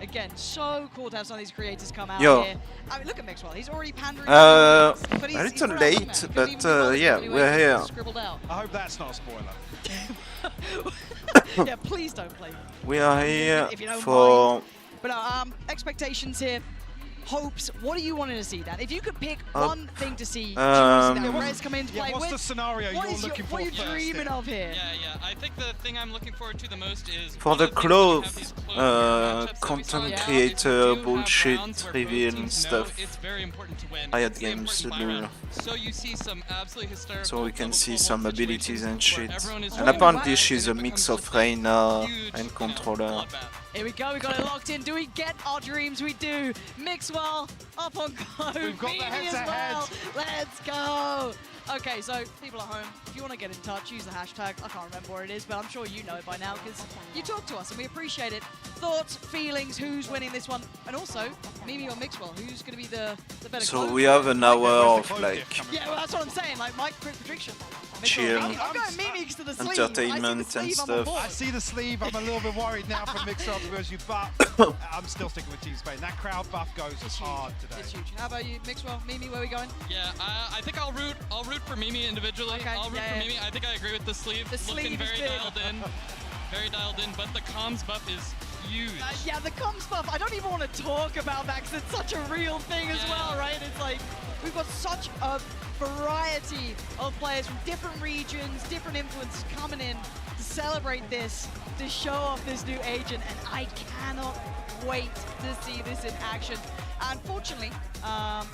Again, so cool to have some of these creators come out Yo. here. I mean, look at Mixwell. He's already pandering. A but he's little not late, out but yeah, anyway, we're here. Scribbled out. I hope that's not a spoiler. Yeah, please don't play. We are here If you don't for... mind. But expectations here. Hopes. What are you wanting to see, Dan? If you could pick one thing to see, that Rez come into play what's with, the scenario you're looking for what are you first dreaming of here? Yeah. I think the thing I'm looking forward to the most is For the clothes, content creator, bullshit, reveal and stuff. It's very important to win. Riot Games to do. So you see some absolutely hysterical. So we can see some abilities and shit. Everyone is And apparently she's a mix of Reina and controller. Here we go, we got it locked in. Do we get our dreams? We do. Mixwell up on Glow. We've got the Mimi as head-to-head. well. Let's go. Okay, so people at home, if you want to get in touch, use the hashtag. I can't remember what it is, but I'm sure you know it by now because you talk to us and we appreciate it. Thoughts, feelings, who's winning this one? And also, Mimi or Mixwell, who's going to be the better So clone? we have an hour of like Yeah, well, that's what I'm saying. Like, my quick prediction. Chill, I'm going Mimi to the sleeve. entertainment and stuff. I see the sleeve. I'm a little bit worried now for Mixwell, to be honest with you, but I'm still sticking with Team Spain. That crowd buff goes hard today. It's huge. How about you, Mixwell? Mimi, where are we going? Yeah, I think I'll root for Mimi individually. Okay, I'll root for Mimi. I think I agree with the sleeve. The sleeve Looking is very big. dialed in. Very dialed in, but the comms buff is huge. Yeah, the comms buff, I don't even want to talk about that because it's such a real thing as well, right? It's like, we've got such a variety of players from different regions, different influences coming in to celebrate this, to show off this new agent, and I cannot wait to see this in action. Unfortunately,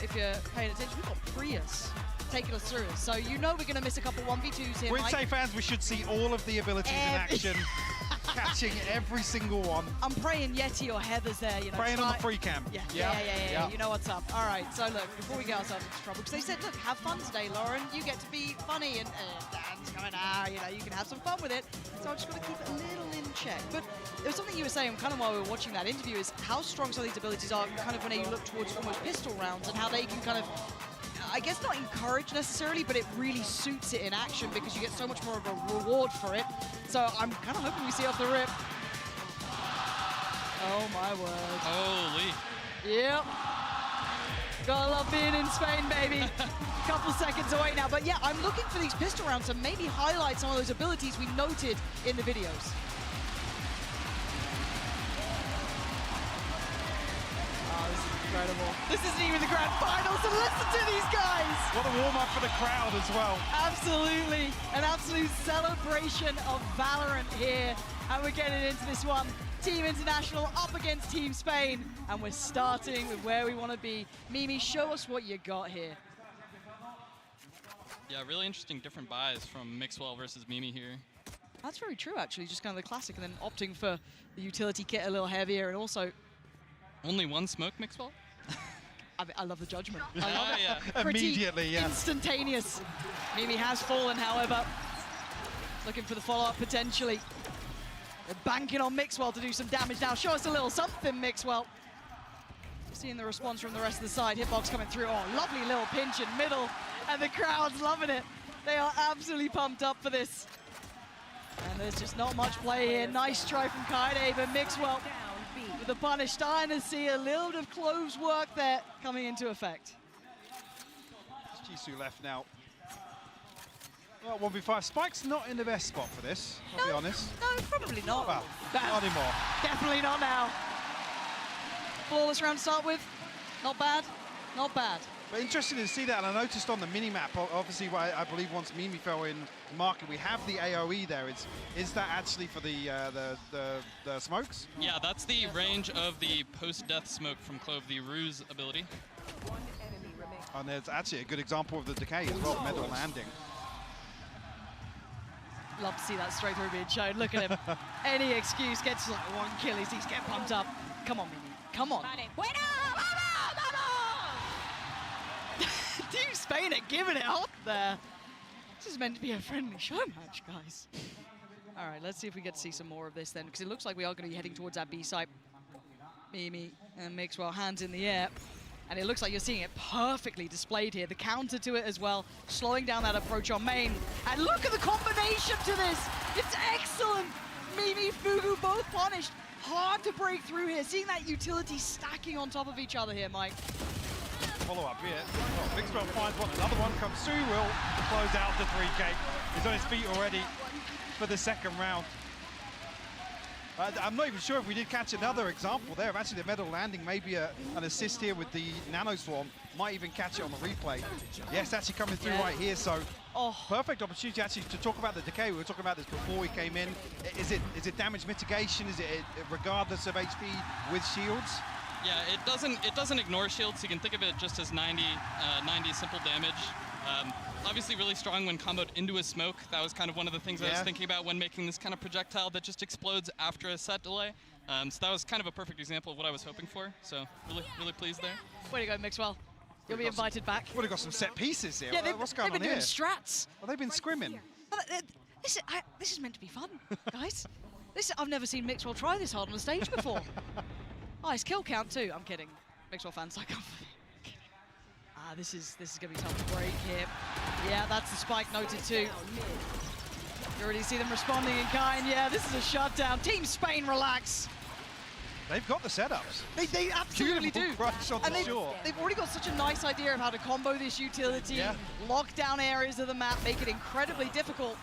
if you're paying attention, we've got Prius taking us through. So you know we're going to miss a couple 1v2s here, We're Mike. Say fans, we should see all of the abilities in action, catching every single one. I'm praying Yeti or Heather's there, you know. Praying on the free cam. Yeah. You know what's up. All right, so look, before we get ourselves into trouble, because they said, look, have fun today, Lauren. You get to be funny, and Dan's coming out, you know, you can have some fun with it. So I'm just going to keep it a little in check. But there was something you were saying kind of while we were watching that interview is how strong some of these abilities are kind of when you look towards almost pistol rounds and how they can kind of, I guess not encourage necessarily, but it really suits it in action because you get so much more of a reward for it. So I'm kind of hoping we see off the rip. Oh my word. Holy. Yep. Gotta love being in Spain, baby. Couple seconds away now. But yeah, I'm looking for these pistol rounds to maybe highlight some of those abilities we noted in the videos. Oh, this is incredible. This isn't even the grand finals, and listen to these guys! What a warm-up for the crowd as well. Absolutely. An absolute celebration of Valorant here. And we're getting into this one. Team International up against Team Spain. And we're starting with where we want to be. Mimi, show us what you got here. Yeah, really interesting different buys from Mixwell versus Mimi here. That's very true, actually. Just kind of the classic, and then opting for the utility kit a little heavier, and also... Only one smoke, Mixwell? I love the judgment. Yeah, I love yeah. it. Pretty Immediately, yeah. instantaneous. Mimi has fallen, however. Looking for the follow-up, potentially. They're banking on Mixwell to do some damage now. Show us a little something, Mixwell. Seeing the response from the rest of the side. Hitbox coming through. Oh, lovely little pinch in middle. And the crowd's loving it. They are absolutely pumped up for this. And there's just not much play here. Nice try from Kaide, but Mixwell with the punish. Starting to see a little bit of close work there coming into effect. Jisoo left now. Well, 1v5. Spike's not in the best spot for this, I'll be honest. No, probably not. Well, not anymore. Definitely not now. Flawless round to start with. Not bad. Not bad. But interesting to see that, and I noticed on the mini-map, obviously, I believe once Mimi fell in market, we have the AoE there. Is that actually for the smokes? Yeah, that's the range of the post-death smoke from Clove, the Ruse ability. And there's actually a good example of the decay as well, medal landing. Love to see that straight through being shown. Look at him. Any excuse, gets like one kill, he's getting pumped up. Come on, Mimi. Come on. Team Spain are giving it up there. This is meant to be a friendly show match, guys. All right, let's see if we get to see some more of this then, because it looks like we are going to be heading towards that B site. Mimi and Mixwell, hands in the air. And it looks like you're seeing it perfectly displayed here. The counter to it as well, slowing down that approach on main. And look at the combination to this. It's excellent. Mimi, Fugu, both punished. Hard to break through here. Seeing that utility stacking on top of each other here, Mike. Follow up here. Oh, Mixwell finds one. Another one comes through. Will close out the 3K. He's on his feet already for the second round. I'm not even sure if we did catch another example there of actually the medal landing, maybe an assist here with the Nano Swarm. Might even catch it on the replay. Yes, actually coming through right here, so perfect opportunity actually to talk about the decay. We were talking about this before we came in. Is it damage mitigation? Is it regardless of HP with shields? Yeah, it doesn't ignore shields. You can think of it just as 90 simple damage. Obviously really strong when comboed into a smoke. That was kind of one of the things I was thinking about when making this kind of projectile that just explodes after a set delay. So that was kind of a perfect example of what I was hoping for. So really pleased there. Way to go, Mixwell. You'll be invited back. Would have got some set pieces here. Yeah, What's going on they've been here? doing strats. Well, they've been scrimming. This is meant to be fun, guys. I've never seen Mixwell try this hard on the stage before. Nice kill count too. I'm kidding. Mixwell fans like this is gonna be tough to break here. Yeah, that's the spike noted too. You already see them responding in kind. Yeah, this is a shutdown. Team Spain, relax. They've got the setups. They absolutely do. Crush on the shore. They've already got such a nice idea of how to combo this utility, lock down areas of the map, make it incredibly difficult.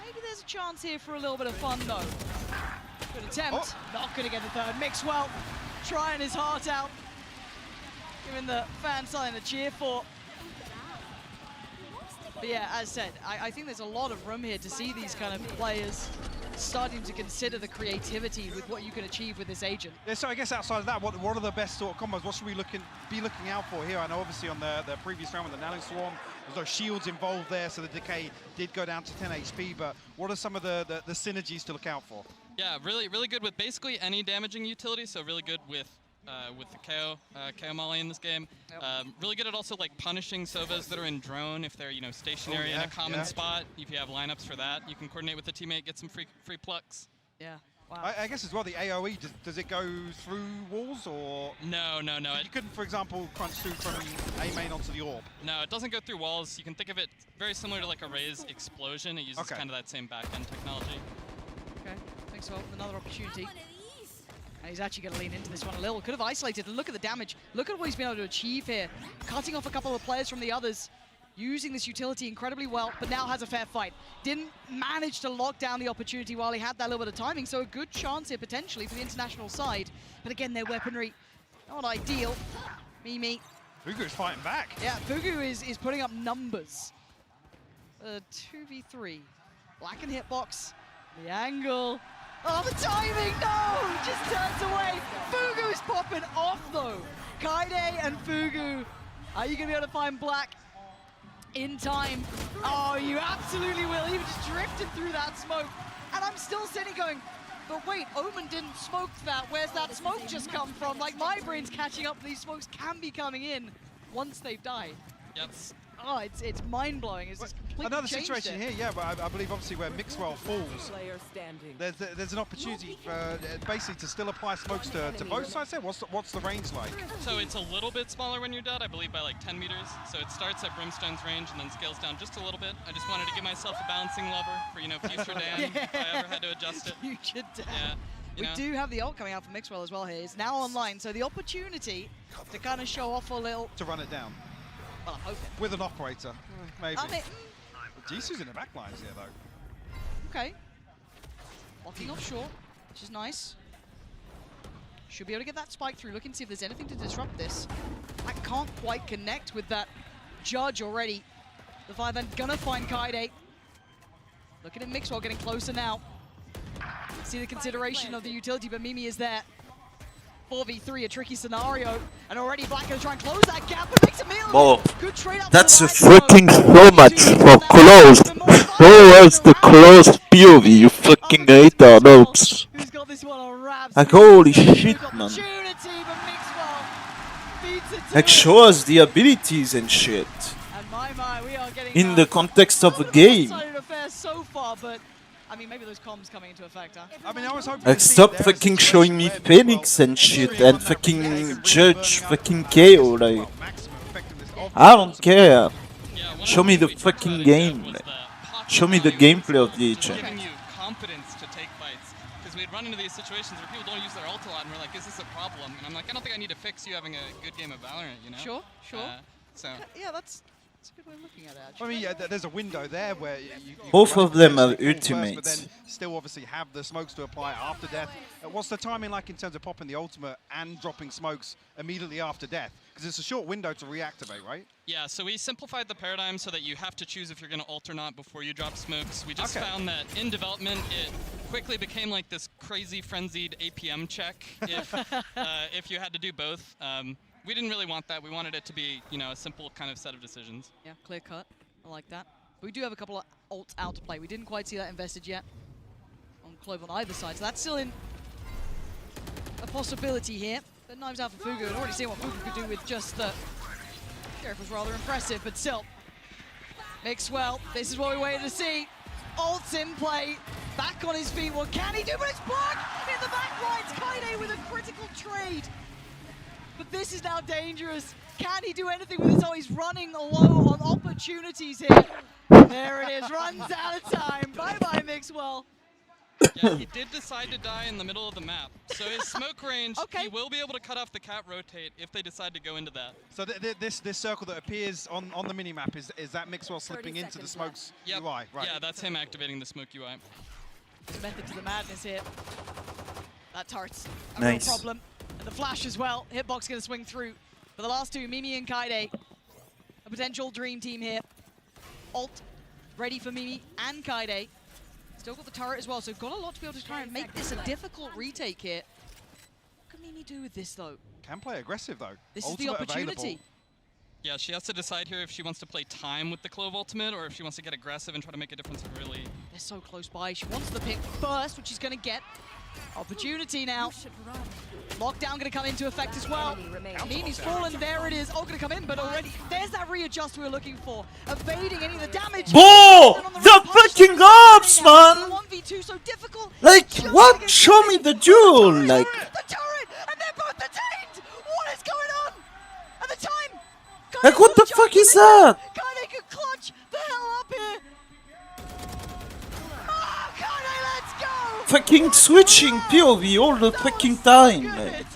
Maybe there's a chance here for a little bit of fun though. Good attempt, not gonna get the third. Mixwell trying his heart out. Giving the fans something to cheer for. But yeah, as said, I think there's a lot of room here to see these kind of players starting to consider the creativity with what you can achieve with this agent. Yeah, so I guess outside of that, what are the best sort of combos? What should we be looking out for here? I know obviously on the previous round with the Nano Swarm, there's no shields involved there, so the decay did go down to 10 HP, but what are some of the synergies to look out for? Yeah, really good with basically any damaging utility, so really good with the KO Molly in this game. Yep. Really good at also like punishing Sovas that are in drone if they're stationary in a common spot. If you have lineups for that, you can coordinate with the teammate, get some free plucks. Yeah. Wow. I guess as well the AOE, does it go through walls or? No. You couldn't, for example, crunch through from A main onto the orb. No, it doesn't go through walls. You can think of it very similar to like a Raze explosion. It uses kind of that same back-end technology. Okay, thanks for another opportunity. And he's actually going to lean into this one a little. Could have isolated, and look at the damage. Look at what he's been able to achieve here. Cutting off a couple of players from the others. Using this utility incredibly well, but now has a fair fight. Didn't manage to lock down the opportunity while he had that little bit of timing, so a good chance here potentially for the international side. But again, their weaponry, not ideal. Mimi. Fugu's fighting back. Yeah, Fugu is putting up numbers. 2v3. Black and hitbox. The angle. Oh, the timing! No! Just turns away. Fugu's popping off though. Kaide and Fugu. Are you going to be able to find Black in time? Oh, you absolutely will. He just drifted through that smoke. And I'm still sitting going, but wait, Omen didn't smoke that. Where's that smoke just come from? Like, my brain's catching up. These smokes can be coming in once they've died. Yep. Oh, it's mind-blowing. It's just completely Another changed situation it. here, yeah, but I believe obviously where Mixwell falls, there's an opportunity for basically to still apply smokes to both sides there. What's the range like? So it's a little bit smaller when you're dead, I believe by like 10 meters. So it starts at Brimstone's range and then scales down just a little bit. I just wanted to give myself a balancing lever for, future Dan if I ever had to adjust it. Future Dan. Yeah. We do have the ult coming out for Mixwell as well here. It's now online, so the opportunity to kind of show off a little. To run it down. Well, I'm hoping. With an operator, maybe. I mean, Jisoo's in the back lines here, though. okay. Blocking off short, which is nice. Should be able to get that spike through. Looking to see if there's anything to disrupt this. I can't quite connect with that Judge already. The 5-end gonna find Kaide. Looking at Mixwell getting closer now. See the consideration of the utility, but Mimi is there. 4v3, a tricky scenario, and already Black gonna try and close that gap, but makes a meal. Oh, good trade up. that's a fucking so much for close. Show us the close POV, you fucking hater noobs. Who's got this one on wraps? Like holy shit, man. Like show us the abilities and shit. And my, we are getting in the context of a game. So far, but I mean, maybe those comms coming into effect, huh? I mean, I was hoping Like stop fucking showing me Phoenix and shit and fucking Judge fucking KO, like I don't care. Show me the fucking game. Show me the gameplay of the agent. Giving you confidence to take fights we'd run into these situations where people don't use their ult a lot, and we're like, is this a problem? And I'm like, I don't think I need to fix you having a good game of Valorant, you know? Sure. So Yeah, that's a good way of looking at it, actually. I mean, yeah, there's a window there where you Both can of them run have into the ult first, ultimates. but then still obviously have the smokes to apply after death. What's the timing like in terms of popping the ultimate and dropping smokes immediately after death? Because it's a short window to reactivate, right? yeah, so we simplified the paradigm so that you have to choose if you're going to ult or not before you drop smokes. We just found that in development, it quickly became like this crazy frenzied APM check if you had to do both. We didn't really want that. We wanted it to be, you know, a simple kind of set of decisions. Yeah, clear cut. I like that. But we do have a couple of ults out to play. We didn't quite see that invested yet on Clove on either side. So that's still in a possibility here. But knives out for Fugu. And already seen what Fugu could do with just the Sheriff was rather impressive, but still. Mixwell, this is what we waited to see. Ult's in play. Back on his feet. What can he do? But it's blocked in the back right. Kaide with a critical trade. But this is now dangerous. Can he do anything with this? Oh, he's running low on opportunities here. There it is, runs out of time. Bye-bye, Mixwell. Yeah, he did decide to die in the middle of the map. So his smoke range, he will be able to cut off the cat rotate if they decide to go into that. So this circle that appears on the minimap, is that Mixwell slipping into the smokes UI? Right. Yeah, that's him activating the smoke UI. It's a method to the madness here. That turret's a Nice. real problem. And the flash as well. Hitbox going to swing through. For the last two, Mimi and Kaide. A potential dream team here. Ult ready for Mimi and Kaide. Still got the turret as well, so got a lot to be able to try and make this a difficult retake here. What can Mimi do with this, though? Can play aggressive, though. This is the opportunity. Available. Yeah, she has to decide here if she wants to play time with the Clove ultimate or if she wants to get aggressive and try to make a difference early. They're so close by. She wants the pick first, which she's going to get. Opportunity now. Lockdown going to come into effect as well. Mimi's fallen. There it is. Oh, going to come in, but already there's that readjust we were looking for. Evading any of the damage. Bro! The fucking ops, man! 1v2 so difficult. Like, what? Show me the duel! Like, The turret! And they're both detained! What is going on? At the time! like, what the fuck is that? Kaide could clutch the hell up here. Oh, Kaide, let's go! Fucking switching POV all the fucking time. Like.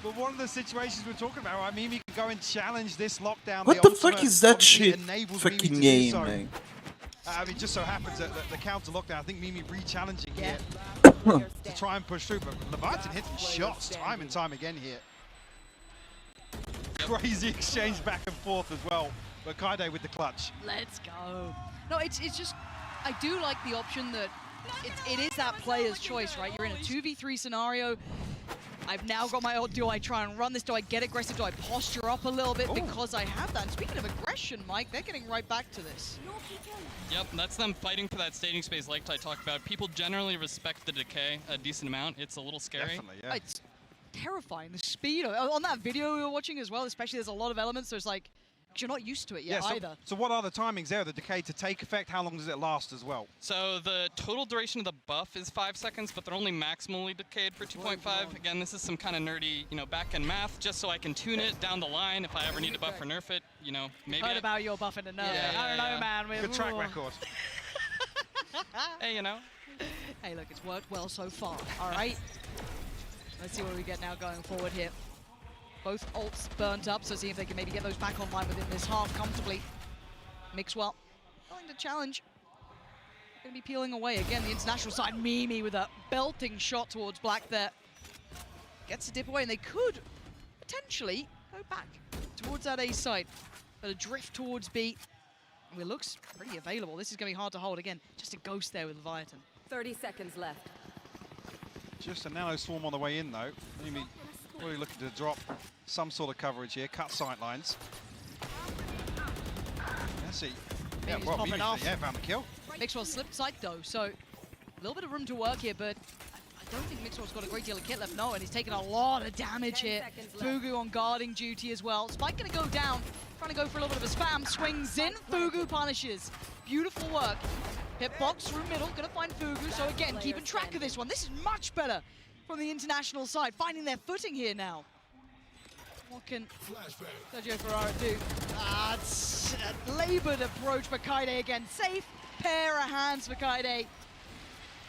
But one of the situations we're talking about, right? Mimi can go and challenge this lockdown. What the ultimate fuck is that obviously shit enables Mimi fucking to do game? so. Like. I mean, just so happens that the counter lockdown, I think Mimi re-challenging here to try and push through, but Leviathan hitting shots time and time again here. Crazy exchange back and forth as well, but Kaide with the clutch. Let's go. No, it's just, I do like the option that it is that player's choice, right? You're in a 2v3 scenario. I've now got my ult. Do I try and run this? Do I get aggressive? Do I posture up a little bit because I have that? And speaking of aggression, Mike, they're getting right back to this. Yep, that's them fighting for that staging space like I talked about. People generally respect the decay a decent amount. It's a little scary. Definitely, yeah. It's terrifying, the speed. On that video we were watching as well, especially, there's a lot of elements. There's like, you're not used to it yet either. So what are the timings there, the decay to take effect? How long does it last as well? So the total duration of the buff is 5 seconds, but they're only maximally decayed for 2.5. Again, this is some kind of nerdy, back-end math, just so I can tune it down the line if I ever need to buff or nerf it. Maybe. Heard about your buffing and nerfing. Yeah, I don't know, yeah. man. Good track record. Hey, Hey, look, it's worked well so far. All right. Let's see what we get now going forward here. Both ults burnt up, so see if they can maybe get those back online within this half comfortably. Mixwell willing to challenge. Going to be peeling away again. The international side, Mimi with a belting shot towards Black there. Gets to dip away, and they could potentially go back towards that A side. But a drift towards B. It looks pretty available. This is going to be hard to hold again. Just a ghost there with Leviathan. 30 seconds left. Just a nano swarm on the way in, though. Mimi really looking to drop some sort of coverage here, cut sight lines. Let's see. Yeah, Mimi's well, popping Mimi, off. yeah, found the kill. Mixwell slipped sight though, so a little bit of room to work here, but I don't think Mixwell's got a great deal of kit left. No, and he's taking a lot of damage here. Fugu on guarding duty as well. Spike gonna go down, trying to go for a little bit of a spam. Swings in, Fugu punishes. Beautiful work. Hitbox through middle, gonna find Fugu. So again, keeping track of this one. This is much better from the international side, finding their footing here now. What can Sergio Ferrara do? It's a laboured approach for Kaide again. Safe pair of hands for Kaide.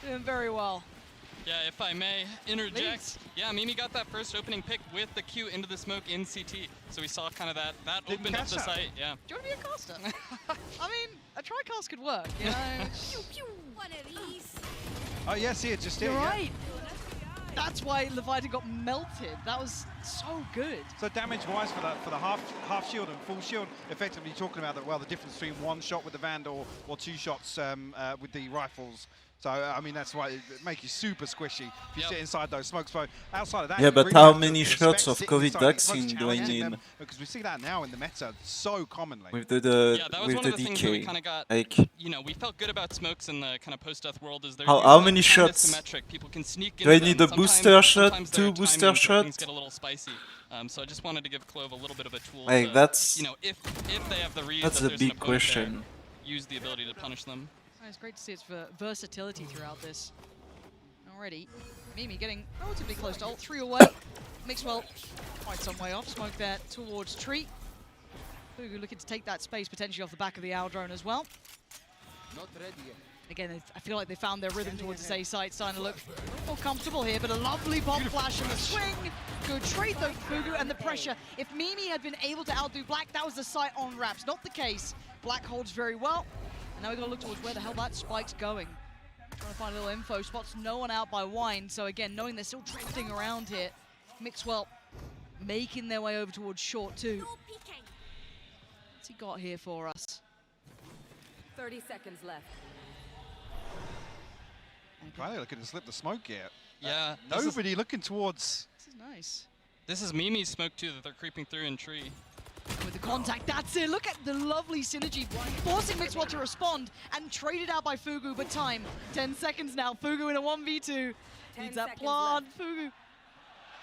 Doing very well. Yeah, if I may interject. Yeah, Mimi got that first opening pick with the Q into the smoke in CT. So we saw kind of that opened up the site. Yeah. Do you want to be a caster? I mean, a tri-cast could work, you know? Pew, pew. One of these. Oh, yes, here, just here. You're yeah. right. That's why Leviathan got melted. That was so good. So damage-wise for the half shield and full shield, effectively talking about the difference between one shot with the Vandal or two shots with the rifles. So I mean that's why it makes you super squishy if you sit inside those smokes. So outside of that, Yeah, you but really how have to many respect shots of sitting COVID inside these smokes, vaccine do I challenging need? them, because we see that now in the meta so commonly. With the Yeah, that was with one the of the things that we DK. kind of got. Like, You know, we felt good about smokes in the kind of post-death world. Is they're How usually many kinda shots? symmetric. People can sneak Do I into need them. a booster shot, Sometimes two there are booster timings where things shots? get a little spicy. So I just wanted to give Clove a little bit of a tool. Like, to, that's- you know, if they have the read that's that a there's an big opponent question. there, use the ability to punish them. It's great to see its versatility throughout this. Already, Mimi getting relatively close to ult, 3 away. Mixwell quite some way off, smoke there towards Tree. Fugu looking to take that space potentially off the back of the owl drone as well. Not ready yet. Again, I feel like they found their rhythm towards the A site, starting to look more comfortable here, but a lovely bomb flash in the swing. Good trade though for Fugu, and the pressure. If Mimi had been able to outdo Black, that was the site on wraps. Not the case. Black holds very well. And now we got to look towards where the hell that spike's going. Trying to find a little info. Spots no one out by Wine, so again, knowing they're still drifting around here. Mixwell making their way over towards short too. What's he got here for us? 30 seconds left. Probably looking to slip the smoke here. Yeah. Nobody looking towards. This is nice. This is Mimi's smoke too that they're creeping through in Tree. With the contact, that's it. Look at the lovely synergy, forcing Mixwell to respond and traded out by Fugu, but time. 10 seconds now. Fugu in a 1v2. Needs that plant. Fugu.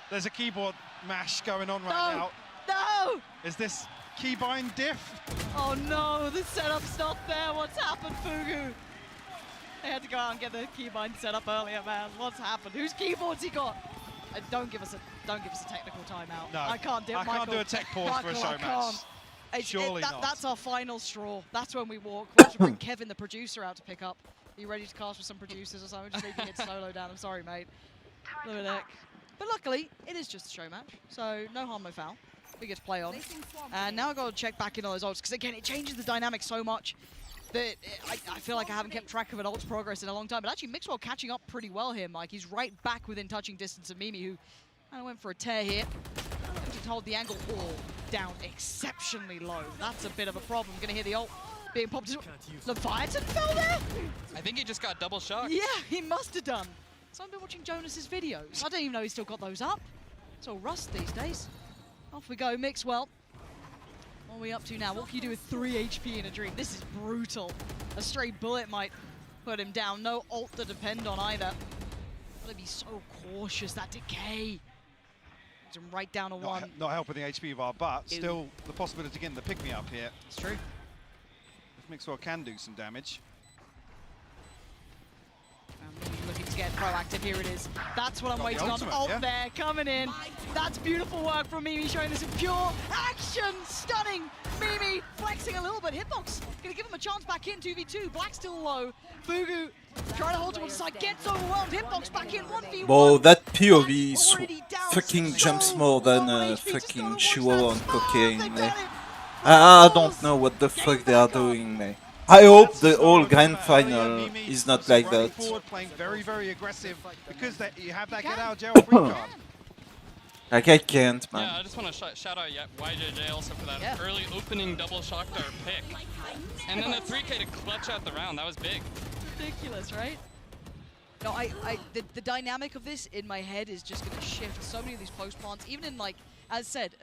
There's a keyboard mash going on right now. No! Is this keybind diff? Oh no, the setup's not there. What's happened, Fugu? They had to go out and get the keybind set up earlier, man. What's happened? Whose keyboard's he got? Don't give us a technical timeout. No, I can't do it, I Michael. can't do a tech pause Michael, for a show I match. can't. Surely not. That's our final straw. That's when we walk. We'll have to bring Kevin, the producer, out to pick up. Are you ready to cast with some producers or something? Just leave it solo down. I'm sorry, mate. Look at that. But luckily, it is just a show match, so no harm, no foul. We get to play on. And now I've got to check back in on those ults, because again, it changes the dynamic so much that I feel like I haven't kept track of an ult's progress in a long time. But actually, Mixwell catching up pretty well here, Mike. He's right back within touching distance of Mimi, who kind of went for a tear here. To hold the angle all down exceptionally low. That's a bit of a problem. Gonna hear the ult being popped. Leviathan fell there? I think he just got double shocked. Yeah, he must have done. So I've been watching Jonas's videos. I don't even know he's still got those up. It's all rust these days. Off we go, Mixwell. What are we up to now? What can you do with 3 HP in a dream? This is brutal. A stray bullet might put him down. No ult to depend on either. Gotta be so cautious. That decay. Puts him right down to 1. Not helping the HP bar, but still the possibility of getting the pick-me-up here. It's true. If Mixwell can do some damage. Looking to get proactive, here it is. That's what I'm Got the waiting on. ultimate, Ult yeah. there, coming in. That's beautiful work from Mimi, showing this in pure action. Stunning. Mimi flexing a little bit. Hitbox gonna give him a chance back in, 2v2. Black still low. Fugu trying to hold towards the side, gets overwhelmed. Hitbox back in, 1v1. Whoa, that POV Already down fucking so jumps more than low HP. Just fucking gotta watch Chihuahua that on smoke. cocaine, They've mate. done it. I don't know what the fuck they are doing, mate. I hope the whole grand final is not like that. Forward, playing very, very aggressive because you have that get out of jail free card. Like, I can't, Yeah, man. I just want to shout out YJJ also for that Yeah. early opening double shock dart pick. And then the 3K to clutch out the round. That was big. Ridiculous, right? No, the dynamic of this in my head is just going to shift so many of these post plants, even in, like, as said,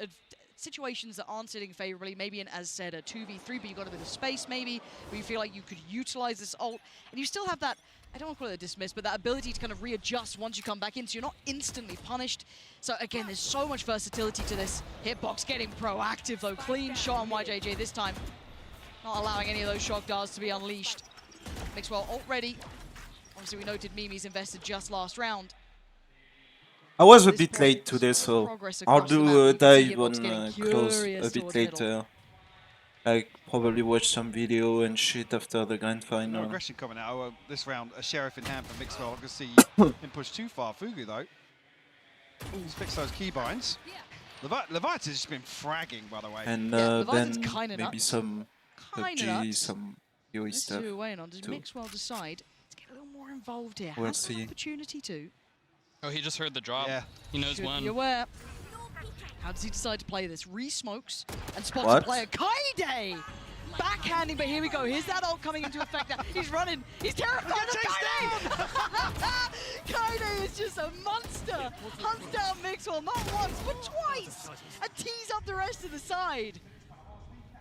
situations that aren't sitting favorably, maybe in, as said, a 2v3, but you've got a bit of space maybe, where you feel like you could utilize this ult, and you still have that, I don't want to call it a dismiss, but that ability to kind of readjust once you come back in, so you're not instantly punished. So again, there's so much versatility to this. Hitbox getting proactive though, clean shot on YJJ this time. Not allowing any of those shock darts to be unleashed. Mixwell ult ready. Obviously we noted Mimi's invested just last round. I was a bit late today, so Progress I'll across the do map. a You can see dive Hitbox on getting close curious a bit towards middle. later. Like, probably watch some video and shit after the grand No final. aggression coming out. This round, a sheriff in hand for Mixwell. I can see him push too far. Fugu, though. He's fixed those keybinds. Leviathan's just been fragging, by the way. And Leviathan's then kinda maybe nuts. some Kinda PUBG, nuts. some UE Let's stuff. see who weighing on. Does too. Mixwell decide to get a little more involved here? We'll Has the see. opportunity to. Oh, he just heard the drop. Yeah. He knows Should when. be aware. How does he decide to play this? Re-smokes and spots What? a player. Kaide! Backhanding, but here we go. Here's that ult coming into effect now. He's running. He's terrified of Kaide! Kaide is just a monster. Hunts down Mixwell not once, but twice. And tees up the rest of the side.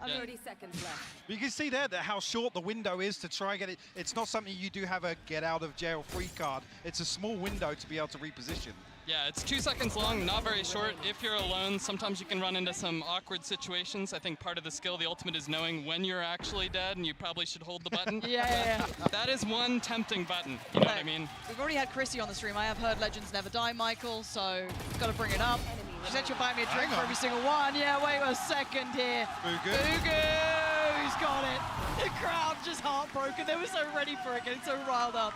I mean, 30 seconds left. But you can see there that how short the window is to try and get it. It's not something you do have a get out of jail free card. It's a small window to be able to reposition. Yeah, it's 2 seconds long, not very short. If you're alone, sometimes you can run into some awkward situations. I think part of the skill, the ultimate, is knowing when you're actually dead, and you probably should hold the button. yeah. That is one tempting button, you know what I mean? We've already had Chrissy on the stream. I have heard Legends Never Die, Michael, so got to bring it up. She said she'll buy me a drink for every single one. Yeah, wait a second here. Fugu's got it. The crowd just heartbroken. They were so ready for it, getting so riled up.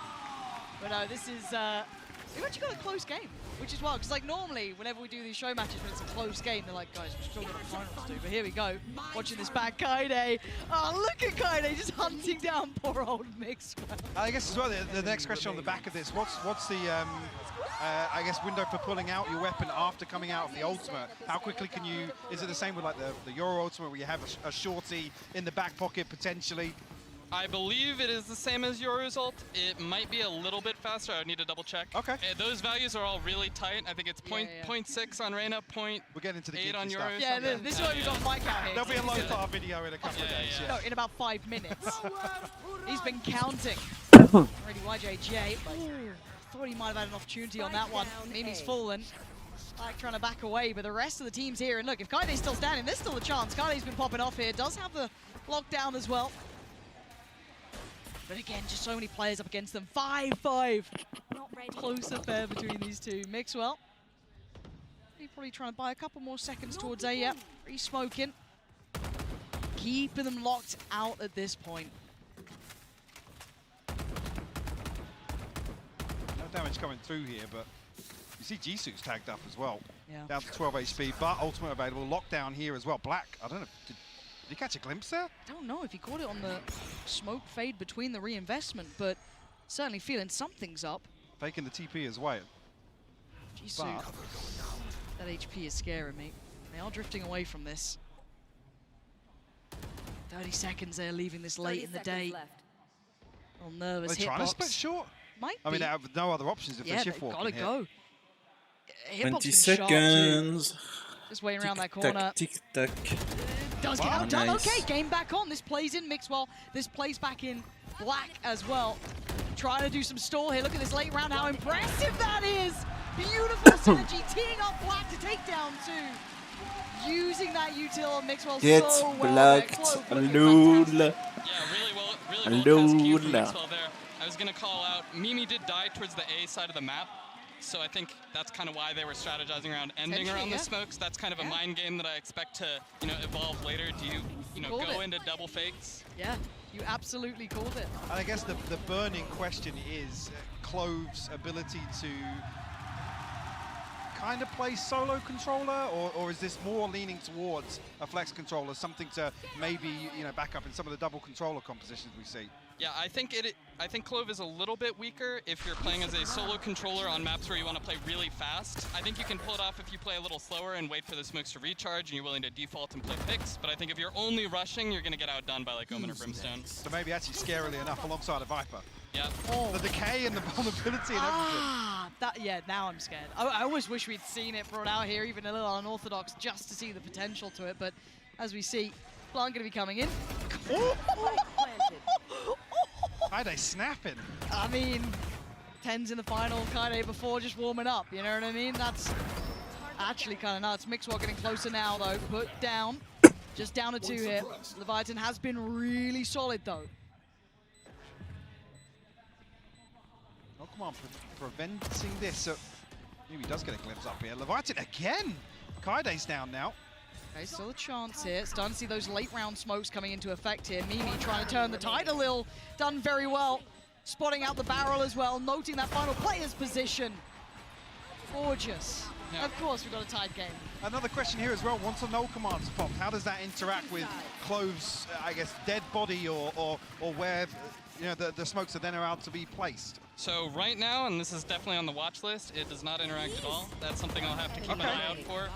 But no, this is, we've actually got a close game, which is wild. Because like normally, whenever we do these show matches, when it's a close game, they're like, guys, we've still got a finals to do. But here we go, watching this back, Kaide. Oh, look at Kaide just hunting down poor old Mixwell. I guess as well, the next question on the back of this, what's the, I guess, window for pulling out your weapon after coming out of the ultimate? How quickly can you, is it the same with like the Euro ultimate where you have a shorty in the back pocket potentially? I believe it is the same as your result. It might be a little bit faster. I would need to double check. Okay. Those values are all really tight. I think it's point 0.6 on Reyna, We're getting into the 0.8 on geeky yours. stuff. Yeah, this is why we've got Mike out here. There'll be a low-tar video in a couple of days. No, in about 5 minutes. He's been counting. Already YJJ. Thought he might have had an opportunity on that one. Mimi's fallen. Like trying to back away, but the rest of the team's here. And look, if Kaide's still standing, there's still a chance. Kaide's been popping off here. Does have the lockdown as well. But again, just so many players up against them. 5-5. Close affair between these two. Mixwell. He's probably trying to buy a couple more seconds towards A. Yep, re-smoking. Keeping them locked out at this point. No damage coming through here, but you see Jisoo's tagged up as well. Yeah. Down to 12 HP, but ultimate available. Lockdown here as well. Black, I don't know, did he catch a glimpse there? I don't know if he caught it on the smoke fade between the reinvestment, but certainly feeling something's up. Faking the TP as well. Jisoo, that HP is scaring me. They are drifting away from this. 30 seconds there, leaving this late in the day. A little nervous Are they trying to hitbox. split short? Might I mean, be. they have no other options if Yeah, they're shift they've walking gotta here. go. Hitbox 20 been sharp too. seconds. Just waiting around that Tick corner. tack, tick tack. Does get Wow. outdone. Nice. Okay, game back on. This plays in Mixwell. This plays back in Black as well. Trying to do some stall here. Look at this late round, how impressive that is. Beautiful synergy, teeing up Black to take down two. Using that util on Mixwell Get so well. blacked. Clove looking Lol. fantastic. Yeah, really well cast Q from Lola. Mixwell there. I was going to call out, Mimi did die towards the A side of the map, so I think that's kind of why they were strategizing around ending Potentially, around the yeah. smokes. That's kind of a Yeah. mind game that I expect to, evolve later. Do you Called go it. into double fakes? Yeah, you absolutely called it. And I guess the burning question is Clove's ability to kind of play solo controller, or is this more leaning towards a flex controller, something to maybe back up in some of the double controller compositions we see? Yeah, I think Clove is a little bit weaker if you're playing as a solo controller on maps where you want to play really fast. I think you can pull it off if you play a little slower and wait for the smokes to recharge and you're willing to default and play picks. But I think if you're only rushing, you're going to get outdone by like Omen or Brimstone. So maybe actually scarily enough alongside a Viper. Yeah. Oh. The decay and the vulnerability and everything. Yeah, now I'm scared. I always wish we'd seen it brought out here, even a little unorthodox, just to see the potential to it. But as we see, Plant going to be coming in. Kaide snapping. I mean, 10s in the final, Kaide before just warming up, you know what I mean? That's actually kind of nuts. Mixwell getting closer now, though. Put down. Just down to 2 here. Leviathan has been really solid, though. Oh, come on, preventing this. Maybe he does get a glimpse up here. Leviathan again. Kaide's down now. Okay, still a chance here. Starting to see those late round smokes coming into effect here. Mimi trying to turn the tide a little. Done very well. Spotting out the barrel as well. Noting that final player's position. Gorgeous. Yeah. Of course, we've got a tied game. Another question here as well. Once a null command's popped, how does that interact with Clove's, I guess, dead body or where the smokes are then allowed to be placed? So right now, and this is definitely on the watch list, it does not interact at all. That's something I'll have to keep an eye out for.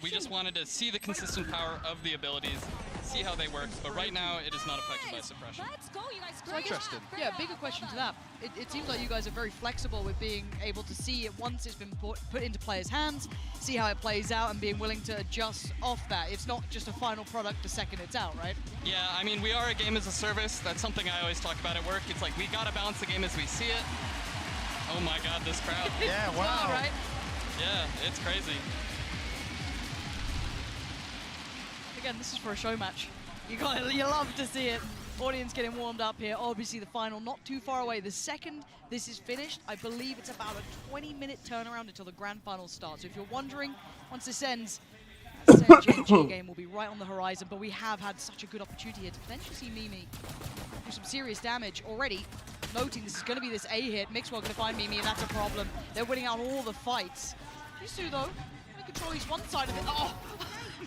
We just wanted to see the consistent power of the abilities, see how they work, but right now it is not affected by suppression. Let's go, you guys. So Interesting. Yeah, bigger question to that. It seems like you guys are very flexible with being able to see it once it's been put into players' hands, see how it plays out, and being willing to adjust off that. It's not just a final product the second it's out, right? Yeah, I mean, we are a game as a service. That's something I always talk about at work. It's like we gotta balance the game as we see it. Oh my God, this crowd. Yeah, wow. All right. Yeah, it's crazy. Again, this is for a show match. You love to see it. Audience getting warmed up here. Obviously, the final not too far away. The second this is finished, I believe it's about a 20-minute turnaround until the grand final starts. So if you're wondering, once this ends, that SEN GenG game will be right on the horizon. But we have had such a good opportunity here to potentially see Mimi do some serious damage already. Noting this is going to be this A hit. Mixwell going to find Mimi, and that's a problem. They're winning out all the fights. Jisoo, though, going to control at least one side of it. Oh,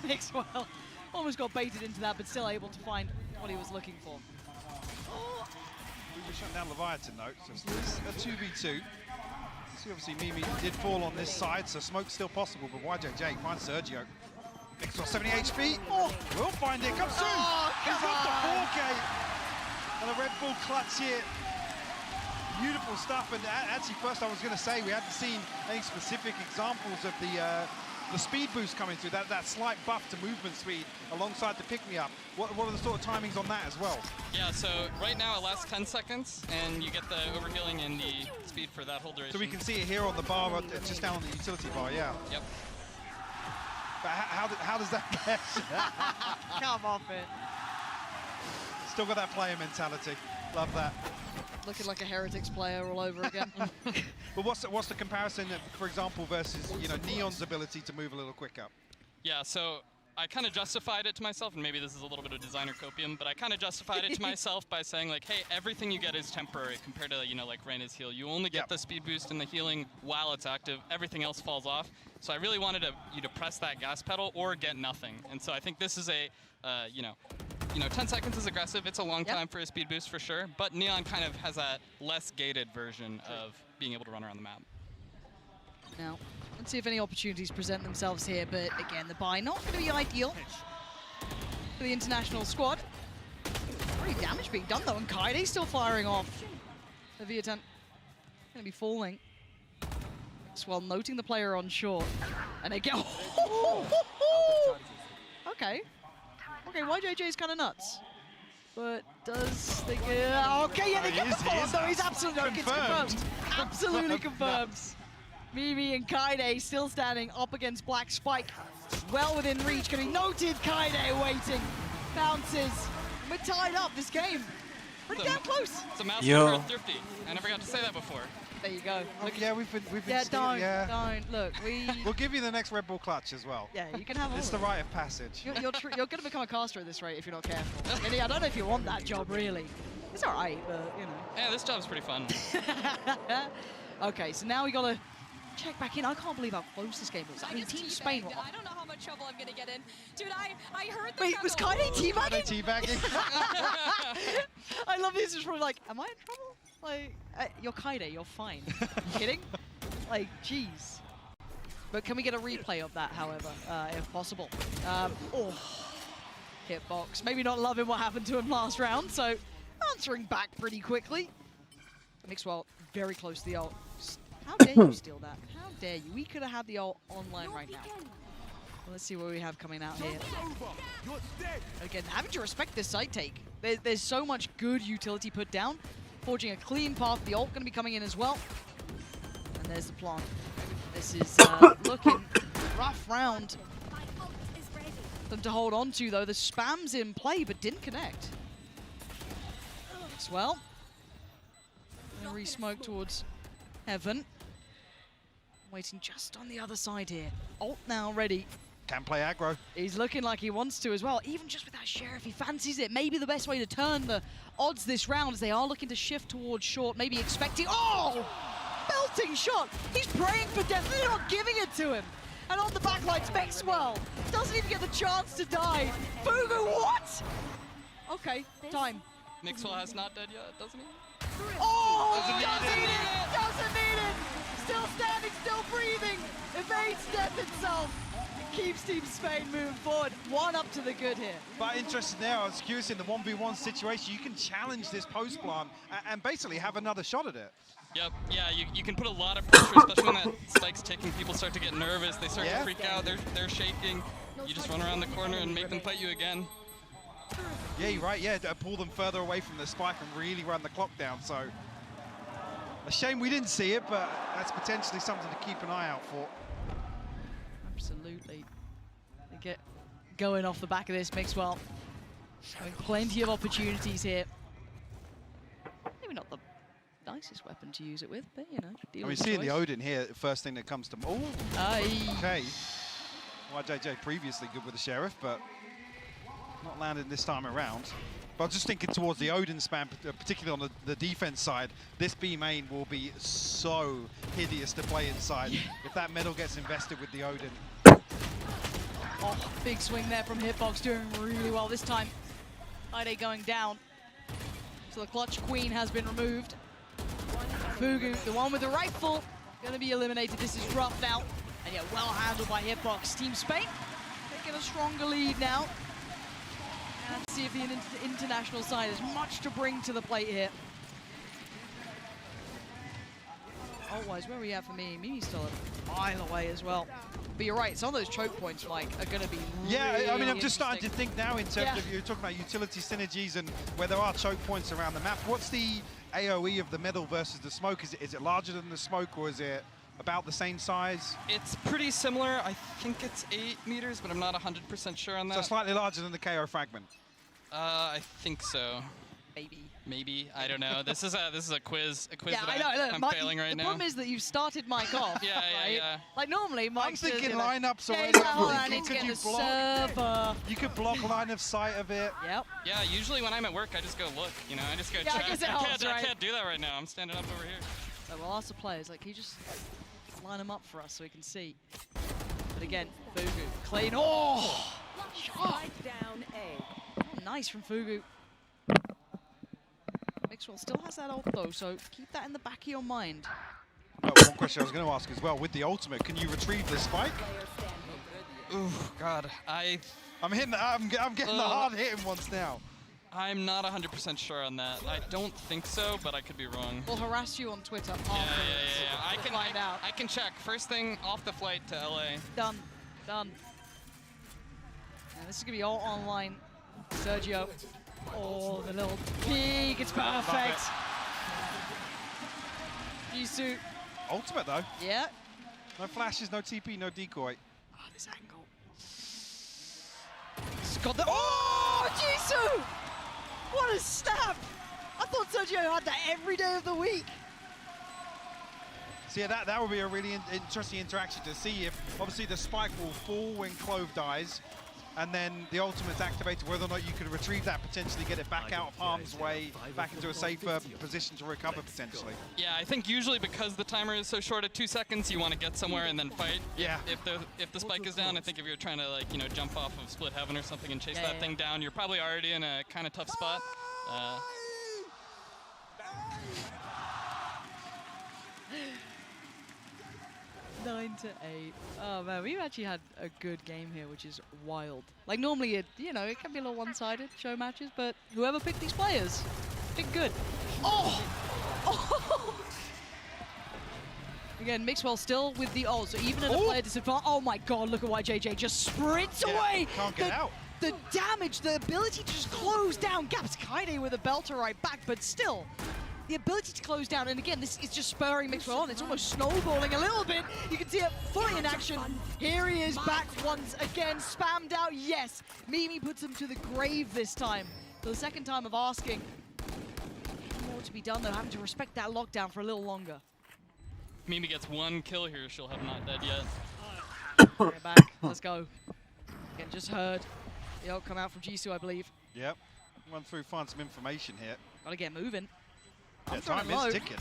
Mixwell almost got baited into that, but still able to find what he was looking for. We were shutting down Leviathan, though, so it's a 2v2. See, obviously, Mimi did fall on this side, so smoke's still possible, but YJJ finds Sergio. Mixwell 70 HP. Oh, we'll find it. Come soon. Oh, He's got the 4K. And a Red Bull clutch here. Beautiful stuff, and actually first I was going to say we hadn't seen any specific examples of the speed boost coming through, that slight buff to movement speed alongside the pick-me-up. What are the sort of timings on that as well? Yeah, so right now it lasts 10 seconds, and you get the overhealing and the speed for that whole duration. So we can see it here on the bar, just down on the utility bar, yeah. Yep. But how does that mesh? Come off it. Still got that player mentality. Love that. Looking like a Heretics player all over again. But what's the comparison, for example, versus Neon's ability to move a little quicker? Yeah, so I kind of justified it to myself, and maybe this is a little bit of designer copium, but I kind of justified it to myself by saying like, hey, everything you get is temporary compared to like Reyna's heal. You only get the speed boost and the healing while it's active. Everything else falls off. So I really wanted you to press that gas pedal or get nothing. And so I think this is a 10 seconds is aggressive. It's a long time for a speed boost for sure, but Neon kind of has that less gated version of being able to run around the map. Now, let's see if any opportunities present themselves here, but again, the buy not going to be ideal for the international squad. Pretty damage being done though, and Kaide's still firing off. The Viatant going to be falling. Well, noting the player on short, and again, okay. Okay, YJJ is kind of nuts, but does the okay? Yeah, they get the force. No, he's absolutely confirmed. Absolutely confirmed. Mimi and Kaide still standing up against Black Spike, well within reach. Can be noted. Kaide waiting, bounces. We're tied up this game. Pretty damn close. It's a mouse thrifty. I never got to say that before. There you go. Look, yeah, we've been don't. Look, we'll give you the next Red Bull clutch as well. Yeah, you can have all. It's the rite of passage. You're going to become a caster at this rate if you're not careful. I don't know if you want that job, really. It's all right, but, Yeah, this job's pretty fun. Okay, so now we got to check back in. I can't believe how close this game is. I mean, Team Spain. I don't know how much trouble I'm going to get in. Dude, I heard the Wait, was Kaide teabagging? Teabagging. I love this. It's probably like, am I in trouble? Like, you're Kaide, you're fine. You kidding? Like, jeez. But can we get a replay of that, however, if possible? Hitbox. Maybe not loving what happened to him last round, so answering back pretty quickly. Mixwell very close to the ult. How dare you steal that? How dare you? We could have had the ult online right now. Well, let's see what we have coming out here. Again, having to respect this side take. There's so much good utility put down. Forging a clean path. The ult going to be coming in as well. And there's the plant. This is looking rough round. Them to hold on to, though. The spam's in play, but didn't connect. As well. Gonna re-smoke towards Heaven. Waiting just on the other side here. Ult now ready. Can play aggro. He's looking like he wants to as well. Even just with that Sheriff, he fancies it. Maybe the best way to turn the odds this round is they are looking to shift towards short, maybe expecting... Oh! Belting shot! He's praying for death. They're not giving it to him. And on the backlines, Maxwell doesn't even get the chance to die. Fugu, what? Okay, time. Mixwell has not dead yet, doesn't he? Oh, doesn't need it! Doesn't need it! Still standing, still breathing. Evades death itself. Keeps Team Spain moving forward. One up to the good here. But interesting there, I was curious in the 1v1 situation, you can challenge this post plant and basically have another shot at it. Yep, yeah, you can put a lot of pressure, especially when that spike's ticking. People start to get nervous, they start to freak out, they're shaking. You just run around the corner and make them fight you again. Yeah, you're right, yeah, pull them further away from the spike and really run the clock down. So, a shame we didn't see it, but that's potentially something to keep an eye out for. Absolutely. They get going off the back of this. Mixwell having plenty of opportunities here. Maybe not the nicest weapon to use it with, but you know. I mean, seeing the Odin here, first thing that comes to... Oh, okay. YJJ previously good with the Sheriff, but not landed this time around. But I was just thinking towards the Odin spam, particularly on the defense side, this B main will be so hideous to play inside if that medal gets invested with the Odin. Oh, big swing there from Hitbox, doing really well this time. Ide going down. So the Clutch Queen has been removed. Fugu, the one with the rifle, going to be eliminated. This is rough now. And yeah, well handled by Hitbox. Team Spain taking a stronger lead now. And see if the international side has much to bring to the plate here. Otherwise, where are we at for Mimi? Mimi's still a mile away as well. But you're right, some of those choke points, Mike, are going to be really I mean, I'm just starting to think now in terms of, you're talking about utility synergies and where there are choke points around the map. What's the AoE of the medal versus the smoke? Is it larger than the smoke, or is it about the same size? It's pretty similar. I think it's 8 meters, but I'm not 100% sure on that. So slightly larger than the KO fragment? I think so. Maybe. I don't know. This is a quiz. Yeah, that I'm failing right now. The problem is that you've started Mike off. Yeah. Like normally, Mike's I'm thinking lineups already. You could block line of sight of it. Yep. Yeah. Usually when I'm at work, I just go look. You know, I just go check. I can't do that right now. I'm standing up over here. So we'll ask the players, like, can you just line them up for us so we can see? But again, Fugu, clean. Oh! Down A. Nice from Fugu. Mixwell still has that ult though, so keep that in the back of your mind. One question I was going to ask as well, with the ultimate, can you retrieve the spike? Ooh, God, I'm getting the hard hitting ones now. I'm not 100% sure on that. I don't think so, but I could be wrong. We'll harass you on Twitter. Yeah. I can find out. I can check. First thing off the flight to LA. Done. Yeah, this is gonna be all online. Sergio. Oh, the little peek. It's perfect. Jisoo. Ultimate though. Yeah. No flashes, no TP, no decoy. Oh, this angle. He's got the. Oh, Jisoo! What a snap! I thought Sergio had that every day of the week. So yeah, that would be a really interesting interaction to see if, obviously, the spike will fall when Clove dies, and then the ultimate's activated, whether or not you could retrieve that, potentially get it back out of harm's way, back into a safer position to recover, potentially. Yeah, I think usually because the timer is so short at 2 seconds, you want to get somewhere and then fight. Yeah. If the spike is down, I think if you're trying to, like, you know, jump off of Split Heaven or something and chase that thing down, you're probably already in a kind of tough spot. 9-8. Oh man, we've actually had a good game here, which is wild. Like normally, it can be a little one-sided show matches, but whoever picked these players, picked good. Oh! Again, Mixwell still with the ult, so even at a player disadvantage. Oh my God! Look at why JJ just sprints away. Can't get out. The damage, the ability to just close down gaps. Kaide with a belter right back, but still. The ability to close down, and again, this is just spurring Mixwell on. It's almost snowballing a little bit. You can see it fully in action. Here he is back once again, spammed out, yes. Mimi puts him to the grave this time. For the second time of asking. More to be done though, having to respect that lockdown for a little longer. Mimi gets 1 kill here, she'll have not dead yet. Get back, let's go. Again, just heard the ult come out from Jisoo, I believe. Yep. Run through, find some information here. Gotta get moving. Yeah, time is ticking.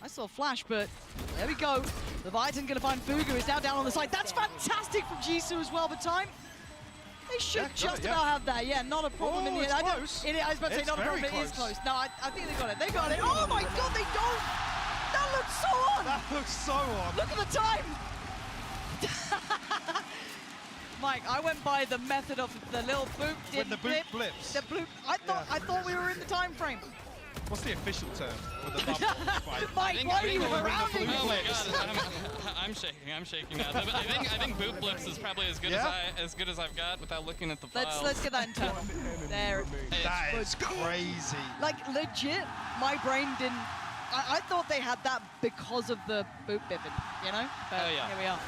I saw a flash, but there we go. Leviathan gonna find Fugu. Is now down on the side. That's fantastic from Jisoo as well, but time. They should just about have that. Yeah, not a problem in the end. I was about to say not a problem. It is close. No, I think they got it. They got it. Oh my god, they don't. That looks so on. That looks so on. Look at the time. Mike, I went by the method of the little boop. When the boop blips. The bloop. I thought we were in the time frame. What's the official term for the bubble? Mike, why are you around me? Oh my god, I'm shaking now. I think boot blips is probably as good as I've got without looking at the files. Let's get that in turn. There. That is crazy. Like legit, my brain didn't. I thought they had that because of the boot bipping, you know? But here we are.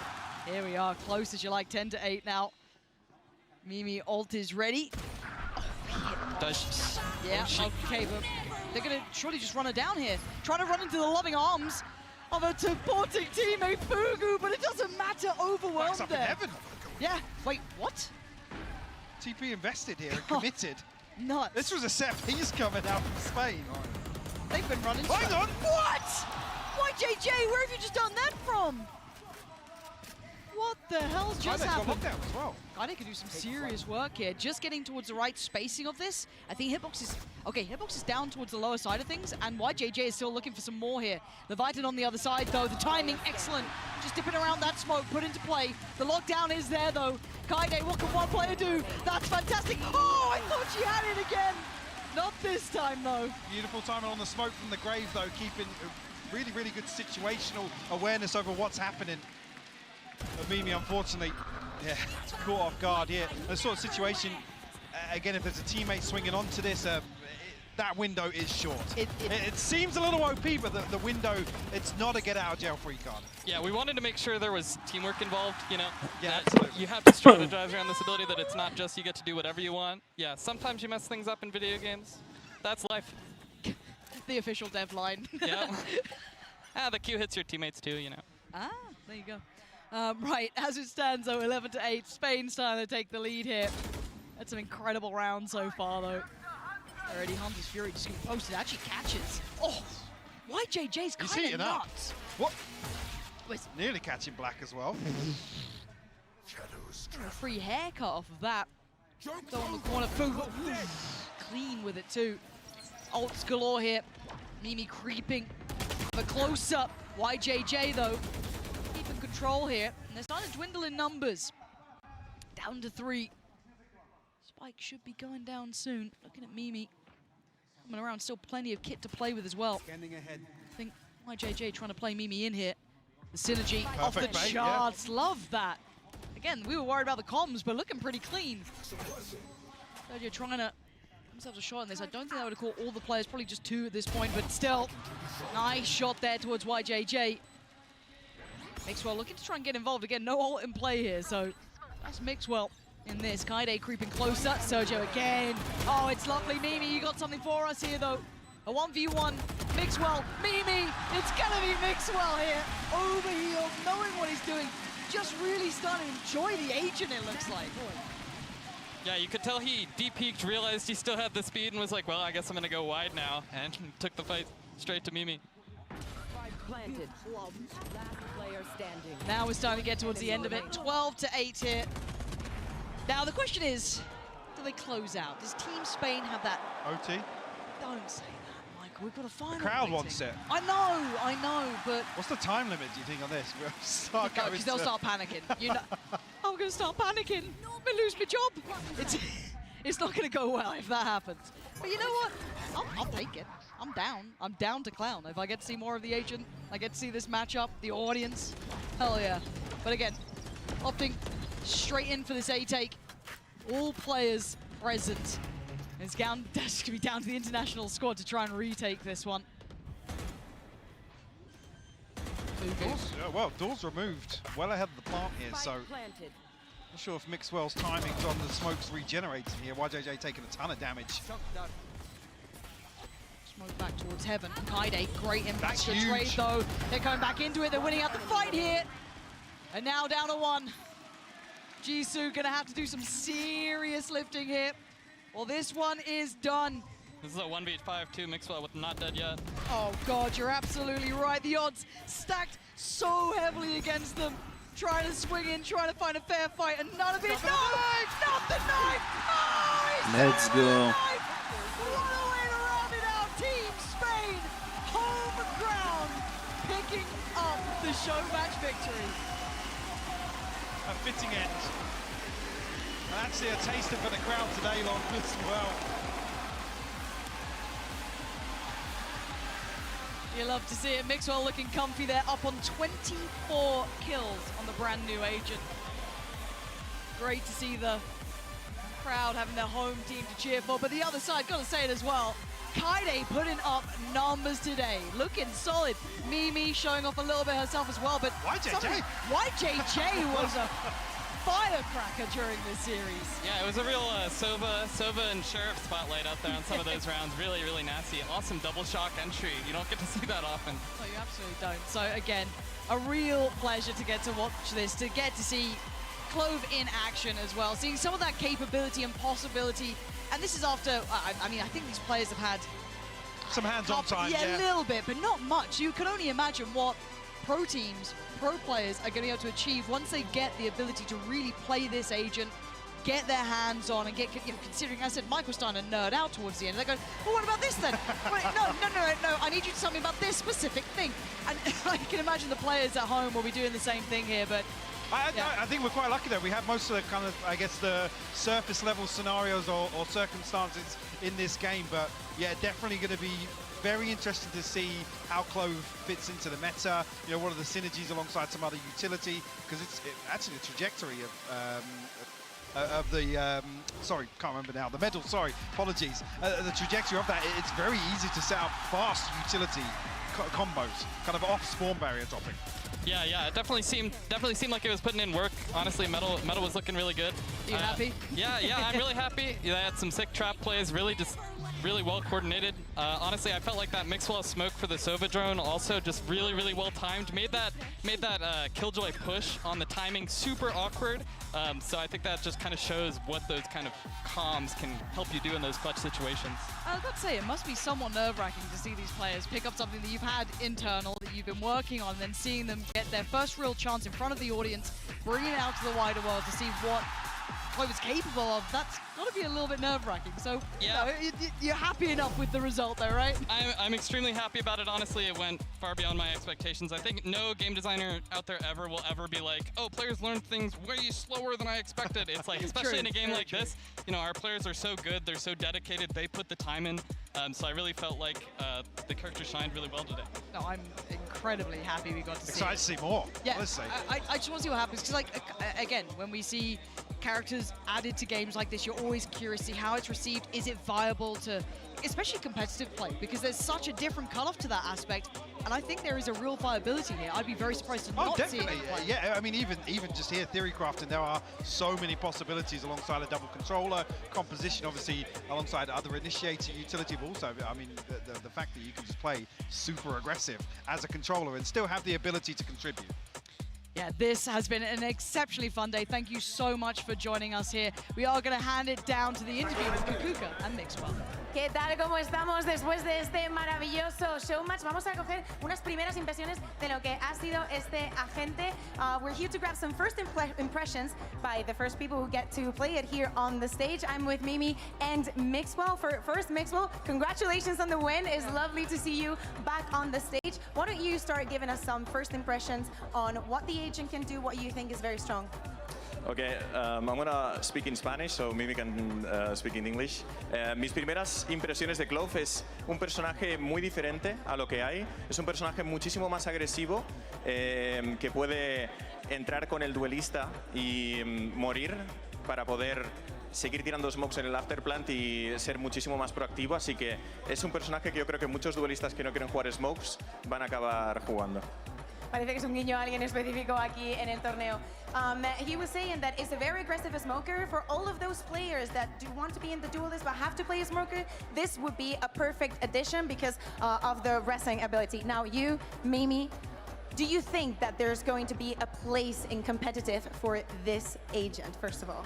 Here we are, close as you like, 10-8 now. Mimi ult is ready. Yeah, okay, but they're gonna surely just run her down here. Trying to run into the loving arms of a supporting teammate, Fugu, but it doesn't matter, overwhelmed up there. in heaven. Yeah, wait, what? TP invested here and committed. Nuts. This was a set piece coming out from Spain. They've been running. Hang on! What? Why, JJ, where have you just done that from? What the hell's just happened? Got lockdown as well. Kaide could do some serious work here. Just getting towards the right spacing of this. I think Hitbox is... Okay, Hitbox is down towards the lower side of things, and YJJ is still looking for some more here. Leviathan on the other side, though. The timing, excellent. Just dipping around that smoke, put into play. The lockdown is there, though. Kaide, what can one player do? That's fantastic. Oh, I thought she had it again. Not this time, though. Beautiful timing on the smoke from the grave, though, keeping really, really good situational awareness over what's happening. But Mimi, unfortunately, caught off guard here. The sort of situation, again, if there's a teammate swinging onto this, that window is short. It seems a little OP, but the window, it's not a get-out-of-jail-free card. Yeah, we wanted to make sure there was teamwork involved, you know? Yeah, absolutely. You have to strategize around this ability that it's not just you get to do whatever you want. Yeah, sometimes you mess things up in video games. That's life. The official dev line. Yeah. The Q hits your teammates too, you know. Ah, there you go. Right, as it stands though, 11-8, Spain's trying to take the lead here. That's some incredible rounds so far though. Already Hunter's Fury just getting posted, actually catches. Oh, YJJ's kind of nuts. What? Nearly catching Black as well. A free haircut off of that. Go on the corner, Fugu. Clean with it too. Ults galore here. Mimi creeping. The close-up. YJJ though. Keeping control here. And they're starting to dwindle in numbers. Down to 3. Spike should be going down soon. Looking at Mimi. Coming around, still plenty of kit to play with as well. Scanning ahead. I think YJJ trying to play Mimi in here. The synergy Perfect off the bait, charts. Yeah. Love that. Again, we were worried about the comms, but looking pretty clean. Sergio trying to themselves a shot on this. I don't think I would have caught all the players, probably just 2 at this point, but still, nice shot there towards YJJ. Mixwell looking to try and get involved again. No ult in play here, so that's Mixwell in this. Kaide creeping closer. Sergio again. Oh, it's lovely. Mimi, you got something for us here, though. A 1v1. Mixwell, Mimi. It's gonna be Mixwell here. Overhealed, knowing what he's doing. Just really starting to enjoy the agent, it looks like. Yeah, you could tell he de-peaked, realized he still had the speed, and was like, well, I guess I'm going to go wide now, and took the fight straight to Mimi. Planted. Last player standing. Now we're starting to get towards the end of it. 12-8 here. Now the question is, do they close out? Does Team Spain have that? OT? Don't say that, Michael. We've got a final. The crowd wants it. I know, but... What's the time limit, do you think, on this? Because they'll start panicking. You know, I'm going to start panicking. I'm going to lose my job. It's not going to go well if that happens. But you know what? I'll take it. I'm down. I'm down to clown. If I get to see more of the agent, I get to see this matchup, the audience, hell yeah. But again, opting straight in for this A-take. All players present. It's going to be down to the international squad to try and retake this one. Doors removed well ahead of the plant here, so not sure if Mixwell's timings on the smokes regenerating here. YJJ taking a ton of damage. Smoke back towards heaven. Kaide, great impact to huge. trade though. They're going back into it. They're winning out the fight here. And now down to 1. Jisoo gonna have to do some serious lifting here. Well, this one is done. This is a 1v5 too, Mixwell with not dead yet. Oh God, you're absolutely right. The odds stacked so heavily against them. Trying to swing in, trying to find a fair fight, and none of it. No! Not the knife! Oh, Let's go. What a way to round it out. Team Spain, home ground, picking up the show match victory. A fitting end. And actually a taster for the crowd today, Lon, as well. You love to see it. Mixwell looking comfy there, up on 24 kills on the brand new agent. Great to see the crowd having their home team to cheer for, but the other side, gotta say it as well, Kaide putting up numbers today, looking solid. Mimi showing off a little bit herself as well, but YJJ was a firecracker during this series. Yeah, it was a real Sova and Sheriff spotlight out there on some of those rounds. Really, really nasty. Awesome double shock entry. You don't get to see that often. No, you absolutely don't. So again, a real pleasure to get to watch this, to get to see Clove in action as well, seeing some of that capability and possibility. And this is after, I mean, I think these players have had some hands-on time. Yeah, a little bit, but not much. You can only imagine what pro teams, pro players are going to be able to achieve once they get the ability to really play this agent, get their hands on, and get, you know, considering, I said, Mike was starting to nerd out towards the end. They go, well, what about this then? Wait, no, I need you to tell me about this specific thing. And I can imagine the players at home will be doing the same thing here, but I think we're quite lucky though. We have most of the kind of, I guess, the surface level scenarios or circumstances in this game, but yeah, definitely going to be very interesting to see how Clove fits into the meta. You know, what are the synergies alongside some other utility? Because it's actually the trajectory of the sorry, can't remember now. The medal, sorry, apologies. The trajectory of that, it's very easy to set up fast utility combos, kind of off spawn barrier dropping. Yeah, it definitely seemed like it was putting in work. Honestly, Metal was looking really good. You happy? Yeah, I'm really happy. Yeah, I had some sick trap plays, really well coordinated. Honestly, I felt like that Mixwell smoke for the Sova drone also just really well timed. Made that Killjoy push on the timing super awkward. So I think that just kind of shows what those kind of comms can help you do in those clutch situations. I was about to say, it must be somewhat nerve-wracking to see these players pick up something that you've had internal, that you've been working on, and then seeing them get their first real chance in front of the audience, bring it out to the wider world to see what Clove is capable of. That's got to be a little bit nerve-wracking. So, yeah, you're happy enough with the result though, right? I'm extremely happy about it. Honestly, it went far beyond my expectations. I think no game designer out there will ever be like, oh, players learned things way slower than I expected. It's like, especially in a game like this, you know, our players are so good, they're so dedicated, they put the time in. So I really felt like the character shined really well today. No, I'm incredibly happy we got to see. Excited to see more. Yeah, honestly. I just want to see what happens, because, like, again, when we see characters added to games like this, you're always curious to see how it's received. Is it viable to, especially competitive play, because there's such a different cutoff to that aspect, and I think there is a real viability here. I'd be very surprised to not see it. Yeah, I mean, even just here, theory crafting, there are so many possibilities alongside a double controller, composition, obviously, alongside other initiator utility, but also, I mean, the fact that you can just play super aggressive as a controller and still have the ability to contribute. Yeah, this has been an exceptionally fun day. Thank you so much for joining us here. We are going to hand it down to the interview with Kukuka and Mixwell. ¿Qué tal? ¿Cómo estamos después de este maravilloso showmatch? Vamos a coger unas primeras impresiones de lo que ha sido este agente. We're here to grab some first impressions by the first people who get to play it here on the stage. I'm with Mimi and Mixwell. First, Mixwell, congratulations on the win. It's lovely to see you back on the stage. Why don't you start giving us some first impressions on what the agent can do, what you think is very strong? Okay, I'm gonna speak in Spanish, so Mimi can speak in English. Mis primeras impresiones de Clove es un personaje muy diferente a lo que hay. Es un personaje muchísimo más agresivo, que puede entrar con el duelista y morir para poder seguir tirando smokes en el afterplant y ser muchísimo más proactivo. Así que es un personaje que yo creo que muchos duelistas que no quieren jugar smokes van a acabar jugando. Parece que es un guiño a alguien específico aquí en el torneo. He was saying that it's a very aggressive smoker. For all of those players that do want to be in the duelist but have to play a smoker, this would be a perfect addition because of the wrestling ability. Now you, Mimi, do you think that there's going to be a place in competitive for this agent, first of all?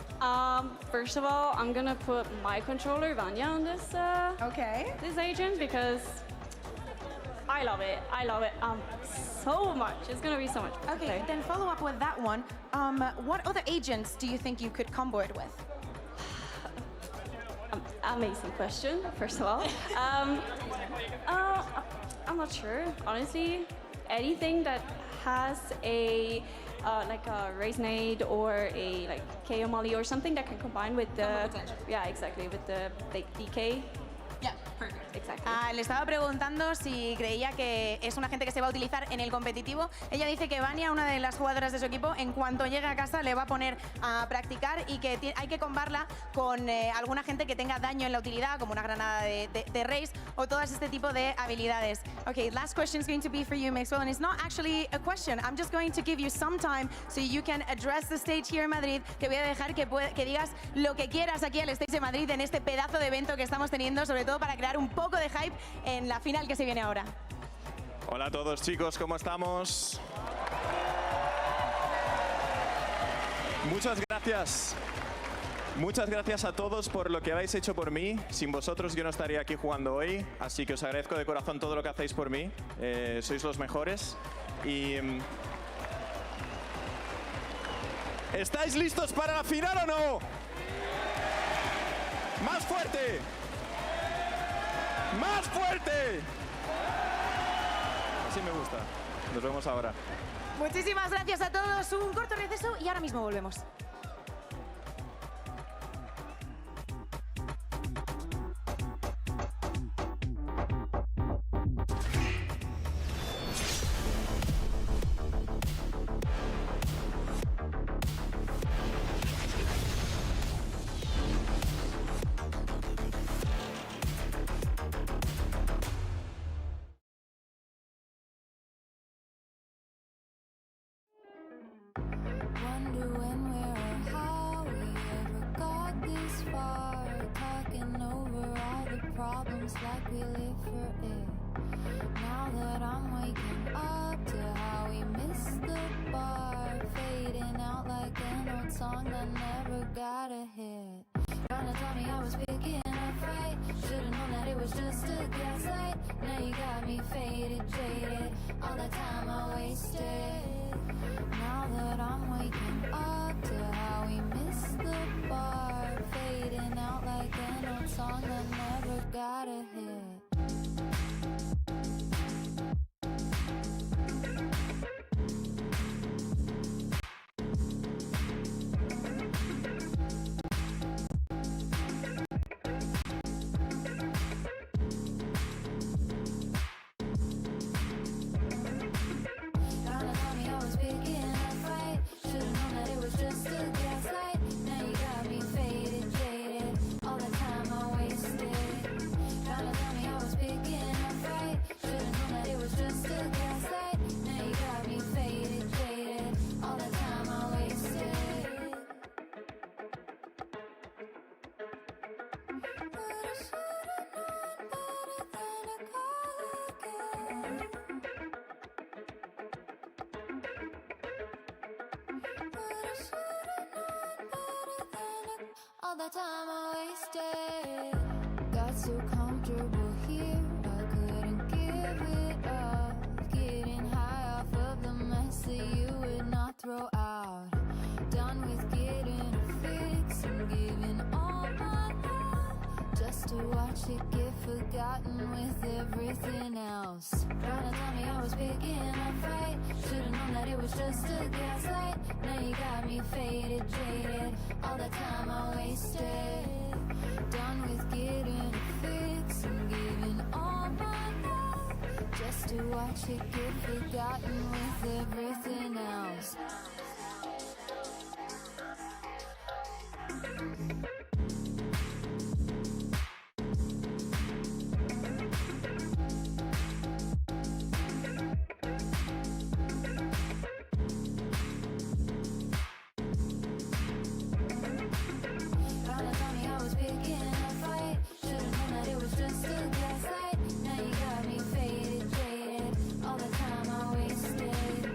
First of all, I'm gonna put my controller, Vanya, on this this agent because I love it. I love it so much. It's gonna be so much fun. Okay, then follow up with that one. What other agents do you think you could combo it with? Amazing question, first of all. I'm not sure, honestly. Anything that has a like a Raisinade or a like KO Molly or something that can combine with the with the DK. Yeah, perfect. Exactly. Le estaba preguntando si creía que es una gente que se va a utilizar en el competitivo. Ella dice que Vania, una de las jugadoras de su equipo, en cuanto llegue a casa le va a poner a practicar y que hay que combarla con alguna gente que tenga daño en la utilidad, como una granada de race o todo este tipo de habilidades. Okay, last question is going to be for you, Maxwell, and it's not actually a question. I'm just going to give you some time so you can address the stage here in Madrid. Te voy a dejar que digas lo que quieras aquí al stage de Madrid en este pedazo de evento que estamos teniendo, sobre todo para crear un poco de hype en la final que se viene ahora. Hola a todos, chicos, ¿cómo estamos? Muchas gracias. Muchas gracias a todos por lo que habéis hecho por mí. Sin vosotros yo no estaría aquí jugando hoy, así que os agradezco de corazón todo lo que hacéis por mí. Sois los mejores. Y ¿estáis listos para la final o no? ¡Más fuerte! ¡Más fuerte! Así me gusta. Nos vemos ahora. Muchísimas gracias a todos. Un corto receso y ahora mismo volvemos. Like we live for it. Now that I'm waking up to how we missed the bar, fading out like an old song that never got a hit. Trying to tell me I was picking a fight. Should've known that it was just a gaslight. Now you got me faded, jaded. All the time I wasted. Now that I'm waking up to how we missed the bar, fading out like an old song that never got a hit. All the time I wasted. Got so comfortable here, I couldn't give it up. Getting high off of the mess that you would not throw out. Done with getting a fix and giving all my love, just to watch it get forgotten with everything else. Trying to tell me I was picking a fight. Should've known that it was just a gaslight. Now you got me faded, jaded. All the time I wasted. Done with getting a fix and giving all my love, just to watch it get forgotten with everything else. Just a gaslight. Now you got me faded, jaded. All the time I wasted.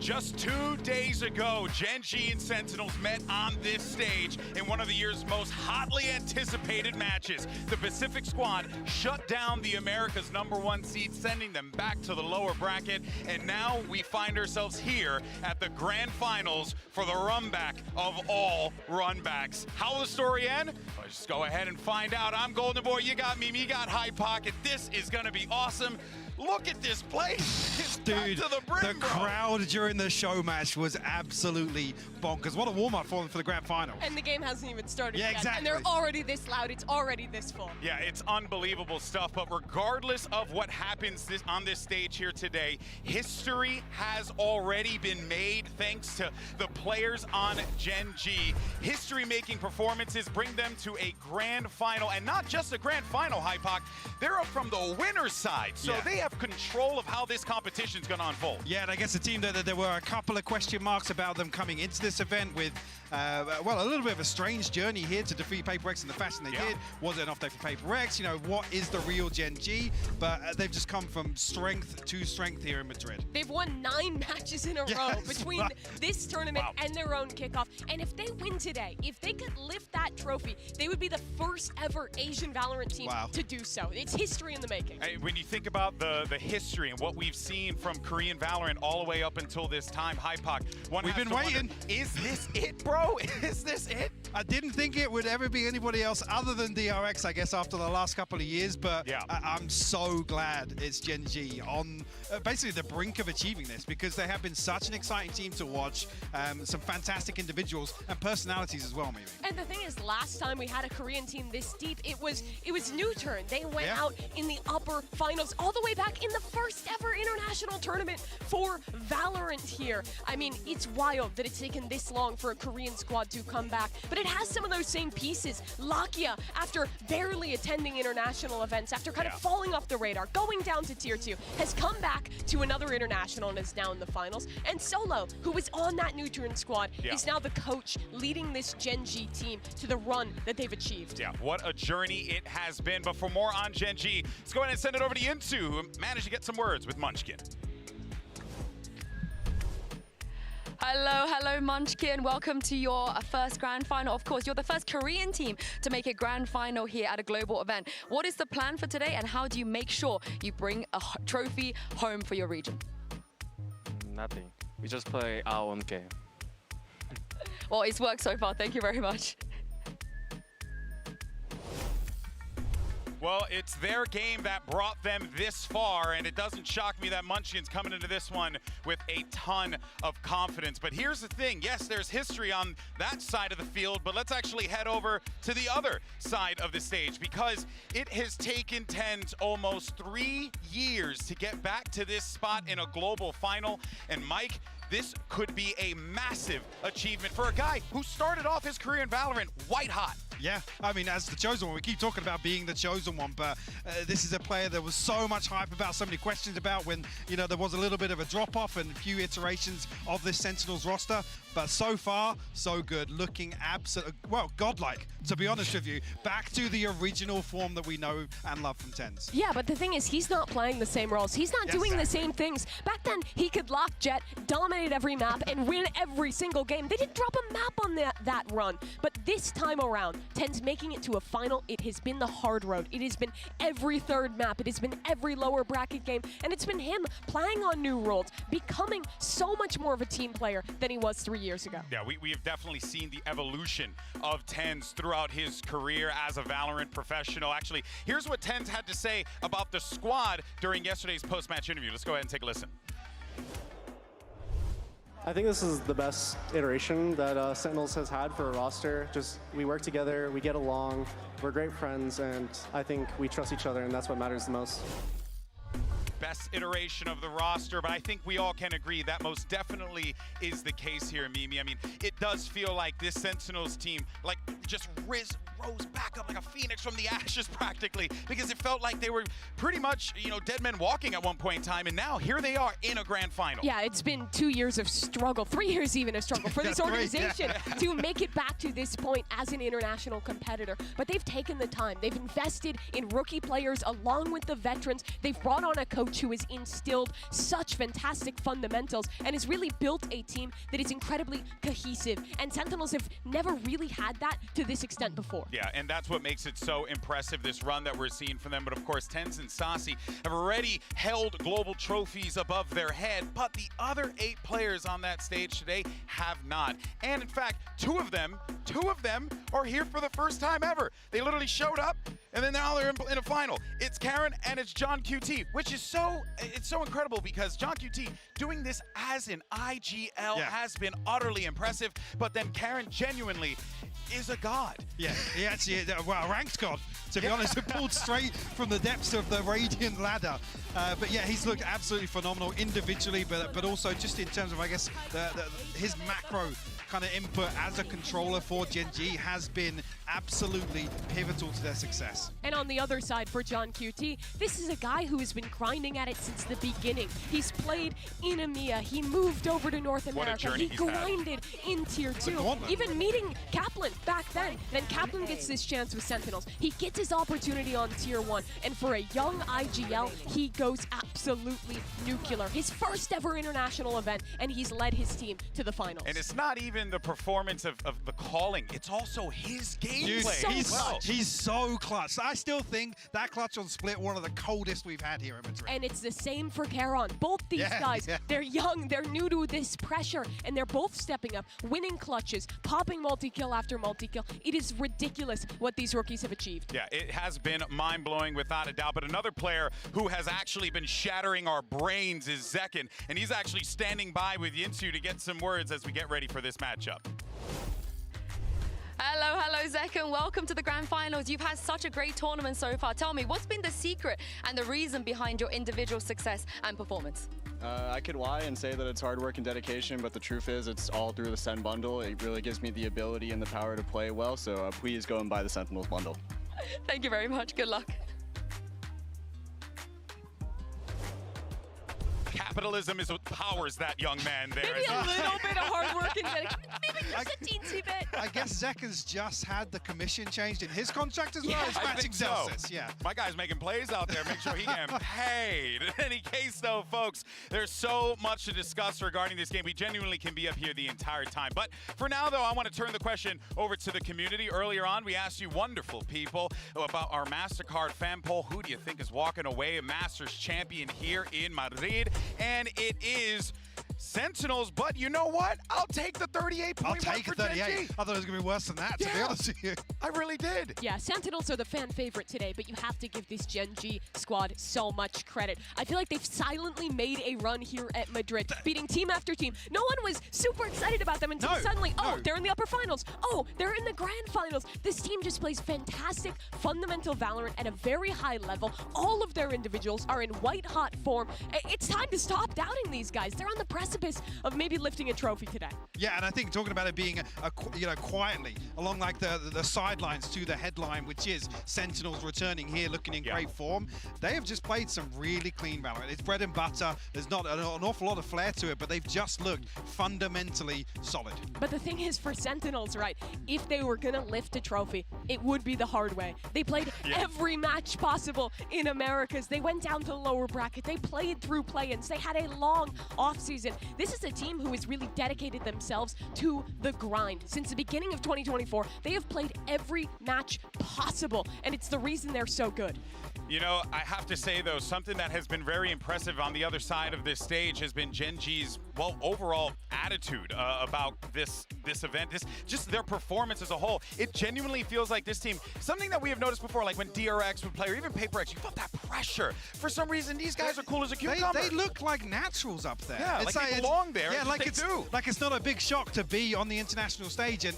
Just 2 days ago, GenG and Sentinels met on this stage in one of the year's most hotly anticipated matches. The Pacific squad shut down the America's #1 seed, sending them back to the lower bracket. And now we find ourselves here at the grand finals for the runback of all runbacks. How will the story end? Well, just go ahead and find out. I'm Golden Boy, you got me, you got High Pocket. This is gonna be awesome. Look at this place. It's Dude, to the brim, bro. Crowd during the show match was absolutely bonkers. What a warm-up for them for the grand final. And the game hasn't even started Yeah, yet. exactly. And they're already this loud. It's already this full. Yeah, it's unbelievable stuff. But regardless of what happens on this stage here today, history has already been made thanks to the players on GenG. History-making performances bring them to a grand final. And not just a grand final, Hypoc. They're up from the winner's side. So they have control of how this competition is going to unfold. Yeah, and I guess the team, there were a couple of question marks about them coming into this event with, well, a little bit of a strange journey here to defeat Paper Rex in the fashion they did. Was it an off day for Paper Rex? You know, what is the real GenG? But they've just come from strength to strength here in Madrid. They've won 9 matches in a row between this tournament and their own kickoff. And if they win today, if they could lift that trophy, they would be the first ever Asian Valorant team to do so. It's history in the making. Hey, when you think about the history and what we've seen from Korean Valorant all the way up until this time, Hypoc, we've been waiting. Is this it, bro? Is this it? I didn't think it would ever be anybody else other than DRX, I guess, after the last couple of years, but I'm so glad it's GenG on basically the brink of achieving this, because they have been such an exciting team to watch, some fantastic individuals and personalities as well, maybe. And the thing is, last time we had a Korean team this deep, it was New Turn. They went out in the upper finals all the way back in the first ever international tournament for Valorant here. I mean, it's wild that it's taken this long for a Korean squad to come back, but it has some of those same pieces. Lakia, after barely attending international events, after kind of falling off the radar, going down to tier 2, has come back to another international and is now in the finals. And Solo, who was on that New Turn squad, is now the coach leading this GenG team to the run that they've achieved. Yeah, what a journey it has been. But for more on GenG, let's go ahead and send it over to Yinsu, who managed to get some words with Munchkin. Hello, Munchkin. Welcome to your first grand final. Of course, you're the first Korean team to make a grand final here at a global event. What is the plan for today, and how do you make sure you bring a trophy home for your region? Nothing. We just play our own game. Well, it's worked so far. Thank you very much. Well, it's their game that brought them this far, and it doesn't shock me that Munchkin's coming into this one with a ton of confidence. But here's the thing. Yes, there's history on that side of the field, but let's actually head over to the other side of the stage, because it has taken TenZ almost 3 years to get back to this spot in a global final. And Mike, this could be a massive achievement for a guy who started off his career in Valorant white hot. Yeah, I mean, as the chosen one, we keep talking about being the chosen one, but this is a player there was so much hype about, so many questions about when, you know, there was a little bit of a drop-off and a few iterations of this Sentinels roster. But so far, so good. Looking absolutely, well, godlike, to be honest with you. Back to the original form that we know and love from TenZ. Yeah, but the thing is, he's not playing the same roles. He's not doing the same things. Back then, he could lock Jet, dominate every map, and win every single game. They didn't drop a map on that run. But this time around, TenZ making it to a final, it has been the hard road. It has been every third map. It has been every lower bracket game. And it's been him playing on new roles, becoming so much more of a team player than he was 3 years ago. Yeah, we have definitely seen the evolution of TenZ throughout his career as a Valorant professional. Actually, here's what TenZ had to say about the squad during yesterday's post-match interview. Let's go ahead and take a listen. I think this is the best iteration that Sentinels has had for a roster. Just, we work together, we get along, we're great friends, and I think we trust each other, and that's what matters the most. Best iteration of the roster, but I think we all can agree that most definitely is the case here, Mimi. I mean, it does feel like this Sentinels team, like, just rose back up like a phoenix from the ashes practically, because it felt like they were pretty much, you know, dead men walking at one point in time, and now here they are in a grand final. Yeah, it's been 2 years of struggle, 3 years even of struggle for this organization to make it back to this point as an international competitor. But they've taken the time. They've invested in rookie players along with the veterans. They've brought on a coach who has instilled such fantastic fundamentals and has really built a team that is incredibly cohesive. And Sentinels have never really had that to this extent before. Yeah, and that's what makes it so impressive, this run that we're seeing from them. But of course, Tens and Sasi have already held global trophies above their head, but the other 8 players on that stage today have not. And in fact, two of them are here for the first time ever. They literally showed up, and then now they're in a final. It's Karen and it's John QT, which is so incredible, because John QT doing this as an IGL has been utterly impressive, but then Karen genuinely is a god. Yeah, he actually is, well, a ranked god, to be honest. Pulled straight from the depths of the Radiant ladder. But yeah, he's looked absolutely phenomenal individually, but also just in terms of, I guess, his macro kind of input as a controller for GenG has been absolutely pivotal to their success. And on the other side for John QT, this is a guy who has been grinding at it since the beginning. He's played in EMEA, he moved over to North America, he grinded in Tier 2, even meeting Kaplan back then. Then Kaplan gets this chance with Sentinels. He gets his opportunity on Tier 1, and for a young IGL, he goes absolutely nuclear. His first ever international event, and he's led his team to the finals. And it's not even the performance of the calling, it's also his gameplay. He's so clutch. I still think that clutch on Split, one of the coldest we've had here in Madrid. And it's the same for Karon. Both these guys, they're young, they're new to this pressure, and they're both stepping up, winning clutches, popping multi-kill after multi-kill. It is ridiculous what these rookies have achieved. Yeah, it has been mind-blowing without a doubt, but another player who has actually been shattering our brains is Zekin, and he's actually standing by with Yinsu to get some words as we get ready for this matchup. Hello, Zekin. Welcome to the Grand Finals. You've had such a great tournament so far. Tell me, what's been the secret and the reason behind your individual success and performance? I could lie and say that it's hard work and dedication, but the truth is it's all through the SEN bundle. It really gives me the ability and the power to play well, so please go and buy the Sentinels bundle. Thank you very much. Good luck. Capitalism is what powers that young man there. Maybe a little bit of hard work and dedication. Maybe just a teensy bit. I guess Zekin's just had the commission changed in his contract as well. It's matching Celsius, My guy's making plays out there. Make sure he getting paid. In any case, though, folks, there's so much to discuss regarding this game. We genuinely can be up here the entire time. But for now, though, I want to turn the question over to the community. Earlier on, we asked you wonderful people about our MasterCard fan poll. Who do you think is walking away a Masters champion here in Madrid? And it is Sentinels, but you know what? I'll take the 38.1 I'll take for 38. GenG. I thought it was going to be worse than that, to be honest with you. I really did. Yeah, Sentinels are the fan favorite today, but you have to give this GenG squad so much credit. I feel like they've silently made a run here at Madrid, beating team after team. No one was super excited about them until suddenly, they're in the upper finals. Oh, they're in the grand finals. This team just plays fantastic, fundamental Valorant at a very high level. All of their individuals are in white-hot form. It's time to stop doubting these guys. They're on the precipice of maybe lifting a trophy today. Yeah, and I think talking about it being, quietly along like the sidelines to the headline, which is Sentinels returning here, looking in great form. They have just played some really clean Valorant. It's bread and butter. There's not an awful lot of flair to it, but they've just looked fundamentally solid. But the thing is, for Sentinels, right, if they were gonna lift a trophy, it would be the hard way. They played every match possible in Americas. They went down to the lower bracket. They played through play-ins. They had a long offseason. This is a team who has really dedicated themselves to the grind. Since the beginning of 2024, they have played every match possible, and it's the reason they're so good. You know, I have to say, though, something that has been very impressive on the other side of this stage has been GenG's, well, overall attitude about this event, just their performance as a whole. It genuinely feels like this team, something that we have noticed before, like when DRX would play, or even PaperX, you felt that pressure. For some reason, these guys are cool as a cucumber. They look like naturals up there. Yeah, it's like they belong there. Yeah, like it's not a big shock to be on the international stage and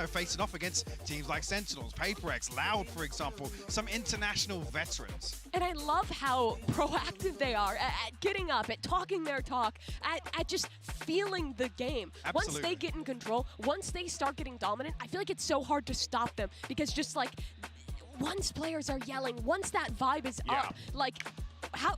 facing off against teams like Sentinels, PaperX, Loud, for example, some international veterans. And I love how proactive they are at getting up, at talking their talk, at just feeling the game. Absolutely. Once they get in control, once they start getting dominant, I feel like it's so hard to stop them because just like once players are yelling, once that vibe is up, like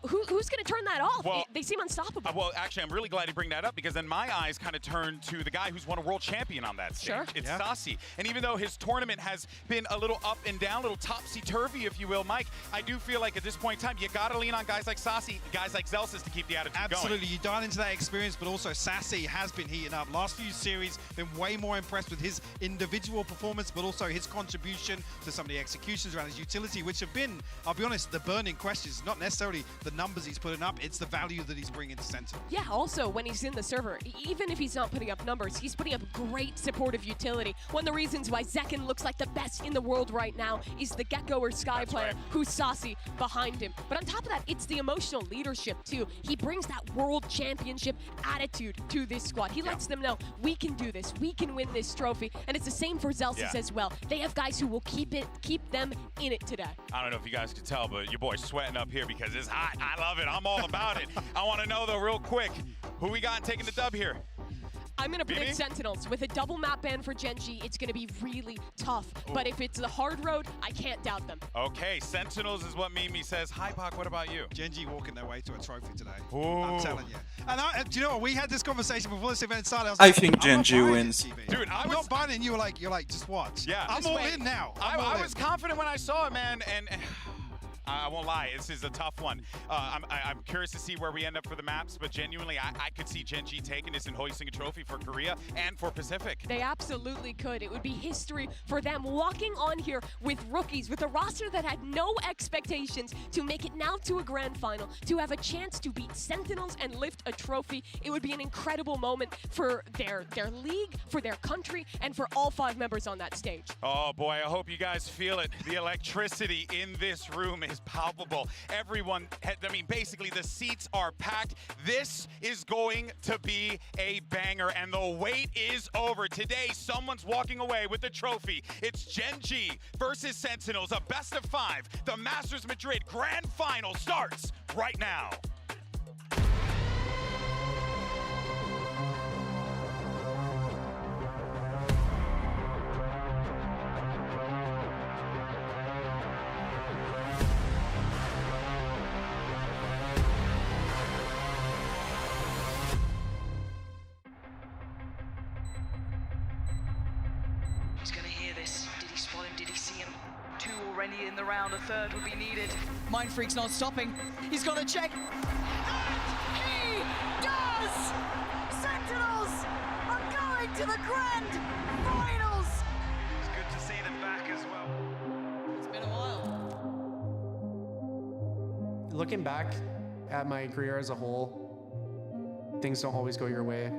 who's going to turn that off? Well, they seem unstoppable. Well, actually, I'm really glad you bring that up because then my eyes kind of turn to the guy who's won a world champion on that stage. Sure. It's Sassi. And even though his tournament has been a little up and down, a little topsy-turvy, if you will, Mike, I do feel like at this point in time, you got to lean on guys like Sassi, guys like Zelsis to keep the attitude going. Absolutely. You dial into that experience, but also Sassi has been heating up. Last few series, been way more impressed with his individual performance, but also his contribution to some of the executions around his utility, which have been, I'll be honest, the burning questions, not necessarily the numbers he's putting up, it's the value that he's bringing to Sentinel. Yeah, also when he's in the server, even if he's not putting up numbers, he's putting up great supportive utility. One of the reasons why Zekken looks like the best in the world right now is the Gecko or Sky player who's Sassi behind him. But on top of that, it's the emotional leadership too. He brings that world championship attitude to this squad. He lets them know, we can do this, we can win this trophy, and it's the same for Zelsis as well. They have guys who will keep them in it today. I don't know if you guys could tell, but your boy's sweating up here because it's hot. I love it. I'm all about it. I want to know, though, real quick, who we got taking the dub here? I'm going to predict Sentinels. With a double map ban for GenG, it's going to be really tough. Ooh. But if it's the hard road, I can't doubt them. Okay, Sentinels is what Mimi says. Hi, Pac, what about you? GenG walking their way to a trophy today. Ooh. I'm telling you. And do you know what? We had this conversation before this event started. I think GenG wins. Dude, I'm not buying it, and you're like, just watch. Yeah. I'm all in now. I was confident when I saw it, man, and I won't lie, this is a tough one. I'm curious to see where we end up for the maps, but genuinely, I could see GenG taking this and hoisting a trophy for Korea and for Pacific. They absolutely could. It would be history for them walking on here with rookies, with a roster that had no expectations to make it now to a grand final, to have a chance to beat Sentinels and lift a trophy. It would be an incredible moment for their league, for their country, and for all 5 members on that stage. Oh boy, I hope you guys feel it. The electricity in this room is palpable. Everyone, I mean, basically the seats are packed. This is going to be a banger, and the wait is over. Today, someone's walking away with the trophy. It's GenG versus Sentinels, a best of 5. The Masters Madrid Grand Final starts right now. He's going to hear this. Did he spot him? Did he see him? 2 already in the round. A 3rd would be needed. Mind Freak's not stopping. He's got to check. And he does! Sentinels are going to the grand finals! It's good to see them back as well. It's been a while. Looking back at my career as a whole, things don't always go your way.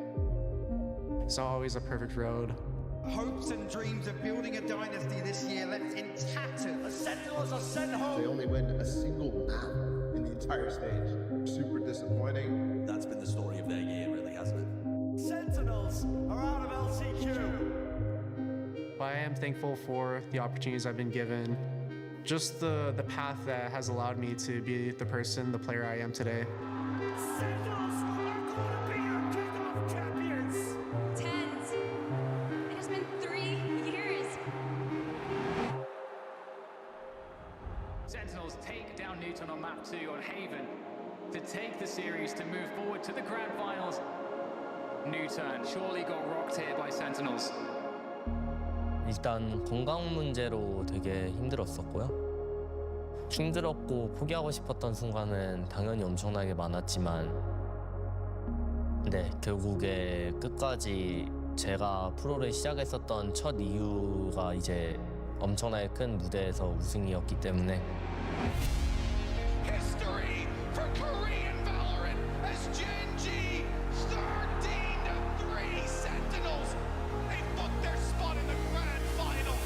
It's not always a perfect road. Hopes and dreams of building a dynasty this year left in tatters. The Sentinels are sent home. They only win a single map in the entire stage. Super disappointing. That's been the story of their year, really, hasn't it? Sentinels are out of LCQ. But I am thankful for the opportunities I've been given. Just the path that has allowed me to be the person, the player I am today. Sentinels are going to be your kickoff champions. Tens. It has been 3 years. Sentinels take down Newton on map 2 on Haven to take the series to move forward to the grand finals. Newton surely got rocked here by Sentinels. 일단 건강 문제로 되게 힘들었었고요. 힘들었고 포기하고 싶었던 순간은 당연히 엄청나게 많았지만 네, 결국에 끝까지 제가 프로를 시작했었던 첫 이유가 이제 엄청나게 큰 무대에서 우승이었기 때문에 History for Korean Valorant as GenG 13-3 Sentinels. They booked their spot in the grand final.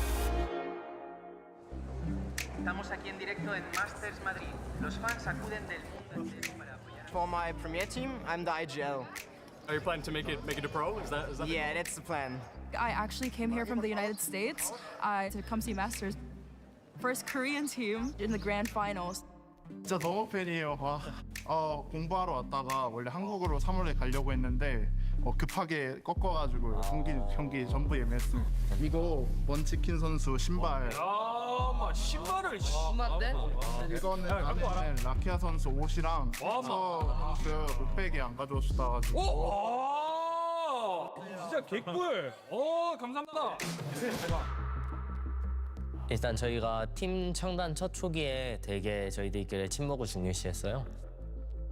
Estamos aquí en directo en Masters Madrid. Los fans acuden del mundo entero para apoyar. For my premier team, I'm the IGL. Are you planning to make it a pro? Is that Yeah, that's the plan. I actually came here from the United States to come see Masters. First Korean team in the grand finals. 진짜 너무 팬이에요. 공부하러 왔다가 원래 한국으로 3월에 가려고 했는데 급하게 꺾어가지고 경기 전부 예매했습니다. 이거 원치킨 선수 신발. 신발을 이거는 나는 라키아 선수 옷이랑 선수 500에 안 가져왔다가지고. 진짜 개꿀. 감사합니다. 일단 저희가 팀 창단 첫 초기에 되게 저희들끼리 친목을 중요시했어요.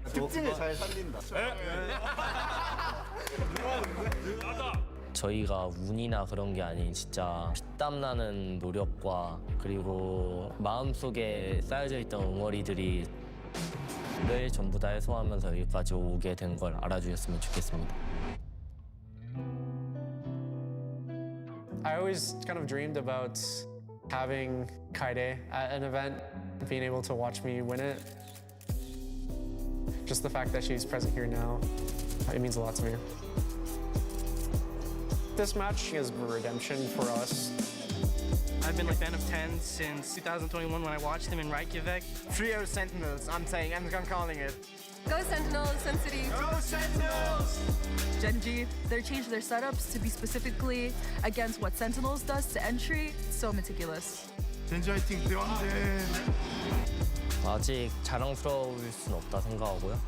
특징을 잘 살린다. 저희가 운이나 그런 게 아닌 진짜 피땀 나는 노력과 그리고 마음속에 쌓여져 있던 응어리들이 늘 전부 다 해소하면서 여기까지 오게 된 걸 알아주셨으면 좋겠습니다. I always kind of dreamed about having Kaide at an event, being able to watch me win it. Just the fact that she's present here now, it means a lot to me. This match is redemption for us. I've been a fan of 10 since 2021 when I watched him in Reykjavik. 3-0 Sentinels, I'm calling it. Go Sentinels, Sun City. Go Sentinels! GenG, they changed their setups to be specifically against what Sentinels does to entry. So meticulous. 젠지 화이팅 대왕제. 아직 자랑스러울 순 없다 생각하고요.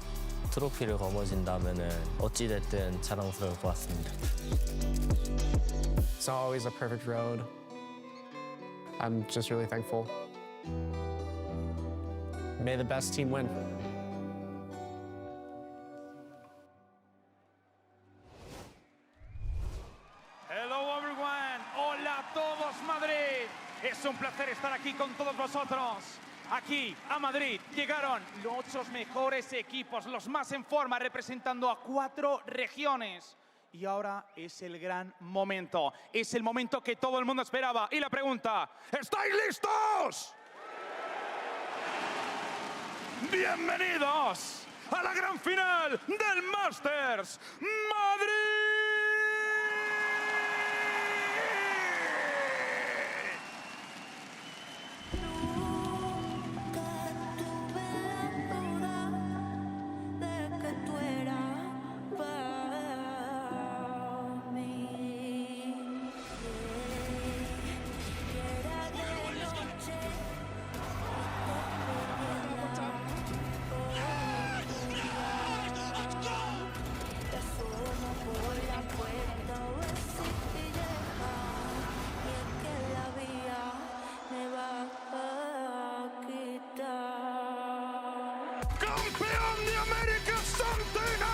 트로피를 거머쥔다면은 어찌 됐든 자랑스러울 것 같습니다. It's not always a perfect road. I'm just really thankful. May the best team win. Hello everyone, hola a todos Madrid. Es un placer estar aquí con todos vosotros. Aquí, a Madrid, llegaron los 8 mejores equipos, los más en forma, representando a 4 regiones. Y ahora es el gran momento. Es el momento que todo el mundo esperaba. Y la pregunta, ¿estáis listos? Bienvenidos a la gran final del Masters Madrid. ¡Campeón de América Sentinels!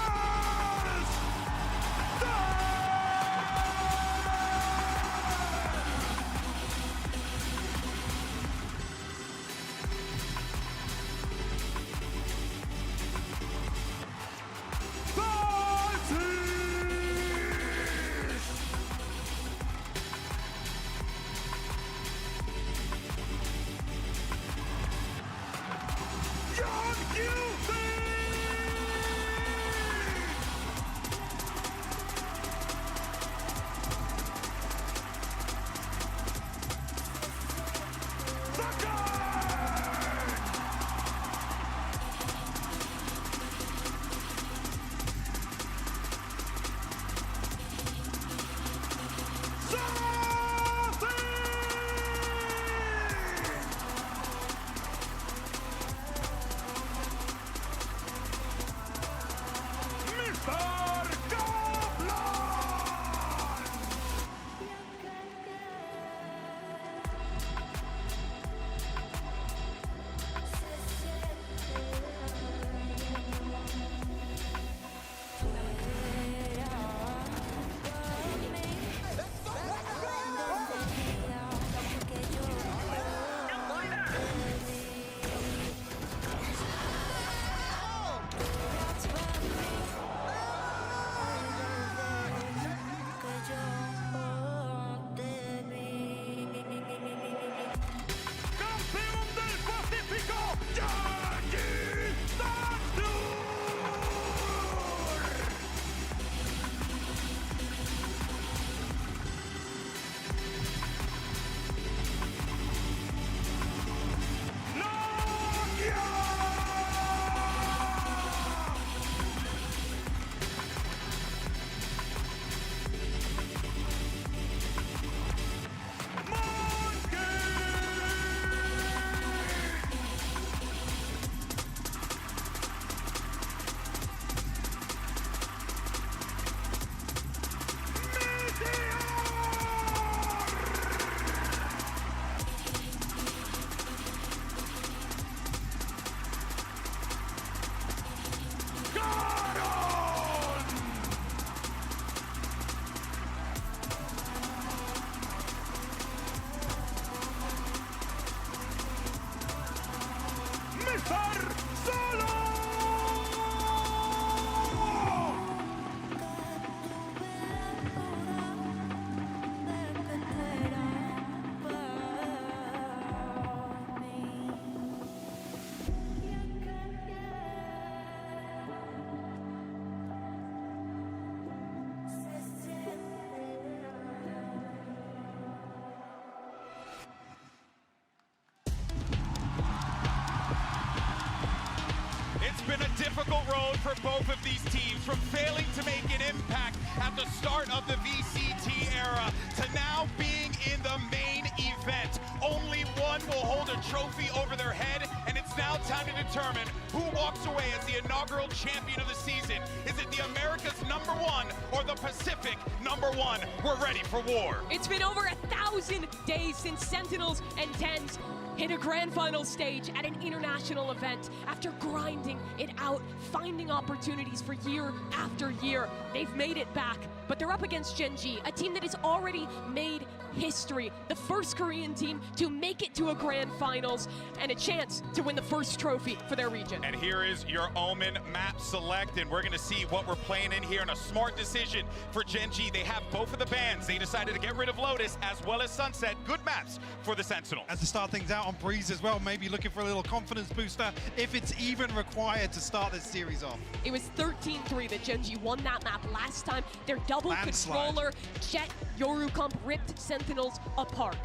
difficult road for both of these teams, from failing to make an impact at the start of the VCT era to now being in the main event. Only one will hold a trophy over their head, and it's now time to determine who walks away as the inaugural champion of the season. Is it the America's #1 or the Pacific #1? We're ready for war. It's been over 1,000 days since Sentinels and Tens hit a grand final stage at an international event. After grinding it out, finding opportunities for year after year, they've made it back. But they're up against GenG, a team that has already made history. The first Korean team to make it to a grand finals and a chance to win the first trophy for their region. And here is your Omen map select, and we're going to see what we're playing in here. And a smart decision for GenG. They have both of the bans. They decided to get rid of Lotus as well as Sunset. Good maps for the Sentinels. And to start things out on Breeze as well, maybe looking for a little confidence booster if it's even required to start this series off. It was 13-3 that GenG won that map last time. Their double Landslide. controller, Jet, Yoru comp ripped Sentinels apart.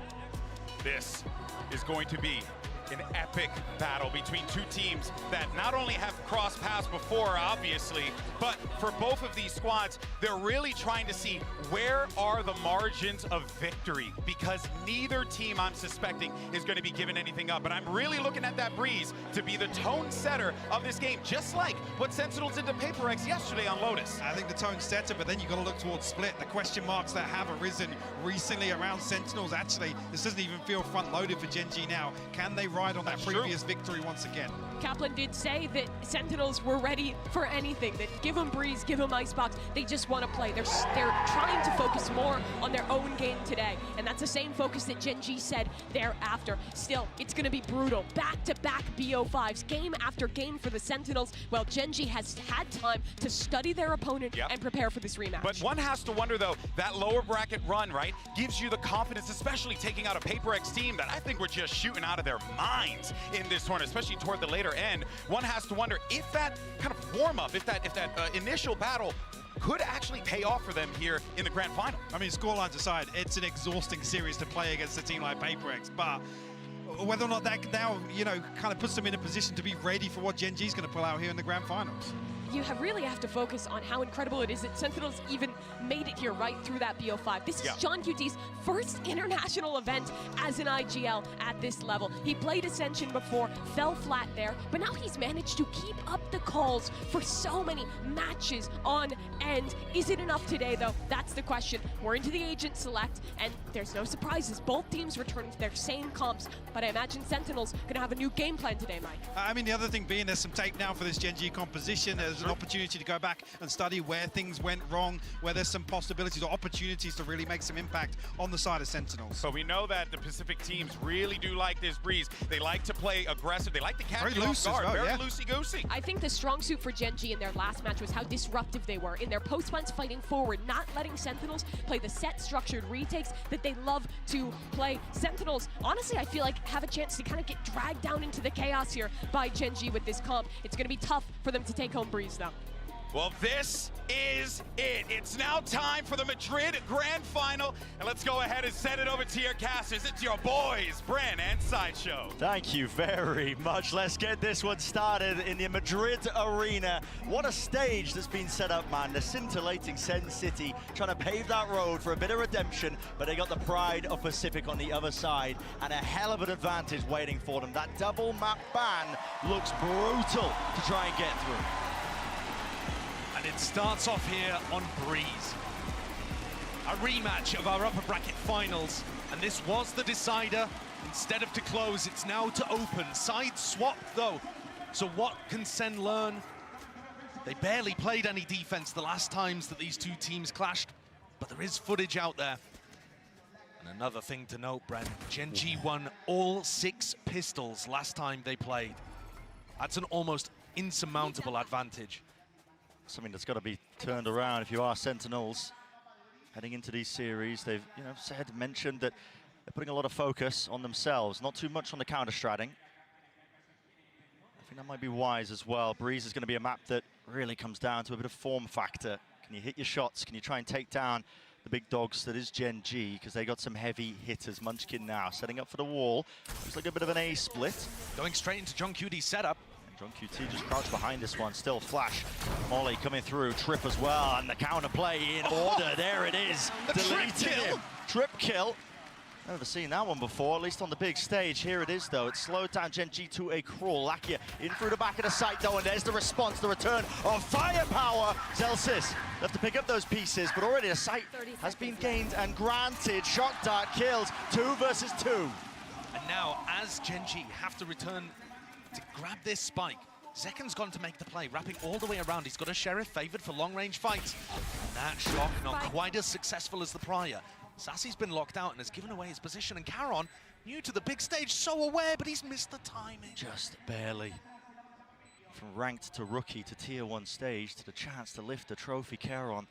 This is going to be an epic battle between two teams that not only have crossed paths before, obviously, but for both of these squads, they're really trying to see where are the margins of victory, because neither team, I'm suspecting, is going to be giving anything up. But I'm really looking at that Breeze to be the tone setter of this game, just like what Sentinels did to Paper X yesterday on Lotus. I think the tone setter, but then you've got to look towards Split. The question marks that have arisen recently around Sentinels. Actually, this doesn't even feel front-loaded for GenG now. Can they ride on that previous victory once again? Kaplan did say that Sentinels were ready for anything, that give them Breeze, give them Icebox, they just want to play. They're trying to focus more on their own game today, and that's the same focus that GenG said thereafter. Still, it's going to be brutal. Back-to-back BO5s, game after game for the Sentinels, while GenG has had time to study their opponent and prepare for this rematch. But one has to wonder, though, that lower bracket run, right, gives you the confidence, especially taking out a Paper X team that I think were just shooting out of their minds in this tournament, especially toward the later end. One has to wonder if that kind of warm-up, if that initial battle could actually pay off for them here in the grand final. I mean, scorelines aside, it's an exhausting series to play against a team like Paper X, but whether or not that now, you know, kind of puts them in a position to be ready for what GenG is going to pull out here in the grand finals. You really have to focus on how incredible it is that Sentinels even made it here right through that BO5. This is John QT's first international event as an IGL at this level. He played Ascension before, fell flat there, but now he's managed to keep up the calls for so many matches on end. Is it enough today, though? That's the question. We're into the agent select, and there's no surprises. Both teams return to their same comps, but I imagine Sentinels gonna have a new game plan today, Mike. I mean, the other thing being there's some tape now for this GenG composition. There's an opportunity to go back and study where things went wrong, where there's some possibilities or opportunities to really make some impact on the side of Sentinels. So we know that the Pacific teams really do like this Breeze. They like to play aggressive. They like to catch you off guard. Very loosey-goosey. I think the strong suit for GenG in their last match was how disruptive they were in their post plans, fighting forward, not letting Sentinels play the set structured retakes that they love to play. Sentinels, honestly, I feel like have a chance to kind of get dragged down into the chaos here by GenG with this comp. It's going to be tough for them to take home Breeze, though. Well, this is it. It's now time for the Madrid Grand Final. And let's go ahead and send it over to your casters. It's your boys, Bren and Sideshow. Thank you very much. Let's get this one started in the Madrid arena. What a stage that's been set up, man. The scintillating SEN City trying to pave that road for a bit of redemption, but they got the pride of Pacific on the other side and a hell of an advantage waiting for them. That double map ban looks brutal to try and get through. And it starts off here on Breeze. A rematch of our upper bracket finals, and this was the decider. Instead of to close, it's now to open. Side swap though. So what can SEN learn? They barely played any defense the last times that these two teams clashed, but there is footage out there. And another thing to note, Bren, GenG won all 6 pistols last time they played. That's an almost insurmountable advantage. Something that's got to be turned around if you are Sentinels heading into these series. They've mentioned that they're putting a lot of focus on themselves, not too much on the counter-stratting. I think that might be wise as well. Breeze is going to be a map that really comes down to a bit of form factor. Can you hit your shots? Can you try and take down the big dogs that is GenG? Because they got some heavy hitters. Munchkin now setting up for the wall. Looks like a bit of an A split. Going straight into John QD's setup. John QT just crouched behind this one, still flash. Molly coming through, trip as well, and the counter play in order. There it is. Deleted him. Trip kill. Never seen that one before, at least on the big stage. Here it is, though. It slowed down GenG to a crawl. Lakia in through the back of the site, though, and there's the response, the return of firepower. Zelsis left to pick up those pieces, but already a site has been gained and granted. Shock dart kills, 2 versus 2. And now, as GenG have to return to grab this spike, Zeken's gone to make the play, wrapping all the way around. He's got a Sheriff favored for long-range fights. And that shock not quite as successful as the prior. Sassy's been locked out and has given away his position, and Caron, new to the big stage, so aware, but he's missed the timing. Just barely. From ranked to rookie to tier 1 stage to the chance to lift the trophy, Caron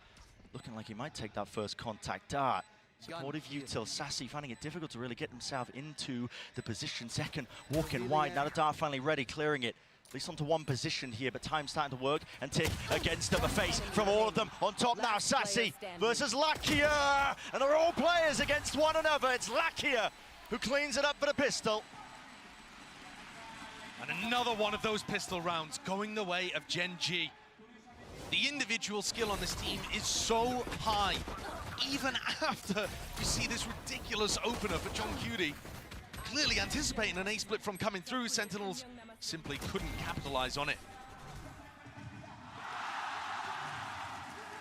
looking like he might take that first contact dart. Supportive util, Sassy finding it difficult to really get himself into the position. Second, walking wide, now the dart finally ready, clearing it. At least onto one position here, but time's starting to work and tick against them. A face from all of them. On top now, Sassy versus Lakia. And they're all players against one another. It's Lakia who cleans it up for the pistol. And another one of those pistol rounds going the way of GenG. The individual skill on this team is so high. Even after you see this ridiculous opener for John QT. Clearly anticipating an A-split from coming through, Sentinels simply couldn't capitalize on it.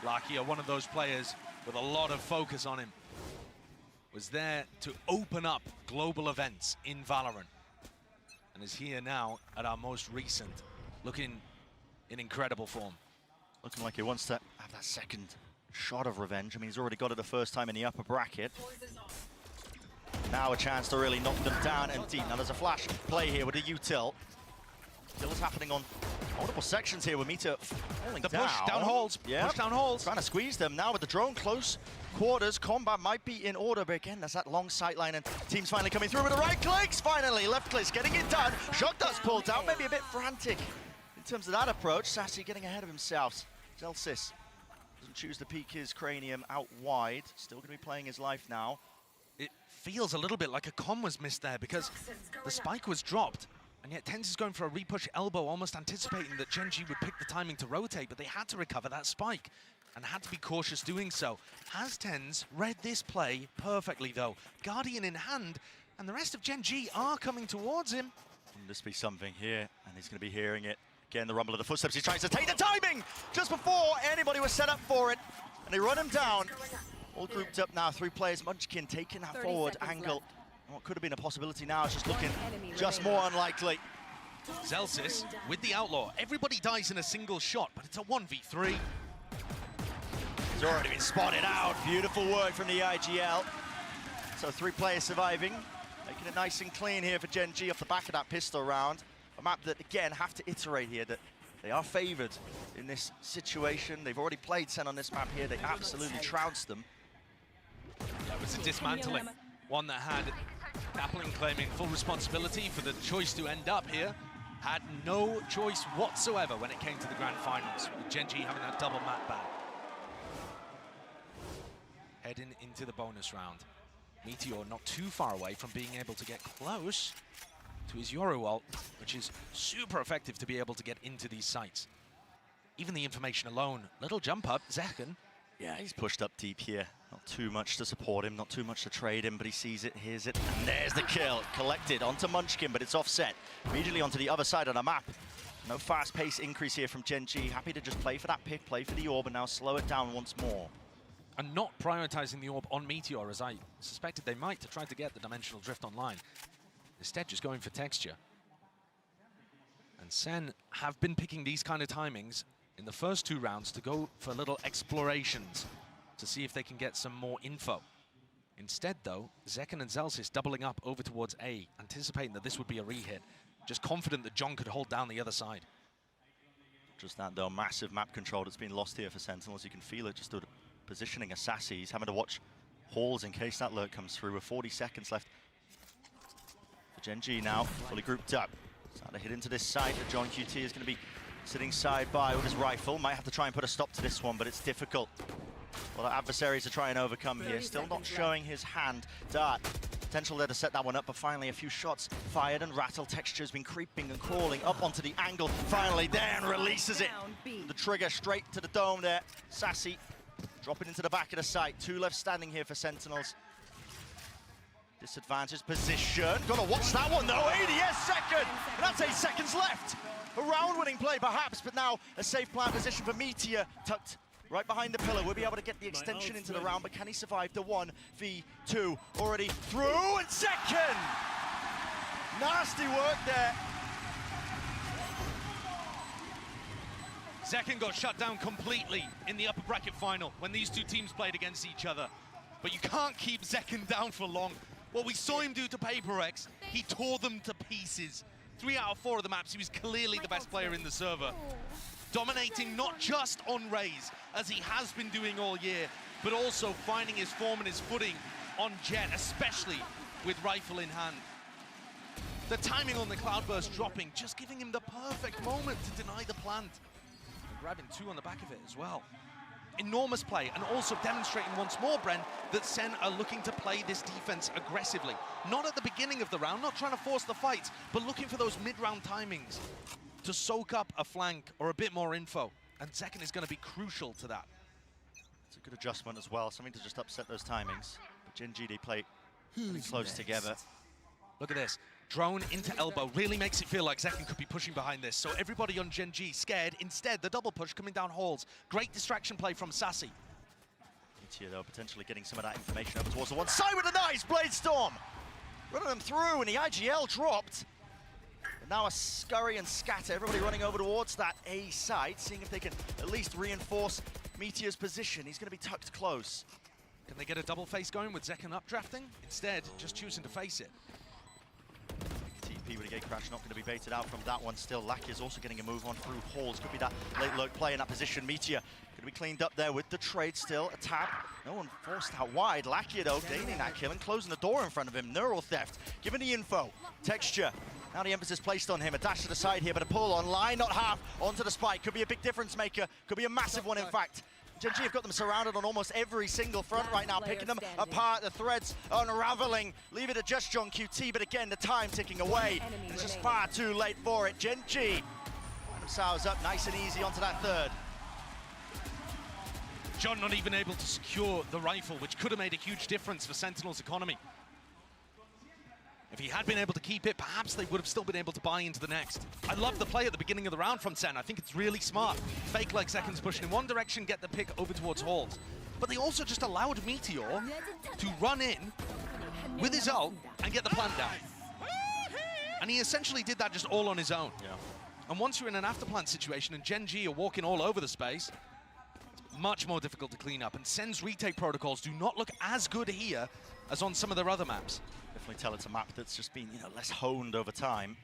Lakia, one of those players with a lot of focus on him, was there to open up global events in Valorant. And is here now at our most recent, looking in incredible form. Looking like he wants to have that second shot of revenge. I mean, he's already got it the first time in the upper bracket. Now a chance to really knock them down and deep. Now there's a flash play here with a util. Still happening on multiple sections here with Meteor falling down. Push down holes, yeah. Push down holes. Trying to squeeze them now with the drone close quarters. Combat might be in order, but again, there's that long sight line and team's finally coming through with the right clicks. Finally, left clicks getting it done. Shot dust pulled out, maybe a bit frantic in terms of that approach. Sassy getting ahead of himself. Zelsis doesn't choose to peek his cranium out wide. Still going to be playing his life now. It feels a little bit like a comm was missed there because the spike was dropped, and yet TenZ is going for a repush elbow, almost anticipating that GenG would pick the timing to rotate, but they had to recover that spike and had to be cautious doing so. Has TenZ read this play perfectly, though? Guardian in hand, and the rest of GenG are coming towards him. Can this be something here? And he's going to be hearing it. Again, the rumble of the footsteps. He tries to take the timing just before anybody was set up for it, and they run him down. All grouped up now, 3 players. Munchkin taking that forward angle. What could have been a possibility now is just looking just more unlikely. Zelsis with the Outlaw. Everybody dies in a single shot, but it's a 1v3. He's already been spotted out. Beautiful work from the IGL. So 3 players surviving. Making it nice and clean here for GenG off the back of that pistol round. A map that, again, have to iterate here that they are favored in this situation. They've already played SEN on this map here. They absolutely trounced them. That was a dismantling. One that had Kaplan claiming full responsibility for the choice to end up here. Had no choice whatsoever when it came to the grand finals, with GenG having that double map ban. Heading into the bonus round. Meteor not too far away from being able to get close to his Yoru ult, which is super effective to be able to get into these sites. Even the information alone, little jump up, Zeken. Yeah, he's pushed up deep here. Not too much to support him, not too much to trade him, but he sees it, hears it, and there's the kill. Collected onto Munchkin, but it's offset. Immediately onto the other side of the map. No fast pace increase here from GenG. Happy to just play for that pick, play for the orb, and now slow it down once more. And not prioritizing the orb on Meteor, as I suspected they might, to try to get the dimensional drift online. Instead, just going for texture. And SEN have been picking these kind of timings in the first 2 rounds to go for little explorations to see if they can get some more info. Instead, though, Zeken and Zelsis doubling up over towards A, anticipating that this would be a re-hit, just confident that John could hold down the other side. Just that, though, massive map control that's been lost here for Sentinels. You can feel it just through the positioning of Sassy. He's having to watch halls in case that lurk comes through with 40 seconds left. For GenG now, fully grouped up. Starting to hit into this side that John QT is going to be sitting side by with his rifle. Might have to try and put a stop to this one, but it's difficult. A lot of adversaries to try and overcome here. Still not showing his hand. Dart Potential there to set that one up, but finally a few shots fired and Rattle. Texture's been creeping and crawling up onto the angle. Finally there and releases it. The trigger straight to the dome there. Sassy dropping into the back of the site. 2 left standing here for Sentinels. Disadvantaged position. Gotta watch that one though. ADS second. And that's 8 seconds left. A round-winning play perhaps, but now a safe plant position for Meteor, tucked right behind the pillar. We'll be able to get the extension into the round, but can he survive the 1v2? Already through and second. Nasty work there. Zekken got shut down completely in the upper bracket final when these two teams played against each other. But you can't keep Zekken down for long. What we saw him do to PaperX, he tore them to pieces. 3 out of 4 of the maps, he was clearly the best player in the server. Dominating not just on Raze, as he has been doing all year, but also finding his form and his footing on Jet, especially with rifle in hand. The timing on the Cloudburst dropping, just giving him the perfect moment to deny the plant. And grabbing 2 on the back of it as well. Enormous play, and also demonstrating once more, Bren, that SEN are looking to play this defense aggressively. Not at the beginning of the round, not trying to force the fight, but looking for those mid-round timings to soak up a flank or a bit more info. And Zekken is going to be crucial to that. It's a good adjustment as well, something to just upset those timings. But GenG, they play pretty close together. Look at this. Drone into elbow really makes it feel like Zekken could be pushing behind this. So everybody on GenG scared. Instead, the double push coming down halls. Great distraction play from Sassy. Meteor, though, potentially getting some of that information over towards the one side with a nice Blade Storm. Running them through, and the IGL dropped. And now a scurry and scatter. Everybody running over towards that A side, seeing if they can at least reinforce Meteor's position. He's going to be tucked close. Can they get a double face going with Zekken updrafting? Instead, just choosing to face it. TP with a gate crash, not going to be baited out from that one still. Lackey is also getting a move on through halls. Could be that late lurk play in that position. Meteor going to be cleaned up there with the trade still. A tap. No one forced out wide. Lackey, though, gaining that kill and closing the door in front of him. Neural theft. Giving the info. Texture. Now the emphasis placed on him. A dash to the side here, but a pull on line, not half. Onto the spike. Could be a big difference maker. Could be a massive one, in fact. GenG have got them surrounded on almost every single front right now, picking them apart, the threads unraveling. Leave it at just John QT, but again, the time ticking away. It's just far too late for it. GenG themselves up nice and easy onto that third. John not even able to secure the rifle, which could have made a huge difference for Sentinel's economy. If he had been able to keep it, perhaps they would have still been able to buy into the next. I love the play at the beginning of the round from SEN. I think it's really smart. Fake like Zekken's pushing in one direction, get the pick over towards halls. But they also just allowed Meteor to run in with his ult and get the plant down. And he essentially did that just all on his own. Yeah. And once you're in an afterplant situation and GenG are walking all over the space, it's much more difficult to clean up. And SEN's retake protocols do not look as good here as on some of their other maps. Definitely tell it's a map that's just been, less honed over time.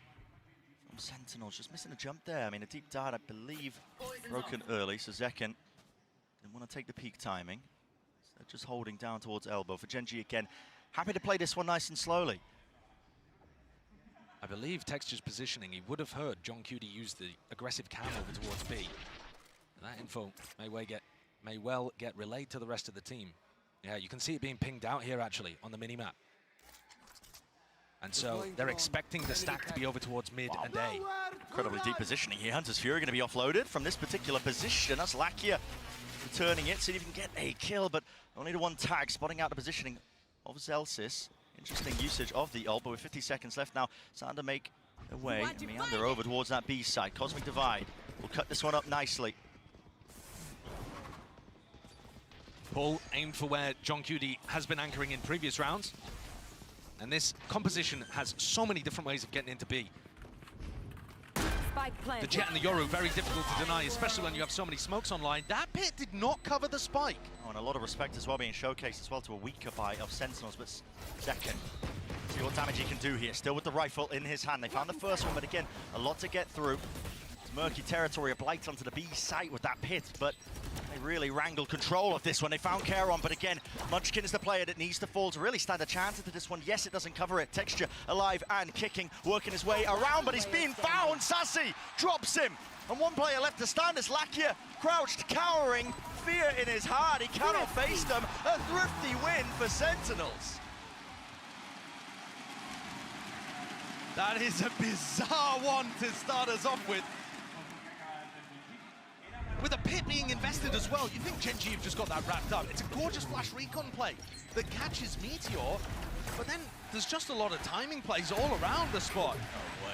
From Sentinels, just missing a jump there. I mean, a deep dart, I believe, broken early, so Zekken didn't want to take the peak timing. So they're just holding down towards elbow. For GenG again, happy to play this one nice and slowly. I believe Texture's positioning, he would have heard John Cutie use the aggressive cam over towards B. And that info may well get relayed to the rest of the team. Yeah, you can see it being pinged out here, actually, on the mini-map. And so they're expecting the stack to be over towards mid and A. Incredibly deep positioning here. Hunter's Fury going to be offloaded from this particular position. That's Lakia returning it, see if he can get a kill, but only the one tag, spotting out the positioning of Zelsis. Interesting usage of the ult, but with 50 seconds left now, Sander make their way and meander over towards that B side. Cosmic Divide will cut this one up nicely. Paul aimed for where John Cutie has been anchoring in previous rounds. And this composition has so many different ways of getting into B. The Jet and the Yoru, very difficult to deny, especially when you have so many smokes online. That pit did not cover the spike. Oh, and a lot of respect as well being showcased as well to a weaker buy of Sentinels, but Zekken, see what damage he can do here. Still with the rifle in his hand. They found the first one, but again, a lot to get through. It's murky territory, a blight onto the B site with that pit, but they really wrangled control of this one. They found Charon, but again, Munchkin is the player that needs to fall to really stand a chance into this one. Yes, it doesn't cover it. Texture alive and kicking, working his way around, but he's been found. Sassy drops him. And one player left to stand as Lakia crouched, cowering, fear in his heart. He cannot face them. A thrifty win for Sentinels. That is a bizarre one to start us off with. With a pit being invested as well, you think GenG have just got that wrapped up. It's a gorgeous flash recon play that catches Meteor, but then there's just a lot of timing plays all around the spot. Oh,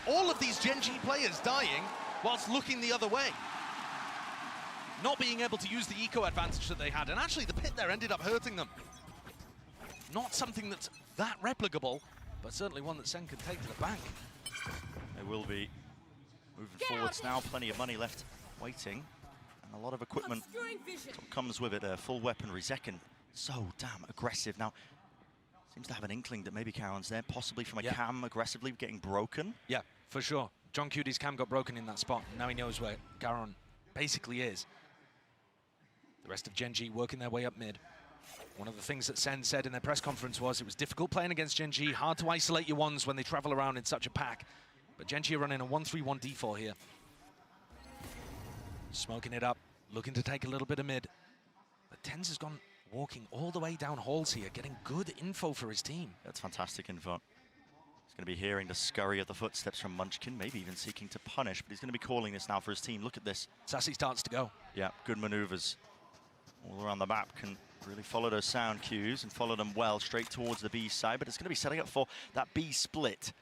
wait. All of these GenG players dying whilst looking the other way. Not being able to use the eco advantage that they had, and actually the pit there ended up hurting them. Not something that's that replicable, but certainly one that SEN can take to the bank. They will be moving forwards now, plenty of money left waiting, and a lot of equipment comes with it, full weaponry. Zekken, so damn aggressive. Now, seems to have an inkling that maybe Karon's there, possibly from a cam aggressively getting broken. Yeah, for sure. John Cudy's cam got broken in that spot. Now he knows where Karon basically is. The rest of GenG working their way up mid. One of the things that SEN said in their press conference was it was difficult playing against GenG, hard to isolate your ones when they travel around in such a pack. But GenG are running a 1-3-1 default here. Smoking it up, looking to take a little bit of mid. But TenZ has gone walking all the way down halls here, getting good info for his team. That's fantastic info. He's going to be hearing the scurry of the footsteps from Munchkin, maybe even seeking to punish, but he's going to be calling this now for his team. Look at this. Sassy starts to go. Yeah, good maneuvers all around the map. Can really follow those sound cues and follow them well straight towards the B side, but it's going to be setting up for that B split.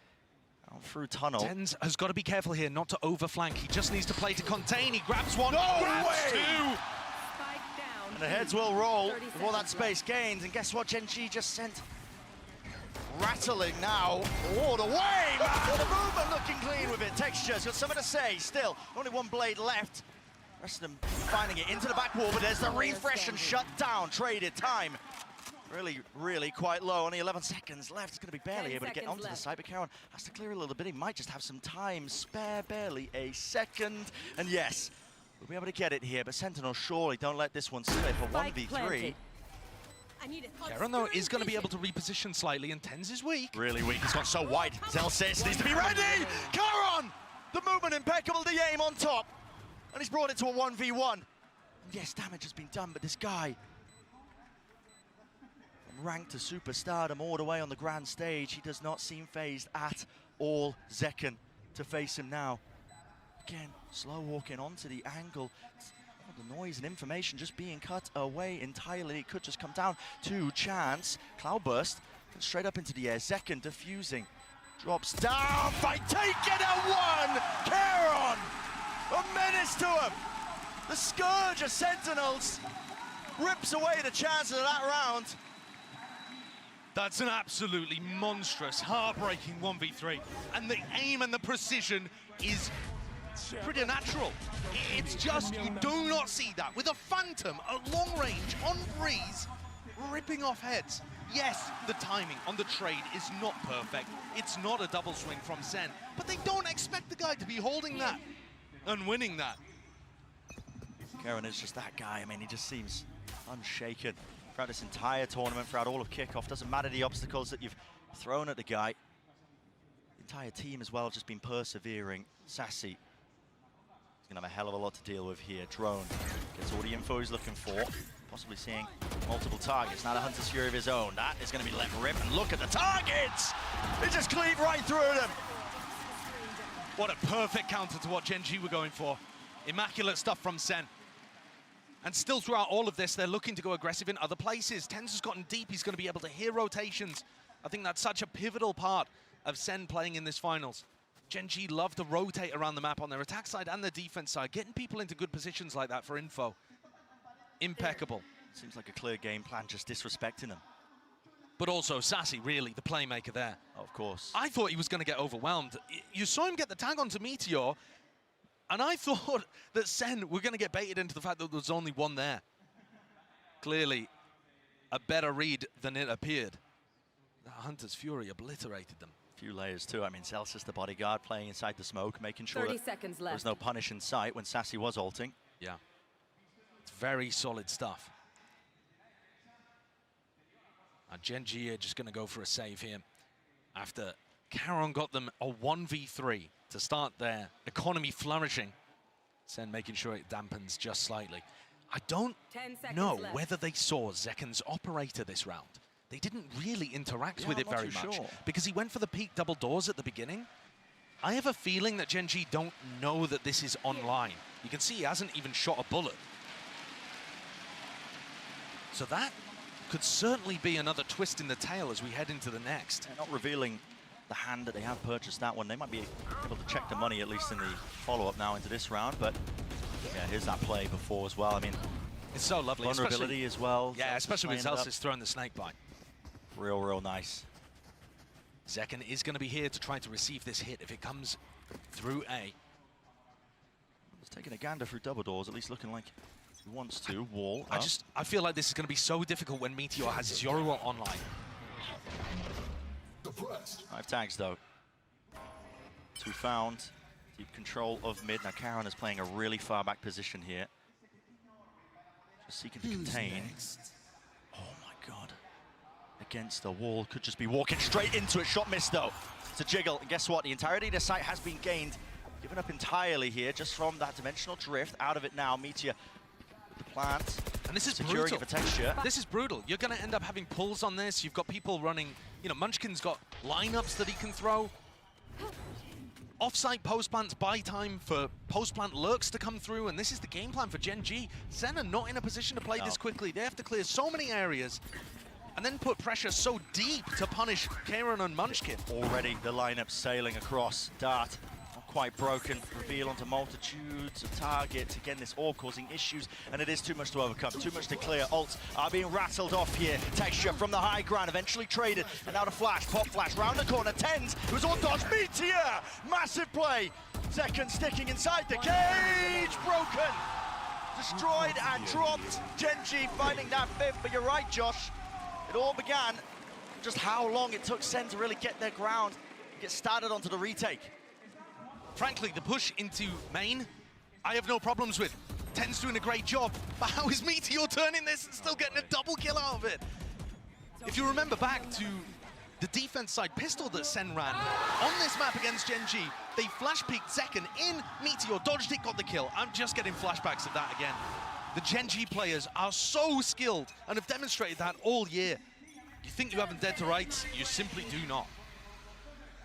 Out through tunnel. TenZ has got to be careful here not to overflank. He just needs to play to contain. He grabs one, No grabs way! two. And the heads will roll before that space gains. And guess what? GenG just sent rattling now all the way, man! The movement looking clean with it. Texture's got something to say still. Only one blade left. Rest of them finding it into the back wall, but there's the refresh and shut down. Traded time. Really, really quite low. Only 11 seconds left. It's going to be barely able to get onto the side, but Karon has to clear a little bit. He might just have some time spare, barely a second. And yes, we'll be able to get it here, but Sentinel surely don't let this one slip for 1v3. Karon, though, is going to be able to reposition slightly, and TenZ is weak. Really weak. He's got so wide. Zelsis needs to be ready. Karon! The movement impeccable, the aim on top. And he's brought it to a 1v1. Yes, damage has been done, but this guy, from rank to superstardom all the way on the grand stage, he does not seem phased at all. Zekken to face him now. Again, slow walking onto the angle. All the noise and information just being cut away entirely. It could just come down to chance. Cloudburst straight up into the air. Zekken diffusing. Drops down. Fight taken at one. Karon! A menace to him. The scourge of Sentinels rips away the chances of that round. That's an absolutely monstrous, heartbreaking 1v3. And the aim and the precision is pretty natural. It's just, you do not see that. With a Phantom at long range, on Breeze, ripping off heads. Yes, the timing on the trade is not perfect. It's not a double swing from SEN, but they don't expect the guy to be holding that and winning that. Karon is just that guy. I mean, he just seems unshaken throughout this entire tournament, throughout all of kickoff. Doesn't matter the obstacles that you've thrown at the guy. The entire team as well have just been persevering. Sassy is going to have a hell of a lot to deal with here. Drone gets all the info he's looking for. Possibly seeing multiple targets. Now the Hunter's Fury of his own. That is going to be let rip. And look at the targets! They just cleave right through them. What a perfect counter to what GenG were going for. Immaculate stuff from SEN. And still throughout all of this, they're looking to go aggressive in other places. TenZ has gotten deep. He's going to be able to hear rotations. I think that's such a pivotal part of SEN playing in this finals. GenG love to rotate around the map on their attack side and their defense side, getting people into good positions like that for info. Impeccable. Seems like a clear game plan, just disrespecting them. But also Sassy, really, the playmaker there. Of course. I thought he was going to get overwhelmed. You saw him get the tag onto Meteor, and I thought that SEN were going to get baited into the fact that there was only one there. Clearly, a better read than it appeared. The Hunter's Fury obliterated them. A few layers too. I mean, Celsius, the bodyguard, playing inside the smoke, making sure 30 that seconds there was left. no punish in sight when Sassy was ulting. Yeah. It's very solid stuff. Now GenG are just going to go for a save here after Karon got them a 1v3 to start their economy flourishing. SEN making sure it dampens just slightly. I don't know whether they saw Zekken's operator this round. they didn't really interact Yeah, with I'm it not very too much. sure. Because he went for the peak double doors at the beginning. I have a feeling that GenG don't know that this is online. You can see he hasn't even shot a bullet. So that could certainly be another twist in the tail as we head into the next. They're not revealing the hand that they have purchased that one. They might be able to check the money, at least in the follow-up now into this round, but yeah, here's that play before as well. I mean, it's so lovely. Vulnerability as well. Yeah, especially with Playing it up. Zelsis throwing the snake bite. Real nice. Zekken is going to be here to try to receive this hit if it comes through A. He's taking a gander through double doors, at least looking like he wants to. Wall. I feel like this is going to be so difficult when Meteor has his Yoruba online. 5 tags though. 2 found. Deep control of mid. Now Karen is playing a really far back position here. Just seeking to contain. Oh my god. Against the wall. Could just be walking straight into it. Shot missed though. It's a jiggle. And guess what? The entirety of the site has been gained. Given up entirely here just from that dimensional drift. Out of it now. Meteor with the plant. And this is securing brutal. it for texture. This is brutal. You're going to end up having pulls on this. You've got people running, you know, Munchkin's got lineups that he can throw. Off-site post-plants buy time for post-plant lurks to come through, and this is the game plan for GenG. SEN are not in a position to play this quickly. They have to clear so many areas and then put pressure so deep to punish Karen and Munchkin. Already the lineup sailing across. Dart not quite broken. Reveal onto multitudes of targets. Again, this all causing issues, and it is too much to overcome, too much to clear. Ults are being rattled off here. Texture from the high ground, eventually traded, and now the flash, pop flash, round the corner, Tens, it was all dodged. Meteor! Massive play. Second sticking inside the cage, broken. Destroyed and dropped. GenG finding that 5th, but you're right, Josh. It all began just how long it took SEN to really get their ground, get started onto the retake. Frankly, the push into main, I have no problems with. Ten's doing a great job, but how is Meteor turning this and still getting a double kill out of it? If you remember back to the defense side pistol that SEN ran on this map against GenG, they flash peeked Zekken in, Meteor dodged it, got the kill. I'm just getting flashbacks of that again. The GenG players are so skilled and have demonstrated that all year. You think you have them dead to rights, you simply do not.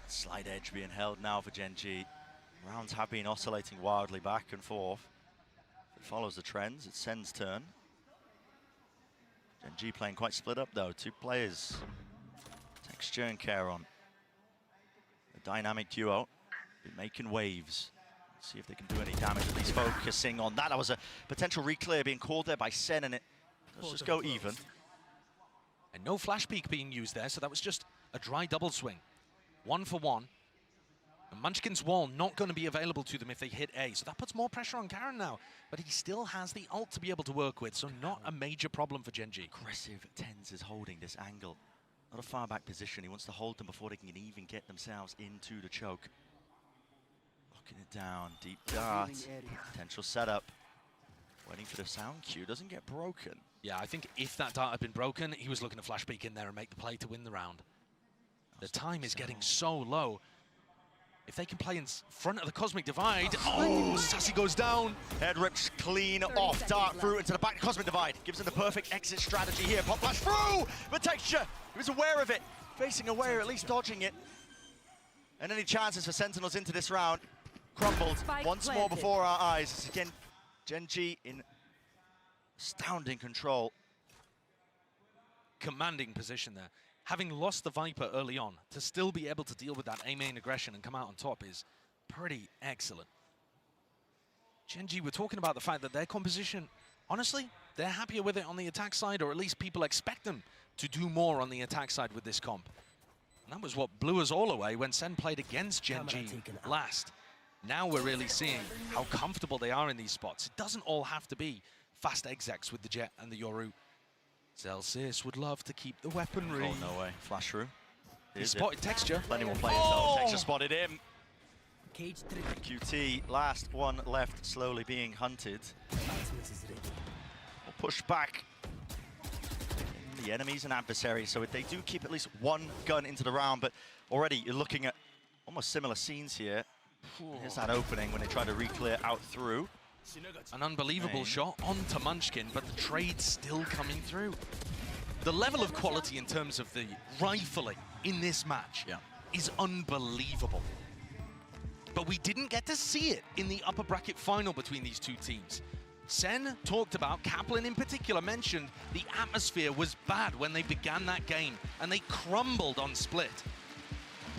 Slight edge being held now for GenG. Rounds have been oscillating wildly back and forth. It follows the trends, it's SEN's turn. GenG playing quite split up though, 2 players. Texture and Karen. A dynamic duo, been making waves. See if they can do any damage, at least focusing on that. That was a potential reclear being called there by SEN, and it does just go even. And no flash peek being used there, so that was just a dry double swing. 1 for 1. And Munchkin's wall not going to be available to them if they hit A, so that puts more pressure on Karen now. But he still has the ult to be able to work with, so not a major problem for GenG. Aggressive Tens is holding this angle. Not a far back position, he wants to hold them before they can even get themselves into the choke. Locking it down, deep dart, potential setup. Waiting for the sound cue, doesn't get broken. Yeah, I think if that dart had been broken, he was looking to flash peek in there and make the play to win the round. The time is getting so low. If they can play in front of the Cosmic Divide, oh, Sassy goes down. Head rips clean off, dart through into the back Cosmic Divide. Gives him the perfect exit strategy here. Pop flash through, but Texture, he was aware of it. Facing away or at least dodging it. And any chances for Sentinels into this round crumbled once more before our eyes. It's again, GenG in astounding control. Commanding position there. Having lost the Viper early on, to still be able to deal with that A-main aggression and come out on top is pretty excellent. GenG, we're talking about the fact that their composition, honestly, they're happier with it on the attack side, or at least people expect them to do more on the attack side with this comp. And that was what blew us all away when SEN played against GenG last. Now we're really seeing how comfortable they are in these spots. It doesn't all have to be fast execs with the Jet and the Yoru. Zelsis would love to keep the weaponry. Oh, no way. Flash through. He spotted Texture. Plenty more players though. Texture spotted him. QT, last one left, slowly being hunted. We'll push back. The enemies and adversaries, so they do keep at least 1 gun into the round, but already you're looking at almost similar scenes here. Here's that opening when they try to re-clear out through. An unbelievable shot onto Munchkin, but the trade's still coming through. The level of quality in terms of the rifling in this match is unbelievable. But we didn't get to see it in the upper bracket final between these two teams. SEN talked about, Kaplan in particular mentioned, the atmosphere was bad when they began that game, and they crumbled on split.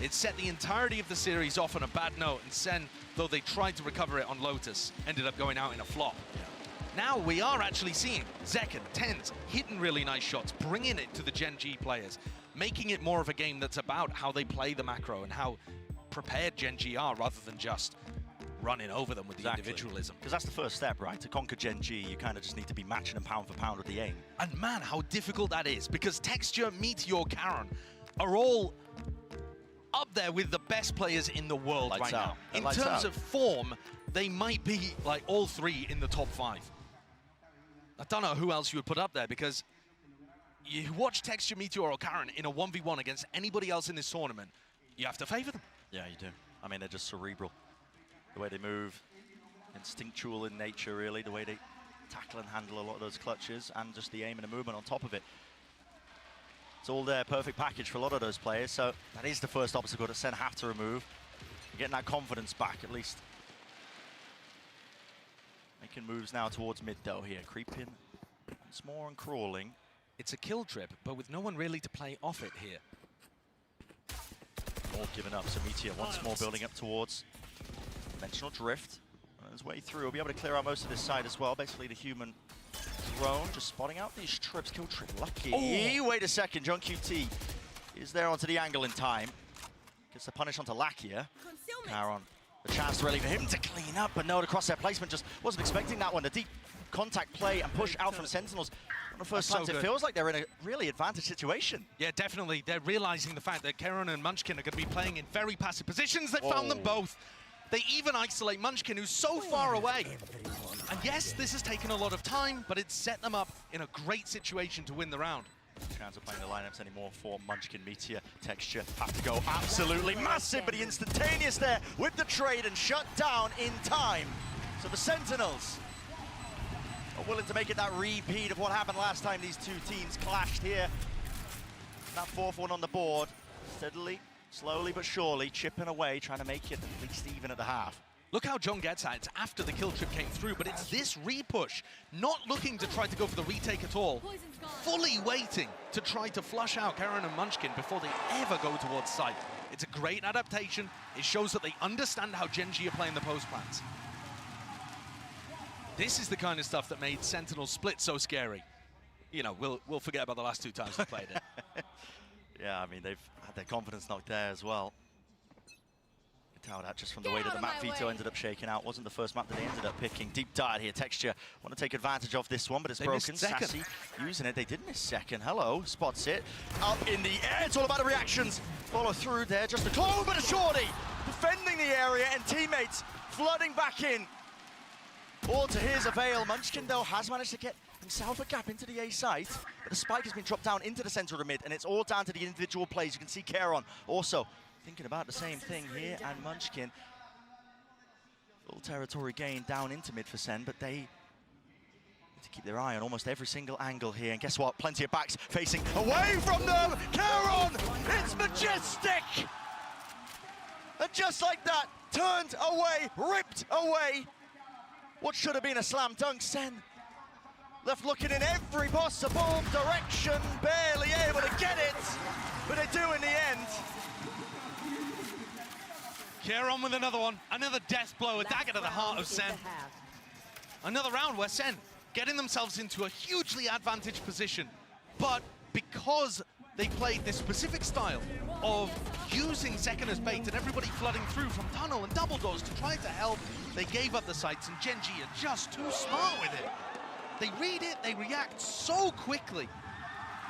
It set the entirety of the series off on a bad note, and SEN, though they tried to recover it on Lotus, ended up going out in a flop. Now we are actually seeing Zekken, TenZ, hitting really nice shots, bringing it to the GenG players, making it more of a game that's about how they play the macro and how prepared GenG are rather than just running over them with the individualism. Because that's the first step, right? To conquer GenG, you kind of just need to be matching them pound for pound with the aim. And man, how difficult that is, because Texture, Meteor, Karon are all up there with the best players in the world right now. In terms of form, they might be like all three in the top 5. I don't know who else you would put up there, because you watch Texture, Meteor, or Karon in a 1v1 against anybody else in this tournament, you have to favor them. Yeah, you do. I mean, they're just cerebral. The way they move, instinctual in nature, really. The way they tackle and handle a lot of those clutches, and just the aim and the movement on top of it. It's all there, perfect package for a lot of those players. So that is the first obstacle that SEN have to remove. Getting that confidence back, at least. Making moves now towards mid, though, here. Creeping once more and crawling. It's a kill trip, but with no one really to play off it here. More giving up, so Meteor once more building up towards Dimensional Drift. On his way through, he'll be able to clear out most of this side as well. Basically, the human drone just spotting out these trips. Kill trip lucky. Oh. Wait a second, John QT is there onto the angle in time. Gets the punish onto Lakia. Karon, the chance really for him to clean up, but no, the crosshair placement just wasn't expecting that one. The deep contact play and push out from Sentinels. One of the first times it feels like they're in a really advantaged situation. Yeah, definitely. They're realizing the fact that Karon and Munchkin are going to be playing in very passive positions. They found them both. They even isolate Munchkin, who's so far away. And yes, this has taken a lot of time, but it's set them up in a great situation to win the round. Chance of playing the lineups anymore for Munchkin. Meteor, Texture have to go absolutely massive, but he instantaneous there with the trade and shut down in time. So the Sentinels are willing to make it that repeat of what happened last time these two teams clashed here. That 4th one on the board, steadily, slowly but surely, chipping away, trying to make it at least even at the half. Look how John gets at it. It's after the kill trip came through, but it's this repush, not looking to try to go for the retake at all, fully waiting to try to flush out Karon and Munchkin before they ever go towards site. It's a great adaptation. It shows that they understand how GenG are playing the post plans. This is the kind of stuff that made Sentinel split so scary. You know, we'll forget about the last 2 times they played it. Yeah, I mean, they've had their confidence knocked there as well. You can tell that just from the way that the map veto ended up shaking out. Wasn't the first map that they ended up picking. Deep dive here, Texture want to take advantage of this one, but it's broken. Sassy using it. They did miss second. Hello, spots it. Up in the air. It's all about the reactions. Follow through there. Just a clone, but a shorty. Defending the area and teammates flooding back in. All to his avail. Munchkin, though, has managed to get himself a gap into the A site, but the spike has been dropped down into the center of the mid, and it's all down to the individual plays. You can see Karon also thinking about the same thing here, and Munchkin. Full territory gain down into mid for SEN, but they need to keep their eye on almost every single angle here. And guess what? Plenty of backs facing away from them. Karon, it's majestic! And just like that, turned away, ripped away. What should have been a slam dunk, SEN left looking in every possible direction, barely able to get it, but they do in the end. Karon with another one, another death blow, a dagger to the heart of SEN. Another round where SEN getting themselves into a hugely advantaged position, but because they played this specific style of using Zekken as bait and everybody flooding through from tunnel and double doors to try to help, they gave up the sights, and GenG are just too smart with it. They read it, they react so quickly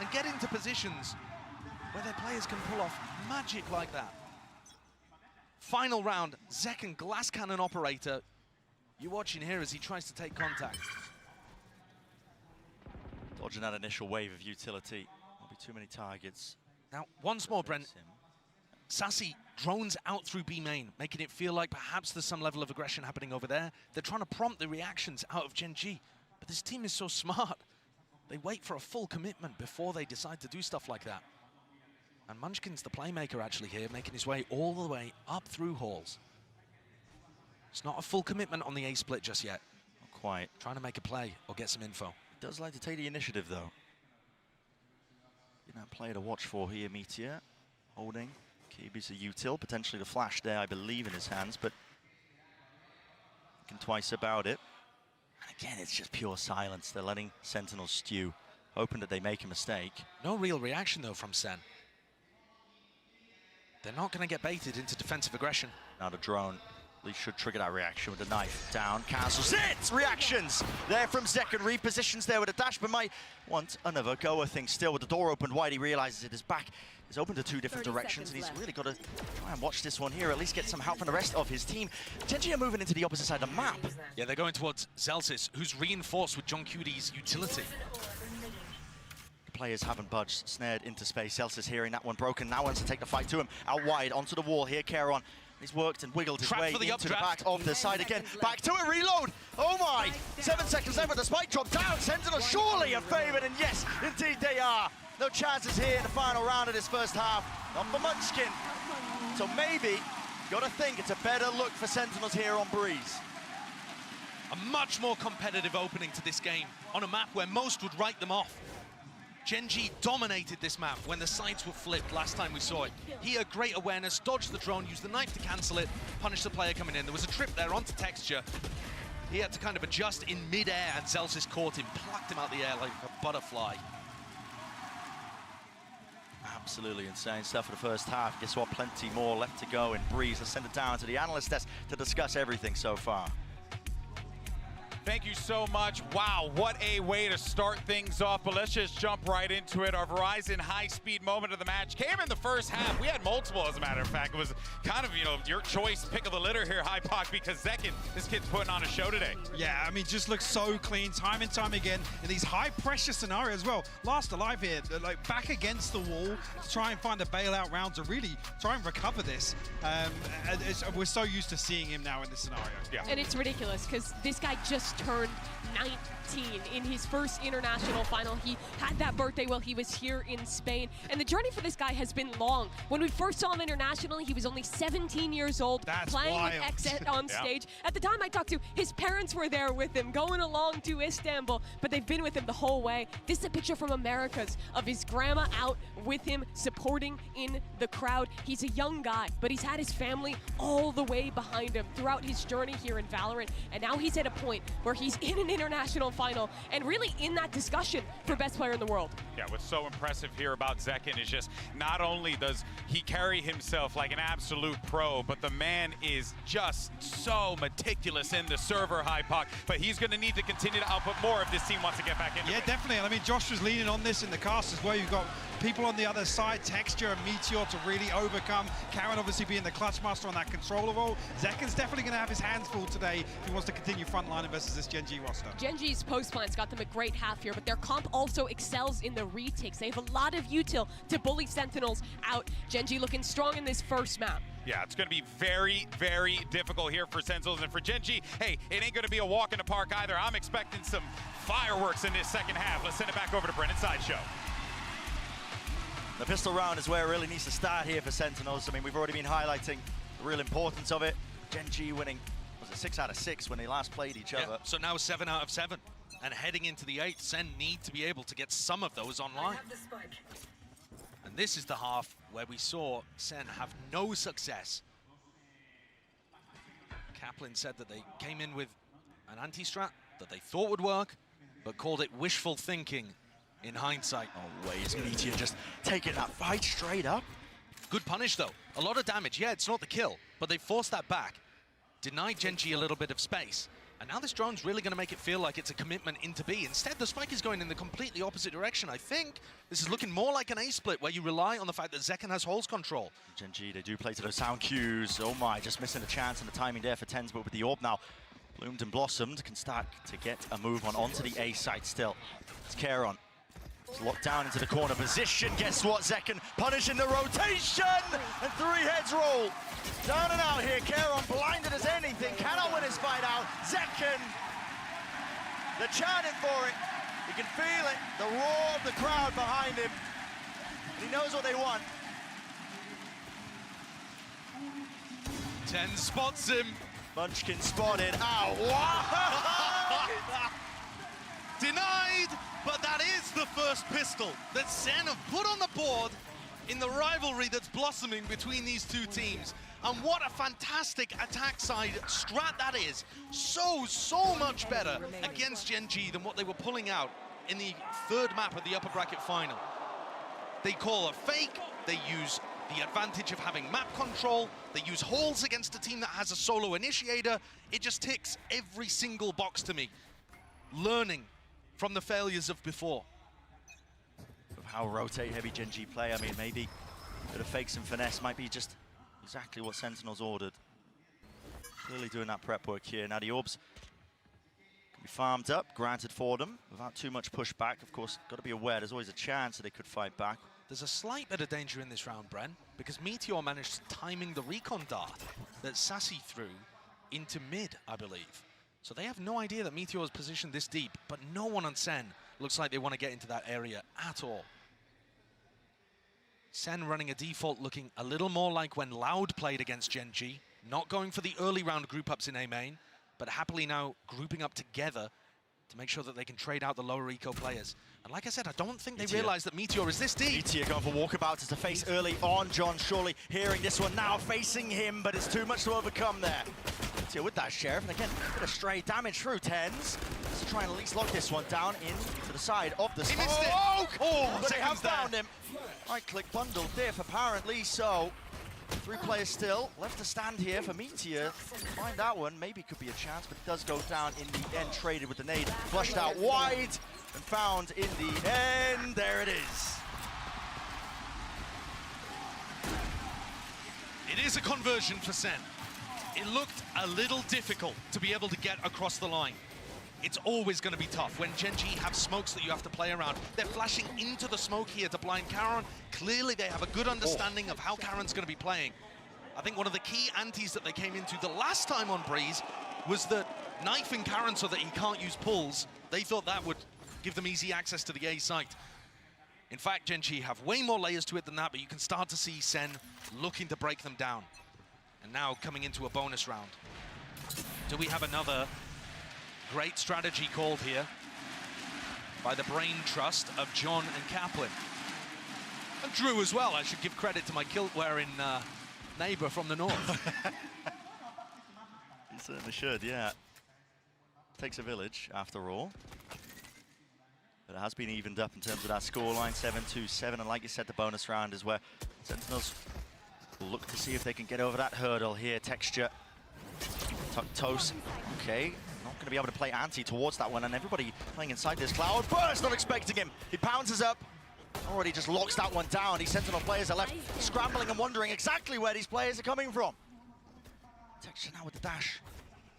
and get into positions where their players can pull off magic like that. Final round, Zekken glass cannon operator. You're watching here as he tries to take contact. Dodging that initial wave of utility. Won't be too many targets. Now, once more, Brent. Sassy drones out through B main, making it feel like perhaps there's some level of aggression happening over there. They're trying to prompt the reactions out of GenG. But this team is so smart. They wait for a full commitment before they decide to do stuff like that. And Munchkin's the playmaker actually here, making his way all the way up through halls. It's not a full commitment on the A split just yet. Not quite. Trying to make a play or get some info. He does like to take the initiative though. That player to watch for here, Meteor. Holding. KB's a util, potentially the flash there, I believe, in his hands, but thinking twice about it. And again, it's just pure silence. They're letting Sentinels stew, hoping that they make a mistake. No real reaction though from SEN. They're not going to get baited into defensive aggression. Now the drone at least should trigger that reaction with the knife down. Cancels it! Reactions there from Zekken. Repositions there with a dash, but might want another go. I think still with the door opened wide, he realizes it is back. He's open to two different directions, and he's really got to try and watch this one here, at least get some help from the rest of his team. GenG are moving into the opposite side of the map. Yeah, they're going towards Zelsis, who's reinforced with John Cudy's utility. The players haven't budged, snared into space. Zelsis hearing that one broken, now wants to take the fight to him. Out wide, onto the wall here, Keron. He's worked and wiggled his way into the back of the side again. Back to it, reload! Oh my! 7 seconds left with the spike drop down. Sentinel surely are favoured, and yes, indeed they are. No chances here in the final round of this first half. Not for Munchkin. So maybe, gotta think it's a better look for Sentinels here on Breeze. A much more competitive opening to this game on a map where most would write them off. GenG dominated this map when the sides were flipped last time we saw it. He had great awareness, dodged the drone, used the knife to cancel it, punish the player coming in. There was a trip there onto Texture. He had to kind of adjust in mid-air, and Zelsis caught him, plucked him out the air like a butterfly. Absolutely insane stuff for the first half. Guess what? Plenty more left to go in Breeze. Let's send it down to the analyst desk to discuss everything so far. Thank you so much. Wow, what a way to start things off. But let's just jump right into it. Our Verizon high-speed moment of the match came in the first half. We had multiple, as a matter of fact. It was kind of, you know, your choice, pick of the litter here, Hypoc, because Zekken, this kid's putting on a show today. Yeah, I mean, just looks so clean time and time again in these high-pressure scenarios as well. Last alive here, like back against the wall to try and find a bailout round to really try and recover this. We're so used to seeing him now in this scenario. Yeah. And it's ridiculous because this guy just turned 19 in his first international final. He had that birthday while he was here in Spain. And the journey for this guy has been long. When we first saw him internationally, he was only 17 years old, playing with Exet on stage. At the time I talked to, his parents were there with him, going along to Istanbul, but they've been with him the whole way. This is a picture from Americas of his grandma out with him, supporting in the crowd. He's a young guy, but he's had his family all the way behind him throughout his journey here in Valorant. And now he's at a point where he's in an international final and really in that discussion for best player in the world. Yeah, what's so impressive here about Zekken is just not only does he carry himself like an absolute pro, but the man is just so meticulous in the server, Hypoc. But he's going to need to continue to output more if this team wants to get back into it. Yeah, definitely. I mean, Josh was leaning on this in the cast as well. You've got people on the other side, Texture and Meteor to really overcome. Karen obviously being the clutch master on that controller role. Zekken's definitely going to have his hands full today if he wants to continue frontline versus this GenG roster. GenG's post plan's got them a great half here, but their comp also excels in the retakes. They have a lot of util to bully Sentinels out. GenG looking strong in this first map. Yeah, it's going to be very, very difficult here for Sentinels. And for GenG, hey, it ain't going to be a walk in the park either. I'm expecting some fireworks in this second half. Let's send it back over to Brennan Sideshow. The pistol round is where it really needs to start here for Sentinels. I mean, we've already been highlighting the real importance of it. GenG winning, was it 6 out of 6 when they last played each other? So now 7 out of 7. And heading into the 8th, SEN need to be able to get some of those online. And this is the half where we saw SEN have no success. Kaplan said that they came in with an anti-strat that they thought would work, but called it wishful thinking in hindsight. Always Meteor just taking that fight straight up. Good punish though. A lot of damage. Yeah, it's not the kill, but they forced that back. Denied GenG a little bit of space. And now this drone's really going to make it feel like it's a commitment into B. Instead, the spike is going in the completely opposite direction. I think this is looking more like an A-split where you rely on the fact that Zekken has holes control. GenG, they do play to those sound cues. Oh my, just missing a chance and the timing there for TenZ, but with the orb now bloomed and blossomed, can start to get a move onto the A side still. It's Keron. It's locked down into the corner position. Guess what? Zekken punishing the rotation! And 3 heads roll. Down and out here. Keron blinded as anything. Cannot win his fight out. Zekken, they're chanting for it. You can feel it, the roar of the crowd behind him. And he knows what they want. 10 spots him. Munchkin spotted. Ow! Denied, but that is the first pistol that SEN have put on the board in the rivalry that's blossoming between these two teams. And what a fantastic attack side strat that is. So much better against GenG than what they were pulling out in the third map of the upper bracket final. They call a fake, they use the advantage of having map control, they use halls against a team that has a solo initiator. It just ticks every single box to me. Learning from the failures of before. Of how rotate heavy GenG play, I mean, maybe a bit of fakes and finesse might be just exactly what Sentinels ordered. Clearly doing that prep work here. Now the orbs can be farmed up, granted for them, without too much pushback. Of course, got to be aware there's always a chance that they could fight back. There's a slight bit of danger in this round, Bren, because Meteor managed timing the recon dart that Sassy threw into mid, I believe. So they have no idea that Meteor is positioned this deep, but no one on SEN looks like they want to get into that area at all. SEN running a default looking a little more like when Loud played against GenG, not going for the early round group ups in A main, but happily now grouping up together to make sure that they can trade out the lower eco players. And like I said, I don't think they realize that Meteor is this deep. Meteor going for walkabout as to face early on John, surely hearing this one now, facing him, but it's too much to overcome there. Meteor with that Sheriff, and again, a bit of stray damage through 10s. Let's try and at least lock this one down in to the side of the smoke. But they have found him. Right-click bundle diff, apparently so. 3 players still left to stand here for Meteor. Find that one, maybe could be a chance, but it does go down in the end. Traded with the nade, flushed out wide, and found in the end. There it is. It is a conversion for SEN. It looked a little difficult to be able to get across the line. It's always going to be tough when GenG have smokes that you have to play around. They're flashing into the smoke here to blind Karon. Clearly they have a good understanding of how Karon's going to be playing. I think one of the key antis that they came into the last time on Breeze was that knifing Karon so that he can't use pulls. They thought that would give them easy access to the A site. In fact, GenG have way more layers to it than that, but you can start to see SEN looking to break them down. And now coming into a bonus round. Do we have another great strategy called here by the brain trust of John and Kaplan? And Drew as well. I should give credit to my kilt-wearing neighbor from the north. He certainly should, yeah. Takes a village, after all. But it has been evened up in terms of that scoreline, 7-2-7. And like you said, the bonus round is where Sentinels will look to see if they can get over that hurdle here. Texture, Toast, okay. Not going to be able to play anti towards that one, and everybody playing inside this cloud. Burst, not expecting him. He pounces up. Already just locks that one down. These Sentinel players are left scrambling and wondering exactly where these players are coming from. Texture now with the dash.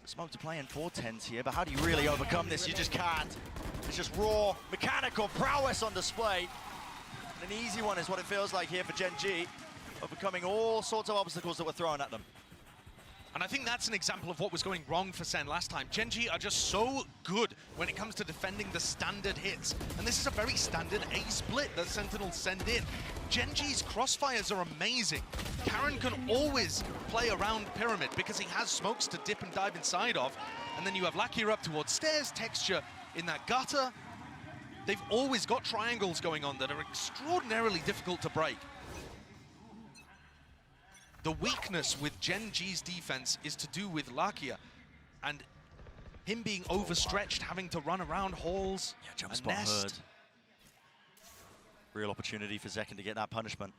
Smoke to play in 4-10s here, but how do you really overcome this? You just can't. It's just raw mechanical prowess on display. And an easy one is what it feels like here for GenG, overcoming all sorts of obstacles that were thrown at them. And I think that's an example of what was going wrong for SEN last time. GenG are just so good when it comes to defending the standard hits. And this is a very standard A split that Sentinels send in. GenG's crossfires are amazing. Karon can always play around Pyramid because he has smokes to dip and dive inside of. And then you have Lakia up towards stairs, Texture in that gutter. They've always got triangles going on that are extraordinarily difficult to break. The weakness with GenG's defense is to do with Lakia and him being overstretched, having to run around halls, jump spot heard. Real opportunity for Zekken to get that punishment.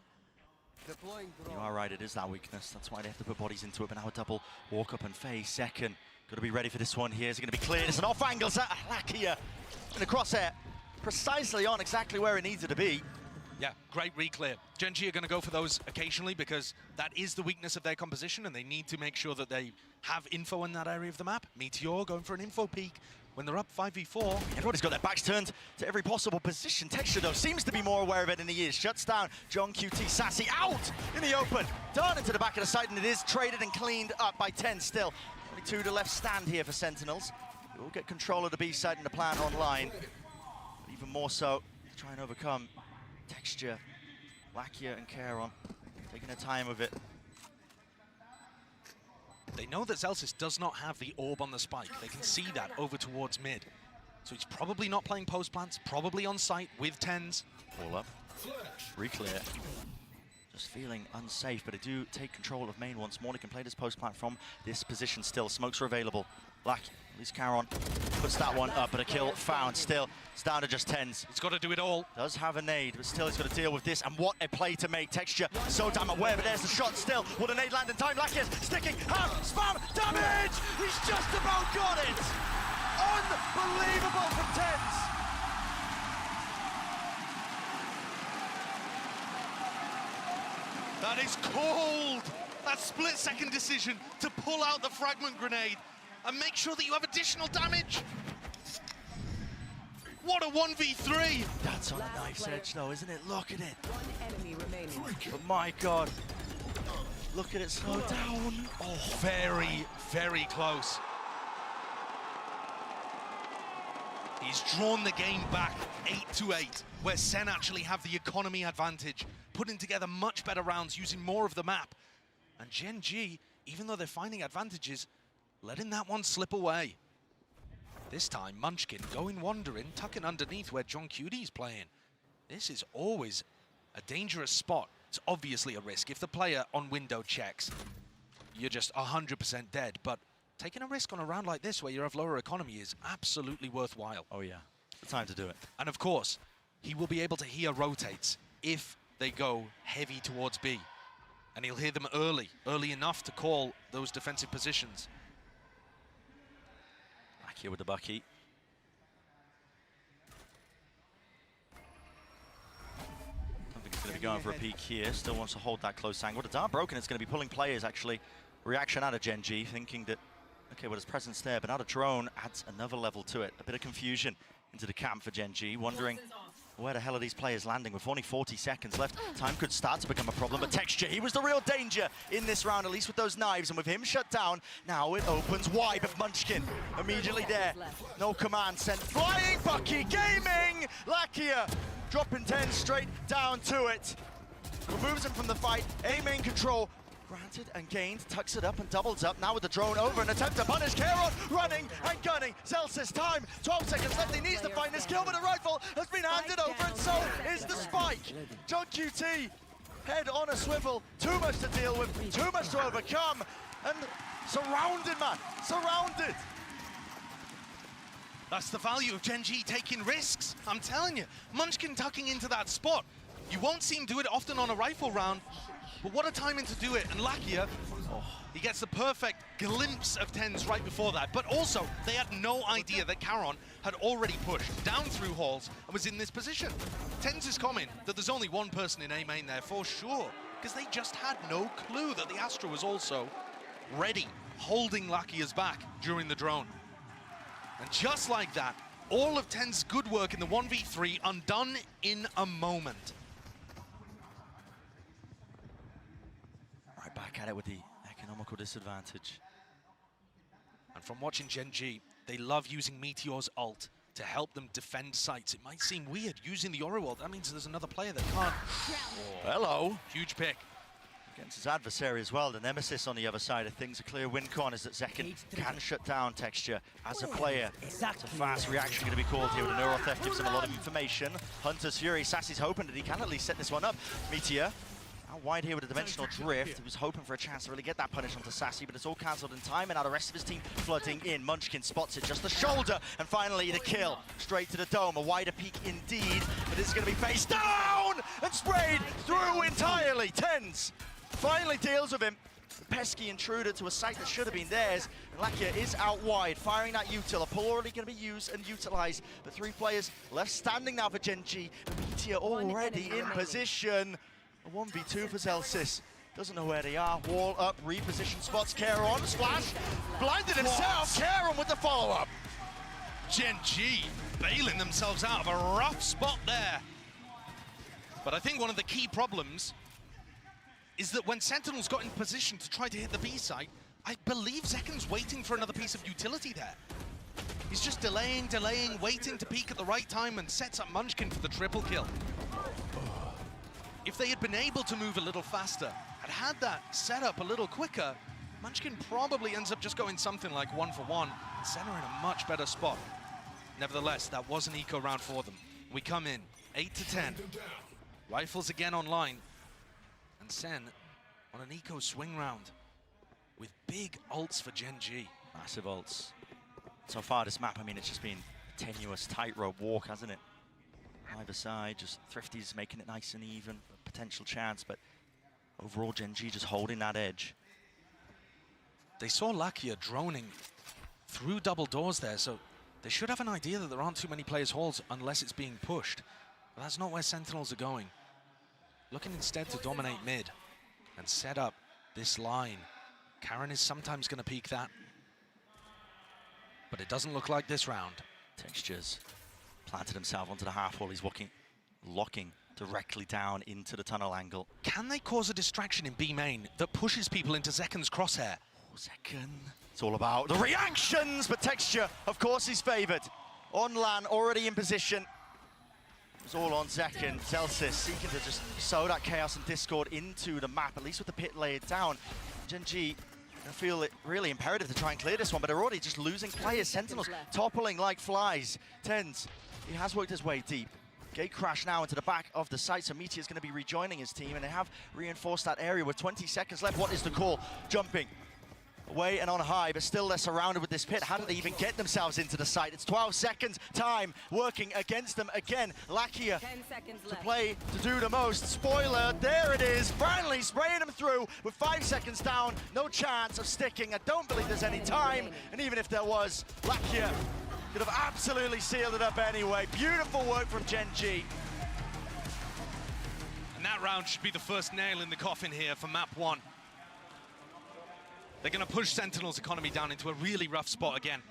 You are right, it is that weakness. That's why they have to put bodies into it, but now a double walk up and face. Zekken, got to be ready for this one here. Is it going to be cleared? It's an off angle. Lakia in the crosshair, precisely on exactly where it needed to be. Yeah, great reclear. GenG are going to go for those occasionally because that is the weakness of their composition and they need to make sure that they have info in that area of the map. Meteor going for an info peek when they're up 5v4. Everybody's got their backs turned to every possible position. Texture, though, seems to be more aware of it than he is. Shuts down John QT. Sassy out in the open. Done into the back of the site, and it is traded and cleaned up by 10 still. Only 2 to left stand here for Sentinels. They will get control of the B site and the plant online. more so to try and overcome. Texture, Lakia and Caron taking their time with it. They know that Zelsys does not have the orb on the spike. They can see that over towards mid. So he's probably not playing post plants, probably on site with tens. All up. Reclear. Just feeling unsafe, but they do take control of main once more. They can play this post plant from this position still. Smokes are available. Black, at least Caron puts that one up, but a kill found still. It's down to just tens. He's got to do it all. Does have a nade, but still he's got to deal with this. And what a play to make. Texture so damn aware, but there's the shot still. Will the nade land in time? Lakia's sticking. Spam damage! He's just about got it! Unbelievable from tens! That is cold! That split-second decision to pull out the fragment grenade and make sure that you have additional damage. What a 1v3! That's on a knife's edge though, isn't it? Look at it. But my God, look at it slow down. Oh, very, very close. He's drawn the game back 8-8, where SEN actually have the economy advantage, putting together much better rounds, using more of the map. And GenG, even though they're finding advantages, letting that one slip away. This time, Munchkin going wandering, tucking underneath where John Cudie's playing. This is always a dangerous spot. It's obviously a risk. If the player on window checks, you're just 100% dead. But taking a risk on a round like this where you have lower economy is absolutely worthwhile. Oh yeah, it's the time to do it. And of course, he will be able to hear rotates if they go heavy towards B. And he'll hear them early enough to call those defensive positions. Back here with the Bucky. Don't think he's going to be going for a peek here. Still wants to hold that close angle. The dart broken, it's going to be pulling players actually. Reaction out of GenG, thinking that, okay, well, his presence there, but now the drone adds another level to it. A bit of confusion into the camp for GenG, wondering where the hell are these players landing with only 40 seconds left. Time could start to become a problem, but Texture, he was the real danger in this round, at least with those knives, and with him shut down, now it opens wide, but Munchkin immediately there. No command sent flying, Bucky gaming! Lakia dropping 10 straight down to it. Removes him from the fight, aiming control. Granted and gained, tucks it up and doubles up. Now with the drone over, an attempt to punish Caron, running and gunning. Zelsys time, 12 seconds left. He needs to find this kill, but the rifle has been handed over, and so is the spike. John QT, head on a swivel. Too much to deal with, too much to overcome, and surrounded, man, surrounded. That's the value of GenG taking risks. I'm telling you, Munchkin tucking into that spot. You won't see him do it often on a rifle round, but what a timing to do it. And Lakia, he gets the perfect glimpse of tens right before that. But also, they had no idea that Caron had already pushed down through halls and was in this position. Tens is comment that there's only one person in A main there for sure, because they just had no clue that the Astra was also ready, holding Lakia's back during the drone. And just like that, all of Ten's good work in the 1v3 undone in a moment. Right back at it with the economical disadvantage. And from watching GenG, they love using Meteor's ult to help them defend sites. It might seem weird using the Aura ult. That means there's another player that can't. Oh, hello. Huge pick. Against his adversary as well, the Nemesis on the other side of things. A clear win con is that Zekken can shut down Texture as a player. It's a fast reaction going to be called here with a Neural Theft, gives him a lot of information. Hunter's Fury, Sassy's hoping that he can at least set this one up. Meteor, out wide here with a Dimensional Drift. He was hoping for a chance to really get that punish onto Sassy, but it's all cancelled in time, and now the rest of his team flooding in. Munchkin spots it, just the shoulder, and finally the kill. Straight to the dome, a wider peak indeed, but this is going to be face down and sprayed through entirely. Tens finally deals with him. The pesky intruder to a site that should have been theirs. And Lakia is out wide, firing that util. A pull already going to be used and utilized. But 3 players left standing now for GenG. Meteor already in position. A 1v2 for Zelsys. Doesn't know where they are. Wall up, reposition spots. Caron, splash. Blinded himself. Caron with the follow-up. GenG bailing themselves out of a rough spot there. But I think one of the key problems is that when Sentinels got in position to try to hit the B site, I believe Zekken's waiting for another piece of utility there. He's just delaying, waiting to peak at the right time, and sets up Munchkin for the triple kill. If they had been able to move a little faster, had that set up a little quicker, Munchkin probably ends up just going something like 1-for-1. SEN are in a much better spot. Nevertheless, that was an eco round for them. We come in 8-10. Rifles again online. And SEN on an eco swing round with big ults for GenG. Massive ults. So far this map, I mean, it's just been a tenuous tightrope walk, hasn't it? Either side, just Thrifty's making it nice and even, a potential chance, but overall GenG just holding that edge. They saw Lakia droning through double doors there, so they should have an idea that there aren't too many players halls unless it's being pushed. But that's not where Sentinels are going. Looking instead to dominate mid and set up this line. Karen is sometimes going to peek that, but it doesn't look like this round. Textures planted himself onto the half wall. He's locking directly down into the tunnel angle. Can they cause a distraction in B main that pushes people into Zeken's crosshair? Oh, Zeken. It's all about the reactions, but Texture, of course, he's favored. On LAN, already in position. It's all on Zeken. Celsius seeking to just sow that chaos and discord into the map, at least with the pit laid down. GenG, I feel it really imperative to try and clear this one, but they're already just losing players. Sentinels toppling like flies. Tens, he has worked his way deep. Gate crash now into the back of the site, so Meteor's going to be rejoining his team, and they have reinforced that area with 20 seconds left. What is the call? Jumping away and on high, but still they're surrounded with this pit. How did they even get themselves into the site? It's 12 seconds time working against them again. Lakia to play to do the most. Spoiler, there it is. Finally spraying them through with 5 seconds down. No chance of sticking. I don't believe there's any time. And even if there was, Lakia could have absolutely sealed it up anyway. Beautiful work from GenG. And that round should be the first nail in the coffin here for map 1. They're going to push Sentinel's economy down into a really rough spot again.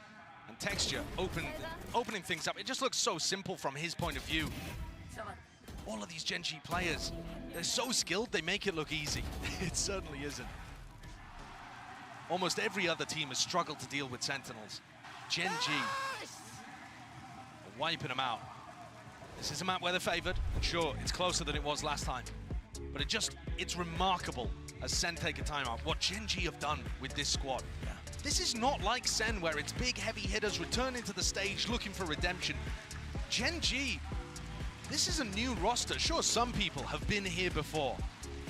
And Texture opening things up. It just looks so simple from his point of view. All of these GenG players, they're so skilled, they make it look easy. It certainly isn't. Almost every other team has struggled to deal with Sentinels. GenG are wiping them out. This is a map where they're favored. And sure, it's closer than it was last time. But it's remarkable as SEN take a timeout, what GenG have done with this squad. Yeah. This is not like SEN, where it's big, heavy hitters returning to the stage looking for redemption. GenG, this is a new roster. Sure, some people have been here before,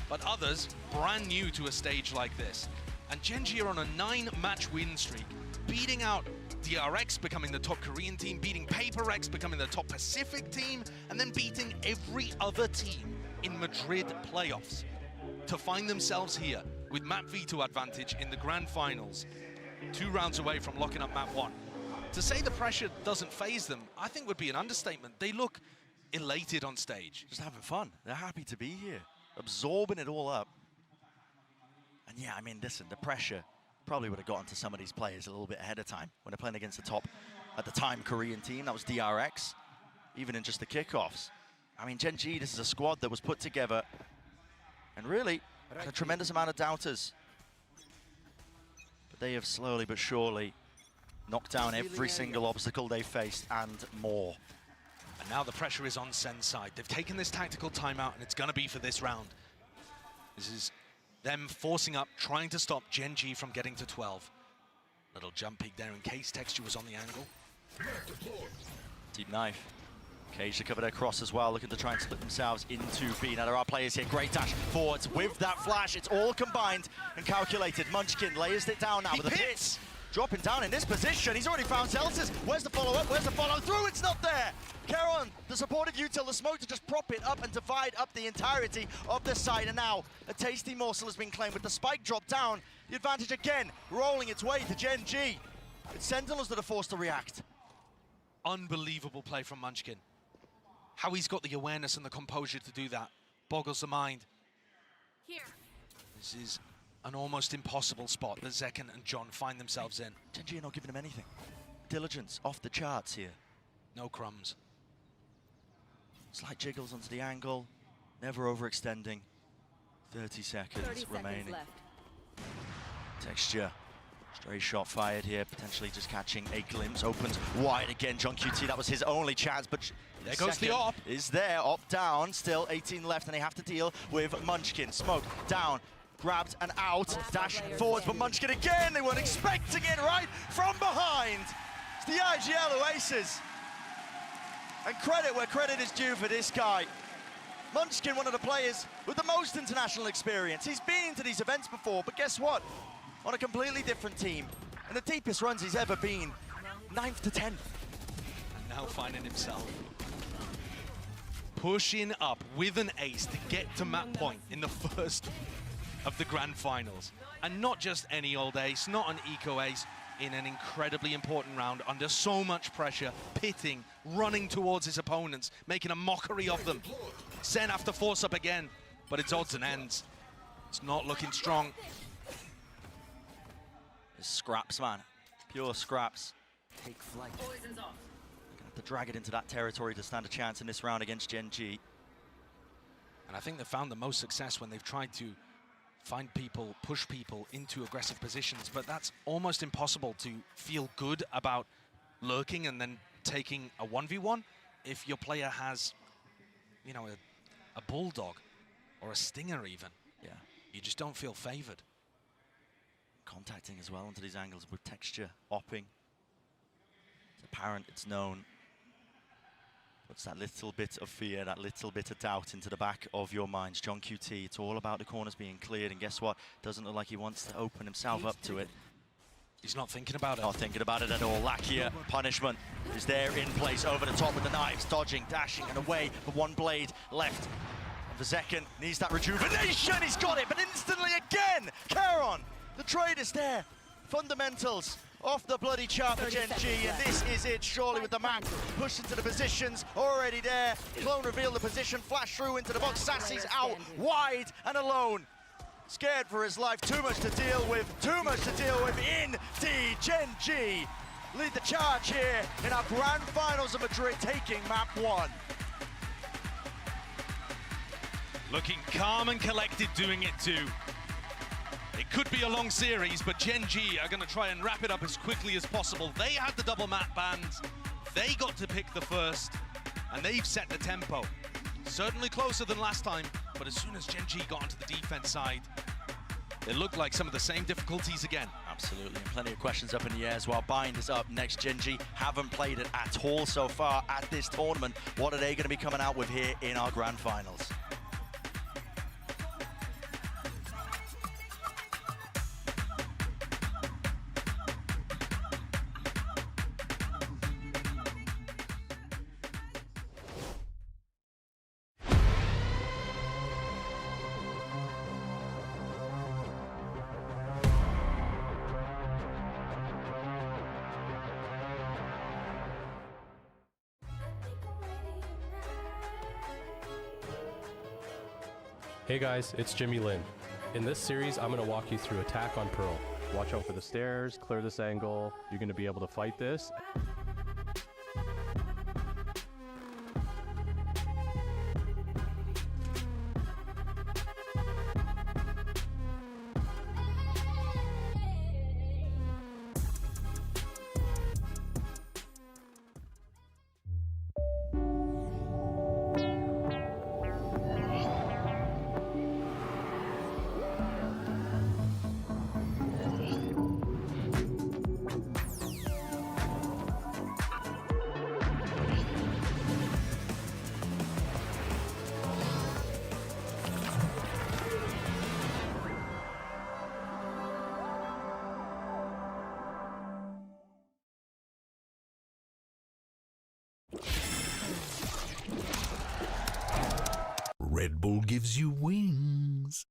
but others brand new to a stage like this. And GenG are on a 9-match win streak, beating out DRX, becoming the top Korean team, beating PaperX, becoming the top Pacific team, and then beating every other team in Madrid playoffs to find themselves here with map V2 advantage in the grand finals, 2 rounds away from locking up map 1. To say the pressure doesn't faze them, I think would be an understatement. They look elated on stage. Just having fun. They're happy to be here, absorbing it all up. And yeah, I mean, listen, the pressure probably would have gotten to some of these players a little bit ahead of time when they're playing against the top, at the time, Korean team. That was DRX, even in just the kickoffs. I mean, GenG, this is a squad that was put together and really had a tremendous amount of doubters. But they have slowly but surely knocked down every single obstacle they faced and more. And now the pressure is on SEN's side. They've taken this tactical timeout, and it's going to be for this round. This is them forcing up, trying to stop GenG from getting to 12. Little jump peek there in case Texture was on the angle. Deep knife. Cage to cover their cross as well, looking to try and split themselves into B. Now there are players here, great dash forwards with that flash. It's all combined and calculated. Munchkin layers it down now with the pits. Dropping down in this position. He's already found Celsius. Where's the follow-up? Where's the follow-through? It's not there. Caron, the supportive util, the smoke to just prop it up and divide up the entirety of the site. And now a tasty morsel has been claimed with the spike drop down. The advantage again, rolling its way to GenG. It's Sentinels that are forced to react. Unbelievable play from Munchkin. How he's got the awareness and the composure to do that boggles the mind. Here. This is an almost impossible spot that Zeken and John find themselves in. GenG are not giving them anything. Diligence off the charts here. No crumbs. Slight jiggles onto the angle, never overextending. 30 seconds remaining. Left. Texture Stray shot fired here, potentially just catching a glimpse. Opens wide again, John QT, that was his only chance, but there goes the op. Is there, op down, still 18 left, and they have to deal with Munchkin. Smoke down, grabbed and out, dash forwards, but Munchkin again, they weren't expecting it, right from behind. It's the IGL Oasis. And credit where credit is due for this guy. Munchkin, one of the players with the most international experience. He's been to these events before, but guess what? On a completely different team. And the deepest runs he's ever been, 9th to 10th. And now finding himself pushing up with an ace to get to map point in the first of the grand finals. And not just any old ace, not an eco ace, in an incredibly important round, under so much pressure, pitting, running towards his opponents, making a mockery of them. SEN have to force up again, but it's odds and ends. It's not looking strong. It's scraps, man. Pure scraps. Take flight. They're gonna have to drag it into that territory to stand a chance in this round against GenG. And I think they've found the most success when they've tried to find people, push people into aggressive positions, but that's almost impossible to feel good about lurking and then taking a 1v1 if your player has, you know, a bulldog or a stinger even. Yeah. You just don't feel favored. Contacting as well into these angles with texture, opping. It's apparent, it's known. Puts that little bit of fear, that little bit of doubt into the back of your minds. John QT, it's all about the corners being cleared, and guess what? Doesn't look like he wants to open himself up to it. He's not thinking about it. Not thinking about it at all. Lakia, punishment is there in place, over the top with the knives, dodging, dashing, and away, but one blade left. And the second needs that rejuvenation, he's got it, but instantly again, Charon, the trade is there. Fundamentals off the bloody chart for GenG, and this is it, surely, with the map pushed into the positions, already there. Clone revealed the position, flash through into the box, Sassy's out, wide and alone. Scared for his life, too much to deal with, indeed. GenG lead the charge here in our grand finals of Madrid, taking map 1. Looking calm and collected, doing it too. It could be a long series, but GenG are going to try and wrap it up as quickly as possible. They had the double map bans, they got to pick the first, and they've set the tempo. Certainly closer than last time, but as soon as GenG got onto the defense side, it looked like some of the same difficulties again. Absolutely, and plenty of questions up in the air as well. Bind is up next. GenG haven't played it at all so far at this tournament. What are they going to be coming out with here in our grand finals? Hey guys, it's Jimmy Lin. In this series, I'm going to walk you through attack on Pearl. Watch out for the stairs, clear this angle, you're going to be able to fight this. Red Bull gives you wings.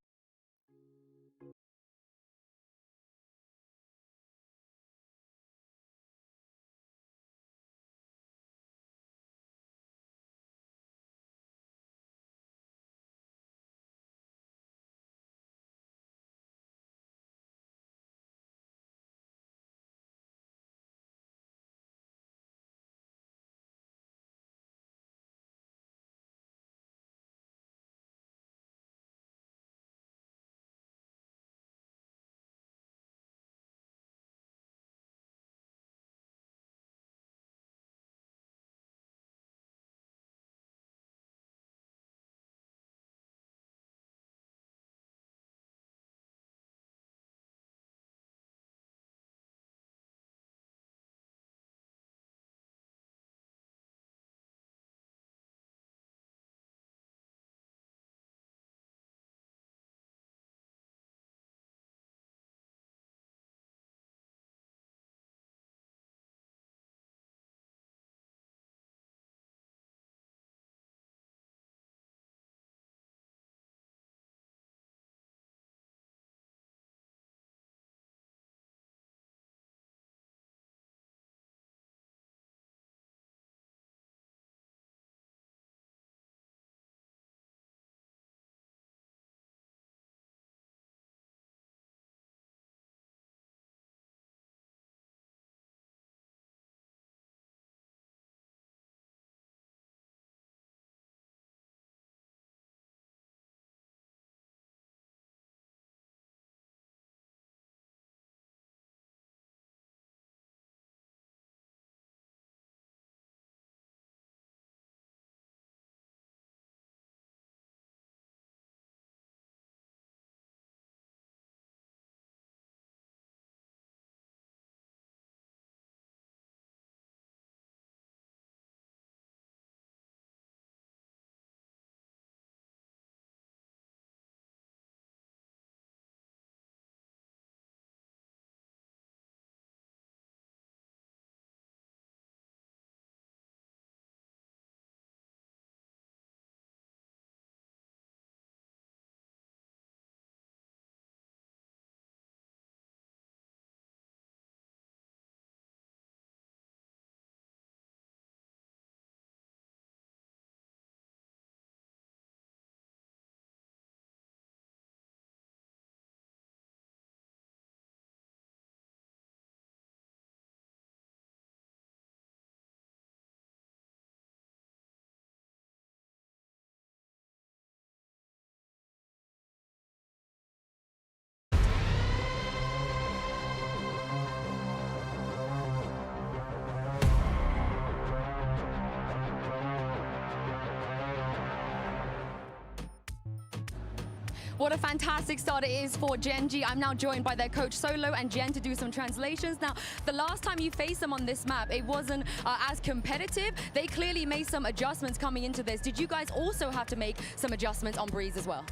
What a fantastic start it is for GenG. I'm now joined by their coach Solo and Jen to do some translations. Now, the last time you faced them on this map, it wasn't as competitive. They clearly made some adjustments coming into this. Did you guys also have to make some adjustments on Breeze as well?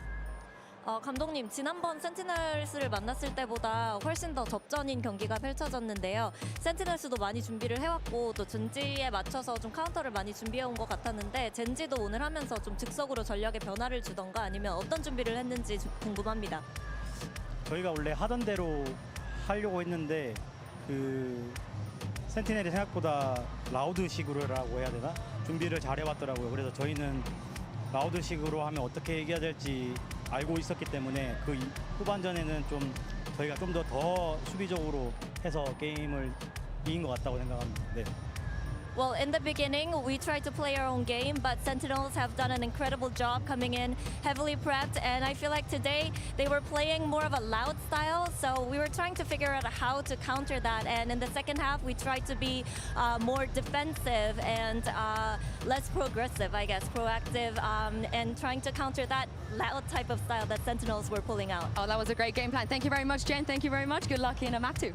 감독님, 지난번 센티널스를 만났을 때보다 훨씬 더 접전인 경기가 펼쳐졌는데요. 센티널스도 많이 준비를 해왔고 또 젠지에 맞춰서 좀 카운터를 많이 준비해온 것 같았는데 젠지도 오늘 하면서 좀 즉석으로 전략에 변화를 주던가 아니면 어떤 준비를 했는지 궁금합니다. 저희가 원래 하던 대로 하려고 했는데 그 센티넬이 생각보다 라우드식으로라고 해야 되나? 준비를 잘 해왔더라고요. 그래서 저희는 라우드식으로 하면 어떻게 이겨야 될지 알고 있었기 때문에 그 후반전에는 좀 저희가 좀 더 수비적으로 해서 게임을 이긴 것 같다고 생각합니다. 네. Well, in the beginning, we tried to play our own game, but Sentinels have done an incredible job coming in heavily prepped, and I feel like today they were playing more of a loud style, so we were trying to figure out how to counter that, and in the second half, we tried to be more defensive and less progressive, I guess, proactive, and trying to counter that loud type of style that Sentinels were pulling out. Oh, that was a great game plan. Thank you very much, Jen. Thank you very much. Good luck in map 2.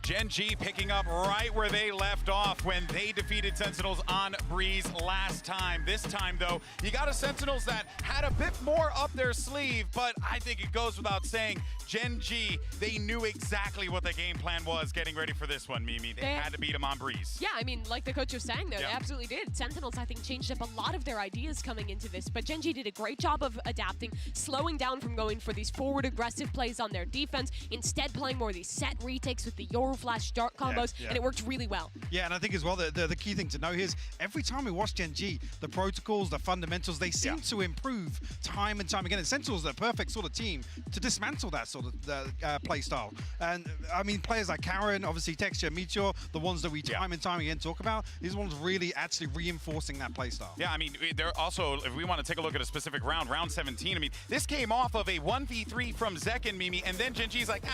GenG picking up right where they left off when they defeated Sentinels on Breeze last time. This time, though, you got a Sentinels that had a bit more up their sleeve, but I think it goes without saying, GenG, they knew exactly what the game plan was getting ready for this one, Mimi. They had to beat them on Breeze. Yeah, I mean, like the coach was saying there, they absolutely did. Sentinels, I think, changed up a lot of their ideas coming into this, but GenG did a great job of adapting, slowing down from going for these forward aggressive plays on their defense, instead playing more of these set retakes with the Euroflash dart combos, and it worked really well. Yeah, and I think as well, the key thing to know here is every time we watch GenG, the protocols, the fundamentals, they seem to improve time and time again. And Sentinels are the perfect sort of team to dismantle that sort of play style. And I mean, players like Karen, obviously Texture, Meteor, the ones that we time and time again talk about, these ones really actually reinforcing that play style. Yeah, I mean, they're also, if we want to take a look at a specific round, round 17, I mean, this came off of a 1v3 from Zek and Mimi, and then GenG's like,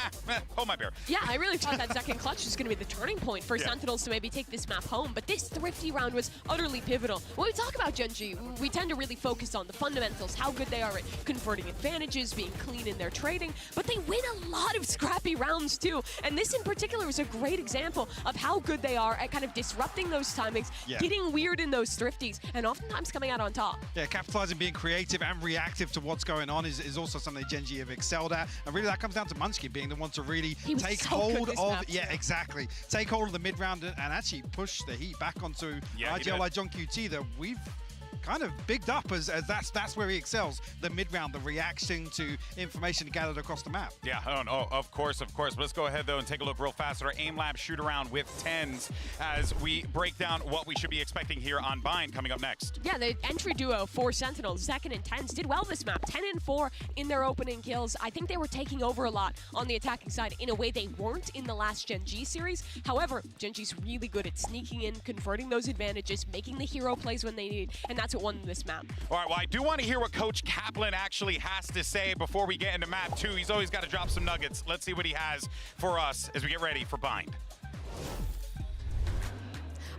hold my bear. Yeah, I really thought that second clutch was going to be the turning point for Sentinels to maybe take this map home, but this Thrifty round was utterly pivotal. When we talk about GenG, we tend to really focus on the fundamentals, how good they are at converting advantages, being clean in their trading, but they win a lot of scrappy rounds too, and this in particular is a great example of how good they are at kind of disrupting those timings, getting weird in those Thrifties, and oftentimes coming out on top. Yeah, capitalizing, being creative and reactive to what's going on is also something that GenG have excelled at, and really that comes down to Munchkin being the one to really take hold of, exactly, take hold of the mid-round and actually push the heat back onto IGL John QT that we've kind of bigged up as that's where he excels, the mid-round, the reaction to information gathered across the map. Yeah, of course. Let's go ahead, though, and take a look real fast at our aim lab shoot-around with 10s as we break down what we should be expecting here on Bind coming up next. Yeah, the entry duo for Sentinels, second and 10s, did well this map, 10 and 4 in their opening kills. I think they were taking over a lot on the attacking side in a way they weren't in the last GenG series. However, GenG's really good at sneaking in, converting those advantages, making the hero plays when they need, and that's what won this map. All right, well, I do want to hear what Coach Kaplan actually has to say before we get into map 2. He's always got to drop some nuggets. Let's see what he has for us as we get ready for Bind.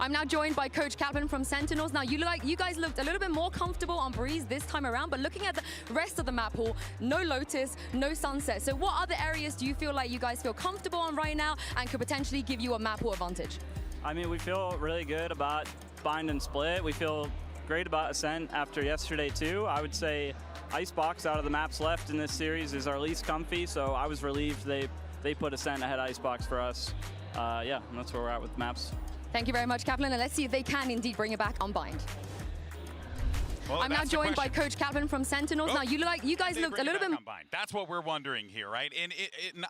I'm now joined by Coach Kaplan from Sentinels. Now, you guys looked a little bit more comfortable on Breeze this time around, but looking at the rest of the map pool, no Lotus, no Sunset. So what other areas do you feel like you guys feel comfortable on right now and could potentially give you a map pool advantage? I mean, we feel really good about Bind and Split. We feel great about Ascent after yesterday too. I would say Icebox out of the maps left in this series is our least comfy, so I was relieved they put Ascent ahead Icebox for us. Yeah, and that's where we're at with maps. Thank you very much, Kaplan, and let's see if they can indeed bring it back on Bind. Well, I'm now joined by Coach Kaplan from Sentinels. Now, you guys looked a little bit... That's what we're wondering here, right? And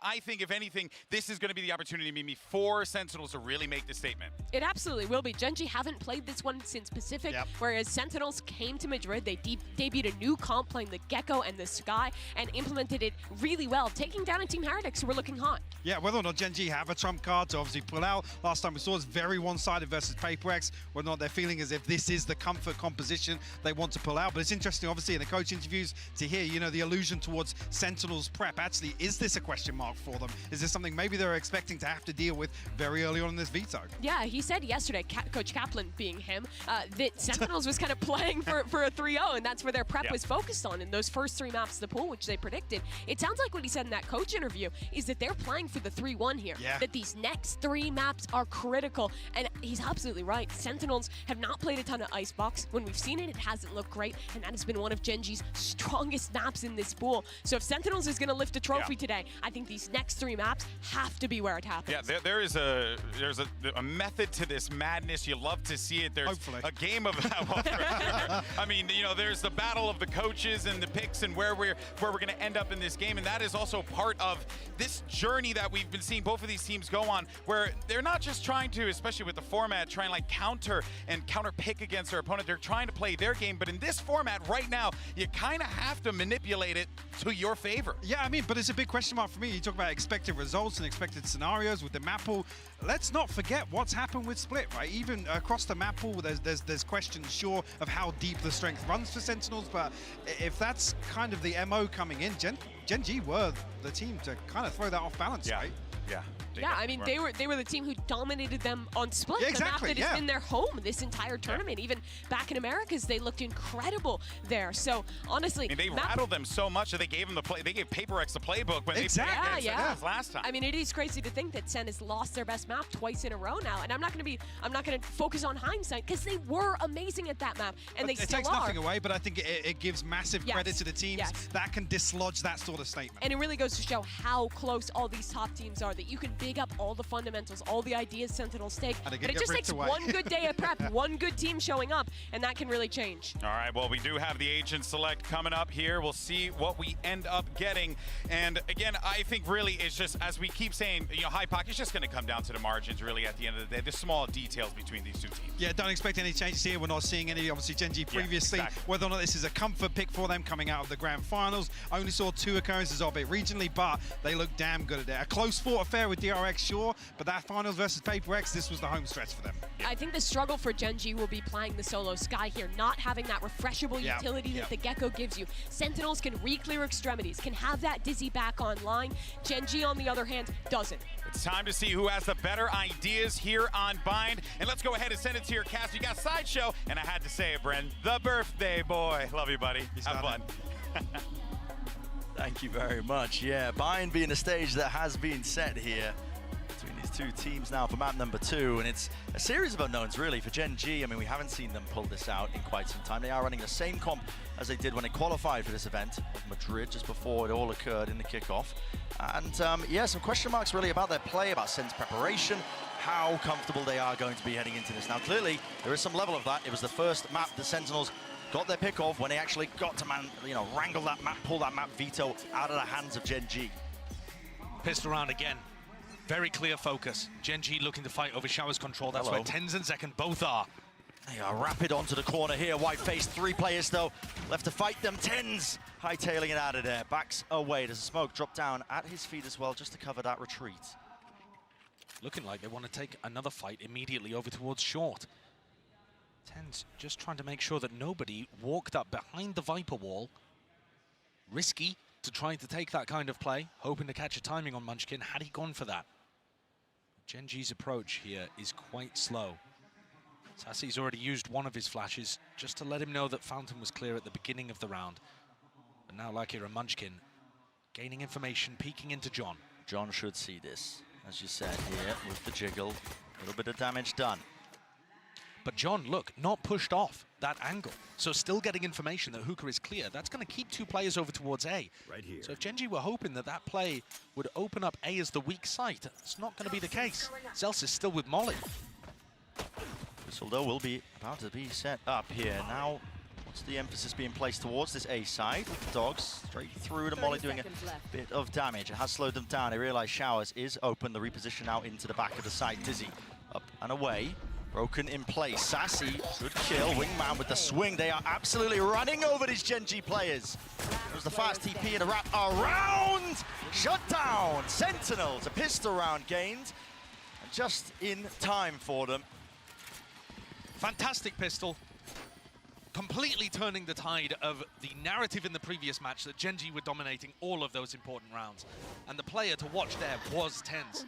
I think, if anything, this is going to be the opportunity, Mimi, for Sentinels to really make the statement. It absolutely will be. GenG haven't played this one since Pacific, whereas Sentinels came to Madrid. They debuted a new comp playing the Gecko and the Sky and implemented it really well, taking down a Team Heretics who were looking hot. Yeah, whether or not GenG have a trump card to obviously pull out. Last time we saw was very one-sided versus PaperX, whether or not they're feeling as if this is the comfort composition they want want to pull out. But it's interesting, obviously, in the coach interviews to hear, you know, the allusion towards Sentinel's prep. Actually, is this a question mark for them? Is this something maybe they're expecting to have to deal with very early on in this veto? Yeah, he said yesterday, Coach Kaplan being him, that Sentinels was kind of playing for a 3-0, and that's where their prep was focused on in those first 3 maps of the pool, which they predicted. It sounds like what he said in that coach interview is that they're playing for the 3-1 here, that these next 3 maps are critical, and he's absolutely right. Sentinels have not played a ton of Icebox. When we've seen it, it hasn't looked great, and that has been one of GenG's strongest maps in this pool. So if Sentinels is going to lift a trophy today, I think these next 3 maps have to be where it happens. Yeah, there's a method to this madness. You love to see it. There's a game of, I mean, you know, there's the battle of the coaches and the picks and where we're going to end up in this game, and that is also part of this journey that we've been seeing both of these teams go on, where they're not just trying to, especially with the format, try and like counter pick against their opponent. They're trying to play their game, but in this format right now, you kind of have to manipulate it to your favor. Yeah, I mean, but it's a big question mark for me. You talk about expected results and expected scenarios with the map pool. Let's not forget what's happened with Split, right? Even across the map pool, there's questions, sure, of how deep the strength runs for Sentinels, but if that's kind of the MO coming in, GenG were the team to kind of throw that off balance, right? Yeah. Yeah, I mean, they were the team who dominated them on Split, the map that has been their home this entire tournament. Even back in Americas, they looked incredible there. So honestly, I mean, they rattled them so much that they gave them they gave PaperX the playbook when they played against last time. I mean, it is crazy to think that Sen has lost their best map twice in a row now, and I'm not going to focus on hindsight because they were amazing at that map, and they still are. It takes nothing away, but I think it gives massive credit to the teams that can dislodge that sort of statement. And it really goes to show how close all these top teams are, that you can big up all the fundamentals, all the ideas Sentinels take, but it just takes one good day of prep, one good team showing up, and that can really change. All right, well, we do have the Agent Select coming up here. We'll see what we end up getting. And again, I think really it's just, as we keep saying, you know, HiPoc, it's just going to come down to the margins really at the end of the day, the small details between these two teams. Yeah, don't expect any changes here. We're not seeing any, obviously, GenG previously. Whether or not this is a comfort pick for them coming out of the grand finals. Only saw 2 occurrences of it regionally, but they look damn good at it. A close fought affair with DRX, sure, but that finals versus PaperX, this was the home stretch for them. I think the struggle for GenG will be playing the solo Sky here, not having that refreshable utility that the Gecko gives you. Sentinels can re-clear extremities, can have that Dizzy back online. GenG, on the other hand, doesn't. It's time to see who has the better ideas here on Bind. And let's go ahead and send it to your cast. You got Sideshow, and I had to say it, Bren, the birthday boy. Love you, buddy. Have fun. Thank you very much. Yeah, Bind being a stage that has been set here between these two teams now for map number 2, and it's a series of unknowns really for GenG. I mean, we haven't seen them pull this out in quite some time. They are running the same comp as they did when they qualified for this event of Madrid, just before it all occurred in the kickoff. And yeah, some question marks really about their play, about Sen's preparation, how comfortable they are going to be heading into this. Now, clearly, there is some level of that. It was the first map the Sentinels got their pick off when they actually got to, wrangle that map, pull that map veto out of the hands of GenG. Pistol round again. Very clear focus. GenG looking to fight over Shower's control. That's where Tens and Second both are. They are rapid onto the corner here. White face, 3 players though left to fight them. Tens hightailing it out of there. Backs away. There's a smoke drop down at his feet as well, just to cover that retreat. Looking like they want to take another fight immediately over towards short. Tens just trying to make sure that nobody walked up behind the Viper wall. Risky to try to take that kind of play, hoping to catch a timing on Munchkin had he gone for that. GenG's approach here is quite slow. Sassy's already used one of his flashes just to let him know that Fountain was clear at the beginning of the round. But now Lakira Munchkin gaining information, peeking into John. John should see this, as you said here, with the jiggle. A little bit of damage done. But John, look, not pushed off that angle. So still getting information that Hookah is clear. That's going to keep 2 players over towards A. Right here. So if GenG were hoping that that play would open up A as the weak site, it's not going to be the case. Zels is still with Molly. Although will be about to be set up here. Now, what's the emphasis being placed towards this A side? Dogs straight through to Molly, doing a bit of damage. It has slowed them down. They realize Showers is open. The reposition now into the back of the site. Dizzy up and away. Broken in place. Sassy, good kill. Wingman with the swing. They are absolutely running over these GenG players. There's the fast TP and a wrap around. Shut down. Sentinels. A pistol round gained. And just in time for them. Fantastic pistol. completely turning the tide of the narrative in the previous match that GenG were dominating all of those important rounds. And the player to watch there was TenZ.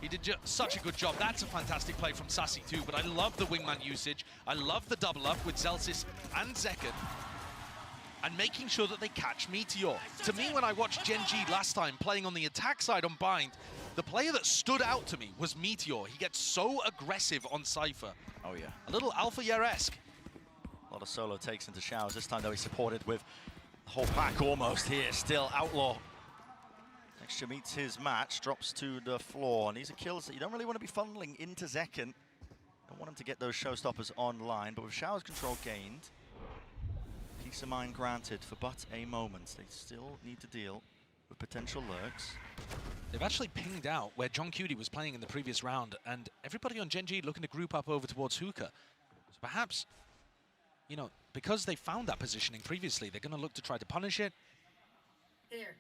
He did such a good job. That's a fantastic play from Sassy too, but I love the wingman usage. I love the double up with Zelsis and Zekken, and making sure that they catch Meteor. To me, when I watched GenG last time playing on the attack side on Bind, the player that stood out to me was Meteor. He gets so aggressive on Cypher. Oh yeah. A little Alpha Year-esque. A lot of solo takes into Showers. This time though he's supported with the whole pack almost here. Still Outlaw. Texture meets his match, drops to the floor, and these are kills that you don't really want to be funneling into Zekken. Don't want him to get those showstoppers online, but with Showers control gained, peace of mind granted for but a moment. They still need to deal with potential lurks. They've actually pinged out where John Cutie was playing in the previous round, and everybody on GenG looking to group up over towards Hookah. So perhaps, you know, because they found that positioning previously, they're going to look to try to punish it. There.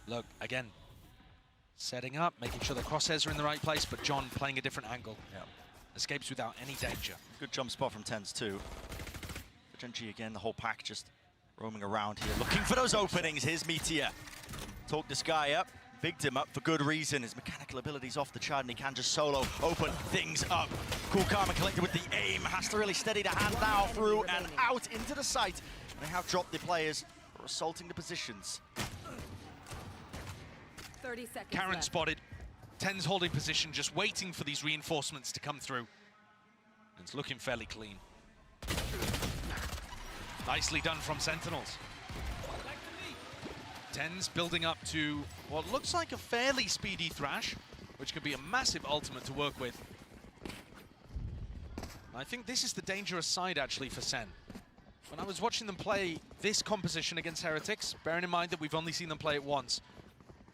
Look, again, setting up, making sure the crosshairs are in the right place, but John playing a different angle. Yeah. Escapes without any danger. Good jump spot from TenZ too. For GenG again, the whole pack just roaming around here, looking for those openings. Here's Meteor. Talk this guy up, bigged him up for good reason. His mechanical ability's off the chart and he can just solo open things up. Cool Karma collected with the aim, has to really steady the hand now through and out into the site. And they have dropped the players for assaulting the positions. 30 seconds Karen left. spotted. TenZ holding position, just waiting for these reinforcements to come through. It's looking fairly clean. Nicely done from Sentinels. TenZ building up to what looks like a fairly speedy Thrash, which could be a massive ultimate to work with. I think this is the dangerous side actually for SEN. When I was watching them play this composition against Heretics, bearing in mind that we've only seen them play it once,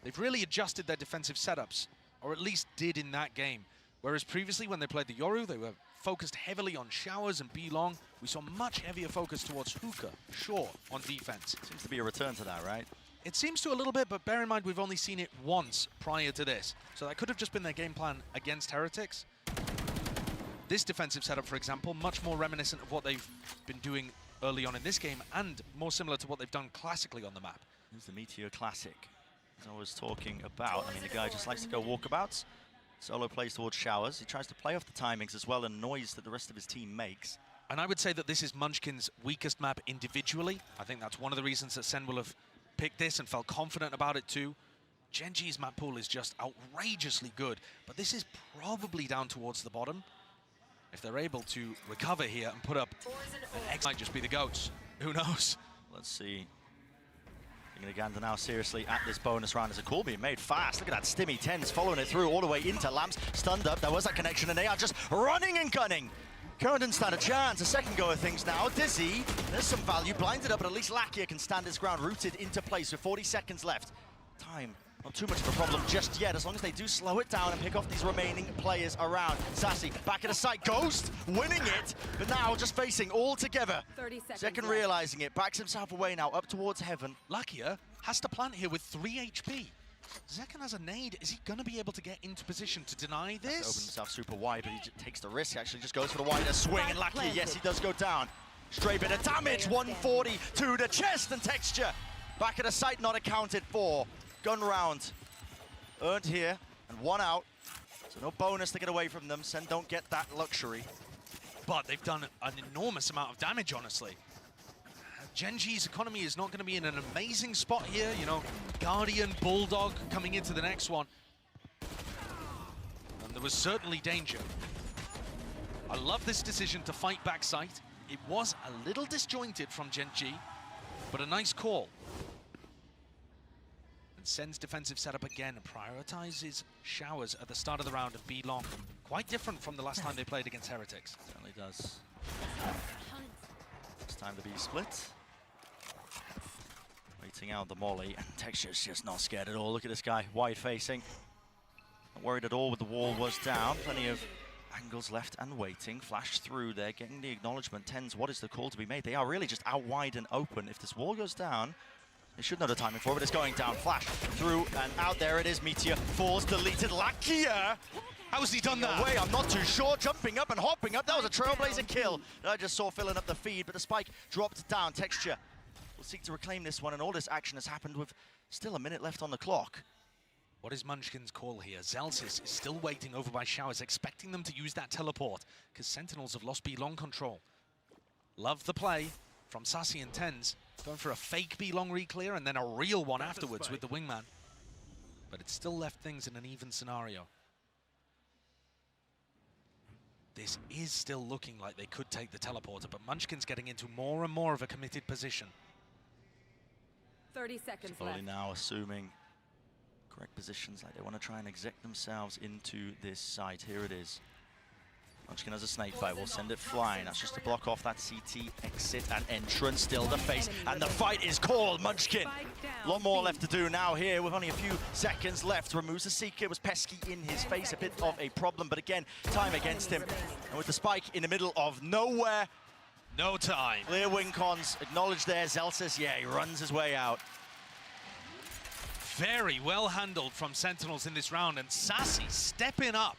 they've really adjusted their defensive setups, or at least did in that game. Whereas previously when they played the Yoru, they were focused heavily on Showers and B-Long. We saw much heavier focus towards Hookah, Shaw on defense. Seems to be a return to that, right? It seems to a little bit, but bear in mind we've only seen it once prior to this. So that could have just been their game plan against Heretics. This defensive setup, for example, much more reminiscent of what they've been doing early on in this game and more similar to what they've done classically on the map. Here's the Meteor Classic. As I was talking about, I mean, the guy just likes to go walkabouts. Solo plays towards Showers. He tries to play off the timings as well and noise that the rest of his team makes. And I would say that this is Munchkin's weakest map individually. I think that's one of the reasons that SEN will have picked this and felt confident about it too. GenG's map pool is just outrageously good, but this is probably down towards the bottom. If they're able to recover here and put up an X, might just be the GOATs. Who knows? Let's see. Taking Uganda now seriously at this bonus round as a call being made fast. Look at that Stimmy. TenZ following it through all the way into Lamps. Stunned up. There was that connection and they are just running and gunning. Current didn't stand a chance. A second go of things now. Dizzy. There's some value. Blinded up, but at least Lakia can stand his ground. Rooted into place with 40 seconds left. Time. Not too much of a problem just yet, as long as they do slow it down and pick off these remaining players around. Sassy, back at the site. Ghost winning it, but now just facing all together. 30 seconds Second left. realizing it, backs himself away now, up towards heaven. Lakia has to plant here with 3 HP. Zekken has a nade. Is he going to be able to get into position to deny this? Open himself super wide, but he takes the risk, actually just goes for the wider swing. And Lakia, yes, he does go down. Straight bit of damage, 140 to the chest and Texture. Back at the site, not accounted for. Gun round earned here, and one out. So no bonus to get away from them. SEN don't get that luxury. But they've done an enormous amount of damage, honestly. GenG's economy is not going to be in an amazing spot here. You know, Guardian, Bulldog coming into the next one. And there was certainly danger. I love this decision to fight back site. It was a little disjointed from GenG, but a nice call. SEN's defensive setup again prioritizes Showers at the start of the round of B-Long. Quite different from the last time they played against Heretics. Certainly does. It's time to be split. Waiting out the molly, and Texture's just not scared at all. Look at this guy, wide facing. Not worried at all with the wall was down. Plenty of angles left and waiting. Flash through there, getting the acknowledgement. TenZ, what is the call to be made? They are really just out wide and open. If this wall goes down, they should know the timing for it, but it's going down. Flash through and out. There it is. Meteor falls, deleted. Lakia How's he done that? Away, I'm not too sure. Jumping up and hopping up. That was a trailblazer kill that I just saw filling up the feed, but the spike dropped down. Texture will seek to reclaim this one, and all this action has happened with still a minute left on the clock. What is Munchkin's call here? Zelsis is still waiting over by Showers, expecting them to use that teleport, because Sentinels have lost B long control. Love the play from Sassy and Tens, going for a fake B long reclear and then a real one afterwards with the wingman. But it still left things in an even scenario. This is still looking like they could take the teleporter, but Munchkin's getting into more and more of a committed position. 30 seconds Slowly left. now assuming correct positions, like they want to try and exec themselves into this site. Here it is. Munchkin has a snake fight, will send it flying. That's just to block off that CT exit and entrance, still the face, and the fight is called. Munchkin, a lot more left to do now here with only a few seconds left. Removes the Seeker, was pesky in his face, a bit of a problem, but again, time against him. And with the spike in the middle of nowhere. No time. Clear wing cons, acknowledged there. Zelsis, yeah, he runs his way out. Very well handled from Sentinels in this round, and Sassy stepping up.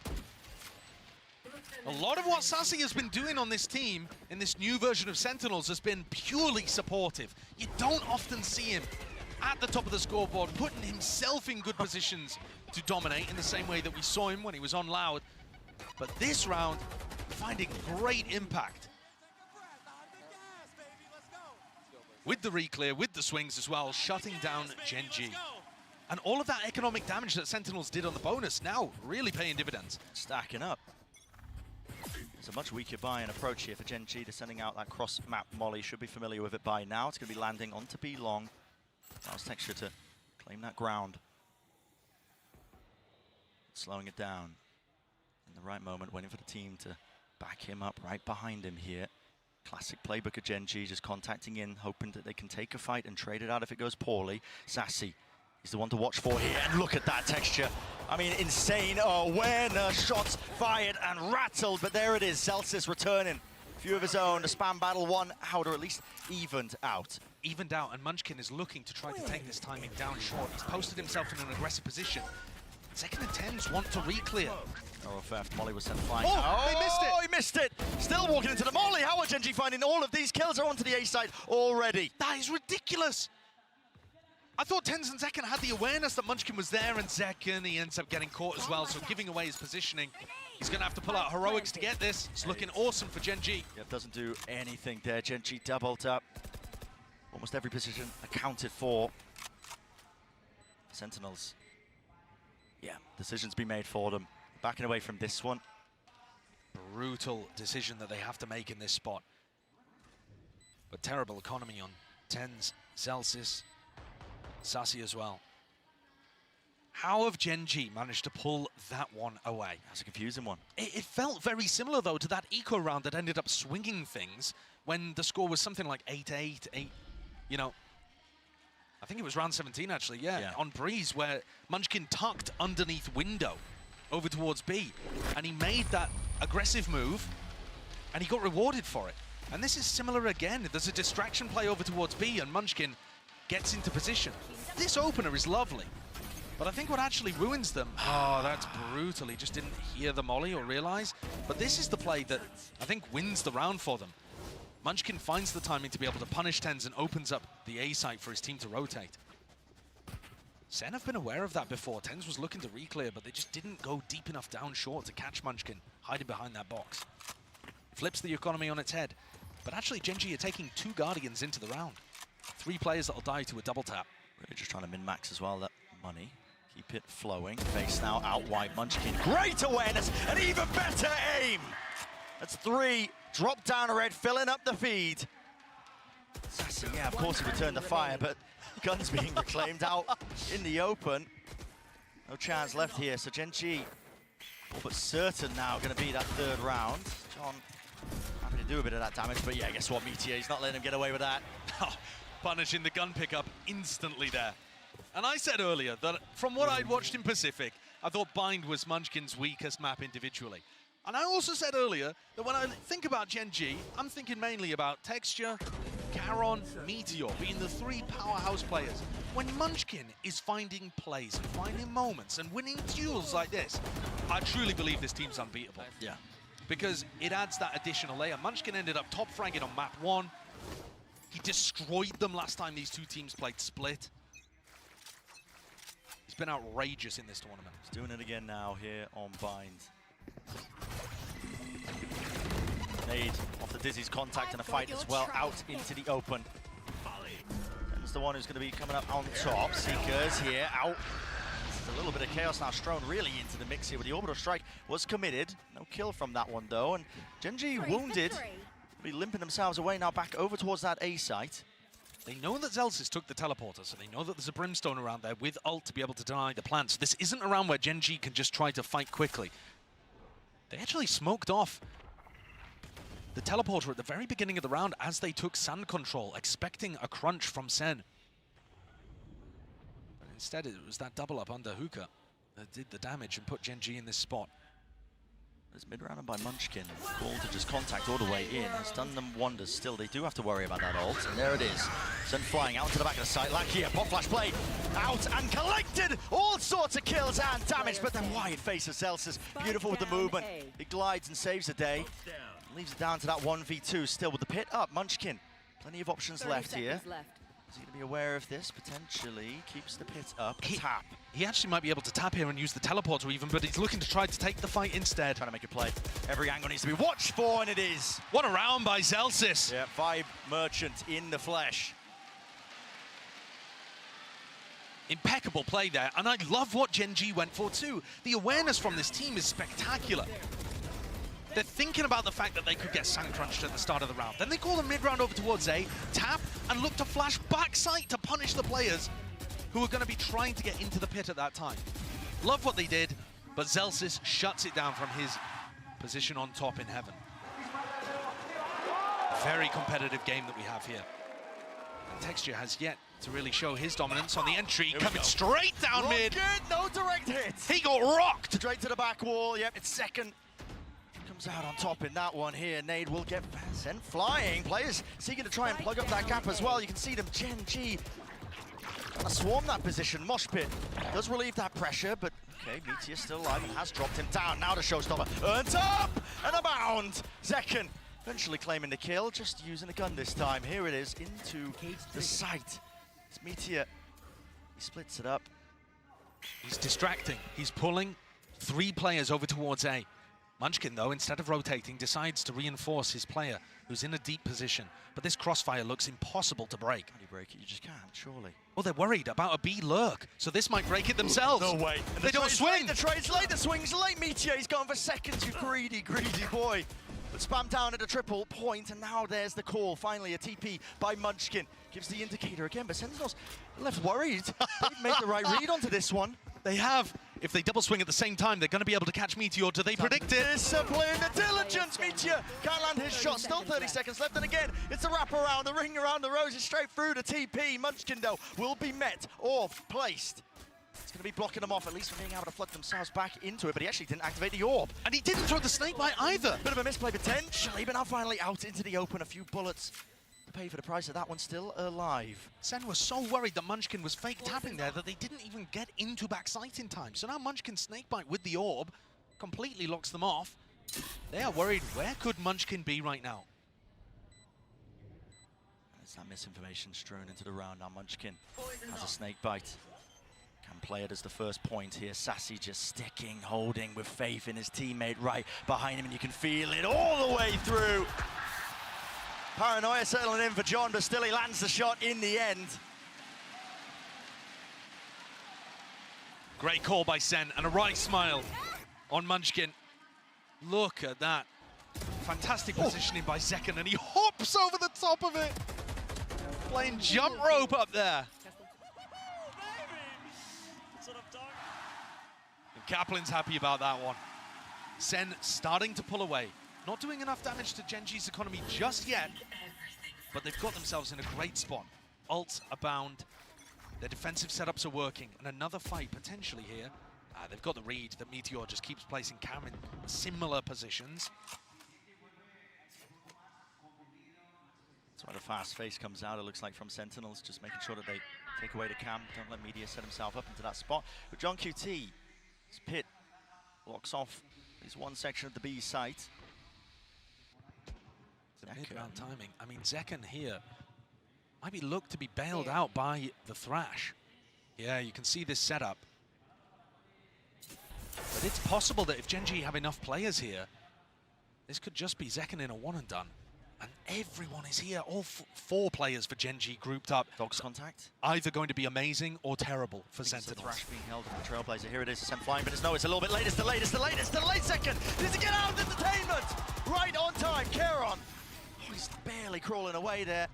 A lot of what Sassy has been doing on this team in this new version of Sentinels has been purely supportive. You don't often see him at the top of the scoreboard, putting himself in good positions to dominate in the same way that we saw him when he was on Loud. But this round, finding great impact. With the reclear, with the swings as well, shutting down GenG. And all of that economic damage that Sentinels did on the bonus now really paying dividends. Stacking up. It's a much weaker buy-in approach here for GenG. They're sending out that cross-map molly. Should be familiar with it by now. It's going to be landing onto B long. Allows Texture to claim that ground. Slowing it down. In the right moment, waiting for the team to back him up right behind him here. Classic playbook of GenG, just contacting in, hoping that they can take a fight and trade it out if it goes poorly. Sassy. He's the one to watch for here, and look at that Texture. I mean, insane awareness, shots fired and rattled, but there it is, Zelsis returning. A few of his own, the spam battle won out, or at least evened out. Evened out, and Munchkin is looking to try to take this timing down short. He's posted himself in an aggressive position. Second and Tens want to re-clear. Oh, theft, Molly was sent flying. Oh, they missed it! Oh, he missed it! Still walking into the Molly. How are GenG finding all of these kills? Are onto the A side already. That is ridiculous! I thought Tens and Zekken had the awareness that Munchkin was there, and Zekken, he ends up getting caught as well, so giving away his positioning. He's going to have to pull out heroics to get this. It's looking awesome for GenG. Yep, doesn't do anything there. GenG doubled up. Almost every position accounted for. Sentinels. Yeah, decisions be made for them. Backing away from this one. Brutal decision that they have to make in this spot. But terrible economy on Tens, Zelsis, Sassy as well. How have GenG managed to pull that one away? That's a confusing one. It felt very similar, though, to that eco round that ended up swinging things when the score was something like 8-8, you know. I think it was round 17, actually, yeah, on Breeze, where Munchkin tucked underneath window over towards B, and he made that aggressive move, and he got rewarded for it. And this is similar again. There's a distraction play over towards B, and Munchkin gets into position. This opener is lovely, but I think what actually ruins them, oh, that's brutal. He just didn't hear the molly or realize. But this is the play that I think wins the round for them. Munchkin finds the timing to be able to punish Tens and opens up the A site for his team to rotate. SEN have been aware of that before. Tens was looking to re-clear, but they just didn't go deep enough down short to catch Munchkin hiding behind that box. Flips the economy on its head. But actually, GenG are taking 2 Guardians into the round. 3 players that'll die to a double tap. Really just trying to min-max as well, that money. Keep it flowing. Face now out wide, Munchkin. Great awareness and even better aim! That's 3. Drop down red, filling up the feed. Sassy, yeah, of course he returned the fire, but guns being reclaimed out in the open. No chance left here, so GenG, all but certain now going to be that 3rd round. John, happy to do a bit of that damage, but yeah, guess what, Meteor, he's not letting him get away with that. Punishing the gun pickup instantly there. And I said earlier that from what I'd watched in Pacific, I thought Bind was Munchkin's weakest map individually. And I also said earlier that when I think about GenG, I'm thinking mainly about texture, Caron, Meteor being the three powerhouse players, when Munchkin is finding plays and finding moments and winning duels like this, I truly believe this team's unbeatable. Yeah. Because it adds that additional layer. Munchkin ended up top fragging on map 1. He destroyed them last time these two teams played split. He's been outrageous in this tournament. He's doing it again now here on Bind. Nade off the Dizzy's contact and a fight as well out into the open. There's the one who's going to be coming up on top. Seekers here out. There's a little bit of chaos now. Strone really into the mix here with the orbital strike. Was committed. No kill from that one though. And GenG wounded. Be limping themselves away now back over towards that A site. They know that Zelsis took the teleporter, so they know that there's a Brimstone around there with ult to be able to deny the plants. This isn't a round where GenG can just try to fight quickly. They actually smoked off the teleporter at the very beginning of the round as they took sand control, expecting a crunch from SEN. But instead, it was that double up under Hookah that did the damage and put GenG in this spot. This mid-rounder by Munchkin, call to just contact all the way in, has done them wonders. Still, they do have to worry about that ult, and there it is. SEN flying out to the back of the site, like here, pop flash play, out and collected! All sorts of kills and damage, but then wide face of Zelsis, beautiful with the movement. He glides and saves the day. Leaves it down to that 1v2, still with the pit up. Munchkin, plenty of options left here. Is he going to be aware of this? Potentially keeps the pit up. Tap. He actually might be able to tap here and use the teleporter even, but he's looking to try to take the fight instead. Trying to make a play. Every angle needs to be watched for, and it is. What a round by Zelsis. Yeah, 5 Merchant in the flesh. Impeccable play there, and I love what GenG went for too. The awareness from this team is spectacular. They're thinking about the fact that they could get sand crunched at the start of the round. Then they call the mid-round over towards A, tap, and look to flash backside to punish the players who are going to be trying to get into the pit at that time. Love what they did, but Zelsis shuts it down from his position on top in heaven. Very competitive game that we have here. And Texture has yet to really show his dominance on the entry, coming straight down mid. No direct hit. He got rocked. Straight to the back wall. Yep, it's second. Comes out on top in that one here. Nade will get sent flying. Players seeking to try and plug up that gap as well. You can see them, GenG, trying to swarm that position. Mosh Pit does relieve that pressure, but okay, Meteor still alive and has dropped him down. Now the showstopper. Earns up and a bound. Zekken eventually claiming the kill, just using a gun this time. Here it is into the site. It's Meteor. He splits it up. He's distracting. He's pulling 3 players over towards A. Munchkin, though, instead of rotating, decides to reinforce his player, who's in a deep position. But this crossfire looks impossible to break. How do you break it? You just can't, surely. Well, they're worried about a B lurk, so this might break it themselves. No way. And they don't swing. The trade's late, the swing's late. Meteor, he's gone for seconds, you greedy, greedy boy. But spam down at a triple point, and now there's the call. Finally, a TP by Munchkin. Gives the indicator again, but Sentinels left worried. They've made the right read onto this one. They have. If they double swing at the same time, they're going to be able to catch Meteor. Do they predict it? Discipline, the diligence, Meteor can't land his shot. Still 30 seconds left, and again, it's a wrap around, the ring around the roses, straight through the TP. Munchkin, though, will be met or placed. It's going to be blocking them off, at least from being able to flood themselves back into it, but he actually didn't activate the orb. And he didn't throw the snakebite either. Bit of a misplay potentially, but now finally out into the open. A few bullets to pay for the price of that one, still alive. SEN was so worried that Munchkin was fake tapping there that they didn't even get into backside in time. So now Munchkin's snakebite with the orb completely locks them off. They are worried, where could Munchkin be right now? There's that misinformation strewn into the round. Now Munchkin has a snakebite. Can play it as the first point here. Sassy just sticking, holding with faith in his teammate right behind him, and you can feel it all the way through. Paranoia settling in for John, but still he lands the shot in the end. Great call by SEN, and a right smile on Munchkin. Look at that. Fantastic positioning by Zekken, and he hops over the top of it. Playing jump rope up there. And Kaplan's happy about that one. SEN starting to pull away. Not doing enough damage to GenG's economy just yet, but they've got themselves in a great spot. Ults abound, their defensive setups are working, and another fight potentially here. They've got the read that Meteor just keeps placing Cam in similar positions. That's why the fast face comes out, it looks like, from Sentinels, just making sure that they take away the cam, don't let Media set himself up into that spot. But John QT, his pit blocks off his one section of the B site. The mid-round timing. I mean, Zekken here might be looked to be bailed out by the Thrash. Yeah, you can see this setup. But it's possible that if GenG have enough players here, this could just be Zekken in a one and done. And everyone is here, all four players for GenG grouped up. Dogs contact. Either going to be amazing or terrible for Sentinels. Thrash being held on the Trailblazer. Here it is, Sen flying, but it's a little bit late. It's delayed, it's delayed, it's delayed. Second. Does he get out of entertainment? Right on time, Kieran. Oh, he's barely crawling away there.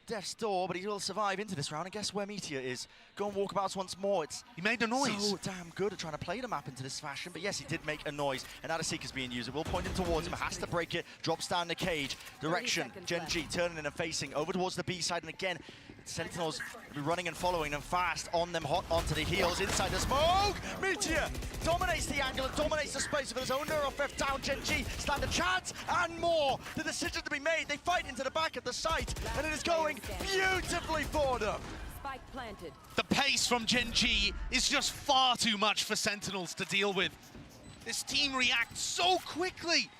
Death's door, but he will survive into this round. And guess where Meteor is? Go and walkabouts once more. He made a noise. So damn good at trying to play the map into this fashion. But yes, he did make a noise. And now the Seeker's being used. It will point him towards him. Has to break it. Drops down the cage. Direction. GenG turning in and facing over towards the B side. And again, Sentinels will be running and following them fast on them, hot onto the heels. Inside the smoke. Meteor dominates the angle and dominates the space of his own neural fifth down. GenG stand a chance and more. The decision to be made. They fight into the back of the site. And it is going beautifully for them. Spike planted. The pace from GenG is just far too much for Sentinels to deal with. This team reacts so quickly.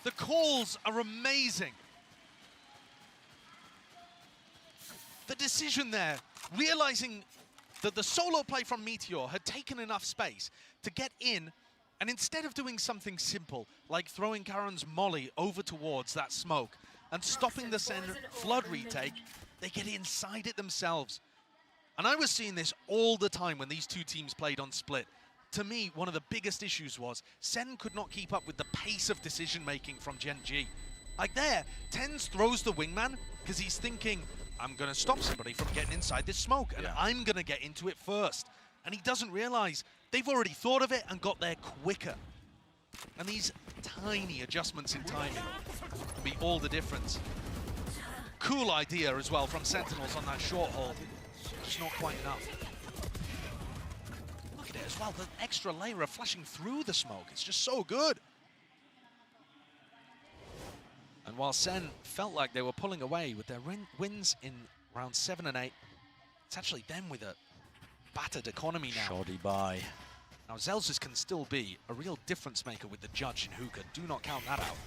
The calls are amazing. The decision there, realizing that the solo play from Meteor had taken enough space to get in, and instead of doing something simple, like throwing Karen's molly over towards that smoke and stopping the SEN flood retake, they get inside it themselves. And I was seeing this all the time when these two teams played on Split. To me, one of the biggest issues was SEN could not keep up with the pace of decision-making from GenG. Like there, TenZ throws the wingman because he's thinking, I'm going to stop somebody from getting inside this smoke, and I'm going to get into it first. And he doesn't realize they've already thought of it and got there quicker. And these tiny adjustments in timing can be all the difference. Cool idea as well from Sentinels on that short haul. Just not quite enough. Look at it as well, the extra layer of flashing through the smoke. It's just so good. And while SEN felt like they were pulling away with their wins in round 7 and 8, it's actually them with a battered economy now. Shoddy by. Now Zelzis can still be a real difference maker with the judge in Hookah. Do not count that out.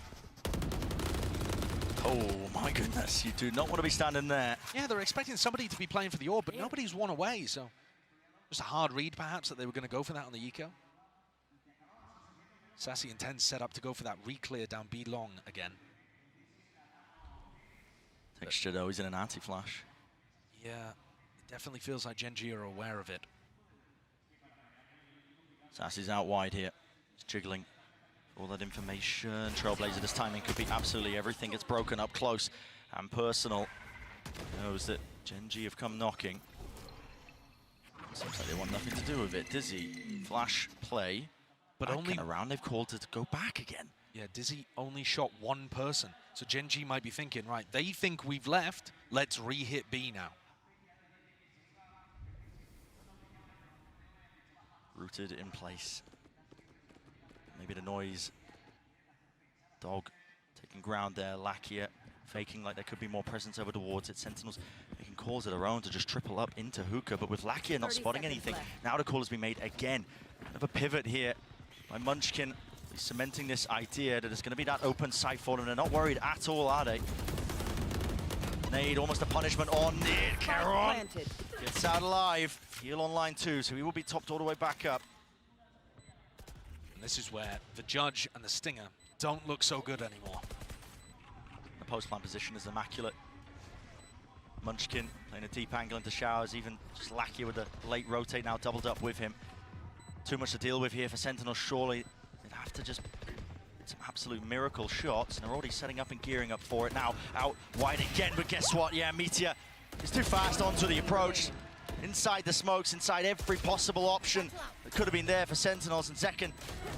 Oh my goodness, you do not want to be standing there. Yeah, they're expecting somebody to be playing for the orb, but nobody's won away, so just a hard read perhaps that they were going to go for that on the eco. Sassy and TenZ set up to go for that re-clear down B long again. Texture though, he's in an anti-flash. Yeah, it definitely feels like GenG are aware of it. Sassy's out wide here. He's jiggling all that information. Trailblazer, this timing could be absolutely everything. It's broken up close and personal. He knows that GenG have come knocking. Seems like they want nothing to do with it. Dizzy, flash play. But back only and around, they've called it to go back again. Yeah, Dizzy only shot one person. So GenG might be thinking, right, they think we've left, let's re-hit B now. Rooted in place. Maybe the noise. Dog taking ground there. Lakia faking like there could be more presence over towards it. Sentinels making calls of their own to just triple up into Hookah, but with Lakia not spotting anything, now the call has been made again. Another pivot here by Munchkin. He's cementing this idea that it's going to be that open site for them. They're not worried at all, are they? Nade, almost a punishment on it. Caron gets out alive. Heal on line 2, so he will be topped all the way back up. And this is where the judge and the Stinger don't look so good anymore. The post-plan position is immaculate. Munchkin playing a deep angle into showers, even just Lakia with the late rotate now doubled up with him. Too much to deal with here for Sentinel, surely. They'd have to just some absolute miracle shots, and they're already setting up and gearing up for it now. Out wide again, but guess what? Yeah, Meteor is too fast onto the approach. Inside the smokes, inside every possible option that could have been there for Sentinels, and Zekken,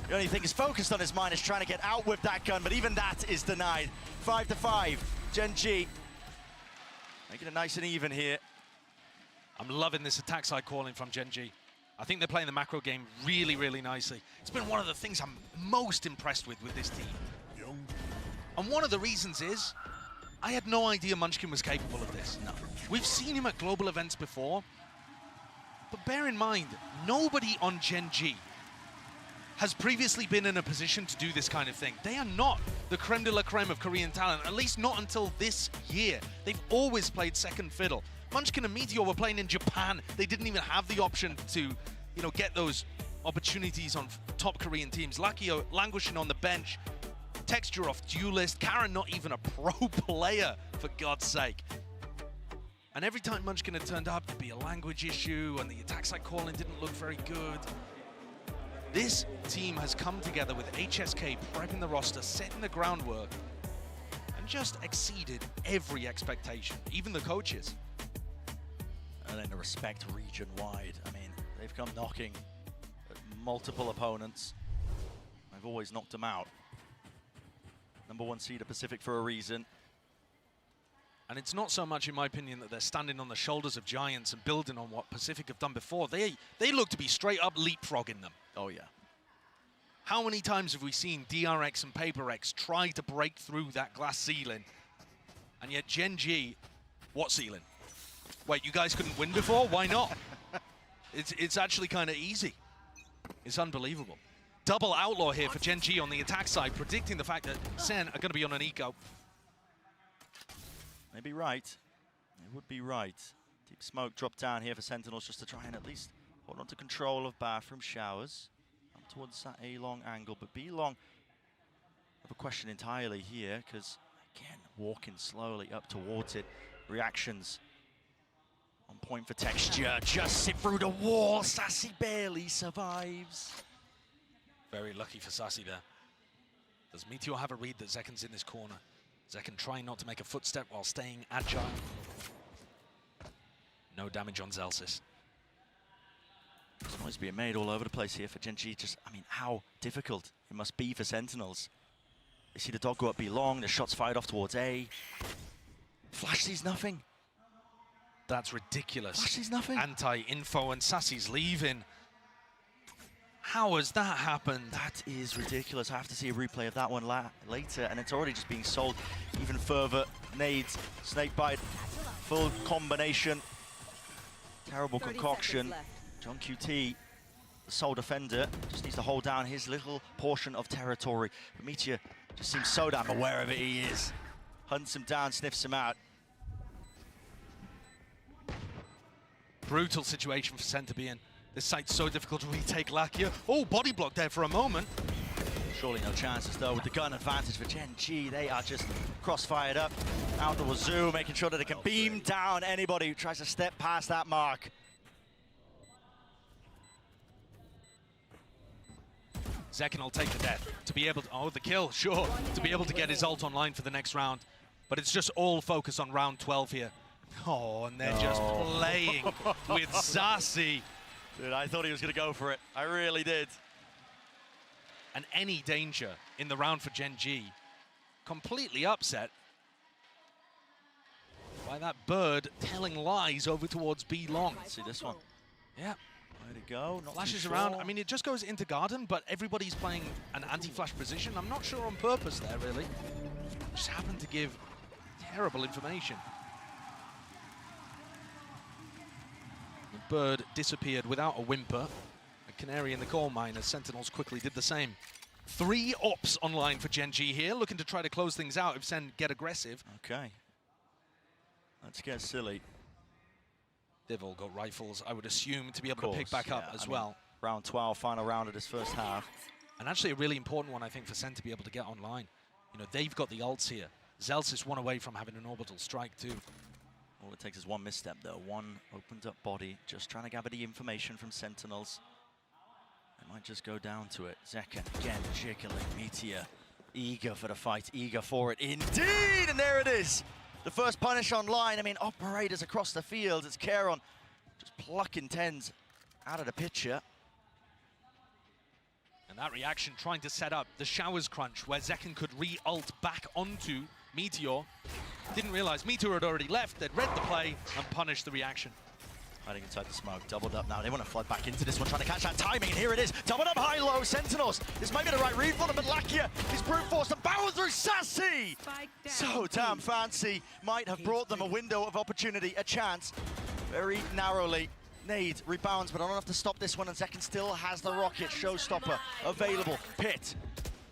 the only thing is focused on his mind is trying to get out with that gun, but even that is denied. 5-5, GenG making it nice and even here. I'm loving this attack side calling from GenG. I think they're playing the macro game really, really nicely. It's been one of the things I'm most impressed with this team. And one of the reasons is I had no idea Munchkin was capable of this. No. We've seen him at global events before, but bear in mind, nobody on GenG has previously been in a position to do this kind of thing. They are not the creme de la creme of Korean talent, at least not until this year. They've always played second fiddle. Munchkin and Meteor were playing in Japan. They didn't even have the option to, you know, get those opportunities on top Korean teams. Lakio languishing on the bench. Texture off Duelist. Karen not even a pro player, for God's sake. And every time Munchkin had turned up, there'd be a language issue and the attack side calling didn't look very good. This team has come together with HSK prepping the roster, setting the groundwork, and just exceeded every expectation, even the coaches. And then the respect region-wide. I mean, they've come knocking at multiple opponents. They've always knocked them out. #1 seed of Pacific for a reason. And it's not so much, in my opinion, that they're standing on the shoulders of giants and building on what Pacific have done before. They look to be straight up leapfrogging them. Oh, yeah. How many times have we seen DRX and PaperX try to break through that glass ceiling? And yet GenG, what ceiling? Wait, you guys couldn't win before? Why not? It's actually kind of easy. It's unbelievable. Double outlaw here for GenG on the attack side, predicting the fact that SEN are going to be on an eco. Maybe right. It would be right. Deep smoke dropped down here for Sentinels just to try and at least hold on to control of bathroom showers. Up towards that A-long angle, but B-long have a question entirely here, because again, walking slowly up towards it. Reactions on point for Texture. Just sit through the wall. Sassy barely survives. Very lucky for Sassy there. Does Meteor have a read that Zekken's in this corner? Zekken trying not to make a footstep while staying agile. No damage on Zelsis. There's noise being made all over the place here for GenG. Just, I mean, how difficult it must be for Sentinels. They see the dog go up B long, the shots fired off towards A. Flash sees nothing. That's ridiculous. Flash sees nothing. Anti-info and Sassy's leaving. How has that happened? That is ridiculous. I have to see a replay of that one later, and it's already just being sold even further. Nades, snake bite, full combination. Terrible concoction. John QT, the sole defender, just needs to hold down his little portion of territory. But Meteor just seems so damn aware of it, he is. Hunts him down, sniffs him out. Brutal situation for SEN to be in. This site's so difficult to retake Lakia. Oh, body block there for a moment. Surely no chances though with the gun advantage for GenG. They are just cross-fired up out the wazoo, making sure that they can beam down anybody who tries to step past that mark. Zekken will take the death to be able to, oh, the kill, sure, to be able to get his ult online for the next round. But it's just all focus on round 12 here. Oh, and they're just playing with Sassy. Dude, I thought he was going to go for it. I really did. And any danger in the round for GenG, completely upset by that bird telling lies over towards B long. Let's see this one. Yeah. Way to go. Not Flashes too around. sure. I mean, it just goes into garden, but everybody's playing an anti-flash position. I'm not sure on purpose there, really. Just happened to give terrible information. The bird disappeared without a whimper. A canary in the coal mine as Sentinels quickly did the same. 3 ops online for GenG here, looking to try to close things out if SEN get aggressive. Okay. Let's get silly. They've all got rifles, I would assume, to be able to pick back up as well. Round 12, final round of this first half. And actually a really important one, I think, for SEN to be able to get online. You know, they've got the ults here. Zelsis one away from having an orbital strike too. All it takes is one misstep though. One opened up body, just trying to gather the information from Sentinels. It might just go down to it. Zekken again jiggling. Meteor eager for the fight, eager for it indeed, and there it is. The first punish online. I mean, operators across the field. It's Karen just plucking tens out of the picture. And that reaction trying to set up the showers crunch where Zekken could re-ult back onto Meteor. Didn't realize Meteor had already left. They'd read the play and punished the reaction. Hiding inside the smoke, doubled up now. They want to flood back into this one, trying to catch that timing, and here it is. Doubled up high-low, Sentinels. This might be the right read for them, but Lakia is brute force and barrel through Sassy. So damn fancy. Might have brought them a window of opportunity, a chance, very narrowly. Nade rebounds, but not enough to stop this one, and Zekken still has the rocket showstopper available. Pit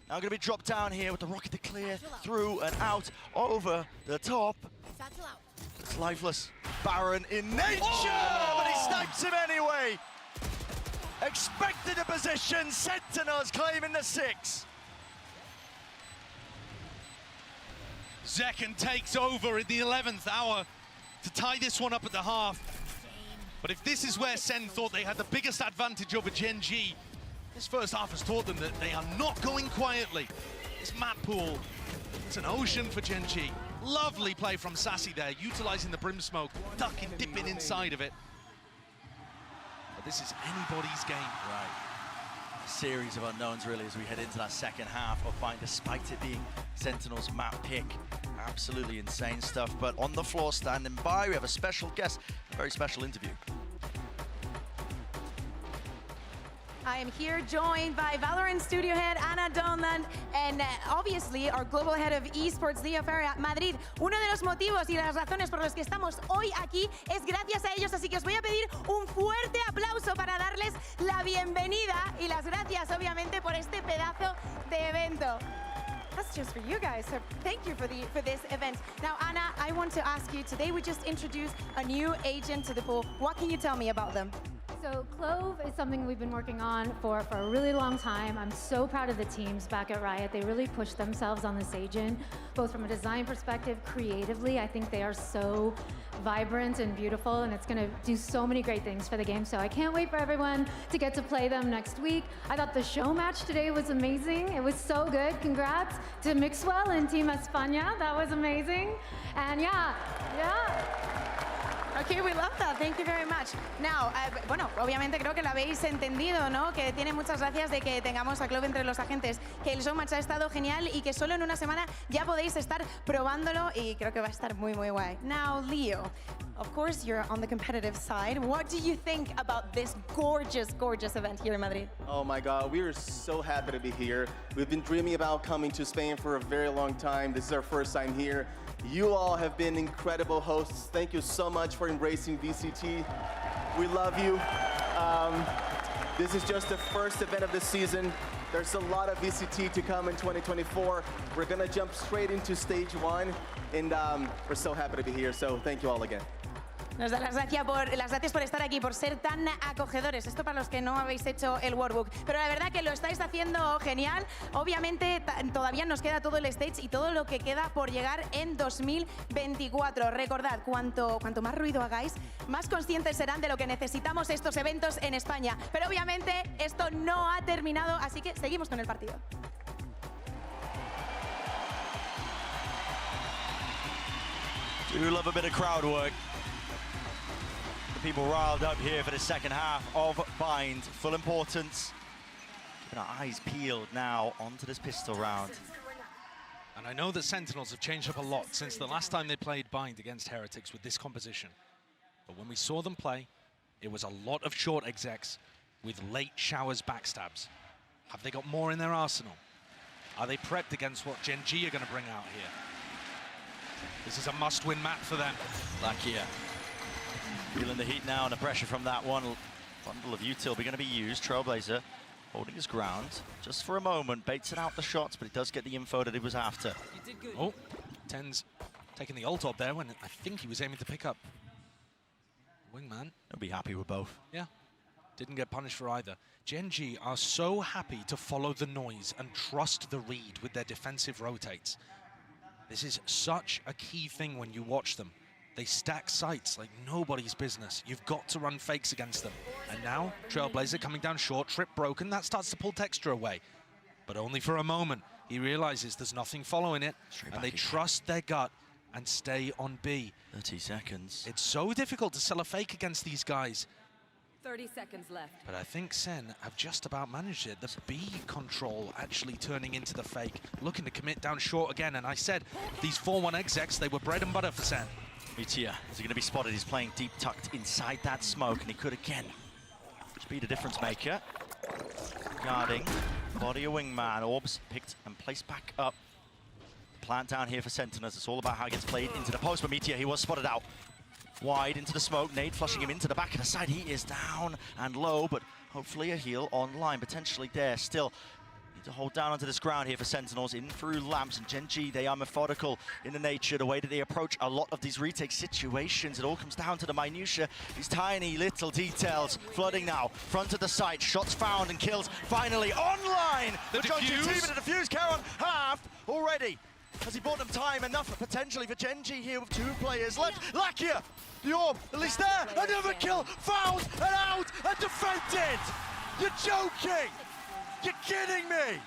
now going to be dropped down here with the rocket to clear through and out over the top. It's lifeless. Baron in nature, but he snipes him anyway. Expected a position, Sentinels claiming the 6. Zekken takes over in the 11th hour to tie this one up at the half. But if this is where Sen thought they had the biggest advantage over GenG, this first half has taught them that they are not going quietly. This map pool, it's an ocean for GenG. Lovely play from Sassy there, utilizing the brim smoke, ducking, dipping inside of it. But this is anybody's game. Right. A series of unknowns really as we head into that second half of Bind, despite it being Sentinel's map pick. Absolutely insane stuff. But on the floor standing by, we have a special guest, a very special interview. I am here joined by Valorant studio head Ana Donlan and obviously our global head of esports, Leo Ferrer at Madrid. Uno de los motivos y las razones por los que estamos hoy aquí es gracias a ellos, así que os voy a pedir un fuerte aplauso para darles la bienvenida y las gracias obviamente por este pedazo de evento. That's just for you guys, so thank you for this event. Now, Ana, I want to ask you, today we just introduced a new agent to the pool. What can you tell me about them? So Clove is something we've been working on for a really long time. I'm so proud of the teams back at Riot. They really pushed themselves on this agent, both from a design perspective, creatively. I think they are so vibrant and beautiful, and it's going to do so many great things for the game. So I can't wait for everyone to get to play them next week. I thought the show match today was amazing. It was so good. Congrats to Mixwell and Team España. That was amazing. And yeah. Okay, we love that. Thank you very much. Now, bueno, obviamente creo que lo habéis entendido, ¿no? Que tiene muchas gracias de que tengamos a Clove entre los agentes, que el showmatch ha estado genial y que solo en una semana ya podéis estar probándolo y creo que va a estar muy, muy guay. Now, Leo, of course you're on the competitive side. What do you think about this gorgeous, gorgeous event here in Madrid? Oh my God, we are so happy to be here. We've been dreaming about coming to Spain for a very long time. This is our first time here. You all have been incredible hosts. Thank you so much for embracing VCT. We love you. This is just the first event of the season. There's a lot of VCT to come in 2024. We're gonna jump straight into stage 1, and we're so happy to be here, so thank you all again. Nos da las gracias por estar aquí, por ser tan acogedores. Esto para los que no habéis hecho el workbook. Pero la verdad que lo estáis haciendo genial. Obviamente todavía nos queda todo el stage y todo lo que queda por llegar en 2024. Recordad, cuanto más ruido hagáis, más conscientes serán de lo que necesitamos estos eventos en España. Pero obviamente esto no ha terminado, así que seguimos con el partido. Do love a bit of crowd work. People riled up here for the second half of Bind. Full importance. Keeping our eyes peeled now onto this pistol round. And I know that Sentinels have changed up a lot since the last time they played Bind against Heretics with this composition. But when we saw them play, it was a lot of short execs with late showers backstabs. Have they got more in their arsenal? Are they prepped against what GenG are going to bring out here? This is a must-win map for them. Lakia feeling the heat now and the pressure from that one. Bundle of util going to be used. Trailblazer holding his ground just for a moment, baits it out the shots, but he does get the info that he was after. Oh, Ten's taking the ult up there when I think he was aiming to pick up Wingman. He'll be happy with both. Yeah, didn't get punished for either. GenG are so happy to follow the noise and trust the read with their defensive rotates. This is such a key thing when you watch them. They stack sites like nobody's business. You've got to run fakes against them. And now, Trailblazer coming down short, trip broken, that starts to pull Texture away. But only for a moment. He realizes there's nothing following it, and they trust their gut and stay on B. 30 seconds. It's so difficult to sell a fake against these guys. 30 seconds left. But I think Sen have just about managed it. The B control actually turning into the fake, looking to commit down short again. And I said, these 4-1 execs, they were bread and butter for Sen. Meteor, is he going to be spotted? He's playing deep tucked inside that smoke, and he could again be the difference maker. Guarding, body a wingman, orbs picked and placed back up. Plant down here for Sentinels. It's all about how he gets played into the post, but Meteor, he was spotted out. Wide into the smoke, Nade flushing him into the back of the side. He is down and low, but hopefully a heal online, potentially there. Still, need to hold down onto this ground here for Sentinels, in through lamps, and GenG, they are methodical in the nature, the way that they approach a lot of these retake situations. It all comes down to the minutiae, these tiny little details. Flooding now, front of the site, shots found and kills finally online. The GenG team in the defuse, Caron half already. Has he bought them time enough potentially for GenG here with 2 players left? Lakia, the orb, at least there, another kill, found and out and defended. You're joking. You're kidding me!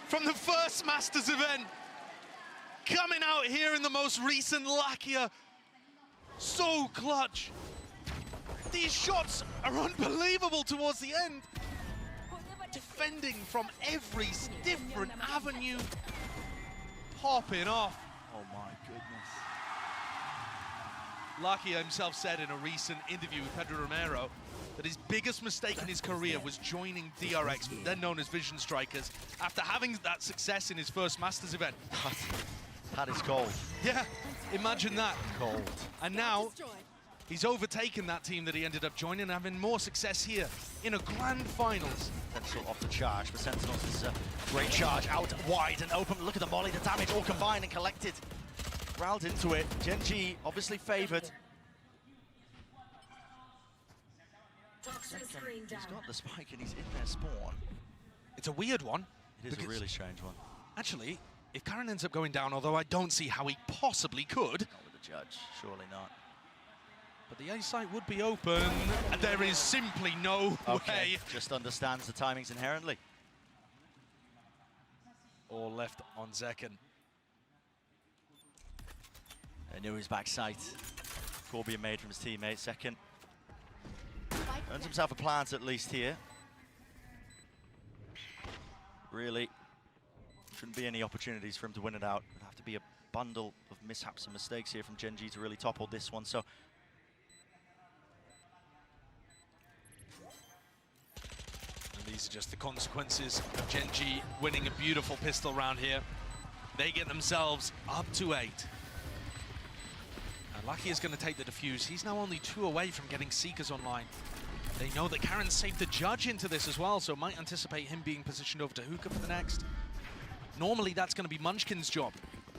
From the first Masters event, coming out here in the most recent Lakia, so clutch. These shots are unbelievable towards the end. Defending from every different avenue, popping off. Oh my goodness. Lakia himself said in a recent interview with Pedro Romero that his biggest mistake in his career was joining DRX, then known as Vision Strikers, after having that success in his first Masters event. That is gold. Yeah, imagine that. Gold. And now, he's overtaken that team that he ended up joining and having more success here in a grand finals. Potential off the charge, but Sentinels is a great charge out wide and open. Look at the molly, the damage all combined and collected. Growled into it. GenG obviously favoured. He's got the spike and he's in their spawn. It's a weird one. It is a really strange one. Actually, if Caron ends up going down, although I don't see how he possibly could. Not with the judge, surely not. But the A site would be open. And there is simply no way. Just understands the timings inherently. All left on Zekken. They knew his backside. Call being made from his teammate. Second. Earns himself a plant at least here. Really shouldn't be any opportunities for him to win it out. It'd have to be a bundle of mishaps and mistakes here from GenG to really topple this one. So and these are just the consequences of GenG winning a beautiful pistol round here. They get themselves up to 8. And Lucky is going to take the defuse. He's now only 2 away from getting Seekers online. They know that Caron saved the judge into this as well, so might anticipate him being positioned over to Hookah for the next. Normally that's going to be Munchkin's job,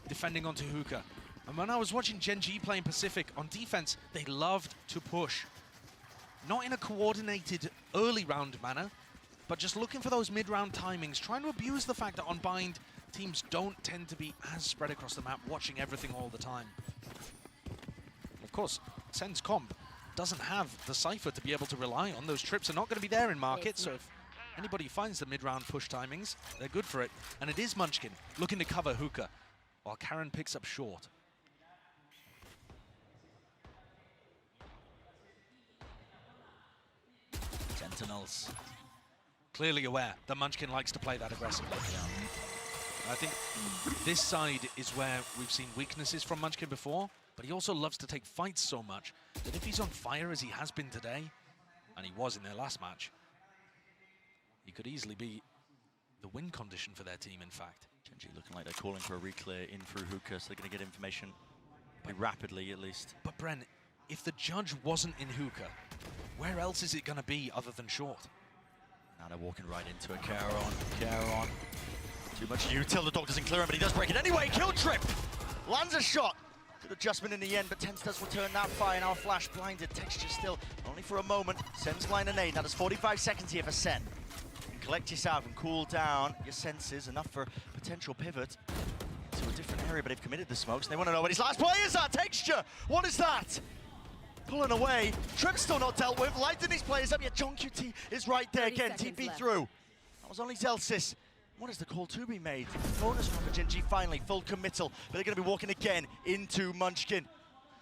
defending onto Hookah. And when I was watching GenG playing Pacific on defense, they loved to push. Not in a coordinated early round manner, but just looking for those mid-round timings, trying to abuse the fact that on Bind, teams don't tend to be as spread across the map, watching everything all the time. Of course, SEN's comp doesn't have the Cypher to be able to rely on. Those trips are not going to be there in market, so if anybody finds the mid-round push timings, they're good for it. And it is Munchkin looking to cover Hookah, while Caron picks up short. Sentinels. Clearly aware that Munchkin likes to play that aggressively. I think this side is where we've seen weaknesses from Munchkin before, but he also loves to take fights so much that if he's on fire as he has been today, and he was in their last match, he could easily be the win condition for their team, in fact. GenG looking like they're calling for a reclear in through Hookah, so they're going to get information pretty rapidly at least. But Bren, if the judge wasn't in Hookah, where else is it going to be other than short? Now they're walking right into it. Caron. Too much util. The dog doesn't clear him, but he does break it anyway. Kill trip. Lands a shot. Good adjustment in the end, but Tense does return that fire. Now flash blinded. Texture still only for a moment. Sen's line and 8. Now there's 45 seconds here for Sen. Collect yourself and cool down your senses. Enough for potential pivot to a different area, but they've committed the smokes. And they want to know what his last play is. That Texture. What is that? Pulling away. Trip's still not dealt with. Lighting these players up. Yeah, John QT is right there again. TP through. That was only Zelsis. What is the call to be made? Bonus from the GenG finally. Full committal. But they're going to be walking again into Munchkin.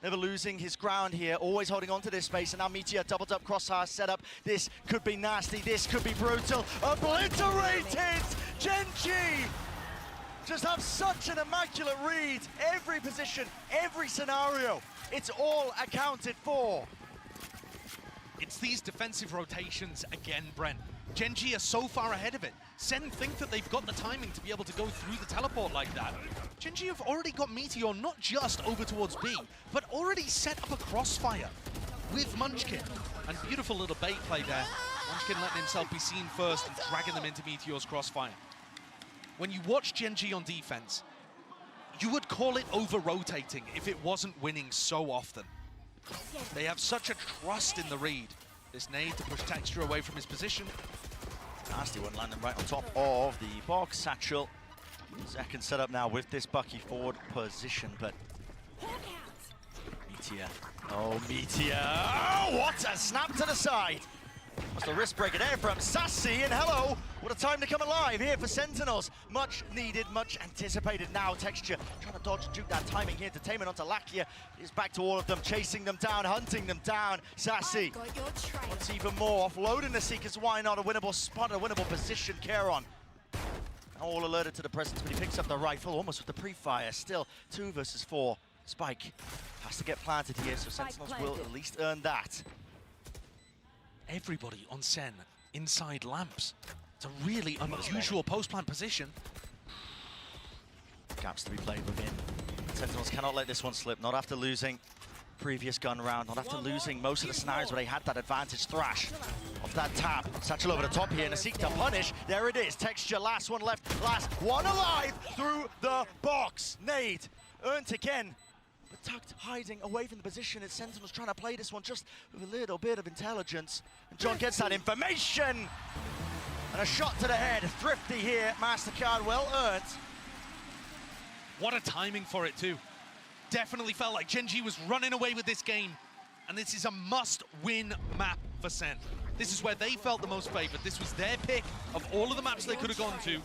Never losing his ground here. Always holding on to this space. And now Meteor doubled up crosshair setup. This could be nasty. This could be brutal. Obliterated! GenG! just have such an immaculate read. Every position, every scenario, it's all accounted for. It's these defensive rotations again, Brent. GenG are so far ahead of it. SEN think that they've got the timing to be able to go through the teleport like that. GenG have already got Meteor not just over towards B, but already set up a crossfire with Munchkin. And beautiful little bait play there. Munchkin letting himself be seen first and dragging them into Meteor's crossfire. When you watch GenG on defense, you would call it over-rotating if it wasn't winning so often. They have such a trust in the read. This nade to push Texture away from his position. Nasty one landing right on top of the box. Satchel. Second setup now with this Bucky forward position, but Meteor. Oh, Meteor. Oh, what a snap to the side. That's the wrist breaker there from Sassy, and hello, what a time to come alive here for Sentinels. Much needed, much anticipated now. Texture trying to dodge and juke that timing here. Entertainment onto Lakia. Is back to all of them, chasing them down, hunting them down. Sassy wants even more, offloading the Seekers. Why not? A winnable spot, a winnable position. Charon all alerted to the presence, but he picks up the rifle almost with the pre-fire. Still 2 versus 4. Spike has to get planted here, so Sentinels will at least earn that. Everybody on SEN inside lamps. It's a really unusual post-plant position. Gaps to be played within. Sentinels cannot let this one slip, not after losing previous gun round, not after losing most of the scenarios where they had that advantage. Thrash off that tap. Satchel over the top here and a seek to punish. There it is. Texture, last one left, last one alive through the box. Nade earned again, but tucked, hiding away from the position as Sentinels trying to play this one just with a little bit of intelligence. And John gets that information. And a shot to the head. Thrifty here. MasterCard well earned. What a timing for it too. Definitely felt like GenG was running away with this game. And this is a must-win map for SEN. This is where they felt the most favored. This was their pick of all of the maps they could have gone to.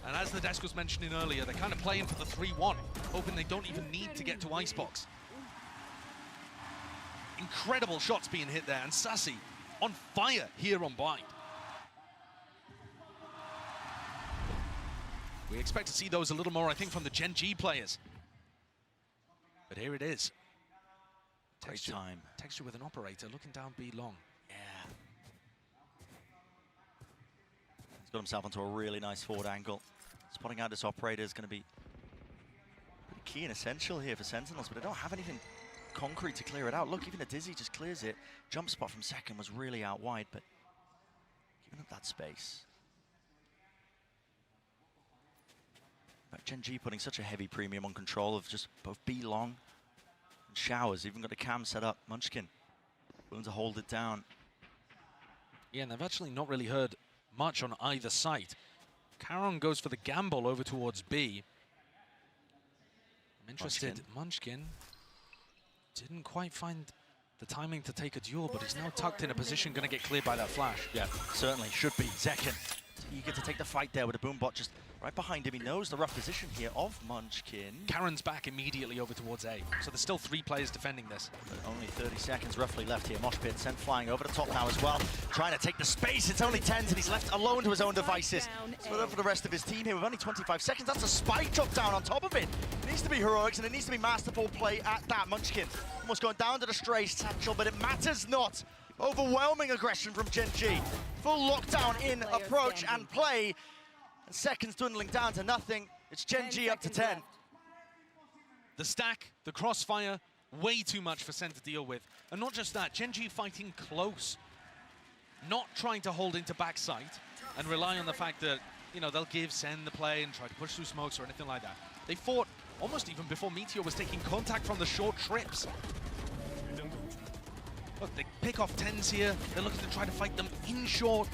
And as the desk was mentioning earlier, they're kind of playing for the 3-1, hoping they don't even need to get to Icebox. Incredible shots being hit there, and Sassy on fire here on Bind. We expect to see those a little more, I think, from the GenG players. But here it is. Texture, time. Texture with an operator looking down B long. Yeah. He's got himself onto a really nice forward angle. Spotting out this operator is going to be pretty key and essential here for Sentinels, but they don't have anything concrete to clear it out. Look, even the Dizzy just clears it. Jump spot from second was really out wide, but giving up that space. But GenG putting such a heavy premium on control of just both B long and showers. Even got a cam set up. Munchkin willing to hold it down. Yeah, and they've actually not really heard much on either site. Charon goes for the gamble over towards B. I'm interested. Munchkin didn't quite find the timing to take a duel, but he's now tucked in a position going to get cleared by that flash. Yeah, certainly should be. Zekin eager to take the fight there with a boombot just right behind him. He knows the rough position here of Munchkin. Charon's back immediately over towards A, so there's still 3 players defending this. But only 30 seconds roughly left here. Moshpit sent flying over the top now as well, trying to take the space. It's only 10s and he's left alone to his own devices. So for the rest of his team here with only 25 seconds, that's a spike drop down on top of it. It needs to be heroics and it needs to be masterful play at that. Munchkin almost going down to the stray Satchel, but it matters not. Overwhelming aggression from GenG. Full lockdown in approach and play. And seconds dwindling down to nothing. It's GenG up to 10. The stack, the crossfire, way too much for SEN to deal with. And not just that, GenG fighting close. Not trying to hold into backside and rely on the fact that, you know, they'll give SEN the play and try to push through smokes or anything like that. They fought almost even before Meteor was taking contact from the short trips. Look, they pick off 10s here. They're looking to try to fight them in short.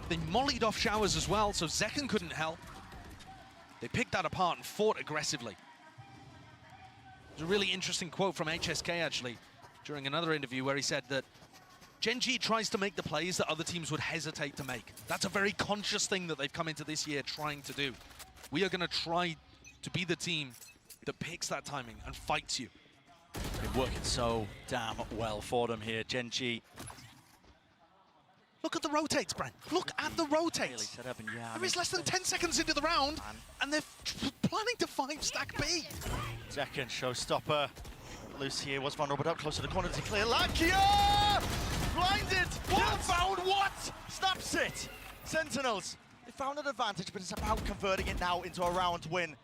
They mollied off showers as well, so Zekin couldn't help. They picked that apart and fought aggressively. There's a really interesting quote from HSK, actually, during another interview where he said that GenG tries to make the plays that other teams would hesitate to make. That's a very conscious thing that they've come into this year trying to do. We are going to try to be the team that picks that timing and fights you. Been working so damn well for them here. GenG Look at the rotates, Brent. Look at the rotates. Set up and There is less than 10 seconds into the round, and they're planning to 5-stack B. Second showstopper. Loose here was vulnerable, but up close to the corner to clear. Lakia! Blinded! What? Found what? Snaps it! Sentinels, they found an advantage, but it's about converting it now into a round win.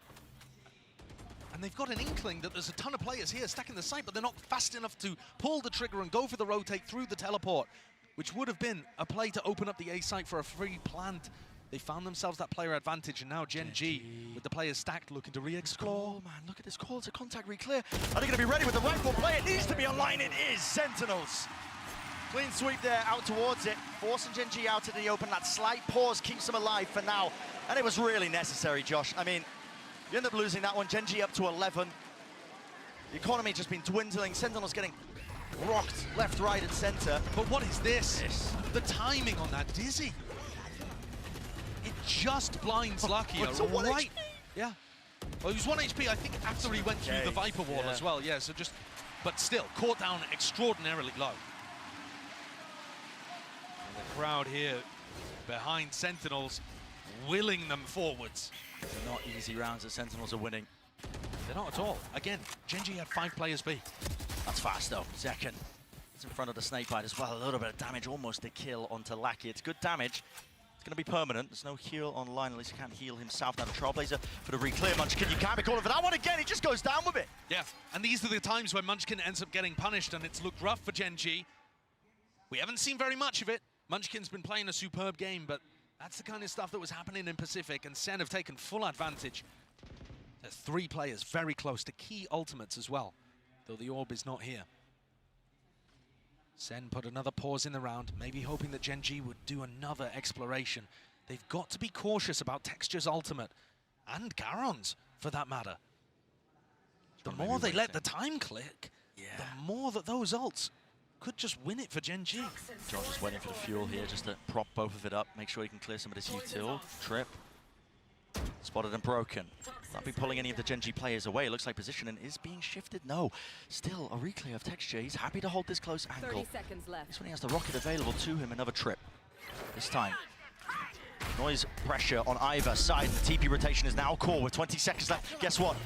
And they've got an inkling that there's a ton of players here stacking the site, but they're not fast enough to pull the trigger and go for the rotate through the teleport, which would have been a play to open up the A site for a free plant. They found themselves that player advantage, and now GenG, with the players stacked, looking to re-explore. Oh man, look at this call to contact re-clear. Are they going to be ready with the rifle play? It needs to be online. It is Sentinels. Clean sweep there, out towards it, forcing GenG out in the open. That slight pause keeps them alive for now, and it was really necessary, Josh. I mean, you end up losing that one. GenG up to 11. The economy just been dwindling. Sentinels getting rocked left, right, and center. But what is this? The timing on that dizzy. It just blinds Lakia so one right. HP? Yeah. Well, he was 1 HP, I think, after he went through the Viper wall as well. Yeah, so just, but still, caught down extraordinarily low. And the crowd here behind Sentinels, willing them forwards. Not easy rounds that Sentinels are winning. They're not at all. Again, GenG had 5 players B. That's fast though. Second. It's in front of the snakebite as well. A little bit of damage, almost a kill onto Lakia. It's good damage. It's going to be permanent. There's no heal online. At least he can't heal himself. Now the Trailblazer for the re-clear. Munchkin, you can't be calling for that one again. He just goes down with it. Yeah, and these are the times when Munchkin ends up getting punished, and it's looked rough for GenG. We haven't seen very much of it. Munchkin's been playing a superb game, but that's the kind of stuff that was happening in Pacific, and SEN have taken full advantage. There's 3 players very close to key ultimates as well, though the orb is not here. SEN put another pause in the round, maybe hoping that GenG would do another exploration. They've got to be cautious about Texture's ultimate, and Garon's, for that matter. The more they let the time click, the more that those ults could just win it for GenG. Josh is waiting for the fuel here just to prop both of it up, make sure he can clear some of this util. Trip. Spotted and broken. Not be pulling any of the GenG players away. It looks like positioning is being shifted. No. Still a reclear of Texture. He's happy to hold this close angle. 30 seconds left. This one he has the rocket available to him. Another trip. This time. Noise pressure on either side. The TP rotation is now core with 20 seconds left. Guess what?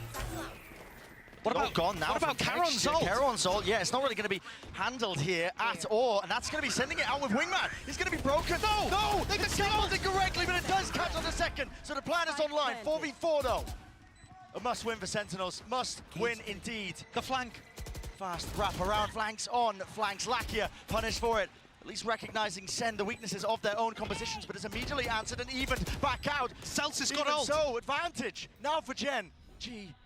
What about gone now? What about Caron's ult? Caron's ult, yeah, it's not really going to be handled here at all, and that's going to be sending it out with Wingman. He's going to be broken. No, they disabled it correctly, but it does catch on the second. So the plan is online. 4v4 though. A must win for Sentinels. Must win indeed. The flank. Fast wrap around, flanks on, flanks Lakia, punished for it. At least recognizing SEN the weaknesses of their own compositions, but is immediately answered and evened back out. Celsius got Even ult. so, advantage now for GenG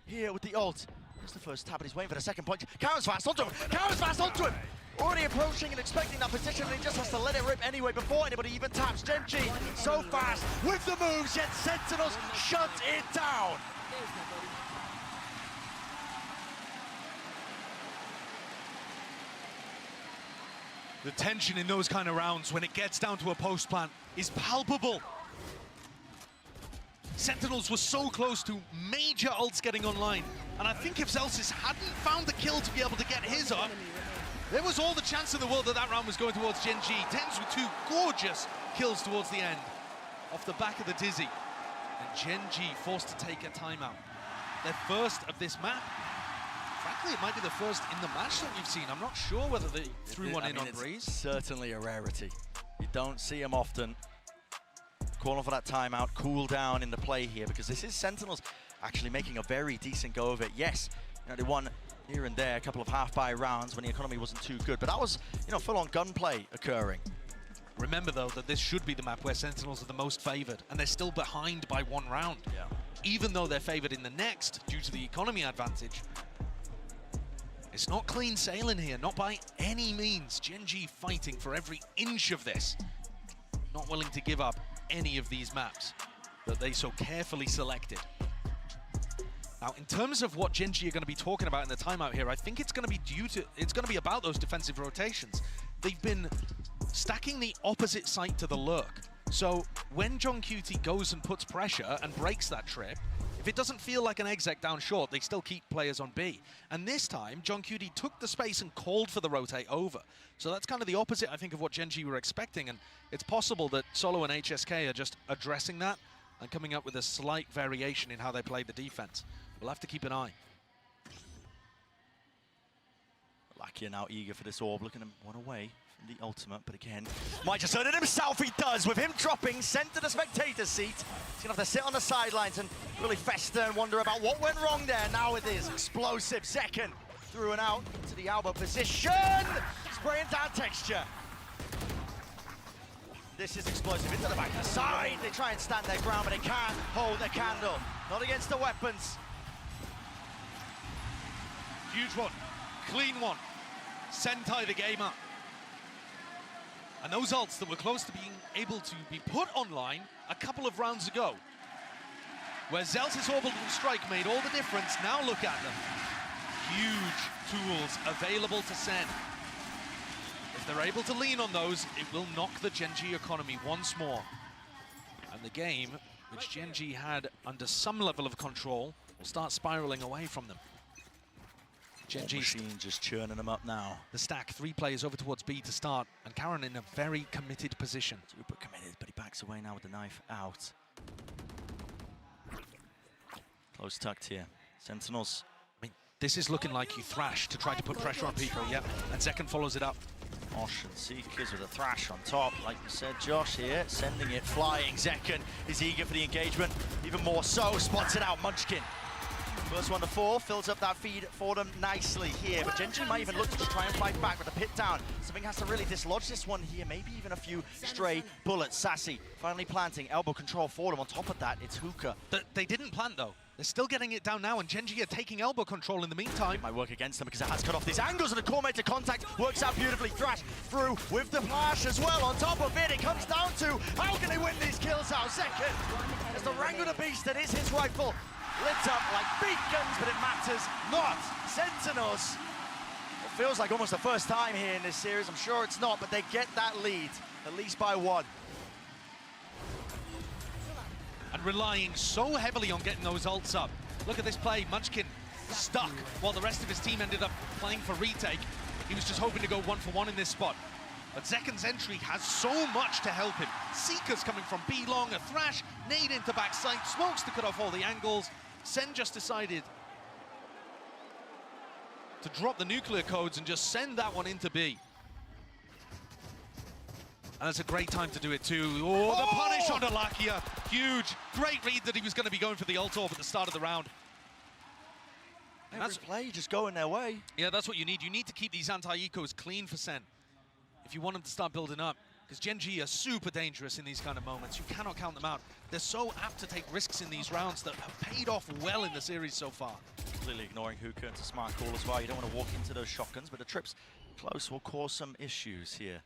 here with the ult. Here's the first tap, but he's waiting for the second point. Caron's fast onto him. Caron's fast onto him. Already approaching and expecting that position, and he just has to let it rip anyway before anybody even taps. GenG so fast with the moves, yet Sentinels shut it down. The tension in those kind of rounds when it gets down to a post plant is palpable. Sentinels were so close to major ults getting online, and I think if Celsius hadn't found the kill to be able to get his up, there was all the chance in the world that that round was going towards GenG. Tens with 2 gorgeous kills towards the end, off the back of the dizzy, and GenG forced to take a timeout. Their first of this map. Frankly, it might be the first in the match that we've seen. I'm not sure whether they threw one in on Breeze. Certainly a rarity. You don't see them often. Calling for that timeout, cool down in the play here, because this is Sentinels actually making a very decent go of it. Yes, they won here and there, a couple of half-buy rounds when the economy wasn't too good, but that was, full-on gunplay occurring. Remember, though, that this should be the map where Sentinels are the most favored, and they're still behind by 1 round. Yeah. Even though they're favored in the next, due to the economy advantage, it's not clean sailing here, not by any means. GenG fighting for every inch of this. Not willing to give up any of these maps that they so carefully selected. Now, in terms of what GenG are going to be talking about in the timeout here, I think it's going to be about those defensive rotations. They've been stacking the opposite site to the lurk. So when John QT goes and puts pressure and breaks that trip, If it doesn't feel like an exec down short, they still keep players on B. And this time, John QD took the space and called for the rotate over. So that's kind of the opposite, I think, of what GenG were expecting. And it's possible that Solo and HSK are just addressing that and coming up with a slight variation in how they play the defense. We'll have to keep an eye. Lakia now eager for this orb, looking at him one away from the ultimate, but again, might just earn it himself, he does, with him dropping, sent to the spectator seat. He's gonna have to sit on the sidelines and really fester and wonder about what went wrong there. Now it is explosive, second, through and out into the elbow position, spraying down texture. This is explosive, into the back of the side. They try and stand their ground, but they can't hold their candle. Not against the weapons. Huge one, clean one. SEN tie the game up. And those ults that were close to being able to be put online a couple of rounds ago, where Zelsis Orbital Strike made all the difference, now look at them. Huge tools available to SEN. If they're able to lean on those, it will knock the GenG economy once more. And the game, which GenG had under some level of control, will start spiraling away from them. GenG machine just churning them up now. The stack, 3 players over towards B to start, and Karen in a very committed position. Super committed, but he backs away now with the knife out. Close tucked here. Sentinels. I mean, this is looking like you thrash to try to put pressure on people, yep. And Zekken follows it up. Osh and Seekers with a thrash on top, like you said, Josh here, sending it flying. Zekken is eager for the engagement, even more so, spots it out, Munchkin. First one to fall, fills up that feed for them nicely here, but GenG might even look to just try and fight back with the pit down. Something has to really dislodge this one here, maybe even a few stray bullets. Sassy finally planting, elbow control for them. On top of that, it's Hookah. They didn't plant though. They're still getting it down now, and GenG are taking elbow control in the meantime. Might work against them because it has cut off these angles, and the core mate to contact works out beautifully. Thrash through with the flash as well. On top of it, it comes down to how can they win these kills out? Second, as the Rango the Beast, that is his rifle, lit up like beacons, but it matters not. Sentinels, it feels like almost the first time here in this series. I'm sure it's not, but they get that lead, at least by 1. And relying so heavily on getting those ults up. Look at this play, Munchkin stuck while the rest of his team ended up playing for retake. He was just hoping to go 1-for-1 in this spot. But Zekken's entry has so much to help him. Seekers coming from B long, a thrash, nade into backside, smokes to cut off all the angles. SEN just decided to drop the nuclear codes and just send that one into B. And it's a great time to do it too. Oh, the punish on Lakia. Huge. Great read that he was going to be going for the ult orb at the start of the round. And that's play just going their way. Yeah, that's what you need. You need to keep these anti-ecos clean for SEN if you want them to start building up. Because GenG are super dangerous in these kind of moments. You cannot count them out. They're so apt to take risks in these rounds that have paid off well in the series so far. Completely ignoring Hookah. It's a smart call as well. You don't want to walk into those shotguns, but the trips close will cause some issues here.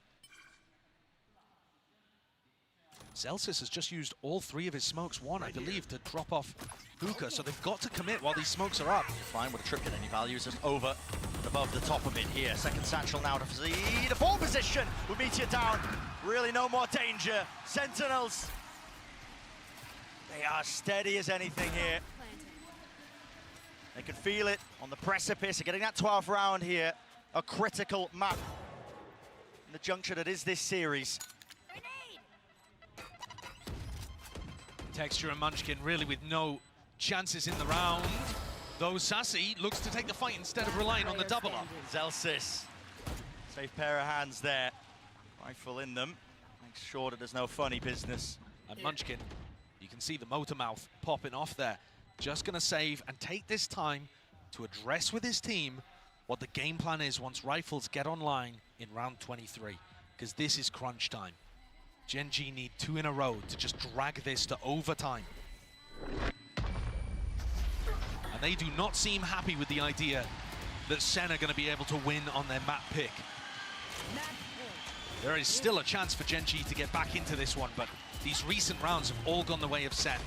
Zelsis has just used all 3 of his smokes, one, I believe, to drop off Hookah, so they've got to commit while these smokes are up. Fine with a trip, get any values just over and above the top of it here. Second satchel now to see the 4 position will meet you down. Really no more danger. Sentinels, they are steady as anything here. They can feel it on the precipice of getting that 12th round here. A critical map in the juncture that is this series. Texture and Munchkin really with no chances in the round. Though Sassy looks to take the fight instead of relying on the double up. Zelsis, safe pair of hands there. Rifle in them, make sure that there's no funny business. And Munchkin, you can see the motor mouth popping off there. Just gonna save and take this time to address with his team what the game plan is once rifles get online in round 23. Because this is crunch time. GenG need 2 in a row to just drag this to overtime. And they do not seem happy with the idea that SEN are going to be able to win on their map pick. There is still a chance for GenG to get back into this one, but these recent rounds have all gone the way of SEN.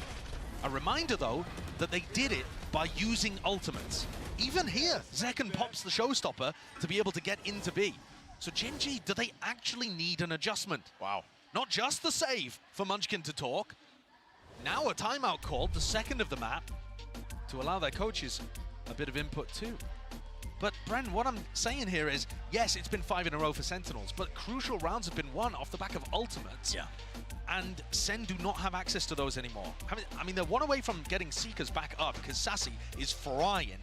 A reminder, though, that they did it by using ultimates. Even here, Zekken pops the showstopper to be able to get into B. So GenG, do they actually need an adjustment? Wow. Not just the save for Munchkin to talk. Now a timeout called, the second of the map. to allow their coaches a bit of input too. But Bren, what I'm saying here is, yes, it's been 5 in a row for Sentinels, but crucial rounds have been won off the back of ultimates. Yeah. And Sen do not have access to those anymore. I mean, they're one away from getting Seekers back up because Sassy is frying.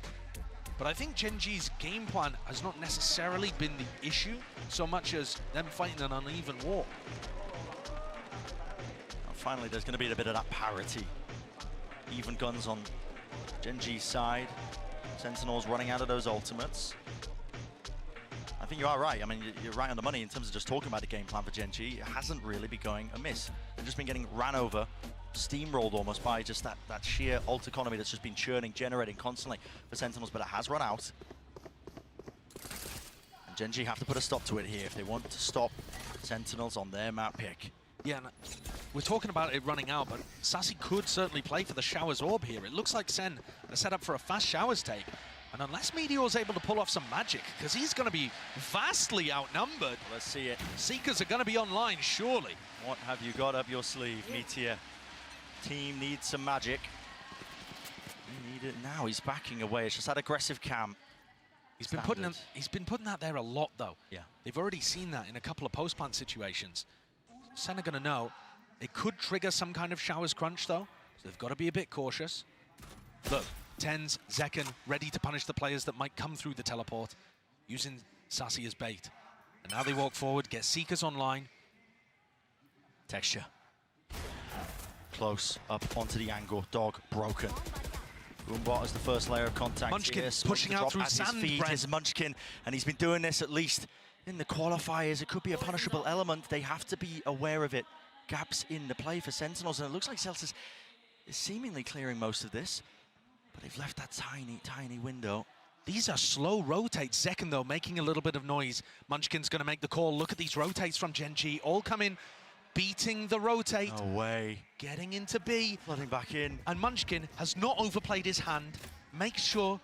But I think GenG's game plan has not necessarily been the issue so much as them fighting an uneven war. Well, finally, there's going to be a bit of that parity. Even guns on GenG's side. Sentinels running out of those ultimates. I think you are right. I mean, you're right on the money in terms of just talking about the game plan for GenG. It hasn't really been going amiss. They've just been getting ran over, steamrolled almost by just that sheer ult economy that's just been churning, generating constantly for Sentinels, but it has run out. And GenG have to put a stop to it here if they want to stop Sentinels on their map pick. Yeah, and we're talking about it running out, but Sassy could certainly play for the Showers Orb here. It looks like Sen are set up for a fast Showers take. And unless Meteor's able to pull off some magic, because he's going to be vastly outnumbered. Let's see it. Seekers are going to be online, surely. What have you got up your sleeve, Meteor? Team needs some magic. We need it now. He's backing away. It's just that aggressive cam. He's been putting that there a lot, though. Yeah. They've already seen that in a couple of post-plant situations. Sen are going to know. It could trigger some kind of Showers crunch, though. So they've got to be a bit cautious. Look. Tens, Zekken, ready to punish the players that might come through the teleport, using Sassy as bait. And now they walk forward, get Seekers online. Texture. Close up onto the angle. Dog broken. Boombot is the first layer of contact. Munchkin here. pushing out through at his sand, feet is Munchkin, and he's been doing this at least in the qualifiers. It could be a punishable element. They have to be aware of it. Gaps in the play for Sentinels, and it looks like Celsius is seemingly clearing most of this. But they've left that tiny, tiny window. These are slow rotates. Zekken, though, making a little bit of noise. Munchkin's going to make the call. Look at these rotates from GenG. All come in, beating the rotate. No way. Getting into B. Flooding back in. And Munchkin has not overplayed his hand. Makes sure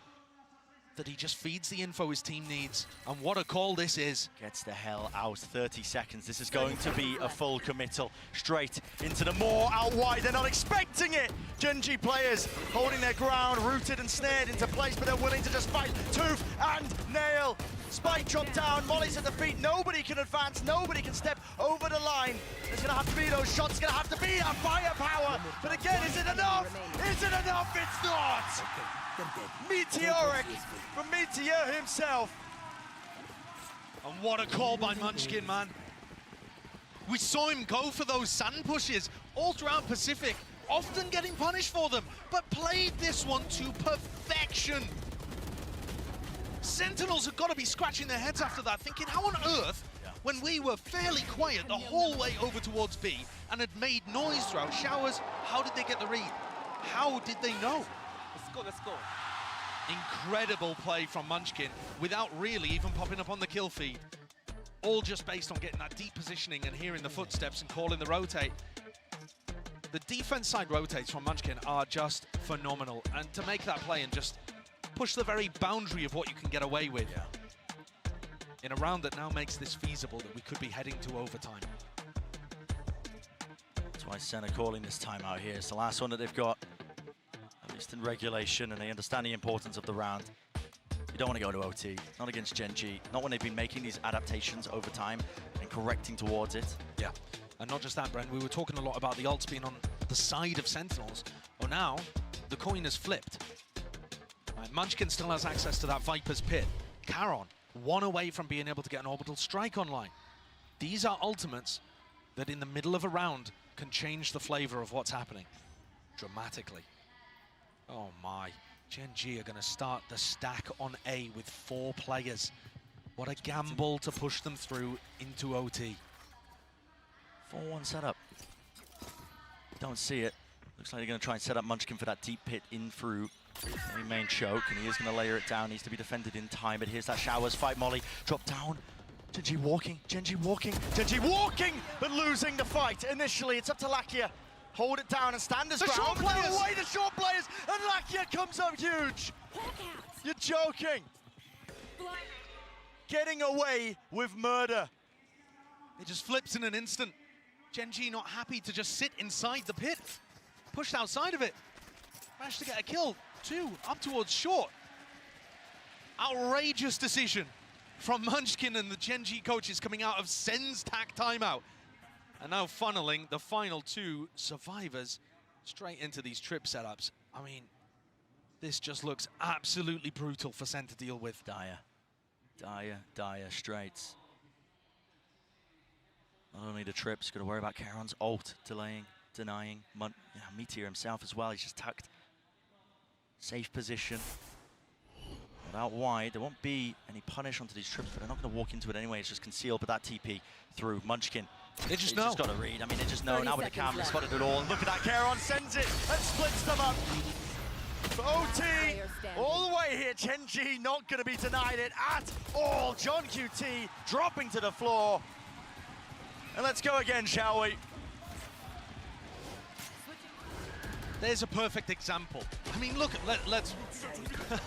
that he just feeds the info his team needs. And what a call this is. Gets the hell out. 30 seconds. This is going to be a full committal. Straight into the maw, out wide. They're not expecting it. GenG players holding their ground, rooted and snared into place, but they're willing to just fight tooth and nail. Spike dropped down, Molly's at the feet. Nobody can advance, nobody can step over the line. There's going to have to be those shots, going to have to be that firepower. But again, is it enough? Is it enough? It's not! Meteoric from Meteor himself. And what a call by Munchkin, man. We saw him go for those sand pushes all throughout Pacific, often getting punished for them, but played this one to perfection. Sentinels have got to be scratching their heads after that, thinking, how on earth, when we were fairly quiet the whole way over towards B and had made noise throughout Showers, how did they get the read? How did they know? Let's go. Incredible play from Munchkin without really even popping up on the kill feed. All just based on getting that deep positioning and hearing the footsteps and calling the rotate. The defense side rotates from Munchkin are just phenomenal. And to make that play and just push the very boundary of what you can get away with in a round that now makes this feasible, that we could be heading to overtime. That's why Sen are calling this time out here. It's the last one that they've got, at least in regulation, and they understand the importance of the round. You don't want to go to OT, not against GenG, not when they've been making these adaptations over time and correcting towards it. Yeah, and not just that, Brent, we were talking a lot about the ults being on the side of Sentinels. Well, now the coin has flipped. Munchkin still has access to that Viper's Pit. Charon, one away from being able to get an orbital strike online. These are ultimates that in the middle of a round can change the flavor of what's happening dramatically. Oh my, GenG are going to start the stack on A with 4 players. What a gamble to push them through into OT. 4-1 setup. Don't see it. Looks like they're going to try and set up Munchkin for that deep pit in through the main choke, and he is going to layer it down. Needs to be defended in time, but here's that Showers fight. Molly drop down. GenG walking, GenG walking, but losing the fight. Initially, it's up to Lakia. Hold it down and stand his ground. Short players. Away the short players, and Lakia comes up huge. You're joking. Getting away with murder. It just flips in an instant. GenG not happy to just sit inside the pit. Pushed outside of it. Managed to get a kill, too, up towards short. Outrageous decision from Munchkin and the GenG coaches coming out of SEN's TAC timeout. And now funneling the final 2 survivors straight into these trip setups. I mean, this just looks absolutely brutal for SEN to deal with. Dire straights. Not only the trips, got to worry about Charon's ult, delaying, denying. Meteor himself as well, he's just tucked. Safe position. Not out wide, there won't be any punish onto these trips, but they're not going to walk into it anyway, it's just concealed, but that TP through Munchkin. They just He's know. just got to read, I mean, they just know now with the cam, they spotted it all. And look at that, Charon sends it and splits them up. For OT, all the way here, GenG not going to be denied it at all. John QT dropping to the floor. And let's go again, shall we? There's a perfect example. I mean, look, let's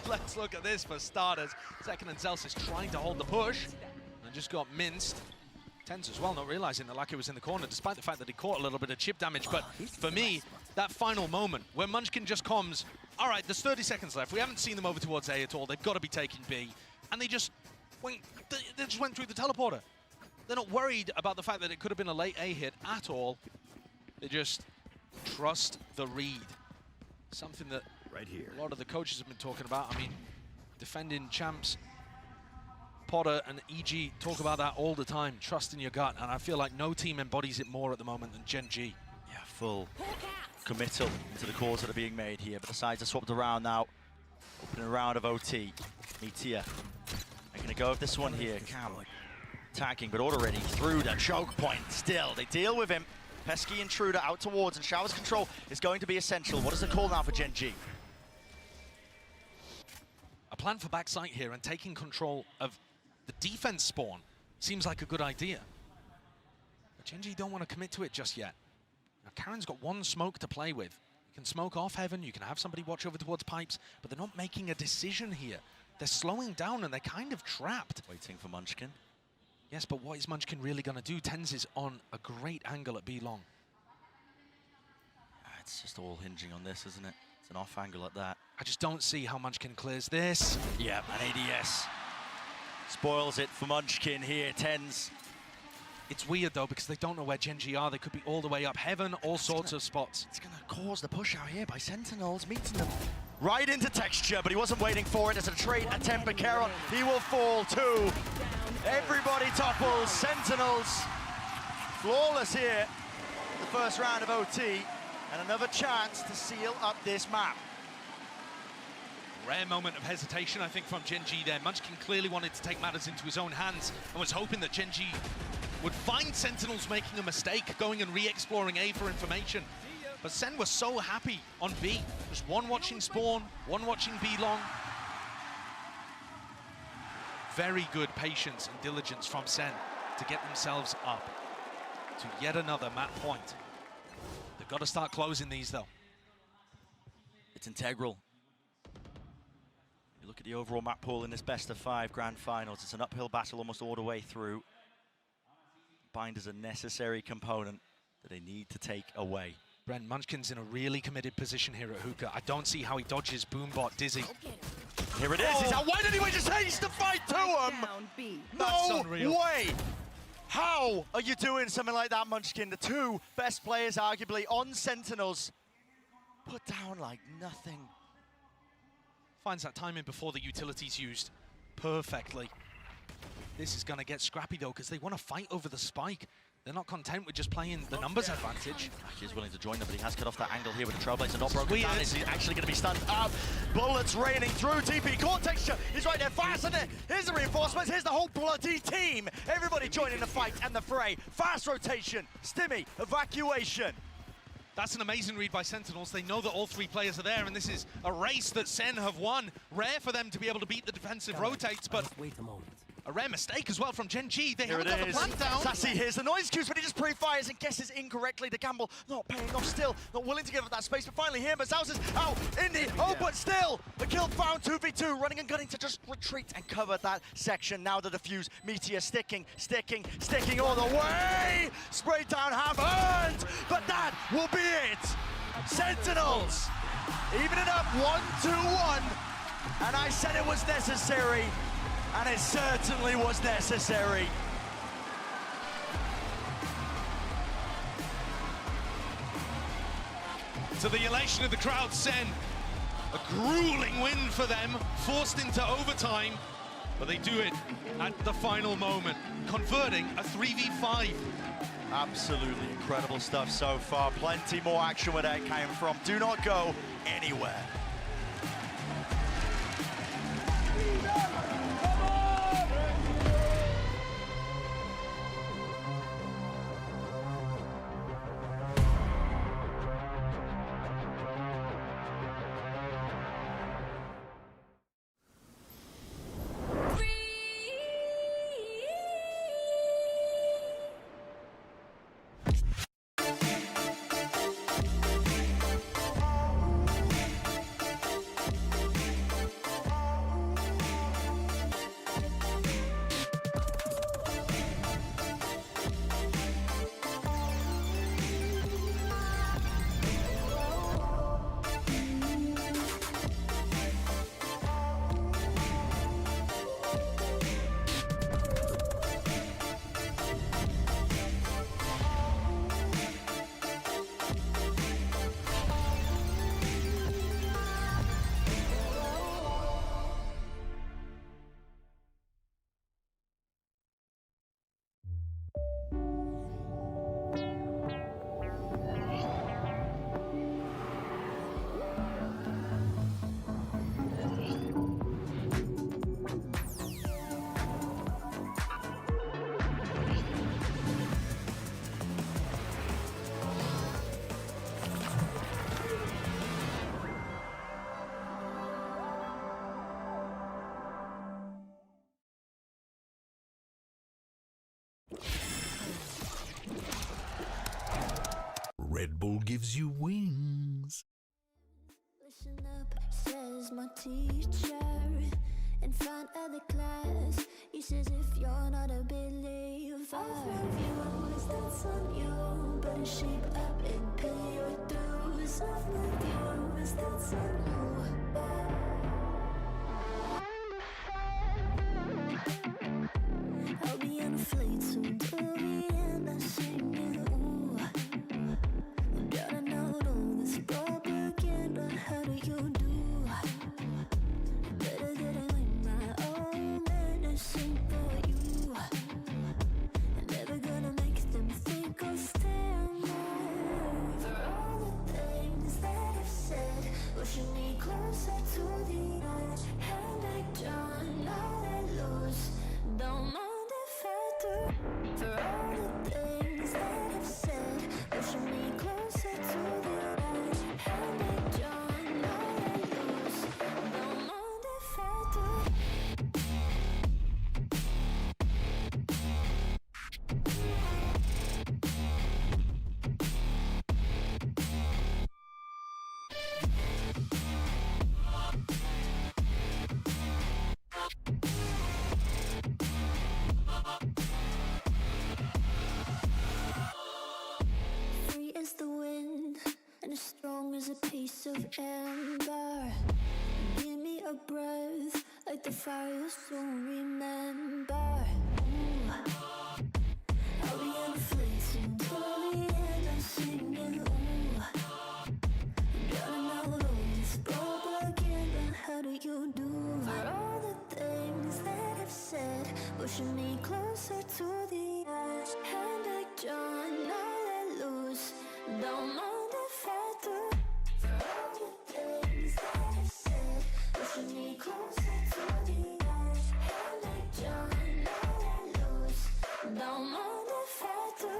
let's look at this for starters. Second and Celsius trying to hold the push and just got minced. TenZ as well, not realizing that Lucky was in the corner, despite the fact that he caught a little bit of chip damage. But for me, that final moment where Munchkin just comes, all right, there's 30 seconds left. We haven't seen them over towards A at all. They've got to be taking B. And they just went through the teleporter. They're not worried about the fact that it could have been a late A hit at all. They just trust the read. Something that a lot of the coaches have been talking about. I mean, defending champs, Potter and EG talk about that all the time, trust in your gut, and I feel like no team embodies it more at the moment than GenG. Yeah, full committal to the calls that are being made here, but the sides are swapped around now. Opening a round of OT. Meteor. They're going to go with this one here. Cam attacking, but already through the choke point. Still, they deal with him. Pesky intruder out towards, and Shower's control is going to be essential. What is the call now for GenG? A plan for backside here and taking control of the defense spawn seems like a good idea. But GenG don't want to commit to it just yet. Now, Karen's got one smoke to play with. You can smoke off Heaven, you can have somebody watch over towards pipes, but they're not making a decision here. They're slowing down and they're kind of trapped. Waiting for Munchkin. Yes, but what is Munchkin really going to do? TenZ is on a great angle at B long. It's just all hinging on this, isn't it? It's an off angle at that. I just don't see how Munchkin clears this. Yeah, an ADS. Spoils it for Munchkin here, TenZ. It's weird though, because they don't know where GenG are. They could be all the way up Heaven, all sorts of spots. It's going to cause the push out here by Sentinels, meeting them right into texture, but he wasn't waiting for it. As a trade attempt by Charon, he will fall too. Everybody topples, Sentinels. Flawless here, the first round of OT, and another chance to seal up this map. Rare moment of hesitation, I think, from GenG there. Munchkin clearly wanted to take matters into his own hands and was hoping that GenG would find Sentinels making a mistake, going and re-exploring A for information. But Sen was so happy on B. Just one watching spawn, one watching B long. Very good patience and diligence from Sen to get themselves up to yet another map point. They've got to start closing these, though. It's integral. You look at the overall map pool in this best-of-5 grand finals. It's an uphill battle almost all the way through. Bind is a necessary component that they need to take away. Brent, Munchkin's in a really committed position here at Hookah. I don't see how he dodges Boombot Dizzy. Here it is. He's out wide anyway, just hates to fight to him. No way. How are you doing something like that, Munchkin? The two best players, arguably, on Sentinels, put down like nothing. Finds that timing before the utility's used perfectly. This is going to get scrappy, though, because they want to fight over the spike. They're not content with just playing the numbers advantage. He's willing to join them, but he has cut off that angle here with the Trailblazer. Not broken down. Is he actually going to be stunned up? Bullets raining through TP. Core texture is right there, fast in it. Here's the reinforcements. Here's the whole bloody team. Everybody joining the fight and the fray. Fast rotation. Stimmy. Evacuation. That's an amazing read by Sentinels. They know that all three players are there, and this is a race that Sen have won. Rare for them to be able to beat the defensive rotates, but wait a moment. A rare mistake as well from GenG. They haven't got the plant down. Sassy hears the noise cues, but he just pre-fires and guesses incorrectly. The gamble not paying off still. Not willing to give up that space, but finally here, Mazaus is out in the open still. The kill found 2v2, running and gunning to just retreat and cover that section. Now the defuse, Meteor sticking all the way. Spray down, have earned, but that will be it. Sentinels Even it up 1-2-1. And I said it was necessary, and it certainly was necessary. To the elation of the crowd, SEN, a grueling win for them, forced into overtime, but they do it at the final moment, converting a 3v5. Absolutely incredible stuff so far. Plenty more action where that came from. Do not go anywhere. Red Bull gives you wings. Listen up, says my teacher. In front of the class, he says if you're not a believer, I've that's on you. Better shape up and pay your dues. I've refused, that's on you. I'll be on a flight soon to Vienna singing, ooh. Gotta know all this propaganda, how do you do? Better get in my own medicine for you. I'm never gonna make them think I'll stand there. For all the things that I've said, pushing me closer to the edge. And I don't know let loose, don't mind if I do. For all the things that I've said, pushing me closer to the edge. And I don't know let loose, don't mind if I do. Free as the wind, and as strong as a piece of amber. Give me a breath, like the fire you'll soon remember. Ooh. I'll be on a flight soon to Vienna singing, ooh. Gotta know all this propaganda, how do you do? For all the things that I've said, pushing me closer to the edge. And I don't know let loose, don't mind if I do. For all the things that I've said, pushing me closer to the edge. And I don't know let loose, don't mind if I do.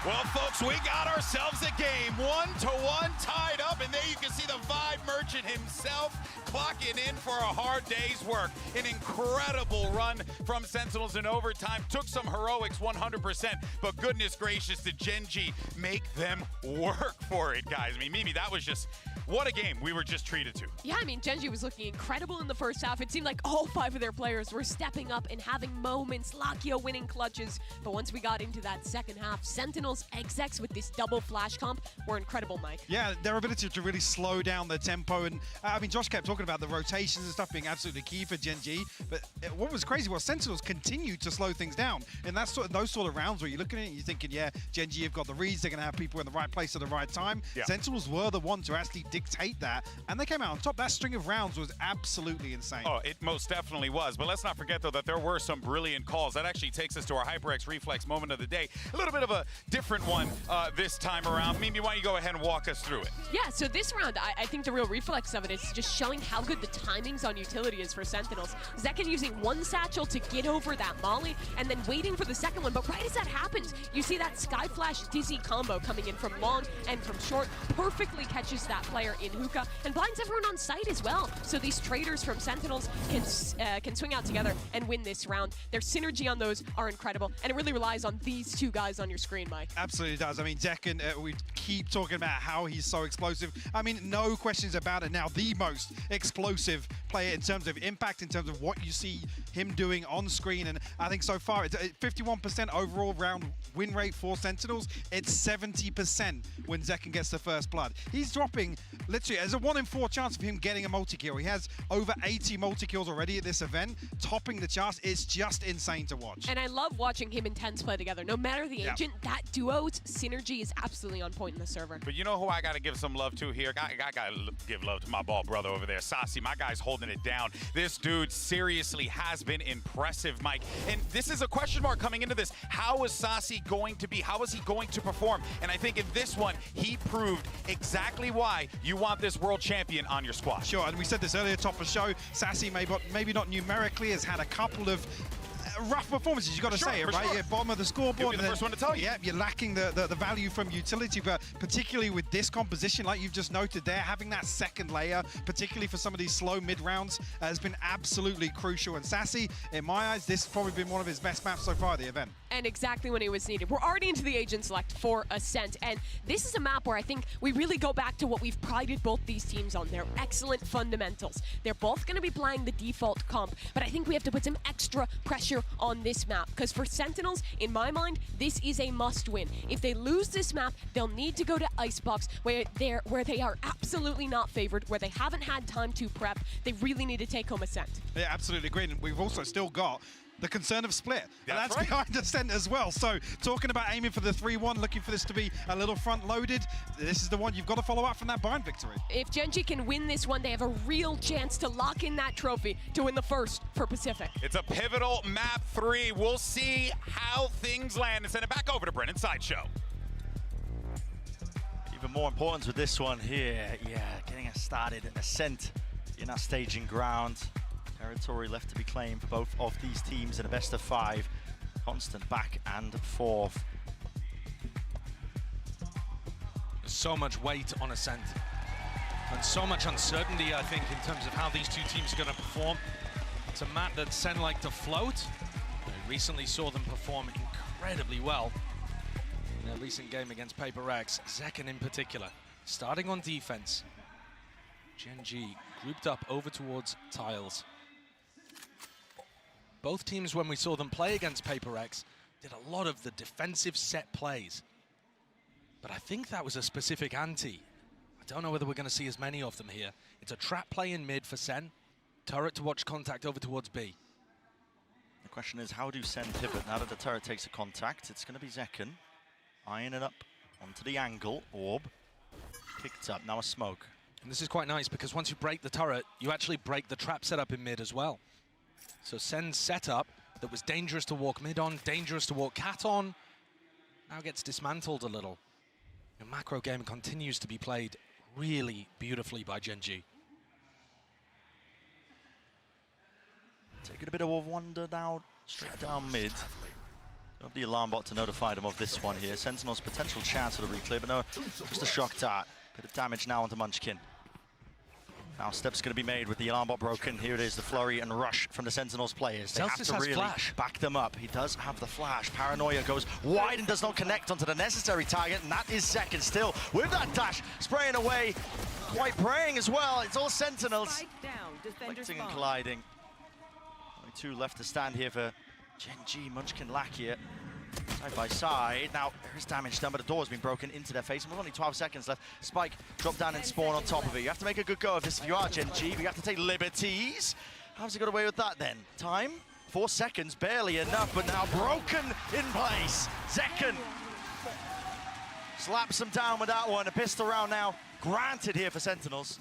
Well, folks, we got ourselves a game, 1-1 tied up, and there you can see the Vibe Merchant himself clocking in for a hard day's work. An incredible run from Sentinels in overtime. Took some heroics 100%, but goodness gracious, did GenG make them work for it, guys. I mean, Mimi, that was just, what a game we were just treated to. Yeah, I mean, GenG was looking incredible in the first half. It seemed like all 5 of their players were stepping up and having moments, Lakio winning clutches. But once we got into that second half, Sentinels execs with this double flash comp were incredible, Mike. Yeah, their ability to really slow down the tempo. And I mean, Josh kept talking about the rotations and stuff being absolutely key for GenG. But what was crazy was Sentinels continued to slow things down. And that's those sort of rounds where you're looking at it and you're thinking, yeah, GenG have got the reads, they're going to have people in the right place at the right time. Yeah. Sentinels were the ones to actually dictate that. And they came out on top. That string of rounds was absolutely insane. Oh, it most definitely was. But let's not forget, though, that there were some brilliant calls. That actually takes us to our HyperX Reflex moment of the day. A little bit of a different one this time around. Mimi, why don't you go ahead and walk us through it? Yeah, so this round, I think the real reflex of it is just showing how good the timings on utility is for Sentinels. Zekken using one satchel to get over that molly and then waiting for the second one. But right as that happens, you see that Sky Flash Dizzy combo coming in from long and from short. Perfectly catches that player in hookah and blinds everyone on site as well. So these traders from Sentinels can swing out together and win this round. Their synergy on those are incredible, and it really relies on these two guys on your screen, Mike. Absolutely does. I mean, Zekken, we keep talking about how he's so explosive. I mean, no questions about it now. The most explosive player in terms of impact, in terms of what you see him doing on screen. And I think so far, it's 51% overall round win rate for Sentinels. It's 70% when Zekken gets the first blood. He's dropping, literally, there's a 1 in 4 chance of him getting a multi-kill. He has over 80 multi-kills already at this event, topping the charts. It's just insane to watch. And I love watching him and Tense play together. No matter the agent, that duo's synergy is absolutely on point in the server. But you know who I got to give some love to here? I got to give love to my ball brother over there, Sassy. My guy's holding it down. This dude seriously has been impressive, Mike. And this is a question mark coming into this. How is Sassy going to be? How is he going to perform? And I think in this one, he proved exactly why you want this world champion on your squad. Sure, and we said this earlier, top of the show, Sassy maybe not numerically has had a couple of rough performances, you got to say it, right? Sure. You're bottom of the scoreboard. You'll be the first one to tell you. Yeah, you're lacking the value from utility, but particularly with this composition, like you've just noted there, having that second layer, particularly for some of these slow mid rounds, has been absolutely crucial. And Sassy, in my eyes, this has probably been one of his best maps so far at the event. And exactly when it was needed. We're already into the agent select for Ascent, and this is a map where I think we really go back to what we've prided both these teams on, their excellent fundamentals. They're both going to be playing the default comp, but I think we have to put some extra pressure on this map, because for Sentinels, in my mind, this is a must-win. If they lose this map, they'll need to go to Icebox, where they are absolutely not favored, where they haven't had time to prep. They really need to take home Ascent. Yeah, absolutely agree. And we've also still got the concern of split. And that's right. behind Ascent as well. So talking about aiming for the 3-1, looking for this to be a little front-loaded, this is the one you've got to follow up from that bind victory. If GenG can win this one, they have a real chance to lock in that trophy to win the first for Pacific. It's a pivotal map 3. We'll see how things land and send it back over to Brennan Sideshow. Even more important with this one here, getting us started. Ascent in our staging ground. Territory left to be claimed for both of these teams in a best of 5. Constant back and forth. There's so much weight on Ascent. And so much uncertainty, I think, in terms of how these two teams are going to perform. It's a map that SEN like to float. I recently saw them perform incredibly well in their recent game against Paper Rex. Zekken in particular, starting on defense. GenG grouped up over towards tiles. Both teams, when we saw them play against Paper X, did a lot of the defensive set plays. But I think that was a specific ante. I don't know whether we're going to see as many of them here. It's a trap play in mid for SEN. Turret to watch contact over towards B. The question is, how do SEN pivot now that the turret takes a contact? It's going to be Zekken eyeing it up onto the angle. Orb picked up, now a smoke. And this is quite nice because once you break the turret, you actually break the trap setup in mid as well. So SEN's setup that was dangerous to walk mid on, dangerous to walk cat on, now gets dismantled a little. The macro game continues to be played really beautifully by GenG. Taking a bit of a wander now, straight down mid. Got the alarm bot to notify them of this one here. Sentinel's potential chance for the reclear, but no, just a shock dart. Bit of damage now onto Munchkin. Now steps going to be made with the alarm bot broken. Here it is, the flurry and rush from the Sentinels players. They have to really flash. Back them up. He does have the flash. Paranoia goes wide and does not connect onto the necessary target, and that is second still with that dash spraying away. Quite praying as well. It's all Sentinels. Collecting and colliding. Only two left to stand here for GenG, Munchkin, Lakia. Side by side. Now, there is damage done, but the door has been broken into their face. And with only 12 seconds left, Spike drop down and spawn on top of it. You have to make a good go of this if you are GenG, but you have to take liberties. How's he got away with that then? Time? 4 seconds, barely enough, but now broken in place. Second slaps him down with that one. A pistol round now granted here for Sentinels.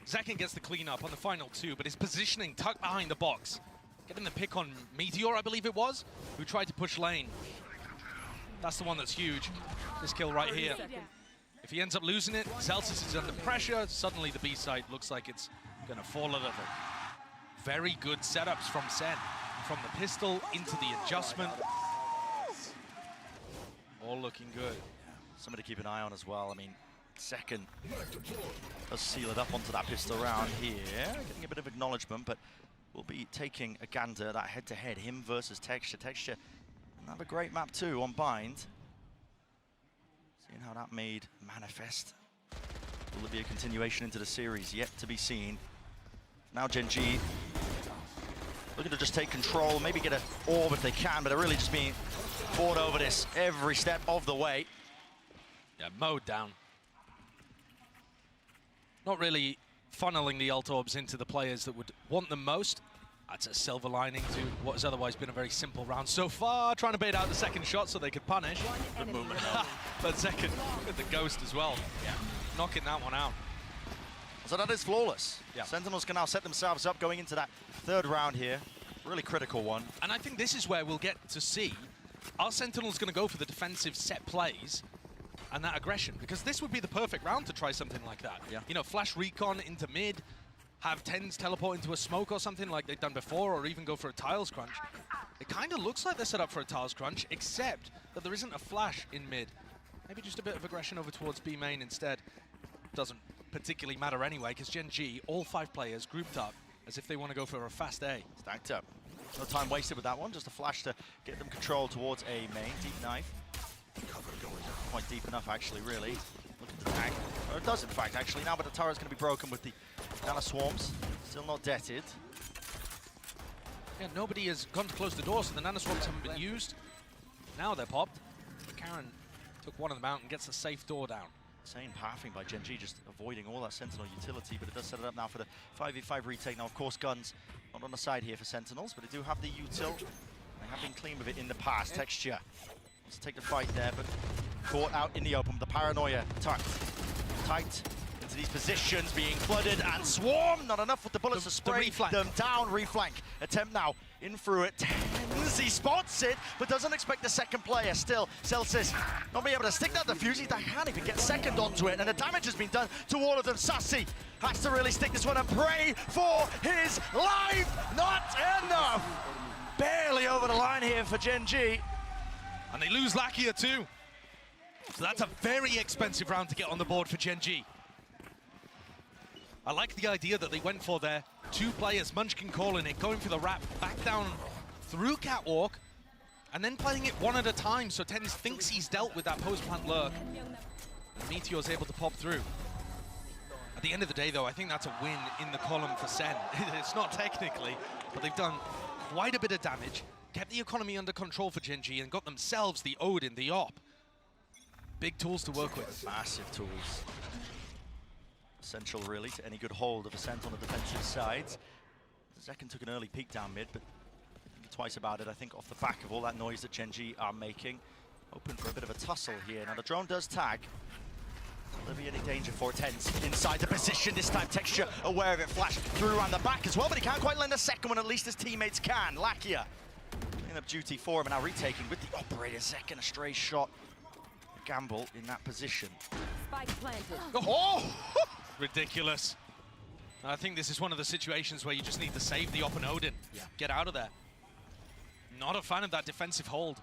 Zekken gets the cleanup on the final two, but his positioning tucked behind the box. Getting the pick on Meteor, I believe it was, who tried to push lane. That's the one that's huge. This kill right here. If he ends up losing it, Celsius is under pressure. Suddenly the B side looks like it's going to fall a little. Very good setups from SEN. From the pistol into the adjustment. All looking good. Somebody to keep an eye on as well. I mean, Second does seal it up onto that pistol round here. Getting a bit of acknowledgement, but we'll be taking a gander, that head-to-head, him versus Texture. Texture, have a great map too on Bind. Seeing how that made manifest. Will there be a continuation into the series? Yet to be seen. Now GenG looking to just take control, maybe get an orb if they can, but they're really just being fought over this every step of the way. Yeah, mowed down. Not really funneling the ult orbs into the players that would want them most. That's a silver lining to what has otherwise been a very simple round so far. Trying to bait out the second shot so they could punish. Good movement. But second with the ghost as well. Yeah, knocking that one out. So that is flawless. Yeah. Sentinels can now set themselves up going into that third round here. Really critical one. And I think this is where we'll get to see, are Sentinels going to go for the defensive set plays and that aggression? Because this would be the perfect round to try something like that. Yeah. You know, flash recon into mid, have TenZ teleport into a smoke or something like they've done before, or even go for a tiles crunch. It kind of looks like they're set up for a tiles crunch, except that there isn't a flash in mid. Maybe just a bit of aggression over towards B main instead. Doesn't particularly matter anyway, because GenG, all 5 players grouped up as if they want to go for a fast A. Stacked up. No time wasted with that one, just a flash to get them control towards A main. Deep knife. Quite deep enough, actually, really. Looking to tag. Or it does, in fact, actually, now, but the turret's going to be broken with the Nana Swarms. Still not deaded. Yeah, nobody has gone to close the door, so the Nana Swarms haven't been used. Now they're popped. Karen took one of them out and gets a safe door down. Insane pathing by GenG, just avoiding all that Sentinel utility, but it does set it up now for the 5v5 retake. Now, of course, guns not on the side here for Sentinels, but they do have the util. They have been clean with it in the past. Texture wants to take the fight there, but caught out in the open. The Paranoia tight into these positions, being flooded and swarmed. Not enough with the bullets to spray them down. Reflank attempt now in through it. TenZ, he spots it, but doesn't expect the second player. Still, Celsius not being able to stick that defuse. He can't even get second onto it, and the damage has been done to all of them. Sassy has to really stick this one and pray for his life. Not enough. Barely over the line here for GenG. And they lose Lakia too. So that's a very expensive round to get on the board for GenG. I like the idea that they went for there. 2 players, Munchkin calling it, going for the wrap, back down through Catwalk, and then playing it one at a time, so TenZ thinks he's dealt with that post-plant lurk. And Meteor's able to pop through. At the end of the day, though, I think that's a win in the column for SEN. It's not technically, but they've done quite a bit of damage, kept the economy under control for GenG, and got themselves the Odin, the op. Big tools to work with. Massive tools. Essential, really, to any good hold of Ascent on the defensive side. Zekken took an early peek down mid, but thinking twice about it, I think, off the back of all that noise that GenG are making. Open for a bit of a tussle here. Now, the drone does tag. Will there be any danger for TenZ inside the position? This time, Texture aware of it. Flash through around the back as well, but he can't quite lend a second one. At least his teammates can. Lakia cleaning up duty for him, and now retaking with the operator. Second, a stray shot. A gamble in that position. Spike planted. Oh! Ridiculous. I think this is one of the situations where you just need to save the Op and Odin. Yeah. Get out of there. Not a fan of that defensive hold.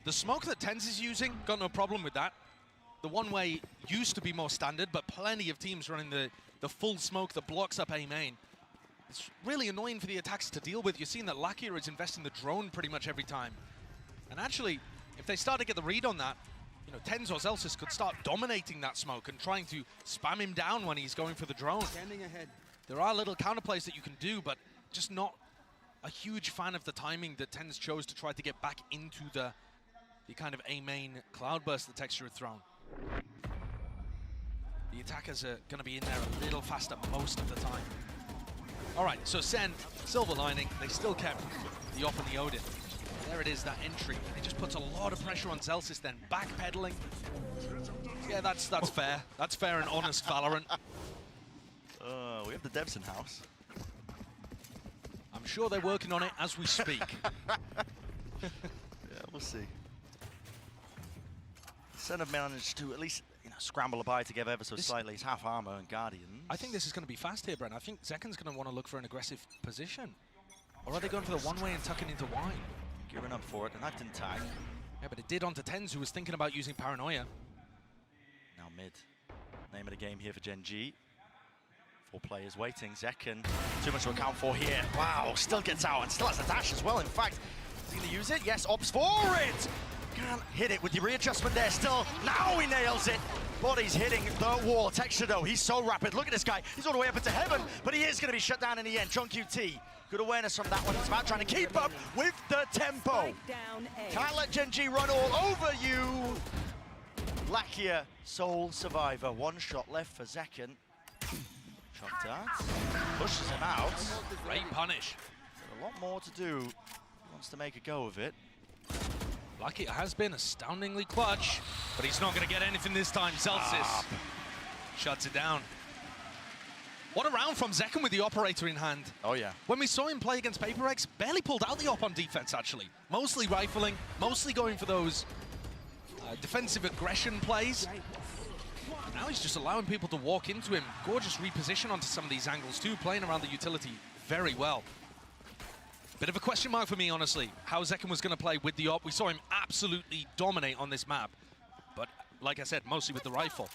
The smoke that TenZ is using, got no problem with that. The one-way used to be more standard, but plenty of teams running the full smoke that blocks up A main. It's really annoying for the attacks to deal with. You're seeing that Lakia is investing the drone pretty much every time. And actually, if they start to get the read on that, you know, TenZ or Zelsis could start dominating that smoke and trying to spam him down when he's going for the drone. Standing ahead. There are little counterplays that you can do, but just not a huge fan of the timing that TenZ chose to try to get back into the kind of A main cloudburst that Texture had thrown. The attackers are going to be in there a little faster most of the time. All right, so SEN, silver lining, they still kept the Op and the Odin. There it is, that entry. It just puts a lot of pressure on Zelsis then, backpedaling. Yeah, that's fair. That's fair and honest, Valorant. We have the devs in house. I'm sure they're working on it as we speak. Yeah, we'll see. SEN have managed to at least, you know, scramble a bye together ever so slightly. It's half armor and Guardians. I think this is going to be fast here, Brent. I think Zeken's going to want to look for an aggressive position. Or are they going for the one-way and tucking into wide? Gearing up for it, and that didn't tag. Yeah, but it did onto TenZ, who was thinking about using Paranoia. Now mid. Name of the game here for GenG. 4 players waiting. Zeken, too much to account for here. Wow, still gets out and still has a dash as well. In fact, is he going to use it? Yes, opts for it. Can't hit it with the readjustment there still. Now he nails it. Body's hitting the wall. Texture though, he's so rapid. Look at this guy. He's all the way up into heaven, but he is going to be shut down in the end. John QT, good awareness from that one. It's about trying to keep up with the tempo. Can't let GenG run all over you. Lakia, sole survivor. 1 shot left for Zeken. Shot darts. Pushes him out. Great punish. Got a lot more to do. He wants to make a go of it. Lakia has been astoundingly clutch, but he's not going to get anything this time. Zelsis shuts it down. What a round from Zeken with the operator in hand. Oh, yeah. When we saw him play against PaperX, barely pulled out the op on defense, actually. Mostly rifling, mostly going for those defensive aggression plays. Now he's just allowing people to walk into him. Gorgeous reposition onto some of these angles, too, playing around the utility very well. Bit of a question mark for me, honestly, how Zeken was going to play with the op. We saw him absolutely dominate on this map. But, like I said, mostly with the rifle.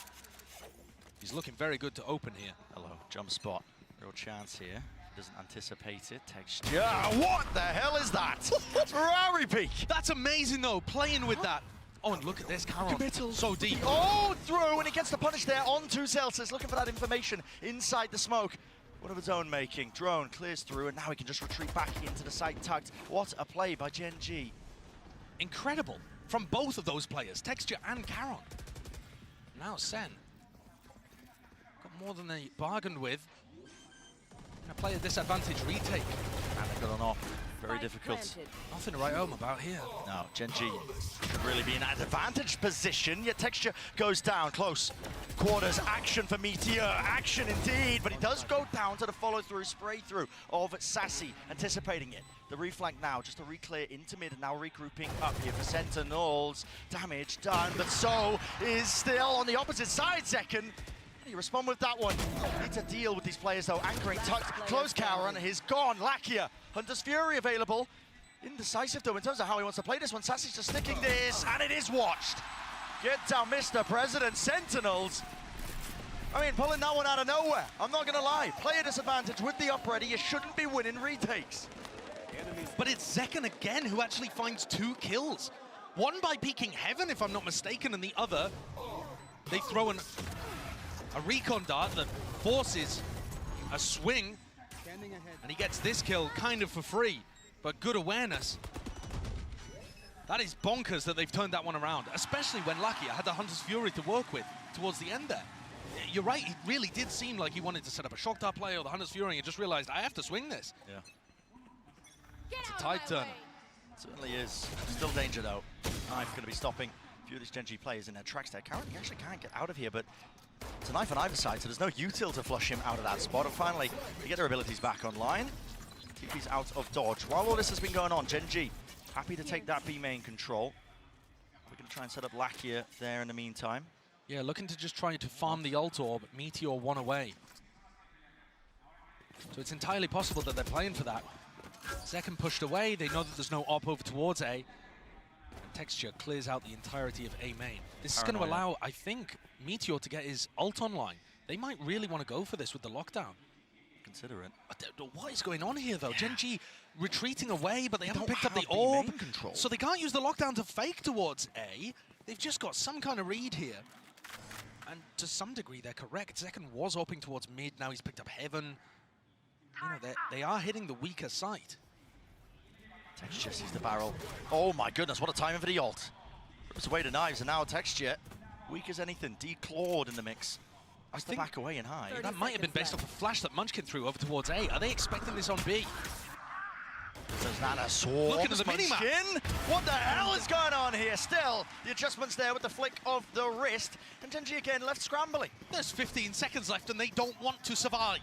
He's looking very good to open here. Hello, jump spot. Real chance here. Doesn't anticipate it. Texture. What the hell is that? Ferrari peak. That's amazing, though, playing with that. Oh, and look at this, Caron. So deep. Oh, through, and he gets the punish there onto Zelsis, looking for that information inside the smoke. One of his own making. Drone clears through, and now he can just retreat back into the site tucked. What a play by GenG. Incredible from both of those players, Texture and Caron. Now SEN. Got more than they bargained with. A player disadvantage retake. And they got an off. Very difficult. Nothing to write home about here. No, GenG could really be in an advantage position, yet Texture goes down. Close quarters action for Meteor. Action indeed, but he does go down to the follow-through, spray-through of Sassy, anticipating it. The reflank now, just a re-clear into mid, and now regrouping up here for Sentinels. Damage done, but so is still on the opposite side, Zeken. You respond with that one. Need to deal with these players though. Anchoring, tucked, close Caron, he's gone. Lakia, Hunter's Fury available. Indecisive though in terms of how he wants to play this one. Sassy's just sticking this, and it is watched. Get down, Mr. President. Sentinels. I mean, pulling that one out of nowhere. I'm not gonna lie. Player disadvantage with the operator. You shouldn't be winning retakes. But it's Zeken again who actually finds 2 kills. One by peeking heaven, if I'm not mistaken, and the other, they throw a recon dart that forces a swing, and he gets this kill kind of for free, but good awareness. That is bonkers that they've turned that one around, especially when Lakia had the Hunter's Fury to work with towards the end there. You're right, it really did seem like he wanted to set up a shock dart play or the Hunter's Fury and just realized, I have to swing this. Yeah. It's a tide turner. Certainly is. Still danger though. Knife going to be stopping a few of these GenG players in their tracks there. Caron, he actually can't get out of here, but it's a knife on either side, so there's no util to flush him out of that spot. And finally, they get their abilities back online. TP's out of dodge. While all this has been going on, GenG happy to take that B main control. We're going to try and set up Lakia there in the meantime. Yeah, looking to just try to farm the ult orb. Meteor 1 away. So it's entirely possible that they're playing for that. Second pushed away. They know that there's no op over towards A. Texture clears out the entirety of A main. This is going to allow, I think, Meteor to get his ult online. They might really want to go for this with the lockdown. Consider it. What is going on here, though? GenG retreating away, but they haven't picked up the orb. So they can't use the lockdown to fake towards A. They've just got some kind of read here. And to some degree, they're correct. Second was hoping towards mid. Now he's picked up Heaven. You know, they are hitting the weaker side. Texture sees the barrel. Oh my goodness, what a timing for the ult. Rips away the knives, and now Texture, weak as anything, declawed in the mix. I think back away and high. That might have been based off a flash that Munchkin threw over towards A. Are they expecting this on B? There's Nana swarms. Looking at the minimap. What the hell is going on here? Still, the adjustments there with the flick of the wrist. And GenG again left scrambling. There's 15 seconds left and they don't want to survive.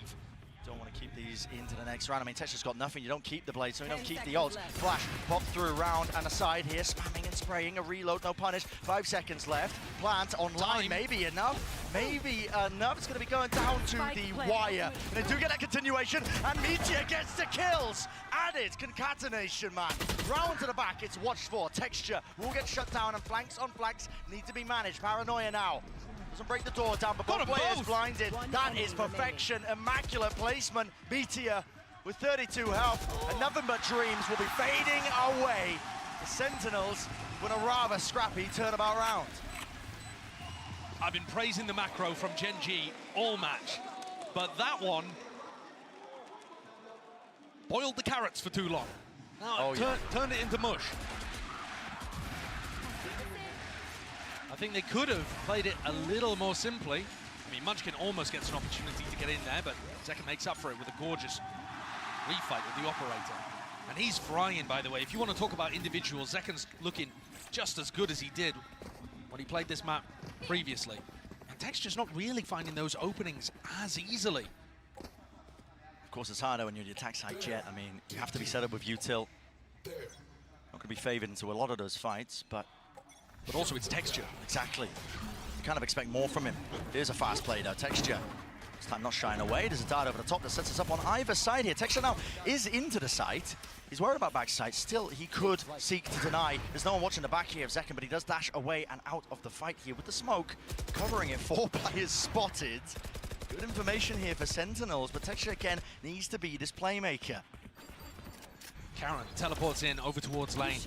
Don't want to keep these into the next round. I mean, Texture's got nothing. You don't keep the blade, so you don't keep the ult. Flash, pop through round and aside here, spamming and spraying. A reload, no punish. 5 seconds left. Plant online, maybe enough. Maybe enough. It's going to be going down to the wire. And they do get that continuation, and Meteor gets the kills. Added concatenation, man. Round to the back, it's watched for. Texture will get shut down, and flanks on flanks need to be managed. Paranoia now. Doesn't break the door down, but both players blinded. That is perfection, immaculate placement. Meteor with 32 health, and nothing but dreams will be fading away. The Sentinels win a rather scrappy turnabout round. I've been praising the macro from GenG all match, but that one boiled the carrots for too long. Now turned it into mush. I think they could have played it a little more simply. I mean, Munchkin almost gets an opportunity to get in there, but Zekken makes up for it with a gorgeous refight with the operator. And he's frying, by the way. If you want to talk about individuals, Zekken's looking just as good as he did when he played this map previously. And Texture's not really finding those openings as easily. Of course, it's harder when you're the attack side Jet. I mean, you have to be set up with util. Not going to be favored into a lot of those fights, but also it's Texture. Exactly. You kind of expect more from him. Here's a fast play though, Texture. This time not shying away. There's a dart over the top that sets us up on either side here. Texture now is into the site. He's worried about backside. Still, he could seek to deny. There's no one watching the back here of Zekken, but he does dash away and out of the fight here with the smoke. Covering it, 4 players spotted. Good information here for Sentinels, but Texture again needs to be this playmaker. Karen teleports in over towards lane,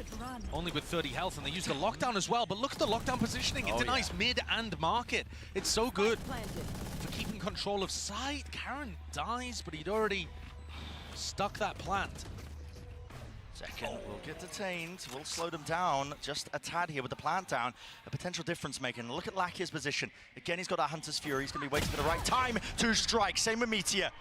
only with 30 health, and they use the lockdown as well, but look at the lockdown positioning. It denies mid and market. It's so good for keeping control of side. Karen dies, but he'd already stuck that plant. Zekken will get detained, will slow them down just a tad here with the plant down. A potential difference making. Look at Lakia's position. Again, he's got that Hunter's Fury. He's going to be waiting for the right time to strike. Same with Meteor.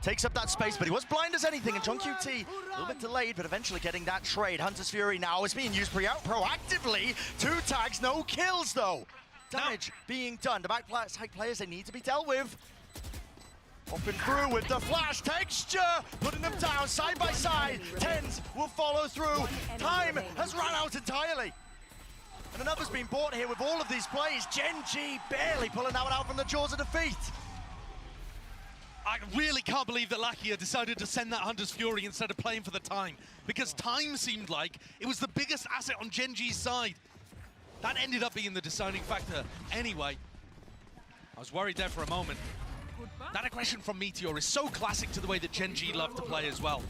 Takes up that space, but he was blind as anything, and John QT, a little bit delayed, but eventually getting that trade. Hunter's Fury now is being used proactively. 2 tags, no kills, though. Damage being done. The backside players, they need to be dealt with. Hopping through with the flash. Texture, putting them down side by side. Tens will follow through. Time has run out entirely. And another's been bought here with all of these plays. GenG barely pulling that one out from the jaws of defeat. I really can't believe that Lakia decided to send that Hunter's Fury instead of playing for the time, because time seemed like it was the biggest asset on GenG's side. That ended up being the deciding factor anyway. I was worried there for a moment. That aggression from Meteor is so classic to the way that GenG love to play as well.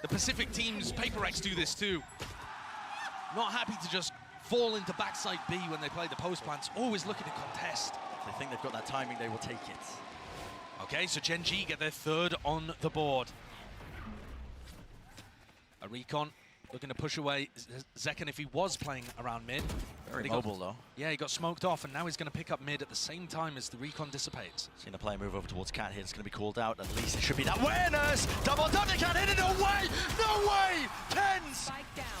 The Pacific teams, Paper X, do this too. Not happy to just fall into backside B when they play the post plants, always looking to contest. If they think they've got that timing, they will take it. Okay, so GenG get their 3rd on the board. A recon looking to push away Zekken if he was playing around mid. Very mobile though. Yeah, he got smoked off, and now he's going to pick up mid at the same time as the recon dissipates. Seen a player move over towards Cat here. It's going to be called out. At least it should be that awareness. Double tap, they can't hit it. No way! No way! Tens!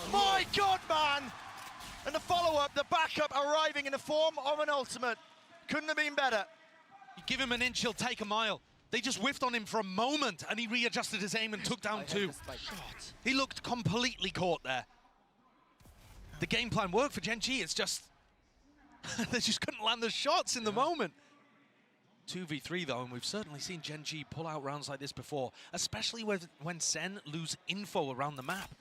My God, man! And the follow-up, the backup arriving in the form of an ultimate. Couldn't have been better. You give him an inch, he'll take a mile. They just whiffed on him for a moment, and he readjusted his aim and took down 2. He looked completely caught there. The game plan worked for GenG. It's just they just couldn't land the shots in the moment. 2v3 though, and we've certainly seen GenG pull out rounds like this before, especially when SEN lose info around the map.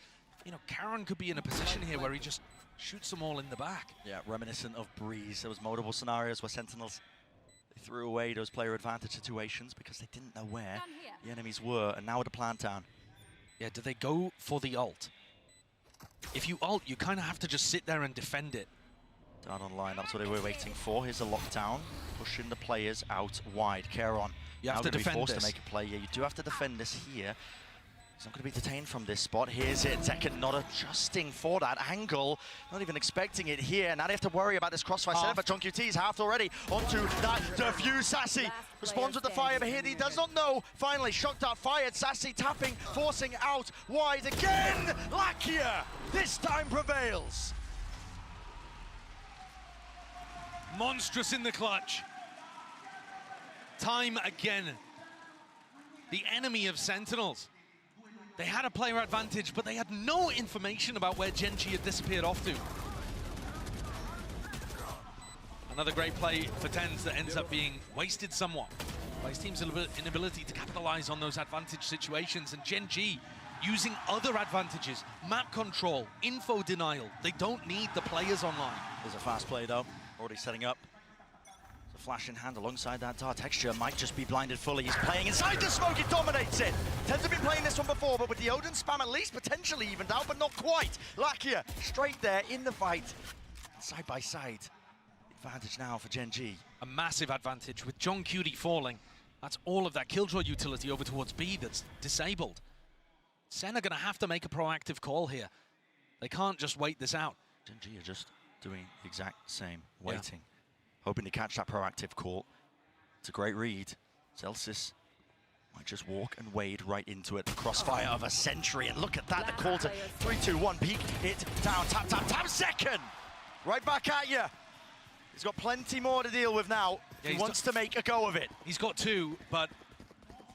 You know, Karen could be in a position here where he just shoots them all in the back. Yeah, reminiscent of Breeze. There was multiple scenarios where Sentinels threw away those player advantage situations because they didn't know where the enemies were, and now with the plant down. Yeah, do they go for the ult? If you ult, you kind of have to just sit there and defend it. Down online, that's what they were waiting for. Here's a lockdown, pushing the players out wide. Caron, you have to defend be forced this. to make a play. Yeah, you do have to defend this here. He's not going to be detained from this spot. Here's it. Tekken not adjusting for that angle. Not even expecting it here. Now they have to worry about this crossfire setup, but JongQT is halved already. Onto that defuse. Sassy responds with the fire, but here he does not know. Finally, shock dart fired. Sassy tapping, forcing out wide again. Lakia this time prevails. Monstrous in the clutch. Time again. The enemy of Sentinels. They had a player advantage, but they had no information about where GenG had disappeared off to. Another great play for TenZ that ends up being wasted somewhat by his team's inability to capitalize on those advantage situations, and GenG using other advantages, map control, info denial. They don't need the players online. There's a fast play though, already setting up. The flash in hand alongside that Tar Texture might just be blinded fully. He's playing inside the smoke, he dominates it. TenZ have been playing this one before, but with the Odin spam at least potentially evened out, but not quite. Lakia straight there in the fight, side by side. Advantage now for GenG. A massive advantage with JongQT falling. That's all of that Killjoy utility over towards B that's disabled. SEN are going to have to make a proactive call here. They can't just wait this out. GenG are just doing the exact same, waiting. Hoping to catch that proactive call. It's a great read. Celsius might just walk and wade right into it. The crossfire of a century, and look at that, the call to 3, 2, 1, peek it down, tap, tap, tap, second! Right back at you. He's got plenty more to deal with now. He wants to make a go of it. He's got two, but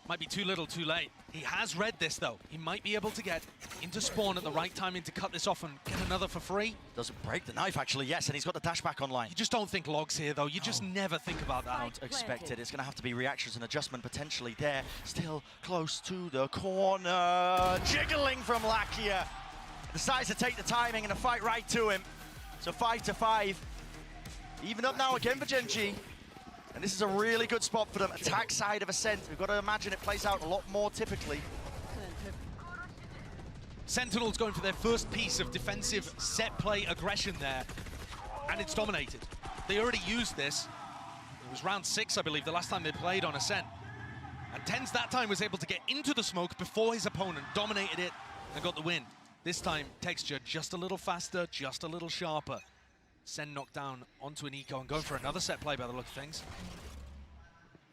might be too little, too late. He has read this, though. He might be able to get into spawn at the right timing to cut this off and get another for free. Doesn't break the knife, actually, yes, and he's got the dash back online. You just don't think logs here, though. You just never think about that. Don't expect it. It's going to have to be reactions and adjustment potentially there. Still close to the corner. Jiggling from Lakia. Decides to take the timing and a fight right to him. So 5 to 5. Even up now again for GenG. And this is a really good spot for them. Attack side of Ascent. We've got to imagine it plays out a lot more typically. Sentinels going for their first piece of defensive set play aggression there. And it's dominated. They already used this. It was round 6, I believe, the last time they played on Ascent. And TenZ that time was able to get into the smoke before his opponent, dominated it, and got the win. This time, Texture just a little faster, just a little sharper. SEN knocked down onto an eco and going for another set play by the look of things.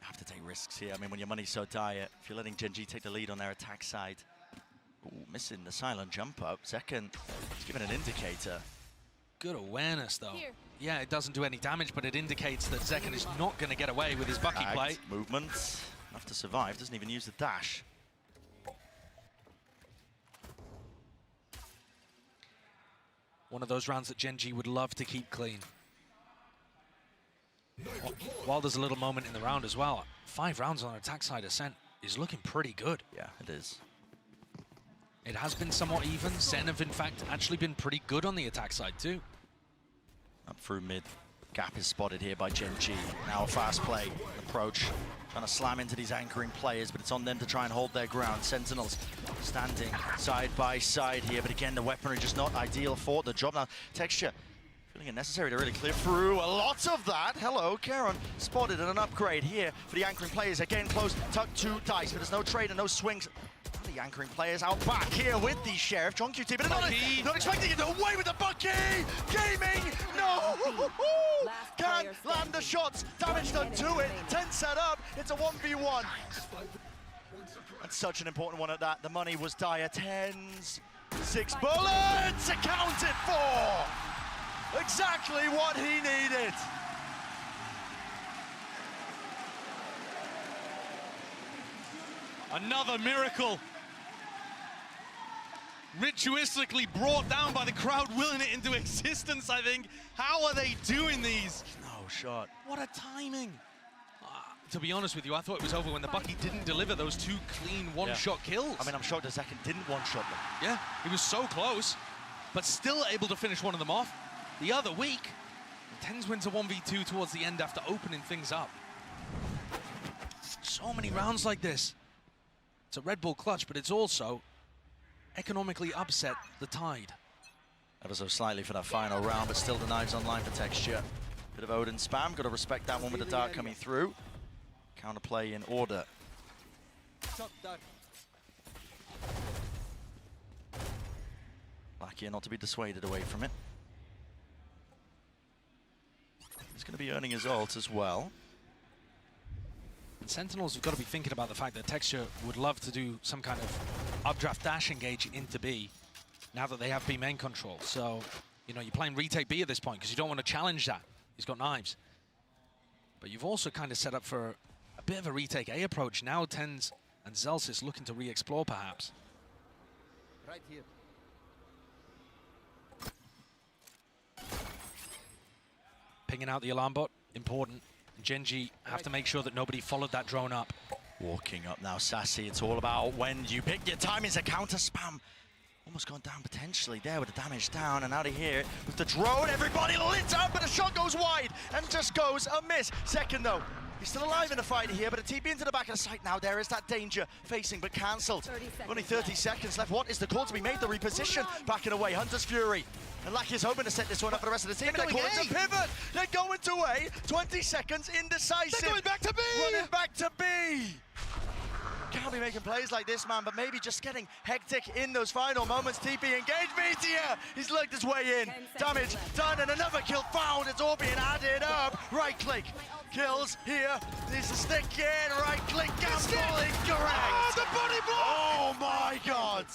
You have to take risks here. I mean, when your money's so dire, if you're letting GenG take the lead on their attack side. Ooh, missing the silent jump up. Second, he's given an indicator. Good awareness, though. Here. Yeah, it doesn't do any damage, but it indicates that Zekken is not going to get away with his Bucky play. Movement, enough to survive, doesn't even use the dash. One of those rounds that GenG would love to keep clean. While there's a little moment in the round as well, 5 rounds on attack side Ascent is looking pretty good. Yeah, it is. It has been somewhat even. SEN have in fact actually been pretty good on the attack side too. Up through mid. Gap is spotted here by GenG. Now a fast play, approach. Trying to slam into these anchoring players, but it's on them to try and hold their ground. Sentinels standing side by side here, but again, the weaponry just not ideal for the job. Now, Texture feeling it necessary to really clear through a lot of that. Hello, Karen spotted and an upgrade here for the anchoring players. Again, close, tuck to Dice, but there's no trade and no swings. The anchoring players out back here with the Sheriff, JongQT, but not expecting it away with the Bucky! Gaming! No! Can't land the shots, damage done to it, 10 set up, it's a 1v1. That's such an important one at that. The money was dire, 10s, 6 bullets accounted for! Exactly what he needed. Another miracle. Ritualistically brought down by the crowd, willing it into existence, I think. How are they doing these? No shot. What a timing. to be honest with you, I thought it was over when the Bucky didn't deliver those 2 clean one-shot kills. I mean, I'm shocked Zekken didn't one-shot them. Yeah, he was so close, but still able to finish one of them off. The other week, TenZ wins a 1v2 towards the end after opening things up. So many rounds like this. It's a Red Bull clutch, but it's also economically upset the tide. Ever so slightly for that final round, but still the knives online for Texture. Bit of Odin spam, got to respect that one with the dart coming through. Counterplay in order. Back here, not to be dissuaded away from it. He's going to be earning his ult as well. And Sentinels have got to be thinking about the fact that Texture would love to do some kind of updraft dash engage into B now that they have B main control. So, you know, you're playing retake B at this point because you don't want to challenge that. He's got knives. But you've also kind of set up for a bit of a retake A approach. Now TenZ and Zellsis looking to re-explore perhaps. Right here. Pinging out the alarm bot, important. GenG have to make sure that nobody followed that drone up. Walking up now, Sassy. It's all about when you pick your timings. A counter spam. Almost gone down potentially there with the damage down, and out of here with the drone. Everybody lit up, but the shot goes wide and just goes a miss. Second though, he's still alive in the fight here, but a TP into the back of the site now. There is that danger facing, but cancelled. Only 30 seconds left. What is the call to be made? The reposition back and away. Hunter's Fury. And Lackey is hoping to set this one up for the rest of the team. They're going to pivot. They're going to A. 20 seconds indecisive. They're going back to B. Running back to B. Can't be making plays like this, man, but maybe just getting hectic in those final moments. TP engage, Meteor! He's lurked his way in. Damage done, and another kill found. It's all being added up. Right click. Kills here. Needs to stick in. Right click. Gamble incorrect. Oh, the body block! Oh my god.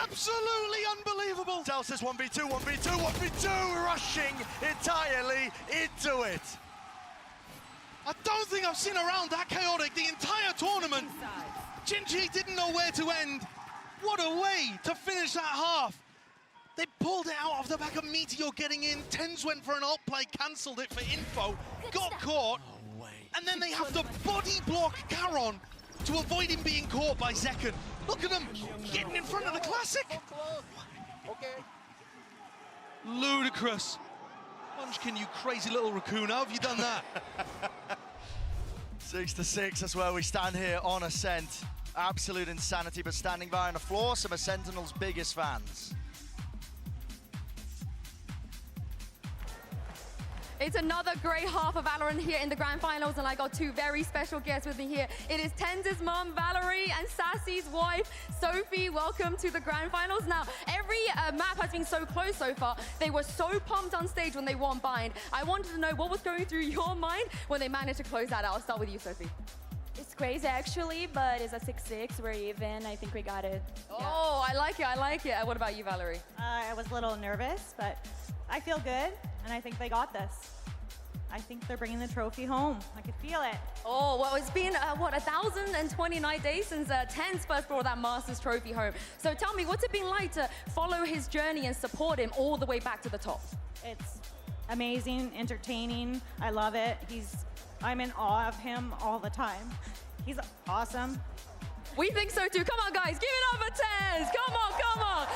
Absolutely unbelievable. Telsis 1v2, 1v2, 1v2. Rushing entirely into it. I don't think I've seen a round that chaotic the entire tournament. GenG didn't know where to end. What a way to finish that half. They pulled it out of the back of Meteor getting in. TenZ went for an ult play, cancelled it for info, got caught. No way. And then they have to body block Caron to avoid him being caught by Zekken. Look at them getting in front of the Classic. Ludicrous. Munchkin, you crazy little raccoon, how have you done that? 6-6, that's where we stand here on Ascent. Absolute insanity, but standing by on the floor, some of Sentinel's biggest fans. It's another great half of Valorant here in the grand finals, and I got two very special guests with me here. It is TenZ's mom, Valerie, and Sassy's wife, Sophie. Welcome to the grand finals. Now, every map has been so close so far. They were so pumped on stage when they won Bind. I wanted to know what was going through your mind when they managed to close that out. I'll start with you, Sophie. It's crazy, actually, but it's a 6-6. We're even. I think we got it. Oh, I like it. I like it. What about you, Valerie? I was a little nervous, but I feel good, and I think they got this. I think they're bringing the trophy home. I could feel it. Oh, well, it's been, 1,029 days since TenZ first brought that Masters trophy home. So tell me, what's it been like to follow his journey and support him all the way back to the top? It's amazing, entertaining. I love it. I'm in awe of him all the time. He's awesome. We think so too. Come on, guys, give it up for TenZ. Come on, come on.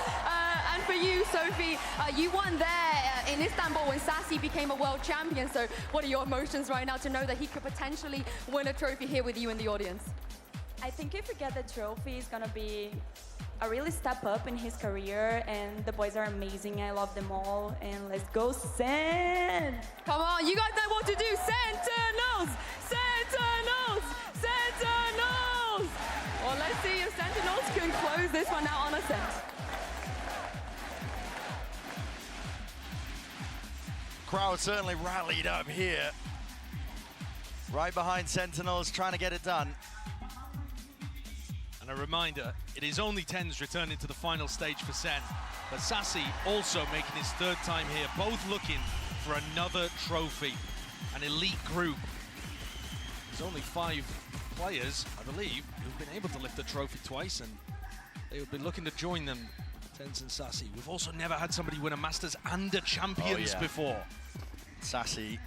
And for you, Sophie, you won there in Istanbul when Sassy became a world champion. So what are your emotions right now to know that he could potentially win a trophy here with you in the audience? I think if we get the trophy, it's gonna be a really step up in his career, and the boys are amazing. I love them all, and let's go SEN! Come on, you guys know what to do. Sentinels! Sentinels! Sentinels! Well, let's see if Sentinels can close this one out on Ascent. Crowd certainly rallied up here. Right behind Sentinels, trying to get it done. And a reminder, it is only TenZ returning to the final stage for SEN, but Sassy also making his third time here, both looking for another trophy. An elite group. There's only 5 players, I believe, who've been able to lift the trophy twice, and they would be looking to join them, TenZ and Sassy. We've also never had somebody win a Masters and a Champions before. Sassy,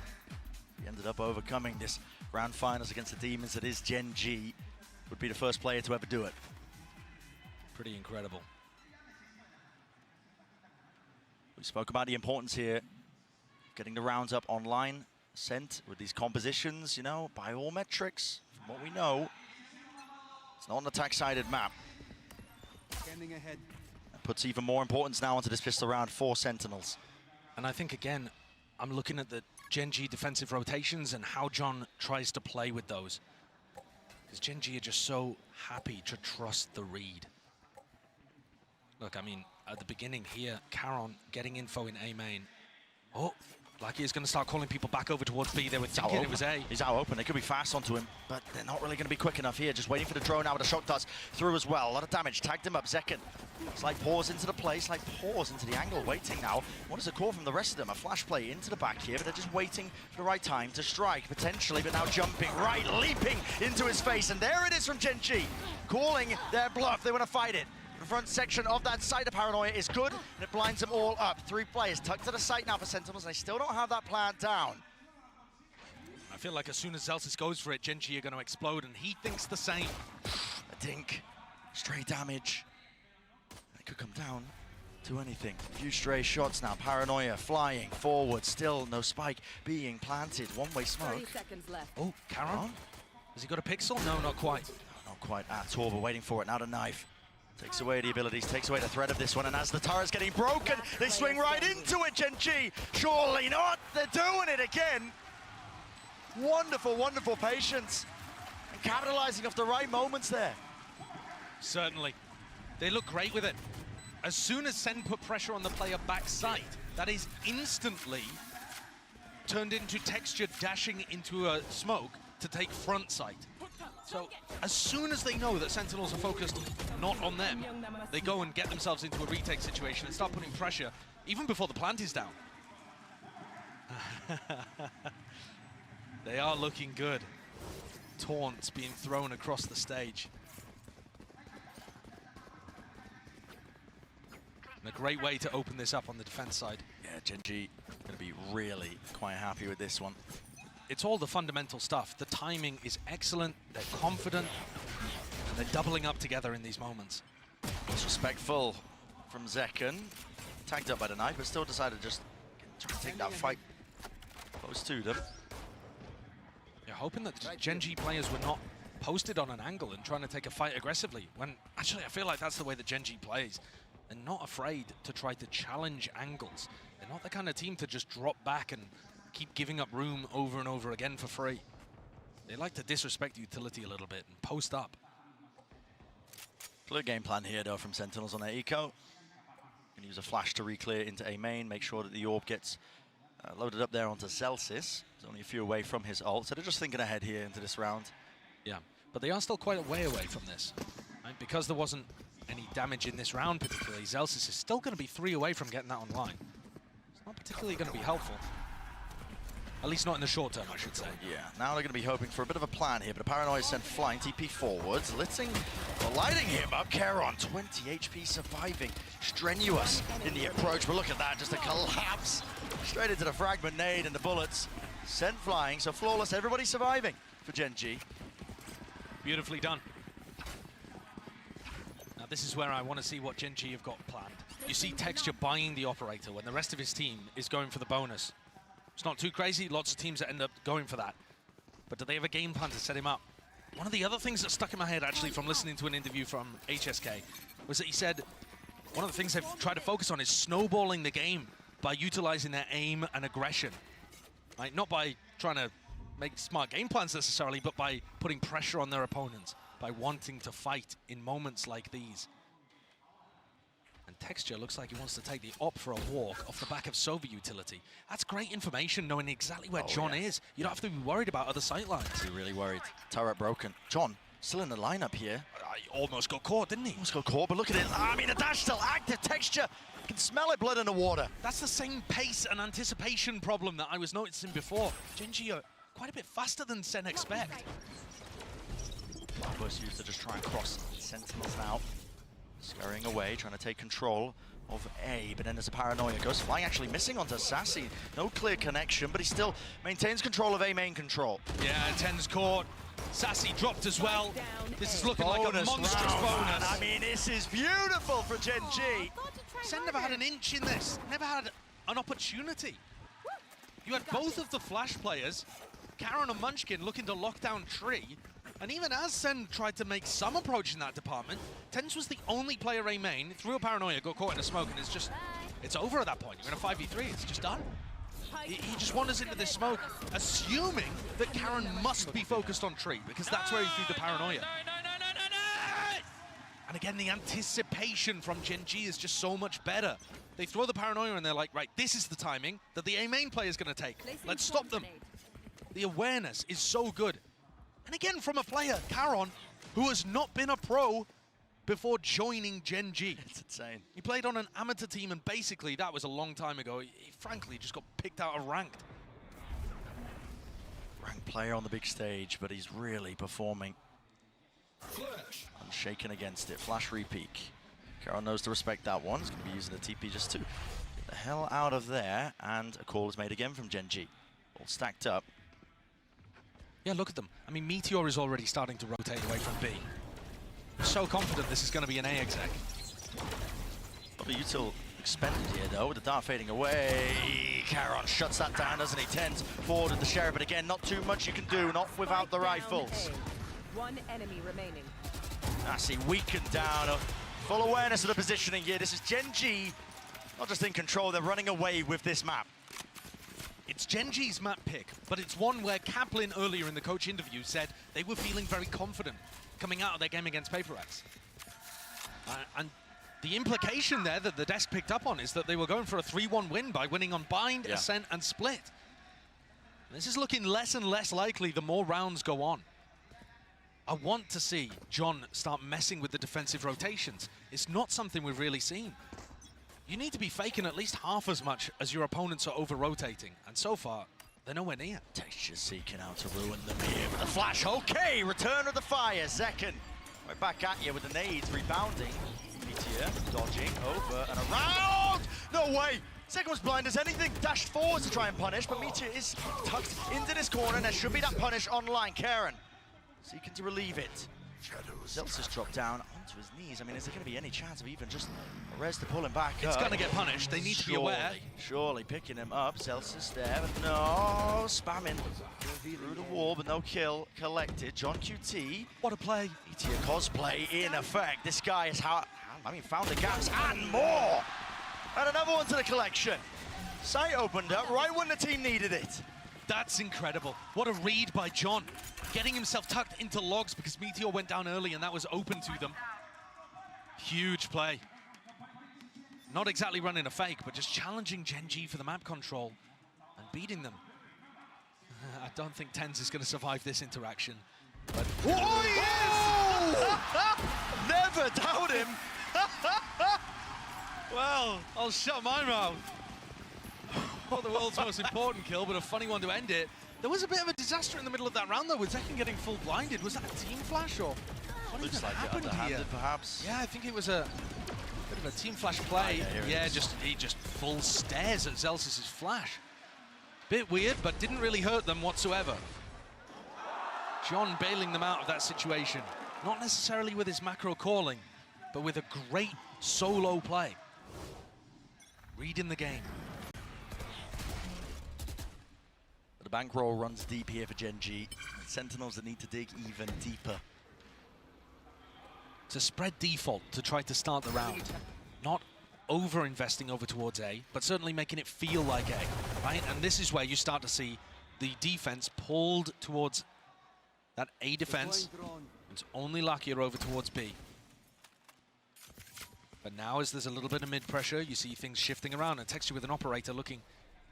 he ended up overcoming this Grand finals against the Demons that is GenG, would be the first player to ever do it. Pretty incredible. We spoke about the importance here, getting the rounds up online, sent with these compositions, you know, by all metrics, from what we know, it's not an attack-sided map. Standing ahead. That puts even more importance now onto this pistol round for Sentinels. And I think, again, I'm looking at the GenG defensive rotations and how John tries to play with those. Because GenG are just so happy to trust the read. Look, I mean, at the beginning here, Caron getting info in A main. Oh, like he's going to start calling people back over towards B. They were thinking it was A. He's out open. They could be fast onto him, but they're not really going to be quick enough here. Just waiting for the drone now with the shock darts through as well. A lot of damage. Tagged him up. Zekken. Slight pause into the play. Slight pause into the angle. Waiting now. What is the call from the rest of them? A flash play into the back here, but they're just waiting for the right time to strike, potentially, but now jumping right, leaping into his face. And there it is from GenG, calling their bluff. They want to fight it. The front section of that site of Paranoia is good, and it blinds them all up. 3 players tucked to the site now for Sentinels, and they still don't have that plan down. I feel like as soon as Zelsis goes for it, GenG are going to explode, and he thinks the same. A dink, stray damage. It could come down to anything. A few stray shots now. Paranoia flying forward, still no spike being planted. One-way smoke. 30 seconds left. Oh, Caron? Has he got a pixel? No, not quite. No, not quite at all, but waiting for it. Now the knife. Takes away the abilities, takes away the threat of this one, and as the turret's getting broken, they swing right into it, GenG. Surely not, they're doing it again. Wonderful, wonderful patience. And capitalizing off the right moments there. Certainly. They look great with it. As soon as SEN put pressure on the player backside, that is instantly turned into Texture dashing into a smoke to take front sight. So as soon as they know that Sentinels are focused not on them, they go and get themselves into a retake situation and start putting pressure even before the plant is down. They are looking good. Taunts being thrown across the stage. And a great way to open this up on the defense side. Yeah, GenG going to be really quite happy with this one. It's all the fundamental stuff. The timing is excellent, they're confident, and they're doubling up together in these moments. Disrespectful from Zekken. Tagged up by the knife, but still decided to just try to take that fight close to them. You're hoping that GenG players were not posted on an angle and trying to take a fight aggressively, when actually I feel like that's the way that GenG plays. They're not afraid to try to challenge angles. They're not the kind of team to just drop back and keep giving up room over and over again for free. They like to disrespect utility a little bit and post up. Clear game plan here though from Sentinels on their eco. Gonna use a flash to re-clear into A main, make sure that the orb gets loaded up there onto Zelsis. He's only a few away from his ult, so they're just thinking ahead here into this round. Yeah, but they are still quite a way away from this. Right? Because there wasn't any damage in this round particularly, Zelsis is still going to be 3 away from getting that online. It's not particularly going to be helpful. At least not in the short term, I should say. Yeah, now they're going to be hoping for a bit of a plan here, but a Paranoia sent flying, TP forwards, lighting him up. Caron, 20 HP surviving, strenuous in the approach, but look at that, just a collapse. Straight into the fragment nade and the bullets. Sent flying, so flawless, everybody surviving for GenG. Beautifully done. Now this is where I want to see what GenG have got planned. You see Texture buying the operator when the rest of his team is going for the bonus. It's not too crazy, lots of teams that end up going for that. But do they have a game plan to set him up? One of the other things that stuck in my head actually from listening to an interview from HSK was that he said one of the things they've tried to focus on is snowballing the game by utilizing their aim and aggression. Right? Not by trying to make smart game plans necessarily, but by putting pressure on their opponents, by wanting to fight in moments like these. And Texture looks like he wants to take the op for a walk off the back of Sova utility. That's great information, knowing exactly where John is. You don't have to be worried about other sight lines. He's really worried. Turret broken. John, still in the lineup here. He almost got caught, didn't he? Almost got caught, but look at it. I mean, the dash still active. Texture can smell it, blood in the water. That's the same pace and anticipation problem that I was noticing before. GenG are quite a bit faster than SEN expect. Burst used to just try and cross Sentinels now. Scurrying away, trying to take control of A, but then there's a paranoia. Goes flying, actually missing onto Sassy. No clear connection, but he still maintains control of A main control. Yeah, Ten's caught. Sassy dropped as well. This is looking like a monstrous bonus. I mean, this is beautiful for GenG. SEN never had an inch in this, never had an opportunity. You had both of the Flash players, Karen and Munchkin, looking to lock down Tree. And even as SEN tried to make some approach in that department, Tens was the only player A main, threw a paranoia, got caught in a smoke, and it's over at that point. You're in a 5v3, it's just done. He just wanders into this smoke, assuming that Karen must be focused on Tree, because that's where he threw the paranoia. And again, the anticipation from GenG is just so much better. They throw the paranoia and they're like, right, this is the timing that the A main player is going to take. Let's stop them. The awareness is so good. And again, from a player, Karon, who has not been a pro before joining GenG. It's insane. He played on an amateur team, and basically, that was a long time ago. He frankly just got picked out of ranked. Ranked player on the big stage, but he's really performing. Unshaken against it. Flash re-peek. Karon knows to respect that one. He's going to be using the TP just to get the hell out of there. And a call is made again from GenG. All stacked up. Yeah, look at them. I mean, Meteor is already starting to rotate away from B. I'm so confident this is going to be an A exec. Probably util expended here, though, with the dart fading away. Karon shuts that down, doesn't he? Tens forward with the Sheriff, but again, not too much you can do, not without the rifles. One enemy remaining. Sassy weakened down. Full awareness of the positioning here. This is GenG, not just in control, they're running away with this map. It's GenG's map pick, but it's one where Kaplan earlier in the coach interview said they were feeling very confident coming out of their game against Paper X. And the implication there that the desk picked up on is that they were going for a 3-1 win by winning on Bind, Ascent, and Split. This is looking less and less likely the more rounds go on. I want to see John start messing with the defensive rotations. It's not something we've really seen. You need to be faking at least half as much as your opponents are over-rotating. And so far, they're nowhere near. Texture seeking out to ruin them here with a flash. Okay, return of the fire. Second. Right back at you with the nades, rebounding. Meteor dodging over and around. No way. Second was blind as anything. Dashed forward to try and punish, but Meteor is tucked into this corner, and there should be that punish online. Karen seeking to relieve it. Zelsis dropped down onto his knees. I mean, is there going to be any chance of even just a res to pull him back It's going to get punished. They need to be aware. Surely picking him up. Zelsis there, but no. Spamming through the wall, but no kill collected. John QT. What a play. Meteor cosplay in effect. This guy has found the gaps and more. And another one to the collection. Sight opened up right when the team needed it. That's incredible. What a read by John. Getting himself tucked into logs because Meteor went down early and that was open to them. Huge play. Not exactly running a fake, but just challenging GenG for the map control and beating them. I don't think Tens is going to survive this interaction. But Never doubt him. Well, I'll shut my mouth. Not the world's most important kill, but a funny one to end it. There was a bit of a disaster in the middle of that round, though, with Zekken getting full blinded. Was that a team flash, or what Looks even like happened underhanded, here? perhaps. Yeah, I think it was a bit of a team flash play. Yeah, he just full stares at Zelsis' flash. Bit weird, but didn't really hurt them whatsoever. John bailing them out of that situation. Not necessarily with his macro calling, but with a great solo play. Reading the game. The bankroll runs deep here for GenG. Sentinels that need to dig even deeper. To spread default to try to start the round. Not over-investing over towards A, but certainly making it feel like A, right? And this is where you start to see the defense pulled towards that A defense. It's only luckier over towards B. But now as there's a little bit of mid pressure, you see things shifting around, and Texture with an operator looking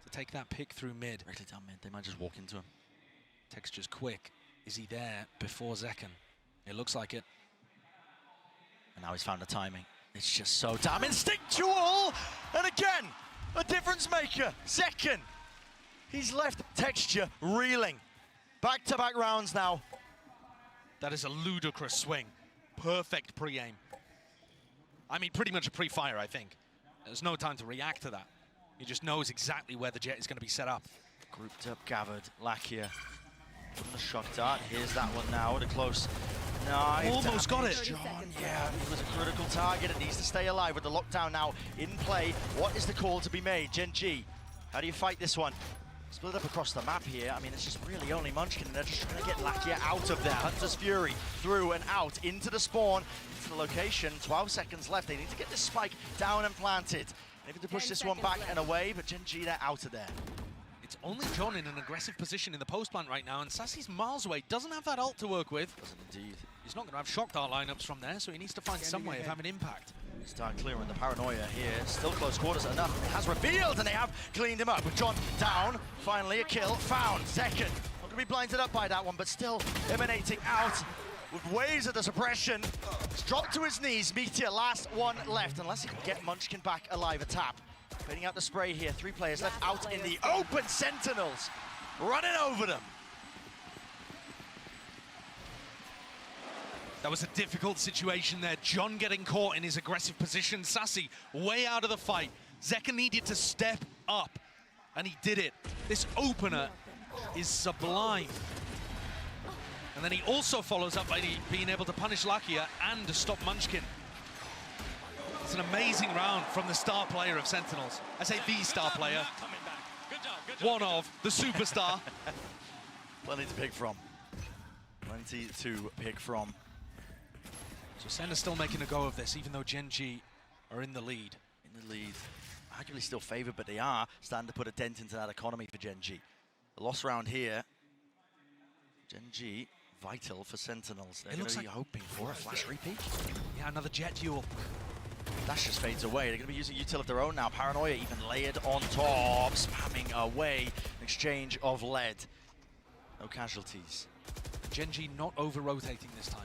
to take that pick through mid. Directly down mid, they might just walk into him. Texture's quick. Is he there before Zekken? It looks like it. And now he's found the timing. It's just so damn instinctual! And again, a difference maker. Zekken. He's left Texture reeling. Back-to-back rounds now. That is a ludicrous swing. Perfect pre-aim. I mean, pretty much a pre-fire, I think. There's no time to react to that. He just knows exactly where the jet is going to be set up. Grouped up, gathered. Lakia from the shock dart. Here's that one now at a close. Nice. Almost got it. John, yeah, he was a critical target. It needs to stay alive with the lockdown now in play. What is the call to be made? GenG, how do you fight this one? Split up across the map here. I mean, it's just really only Munchkin, and they're just trying to get Lakia out of there. Hunter's Fury through and out into the spawn, into the location. 12 seconds left. They need to get this spike down and planted. Maybe to push this one back and away, but GenG, they're out of there. It's only John in an aggressive position in the post plant right now, and Sassy's miles away. Doesn't have that ult to work with. Doesn't indeed. He's not going to have shock dart lineups from there, so he needs to find some way of having impact. Start clearing the paranoia here. Still close quarters enough. It has revealed, and they have cleaned him up. With John down, finally a kill found. Second. Not going to be blinded up by that one, but still emanating out with waves of the suppression. He's dropped to his knees. Meteor, last one left, unless he can get Munchkin back alive. A tap. Fading out the spray here. 3 players left out in the open. Sentinels running over them. That was a difficult situation there. John getting caught in his aggressive position. Sassy way out of the fight. Zeka needed to step up, and he did it. This opener is sublime. And then he also follows up by being able to punish Lakia and to stop Munchkin. It's an amazing round from the star player of Sentinels. I say the star player. One of the superstar. Plenty to pick from. Plenty to pick from. So SEN is still making a go of this, even though GenG are in the lead. In the lead. Arguably still favoured, but they are starting to put a dent into that economy for GenG. The loss round here. GenG, vital for Sentinels. They're going to be hoping for a flash repeat. Yeah, another jet duel. Dash just fades away. They're going to be using util of their own now. Paranoia even layered on top, spamming away. An exchange of lead. No casualties. GenG not over-rotating this time.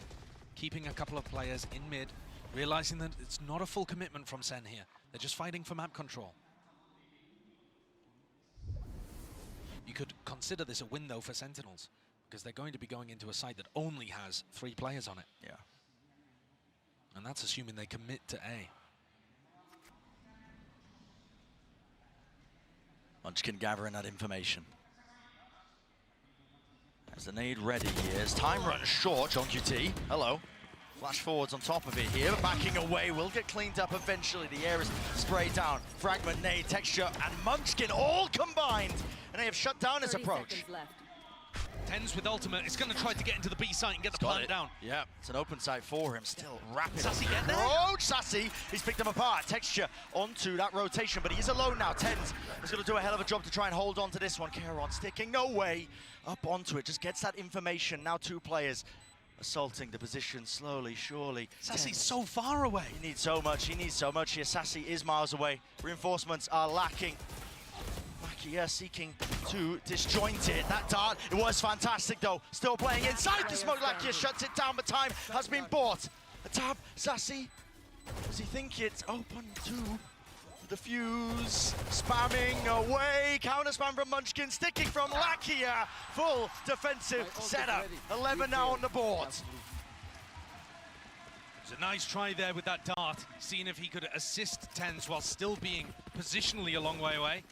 Keeping a couple of players in mid, realizing that it's not a full commitment from SEN here. They're just fighting for map control. You could consider this a win, though, for Sentinels, because they're going to be going into a site that only has 3 players on it. Yeah. And that's assuming they commit to A. Munchkin gathering that information. As the nade ready here, as time runs short, John QT, hello. Flash forwards on top of it here, but backing away, will get cleaned up eventually. The air is sprayed down. Fragment, nade, texture, and Munchkin all combined. And they have shut down his approach. Tens with ultimate, it's going to try to get into the B site and get the plant down. Yeah, it's an open site for him. Still rapid Sassy get there? approach. Sassy, he's picked them apart. Texture onto that rotation, but he's alone now. Tens is going to do a hell of a job to try and hold on to this one. Kieran sticking, no way. Up onto it, just gets that information. Now 2 players assaulting the position slowly, surely. Sassy's so far away. He needs so much here. Sassy is miles away. Reinforcements are lacking. Lakia seeking to disjoint it. That dart, it was fantastic though. Still playing inside the smoke. Lakia shuts it down, but time has been bought. A tap, Sassy. Does he think it's open to the fuse? Spamming away. Counter spam from Munchkin, sticking from Lakia. Full defensive setup. 11 now on the board. It's a nice try there with that dart, seeing if he could assist Tens while still being positionally a long way away.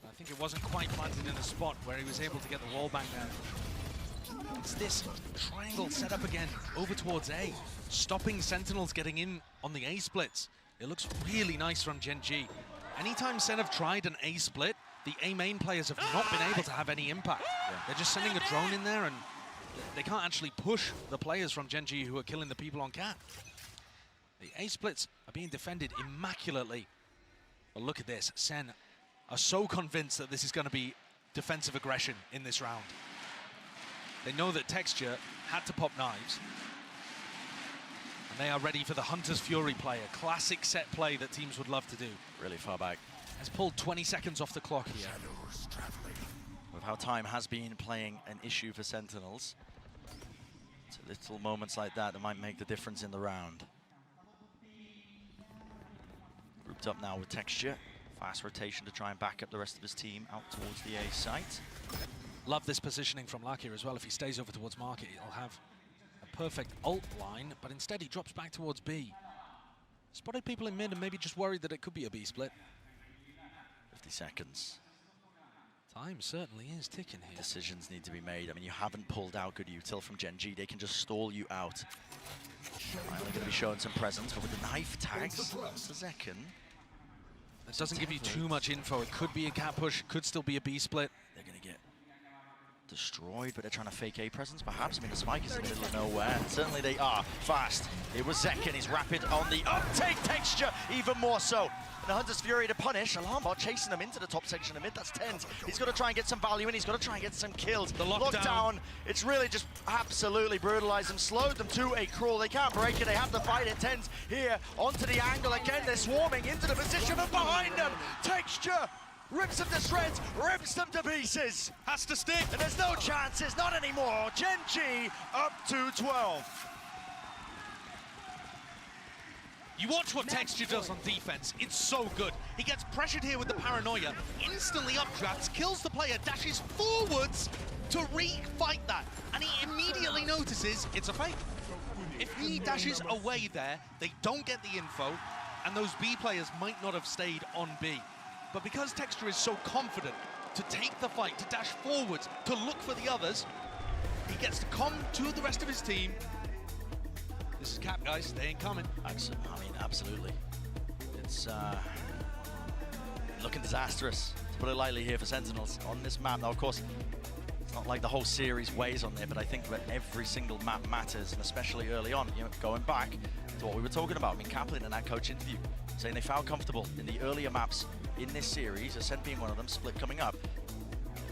I think it wasn't quite planted in a spot where he was able to get the wall bang there. It's this triangle set up again over towards A, stopping Sentinels getting in on the A splits. It looks really nice from GenG. Anytime SEN have tried an A split, the A main players have not been able to have any impact. They're just sending a drone in there and they can't actually push the players from GenG who are killing the people on cat. The A splits are being defended immaculately. But look at this, SEN are so convinced that this is going to be defensive aggression in this round. They know that Texture had to pop knives. And they are ready for the Hunter's Fury play, a classic set play that teams would love to do. Really far back. Has pulled 20 seconds off the clock here. With how time has been playing an issue for Sentinels, it's little moments like that that might make the difference in the round. Grouped up now with Texture. Fast rotation to try and back up the rest of his team out towards the A site. Love this positioning from Lakia as well. If he stays over towards Market, he'll have a perfect ult line, but instead he drops back towards B. Spotted people in mid and maybe just worried that it could be a B split. 50 seconds. Time certainly is ticking here. Decisions need to be made. I mean, you haven't pulled out good util from GenG. They can just stall you out. Finally going to be showing some presence, but with the knife tags, that's a Zekken. That doesn't give you too much info. It could be a cat push, could still be a B split. They're going to get destroyed, but they're trying to fake A presence, perhaps. I mean, the spike is in the middle of nowhere. Certainly they are fast. It was Zekken. He's rapid on the uptake texture, even more so. And the Hunter's Fury to punish. Alarmbot chasing them into the top section of mid. That's TenZ. He's got to try and get some value in. He's got to try and get some kills. The lockdown. It's really just absolutely brutalized them, slowed them to a crawl. They can't break it. They have to fight it. TenZ here onto the angle again. They're swarming into the position, and behind them, texture rips them to shreds, rips them to pieces. Has to stick. And there's no chances, not anymore. GenG up to 12. You watch what Texture does on defense, it's so good. He gets pressured here with the paranoia, instantly updrafts, kills the player, dashes forwards to re-fight that, and he immediately notices it's a fake. If he dashes away there, they don't get the info, and those B players might not have stayed on B. But because Texture is so confident to take the fight, to dash forwards, to look for the others, he gets to come to the rest of his team. This is Cap, guys. They ain't coming. Absolutely. It's looking disastrous, to put it lightly, here for Sentinels on this map. Now, of course, it's not like the whole series weighs on there, but I think that every single map matters, and especially early on, you know, going back to what we were talking about. I mean, Kaplan in that coach interview saying they felt comfortable in the earlier maps in this series, Ascent being one of them, Split coming up.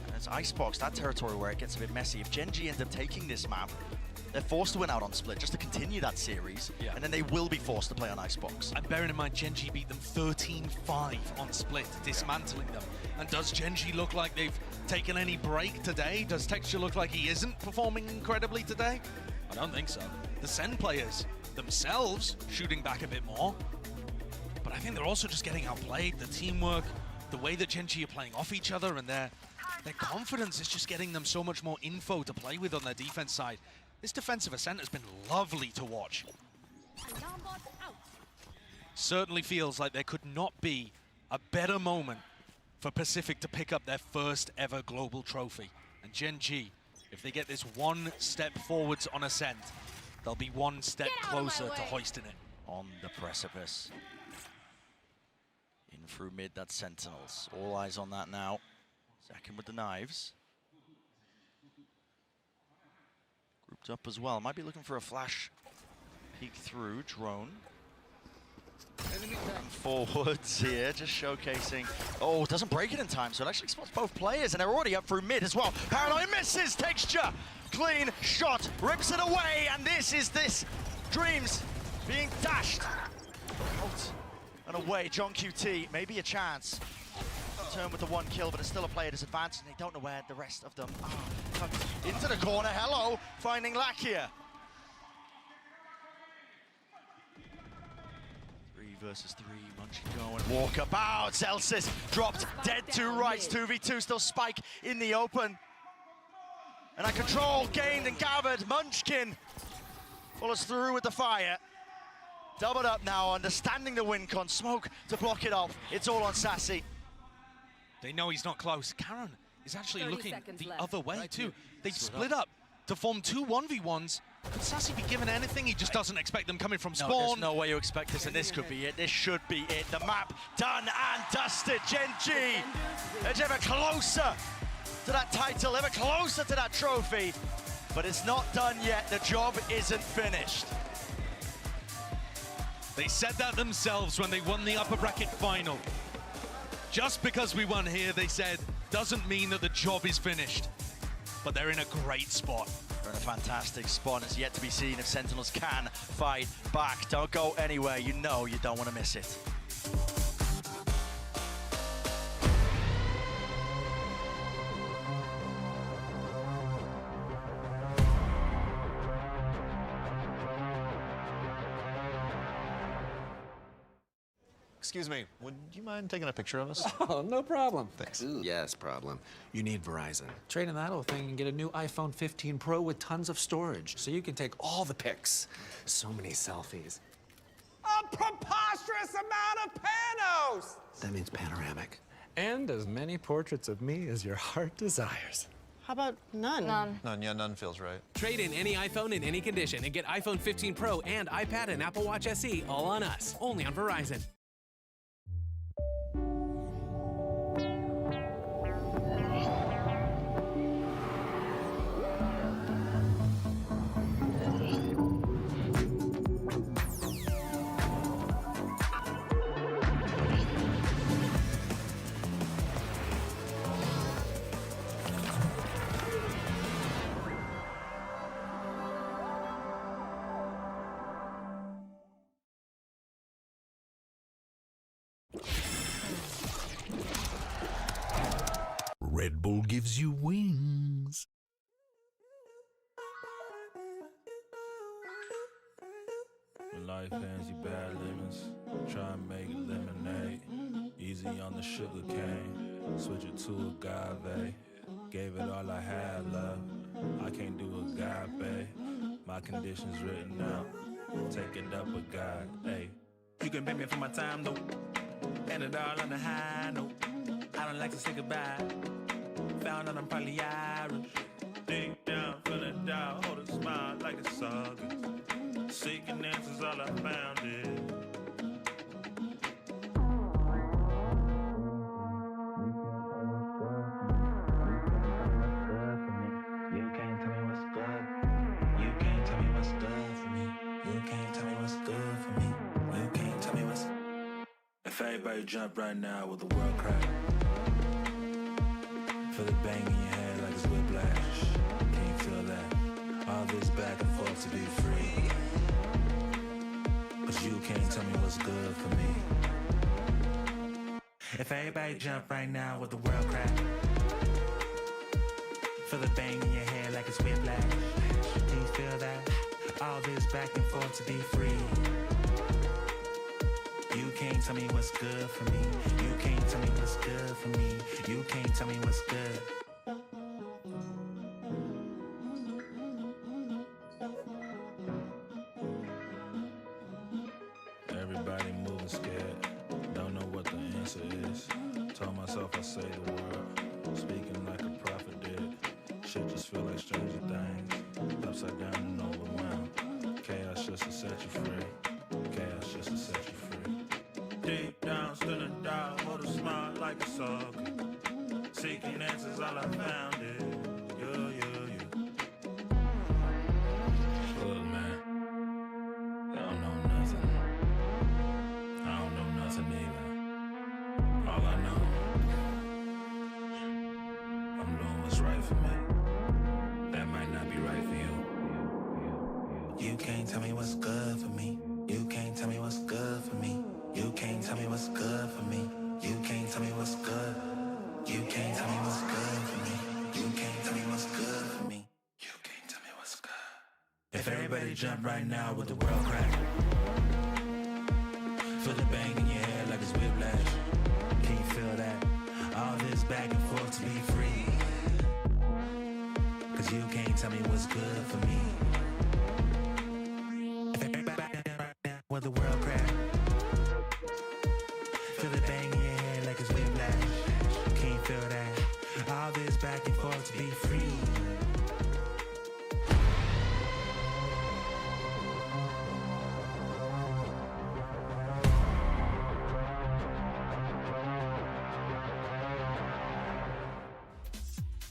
And it's Icebox, that territory where it gets a bit messy. If GenG end up taking this map, they're forced to win out on Split just to continue that series, and then they will be forced to play on Icebox. And bearing in mind, GenG beat them 13-5 on Split, dismantling them. And does GenG look like they've taken any break today? Does Texture look like he isn't performing incredibly today? I don't think so. The SEN players themselves shooting back a bit more, but I think they're also just getting outplayed. The teamwork, the way that GenG are playing off each other, and their confidence is just getting them so much more info to play with on their defense side. This defensive Ascent has been lovely to watch. Certainly feels like there could not be a better moment for Pacific to pick up their first ever global trophy. And GenG, if they get this one step forwards on Ascent, they'll be one step closer to hoisting it. On the precipice. In through mid, that's Sentinels. All eyes on that now. Second with the knives. Grouped up as well. Might be looking for a flash peek through. Drone. And forwards here, just showcasing. Oh, doesn't break it in time, so it actually spots both players, and they're already up through mid as well. Paranoid misses, Texture. Clean shot, rips it away, and this Dreams being dashed out and away. John QT, maybe a chance. Turn with the one kill, but it's still a player disadvantage, and they don't know where the rest of them are. Into the corner, hello, finding Lack here. 3 versus 3, Munchkin going, walkabout. Celsius dropped dead to rights, 2v2, still Spike in the open. And that control gained and gathered. Munchkin follows through with the fire. Doubled up now, understanding the win con. Smoke to block it off. It's all on Sassy. They know he's not close. Karen is actually looking the other way too. They've split up to form 2 1v1s. Could Sassy be given anything? He just doesn't expect them coming from spawn. No, there's no way you expect this, and this could be it. This should be it. The map done and dusted. GenG edge ever closer to that title, ever closer to that trophy. But it's not done yet. The job isn't finished. They said that themselves when they won the upper bracket final. Just because we won here, they said, doesn't mean that the job is finished. But they're in a great spot. They're in a fantastic spot. It's yet to be seen if Sentinels can fight back. Don't go anywhere. You know you don't want to miss it. Excuse me, would you mind taking a picture of us? Oh, no problem. Thanks. Ooh, yes, problem. You need Verizon. Trade in that old thing and get a new iPhone 15 Pro with tons of storage, so you can take all the pics. So many selfies. Preposterous! house. That means panoramic. And as many portraits of me as your heart desires. How about none? None. None, yeah, none feels right. Trade in any iPhone in any condition and get iPhone 15 Pro and iPad and Apple Watch SE all on us. Only on Verizon. Red Bull gives you wings. Life hands you bad lemons, try and make it lemonade. Easy on the sugar cane, switch it to agave. Gave it all I had, love. I can't do agape. My conditions written out. Take it up with God, hey. You can pay me for my time though, and it all on the high note. I don't like to say goodbye. Found out I'm probably Irish. Deep down, feeling down, hold a smile like it's all good. Seeking answers, all I found is. You can't tell me what's good. You can't tell me what's good for me. You can't tell me what's good for me. You can't tell me what's. If everybody jump right now, will the world crack? Feel the bang in your head like it's whiplash. Can you feel that? All this back and forth to be free. But you can't tell me what's good for me. If everybody jump right now, will the world crack? Feel the bang in your head like it's whiplash. Can you feel that? All this back and forth to be free. You can't tell me what's good for me. You can't tell me what's good for me. You can't tell me what's good. Everybody moving scared. Don't know what the answer is. Told myself I say the word. Speaking like a prophet did. Shit just feel like stranger things. Upside down and overwhelmed. Chaos just to set you free. Chaos just to set you free. Deep down, spinning down, hold a smile like it's all good. Seeking answers, all I found is you. Look, man, I don't know nothing. I don't know nothing either. All I know, I'm doing what's right for me. That might not be right for you. You can't tell me what's good for me. You can't tell me what's good for me. You can't tell me what's good for me. You can't tell me what's good. You can't tell me what's good for me. You can't tell me what's good for me. You can't tell me what's good. If everybody jump right now, with the world crack? Feel the bang in your head like it's whiplash. Can you feel that? All this back and forth to be free. Cause you can't tell me what's good for me. If everybody right now, with the world crack? Feel the bang in your head like it's whiplash. Can you feel that? All this back and forth to be free.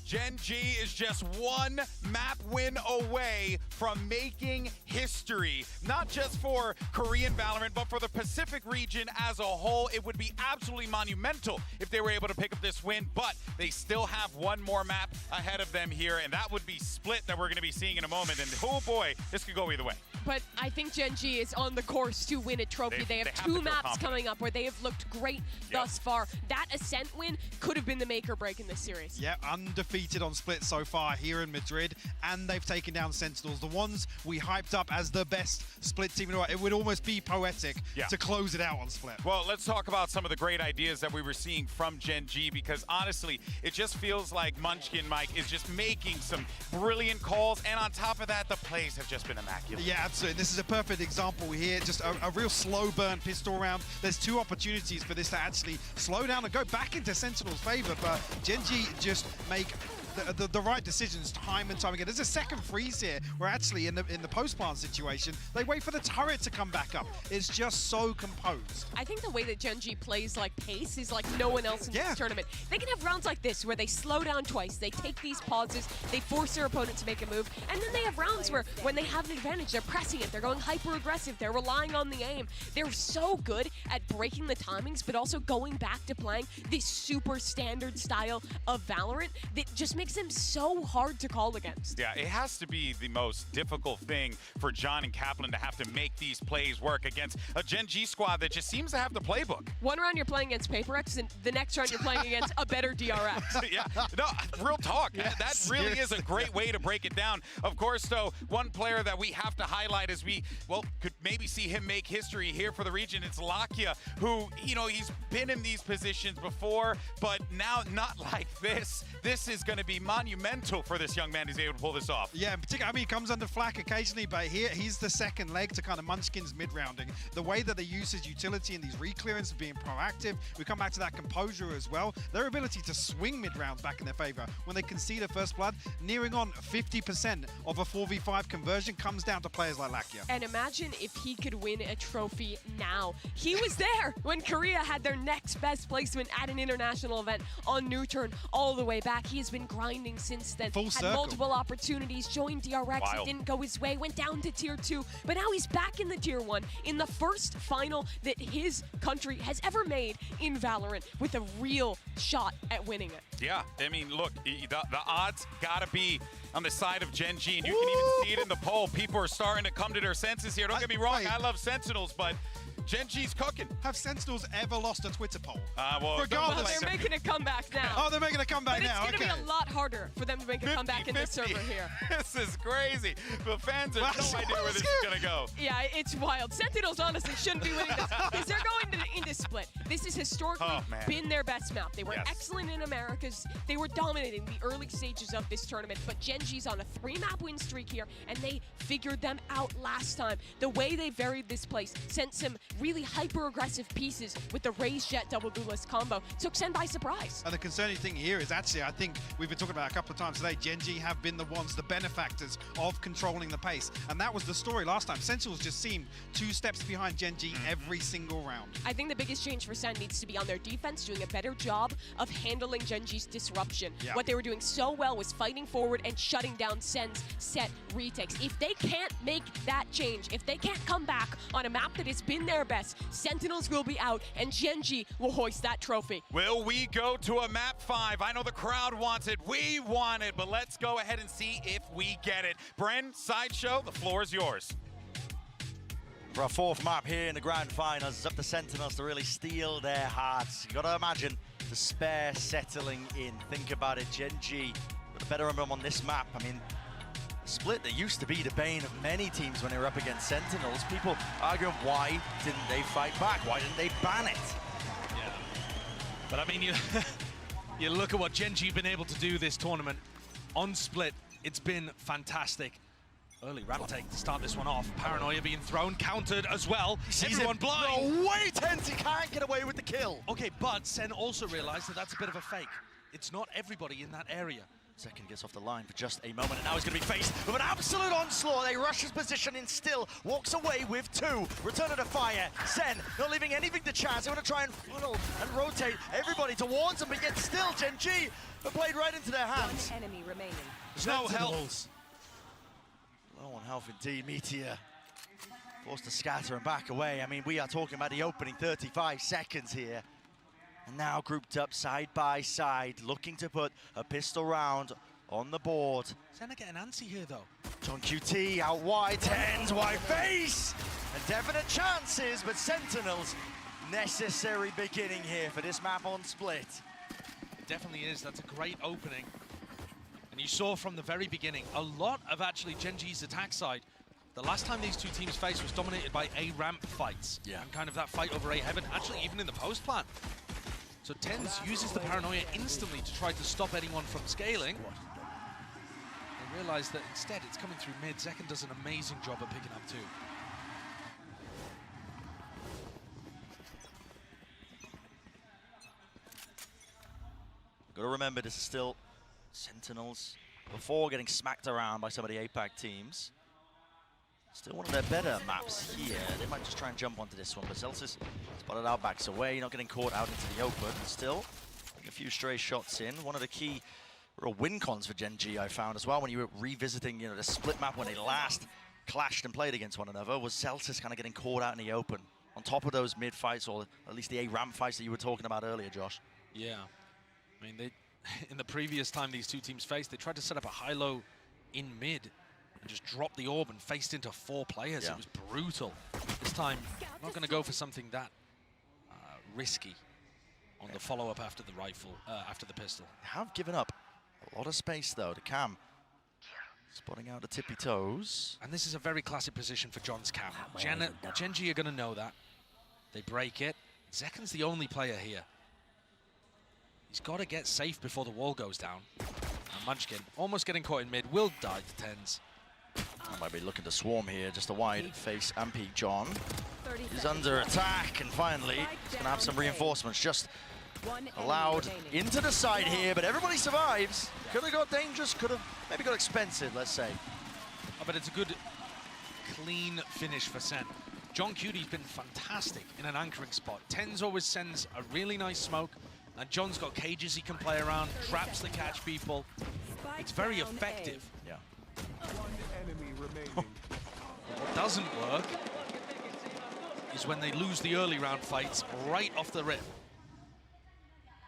GenG is just one map win away from making history. Not just for Korean Valorant, but for the Pacific region as a whole. It would be absolutely monumental if they were able to pick up this win, but they still have one more map ahead of them here, and that would be Split that we're going to be seeing in a moment. And oh boy, this could go either way. But I think GenG is on the course to win a trophy. They have two maps coming up where they have looked great thus far. That Ascent win could have been the make or break in this series. Yeah, undefeated on Split so far here in Madrid, and they've taken down Sentinels, the ones we hyped up as the best Split team in the world. It would almost be poetic to close it out on Split. Well, let's talk about some of the great ideas that we were seeing from GenG, because honestly, it just feels like Munchkin Mike is just making some brilliant calls, and on top of that, the plays have just been immaculate. Yeah, Absolutely, this is a perfect example here, just a real slow burn pistol round. There's 2 opportunities for this to actually slow down and go back into Sentinel's favor, but GenG just make the right decisions time and time again. There's a second freeze here where actually in the post-plant situation, they wait for the turret to come back up. It's just so composed. I think the way that GenG plays like pace is like no one else in this tournament. They can have rounds like this where they slow down twice, they take these pauses, they force their opponent to make a move, and then they have rounds where when they have an advantage, they're pressing it, they're going hyper-aggressive, they're relying on the aim. They're so good at breaking the timings, but also going back to playing this super standard style of Valorant that just makes them so hard to call against. Yeah, it has to be the most difficult thing for John and Kaplan to have to make these plays work against a GenG squad that just seems to have the playbook. One round you're playing against PaperX, and the next round you're playing against a better DRX. Yeah, no, real talk. That really is a great way to break it down. Of course, though, one player that we have to highlight as we, well, could maybe see him make history here for the region. It's Lakia, who, you know, he's been in these positions before, but now not like this. This is going to be monumental for this young man. He's able to pull this off. Yeah, in particular, I mean, he comes under flak occasionally, but here he's the second leg to kind of Munchkin's mid-rounding. The way that they use his utility and these re-clearance, being proactive, we come back to that composure as well. Their ability to swing mid-rounds back in their favor. When they concede a first blood, nearing on 50% of a 4v5 conversion comes down to players like Lakia. And imagine if he could win a trophy now. He was there when Korea had their next best placement at an international event on New Turn all the way back. He has been grinding since then. Full had circle. Multiple opportunities, joined DRX, Wild. it didn't go his way, went down to tier 2, but now he's back in the tier 1 in the first final that his country has ever made in Valorant with a real shot at winning it. Yeah, I mean, look, the odds gotta be on the side of GenG, and you can even see it in the poll. People are starting to come to their senses here. Don't get me wrong, I love Sentinels, but GenG's cooking. Have Sentinels ever lost a Twitter poll? Well, regardless. Well, they're making a comeback now. Oh, they're making a comeback now. But it's going to be a lot harder for them to make a comeback in this server here. This is crazy. The fans have no idea where this is going to go. Yeah, it's wild. Sentinels honestly shouldn't be winning this because they're going into split. This has historically been their best map. They were excellent in Americas. They were dominating the early stages of this tournament, but GenG's on a 3-map win streak here, and they figured them out last time. The way they varied this place sent some really hyper-aggressive pieces with the Raze Jet double duelist combo. Took SEN by surprise. And the concerning thing here is actually, I think we've been talking about a couple of times today, GenG have been the ones, the benefactors of controlling the pace. And that was the story last time. Sentinels just seemed 2 steps behind GenG every single round. I think the biggest change for SEN needs to be on their defense, doing a better job of handling GenG's disruption. Yeah. What they were doing so well was fighting forward and shutting down SEN's set retakes. If they can't make that change, if they can't come back on a map that has been their best, Sentinels will be out, and GenG will hoist that trophy. Will we go to a map 5? I know the crowd wants it. We want it, but let's go ahead and see if we get it. Bren, Sideshow, the floor is yours. For our 4th map here in the grand finals, it's up to Sentinels to really steal their hearts. You gotta imagine despair settling in. Think about it, GenG with a better rhythm on this map. I mean, split that used to be the bane of many teams when they were up against Sentinels. People arguing, why didn't they fight back? Why didn't they ban it? Yeah. But I mean, you look at what GenG have been able to do this tournament on split. It's been fantastic. Early ramp take to start this one off. Paranoia being thrown, countered as well. Everyone blind. No way, Tenzi can't get away with the kill. Okay, but SEN also realized that that's a bit of a fake. It's not everybody in that area. Second gets off the line for just a moment, and now he's going to be faced with an absolute onslaught. They rush his position in still, walks away with 2. Return to fire. SEN not leaving anything to chance. They want to try and funnel and rotate everybody towards them, but yet still GenG have played right into their hands. One enemy remaining. There's no help. Low on health indeed. Meteor forced to scatter and back away. I mean, we are talking about the opening 35 seconds here. And now grouped up side by side, looking to put a pistol round on the board. SEN are getting antsy here, though. John QT out wide, Tens wide face! And definite chances, but Sentinels, necessary beginning here for this map on split. It definitely is. That's a great opening. And you saw from the very beginning, a lot of actually GenG's attack side. The last time these 2 teams faced was dominated by A-ramp fights. Yeah. And kind of that fight over A-heaven, actually even in the post plant. So Tens uses the Paranoia instantly to try to stop anyone from scaling. Realize that instead it's coming through mid. Zekken does an amazing job of picking up too. Got to remember, this is still Sentinels before getting smacked around by some of the APAC teams. Still one of their better maps here. They might just try and jump onto this one, but Celsius spotted out, backs away, not getting caught out into the open. Still, a few stray shots in. One of the key real win cons for GenG I found as well when you were revisiting, the split map when they last clashed and played against one another, was Celsius kind of getting caught out in the open. On top of those mid fights, or at least the A-ramp fights that you were talking about earlier, Josh. Yeah. I mean, in the previous time these two teams faced, they tried to set up a high-low in mid and just dropped the orb and faced into 4 players. Yeah. It was brutal. This time, not going to go for something that risky on the follow-up after the rifle, after the pistol. Have given up a lot of space, though, to Cam. Spotting out the tippy toes. And this is a very classic position for John's Cam. GenG are going to know that. They break it. Zekken's the only player here. He's got to get safe before the wall goes down. And Munchkin, almost getting caught in mid, will die to 10s. I might be looking to swarm here, just a wide face and peek. John is under attack, and finally he's going to have some reinforcements. Just allowed into the side here, but everybody survives. Could have got dangerous, could have maybe got expensive, let's say. Oh, but it's a good, clean finish for SEN. John Cuty's been fantastic in an anchoring spot. 10s always sends a really nice smoke. And John's got cages he can play around, traps to catch people. It's very effective. Yeah. What doesn't work is when they lose the early round fights right off the rip.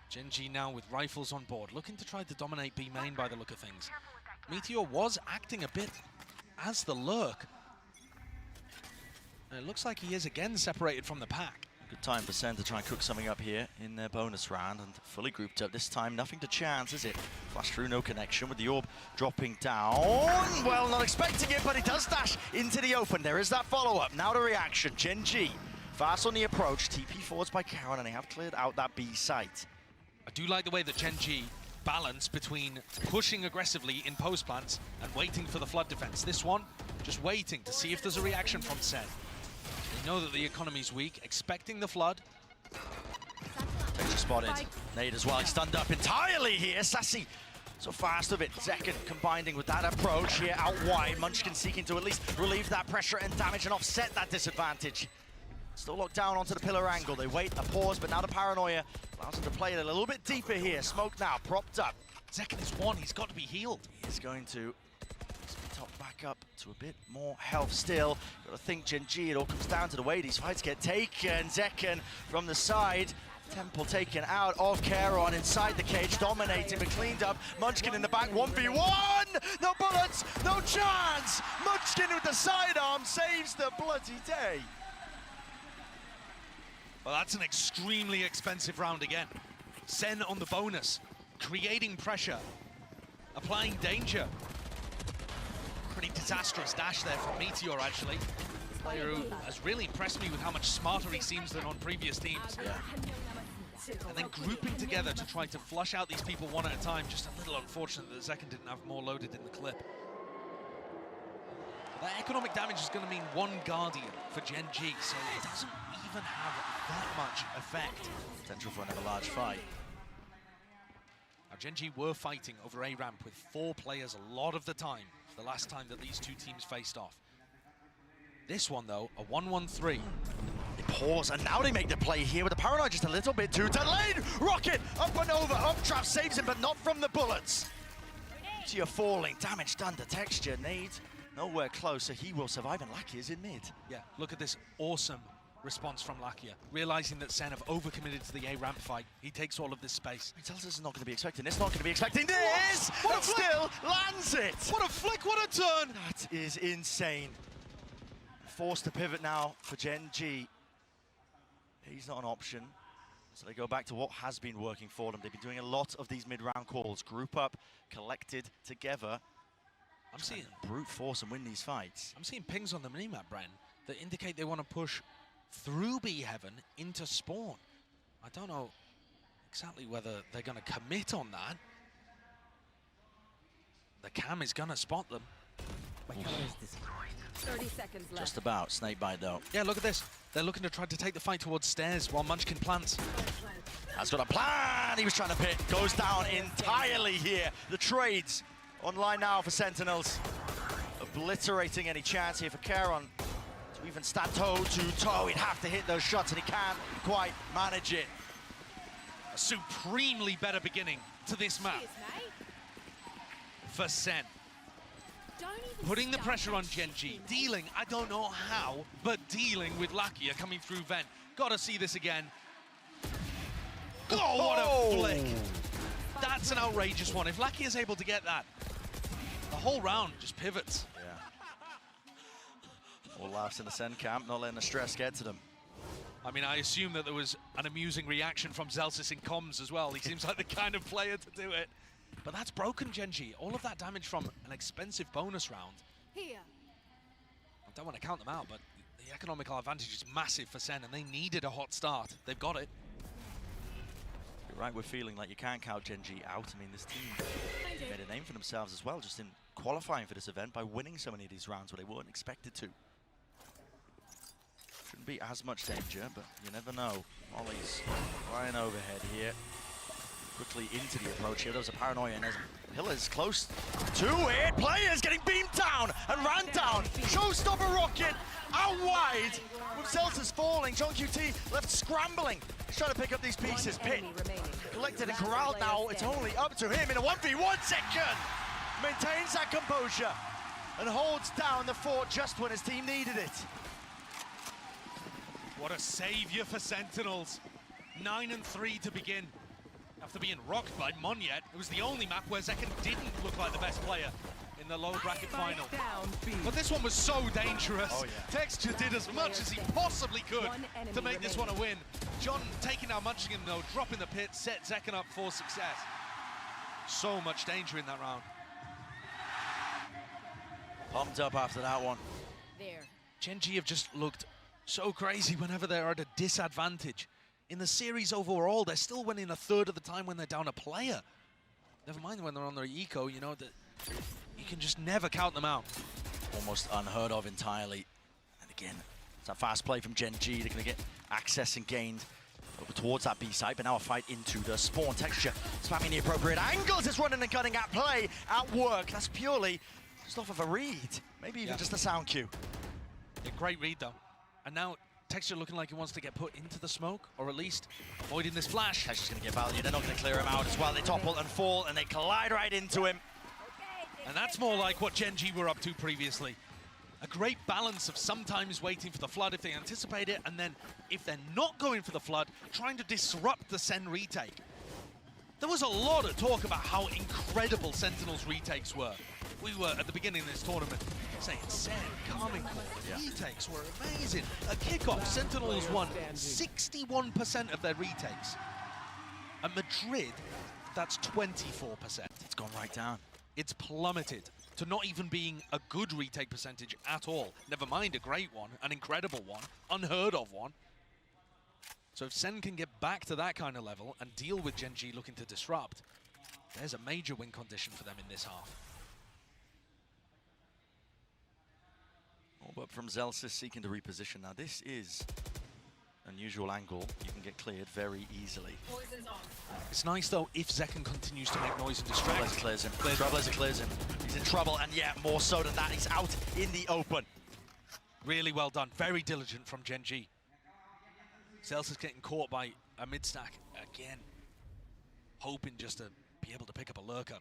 GenG now with rifles on board, looking to try to dominate B main by the look of things. Meteor was acting a bit as the lurk. And it looks like he is again separated from the pack. Good time for SEN to try and cook something up here in their bonus round, and fully grouped up this time. Nothing to chance, is it? Flash through, no connection, with the orb dropping down. Well, not expecting it, but it does dash into the open. There is that follow-up. Now the reaction. GenG fast on the approach. TP forwards by Karen, and they have cleared out that B site. I do like the way that GenG balance between pushing aggressively in post plants and waiting for the flood defense. This one, just waiting to see if there's a reaction from SEN. They know that the economy's weak, expecting the flood. Danger spotted. Nade as well. He's stunned up entirely here. Sassy so fast of it. Zekken combining with that approach here out wide. Munchkin seeking to at least relieve that pressure and damage and offset that disadvantage. Still locked down onto the pillar angle. They wait, a pause, but now the paranoia allows them to play it a little bit deeper here. Smoke now, propped up. Zekken is one. He's got to be healed. He's going to top back up to a bit more health still. Got to think GenG, it all comes down to the way these fights get taken. Zekken from the side. Temple taken out of Charon inside the cage, dominating but cleaned up. Munchkin in the back, 1v1! No bullets, no chance! Munchkin with the sidearm saves the bloody day. Well, that's an extremely expensive round again. SEN on the bonus, creating pressure, applying danger. Pretty disastrous dash there from Meteor, actually. Player who has really impressed me with how much smarter he seems than on previous teams. Yeah. And then grouping together to try to flush out these people one at a time. Just a little unfortunate that Zekken didn't have more loaded in the clip. That economic damage is going to mean one Guardian for GenG, so it doesn't even have that much effect. Potential for another large fight. Now, GenG were fighting over A-ramp with 4 players a lot of the time, the last time that these two teams faced off. This one, though, a 1-1-3. They pause, and now they make the play here with the paranoid just a little bit too delayed. Rocket up and over, up trap saves him, but not from the bullets. So you're falling, damage done to Texture. Nade nowhere close, so he will survive, and Lakia is in mid. Yeah, look at this awesome response from Lakia, realizing that SEN have overcommitted to the A-ramp fight. He takes all of this space. He tells us it's not going to be expecting this, not going to be expecting this, and still lands it. What a flick, what a turn. That is insane. Forced to pivot now for GenG. He's not an option. So they go back to what has been working for them. They've been doing a lot of these mid-round calls. Group up, collected together. I'm seeing brute force and win these fights. I'm seeing pings on the minimap, Bren, that indicate they want to push through B Heaven into spawn. I don't know exactly whether they're going to commit on that. the cam is going to spot them. My camera is destroyed. 30 seconds left. Just about. Snakebite, though. Yeah, look at this. They're looking to try to take the fight towards stairs while Munchkin plants. Has got a plan. He was trying to pit. Goes down entirely here. The trades online now for Sentinels. Obliterating any chance here for Caron to even stand toe to toe. He'd have to hit those shots, and he can't quite manage it. A supremely better beginning to this map for SEN. Putting the pressure on GenG, dealing, I don't know how, but dealing with Lakia coming through vent. Gotta see this again. Oh, what a flick. That's an outrageous one. If Lakia is able to get that, the whole round just pivots. Yeah. All laughs in the SEN camp, not letting the stress get to them. I mean, I assume that there was an amusing reaction from Zelsis in comms as well. He seems like the kind of player to do it. But that's broken GenG. All of that damage from an expensive bonus round. Here. I don't want to count them out, but the economical advantage is massive for SEN, and they needed a hot start. They've got it. You're right, we're feeling like you can't count GenG out. I mean, this team made a name for themselves as well, just in qualifying for this event by winning so many of these rounds where they weren't expected to. Shouldn't be as much danger, but you never know. Ollie's flying overhead here. Quickly into the approach here. There was a paranoia, and Hiller's close to it. Players getting beamed down and ran down. Showstopper rocket out wide with Zelsis falling. John QT left scrambling. He's trying to pick up these pieces. Pit collected and corralled now. It's only up to him in a 1v1 second. Maintains that composure and holds down the fort just when his team needed it. What a savior for Sentinels. 9-3 to begin. After being rocked by Monyet, it was the only map where Zekken didn't look like the best player in the lower bracket final. But this one was so dangerous. Oh, yeah. Texture did as much as he possibly could to make this one a win. John taking out Munchkin though, dropping the pit, set Zekken up for success. So much danger in that round. Pumped up after that one. There. GenG have just looked so crazy whenever they're at a disadvantage. In the series overall, they're still winning a third of the time when they're down a player. Never mind when they're on their eco, you know, that you can just never count them out. Almost unheard of entirely. And again, it's a fast play from GenG. They're going to get access and gained over towards that B site, but now a fight into the spawn. Texture spamming the appropriate angles. It's running and cutting at play, at work. That's purely just off of a read. Maybe even just a sound cue. Yeah, great read, though. And now Texture looking like he wants to get put into the smoke, or at least avoiding this flash. Texture's going to get value. They're not going to clear him out as well. They topple and fall, and they collide right into him. And that's more like what GenG were up to previously. A great balance of sometimes waiting for the flood if they anticipate it, and then if they're not going for the flood, trying to disrupt the SEN retake. There was a lot of talk about how incredible Sentinels retakes were. We were, at the beginning of this tournament, saying SEN, Carmine Core, retakes were amazing. At kickoff, Sentinels won 61% of their retakes. At Madrid, that's 24%. It's gone right down. It's plummeted to not even being a good retake percentage at all. Never mind a great one, an incredible one, unheard of one. So if SEN can get back to that kind of level and deal with GenG looking to disrupt, there's a major win condition for them in this half. Oh, but from Zelsis seeking to reposition. Now this is an unusual angle. You can get cleared very easily. It's nice though if Zekken continues to make noise and distract. Trailblazer clears him. Trailblazer clears him. He's in trouble, and yeah, more so than that, he's out in the open. Really well done. Very diligent from GenG. Zelsis getting caught by a mid-stack again. Hoping just to be able to pick up a lurker.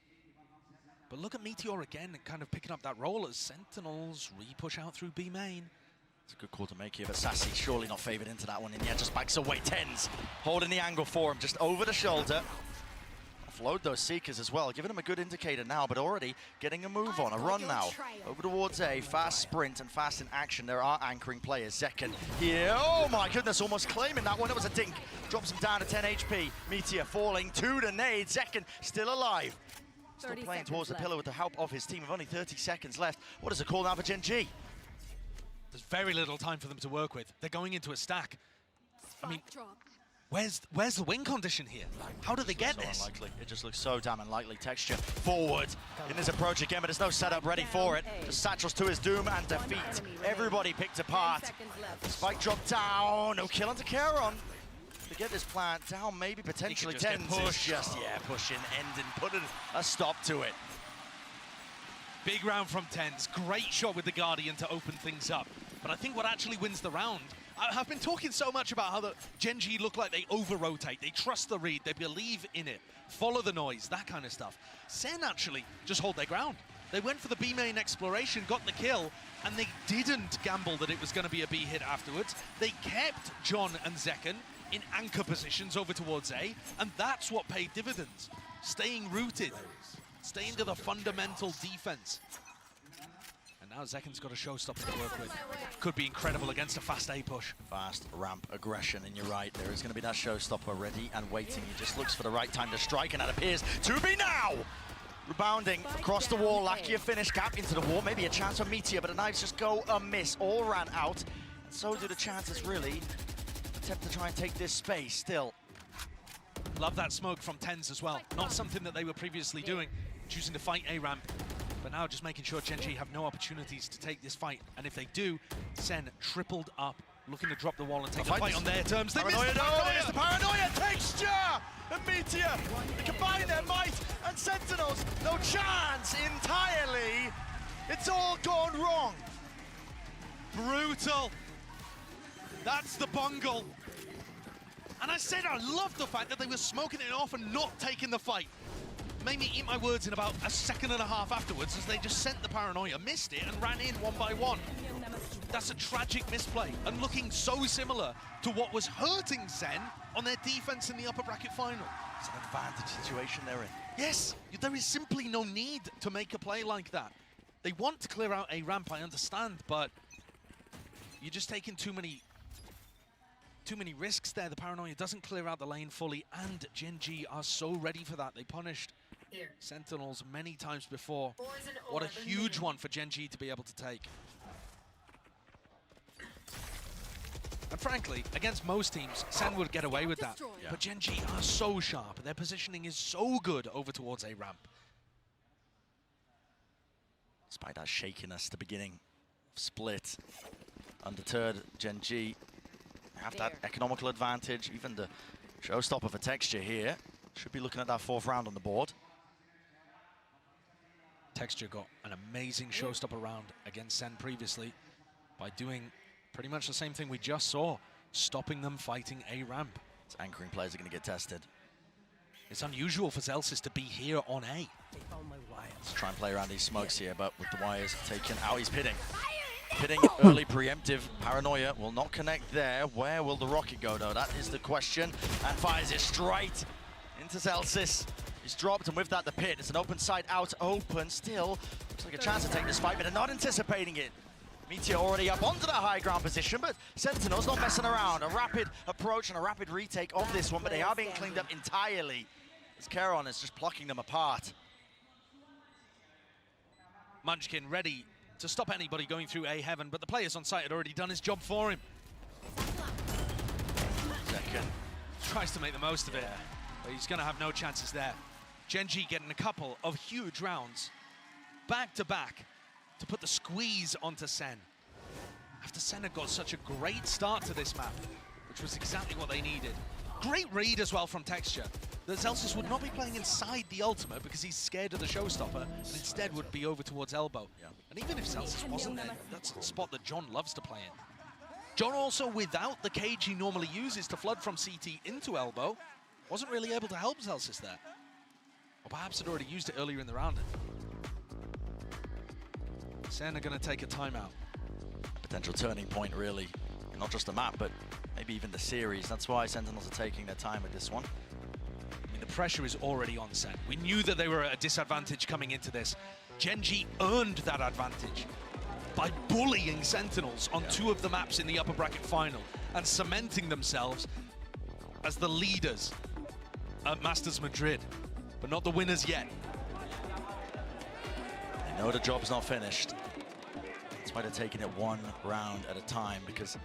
But look at Meteor again and kind of picking up that role as Sentinels re-push out through B main. It's a good call to make here, but Sassy surely not favored into that one. And yeah, just backs away. Tens holding the angle for him, just over the shoulder. Offload those Seekers as well, giving him a good indicator now, but already getting a move on, a run now. Over towards A, fast sprint and fast in action. There are anchoring players. Zekken here, oh my goodness, almost claiming that one. It was a dink, drops him down to 10 HP. Meteor falling to the nade. Zekken still alive. Still playing towards the pillar with the help of his team with only 30 seconds left. What is a call now for GenG? There's very little time for them to work with. They're going into a stack. I mean, Where's the win condition here? How do they get this? Unlikely. It just looks so damn unlikely. Texture forward in his approach again, but there's no setup ready for it. Just satchels to his doom and defeat. Everybody picked apart. Spike drop down. No kill onto Charon. To get this plant down, maybe potentially just get TenZ. pushed. Just, yeah, push in, end and put a stop to it. Big round from TenZ. Great shot with the Guardian to open things up. But I think what actually wins the round, I've been talking so much about how the GenG look like they over-rotate, they trust the read, they believe in it, follow the noise, that kind of stuff. SEN actually just hold their ground. They went for the B main exploration, got the kill, and they didn't gamble that it was going to be a B hit afterwards. They kept John and Zekken in anchor positions over towards A, and that's what paid dividends. Staying rooted, staying to the fundamental defense. And now Zekken's got a showstopper to work with. Could be incredible against a fast A push. Fast ramp aggression, and you're right, there is going to be that showstopper ready and waiting. He just looks for the right time to strike, and that appears to be now! Rebounding across the wall, Lakia finish gap into the wall, maybe a chance for Meteor, but the knives just go amiss, all ran out. And so do the chances, really. Attempt to try and take this space, still. Love that smoke from TenZ as well. Not something that they were previously doing, choosing to fight A ramp. But now just making sure GenG have no opportunities to take this fight. And if they do, SEN tripled up, looking to drop the wall and take the fight on their terms. They missed the paranoia! There's the paranoia! Texture! And Meteor! They combine their might, and Sentinels, no chance entirely! It's all gone wrong! Brutal! That's the bungle. And I said I loved the fact that they were smoking it off and not taking the fight. Made me eat my words in about a second and a half afterwards as they just sent the paranoia, missed it, and ran in one by one. That's a tragic misplay, and looking so similar to what was hurting SEN on their defense in the upper bracket final. It's an advantage situation they're in. Yes, there is simply no need to make a play like that. They want to clear out a ramp, I understand, but you're just taking too many risks there. The paranoia doesn't clear out the lane fully, and GenG are so ready for that. They punished Sentinels many times before. What a huge one for GenG to be able to take. And frankly, against most teams, SEN would get away with that. Yeah. But GenG are so sharp. Their positioning is so good over towards A ramp. Despite that shakiness at the beginning of split, undeterred, GenG have that economical advantage. Even the showstopper for Texture here. Should be looking at that fourth round on the board. Texture got an amazing showstopper round against SEN previously by doing pretty much the same thing we just saw, stopping them fighting A ramp. So anchoring players are going to get tested. It's unusual for Zellsis to be here on A. Let's try and play around these smokes here, but with the wires taken out, he's pitting. Pitting early preemptive. Paranoia will not connect there. Where will the rocket go, though? That is the question. And fires it straight into Zellsis. He's dropped, and with that, the pit. It's an open side out, open still. Looks like a chance to take this fight, but they're not anticipating it. Meteor already up onto the high ground position, but Sentinel's not messing around. A rapid approach and a rapid retake of this one, but they are being cleaned up entirely as Charon is just plucking them apart. Munchkin ready to stop anybody going through A heaven, but the players on site had already done his job for him. Second. Tries to make the most of it, but he's going to have no chances there. GenG getting a couple of huge rounds back to back to put the squeeze onto SEN. After SEN had got such a great start to this map, which was exactly what they needed. Great read as well from Texture. That Zellsis would not be playing inside the ultimate because he's scared of the showstopper, and instead would be over towards elbow. Yeah. And even if Zellsis wasn't there, that's a spot that John loves to play in. John also, without the cage he normally uses to flood from CT into elbow, wasn't really able to help Zellsis there. Or perhaps had already used it earlier in the round. SEN are going to take a timeout. Potential turning point, really. Not just the map, but maybe even the series. That's why Sentinels are taking their time with this one. I mean, the pressure is already on SEN. We knew that they were at a disadvantage coming into this. GenG earned that advantage by bullying Sentinels on two of the maps in the upper bracket final and cementing themselves as the leaders at Masters Madrid, but not the winners yet. They know the job's not finished. That's why they're taking it one round at a time, because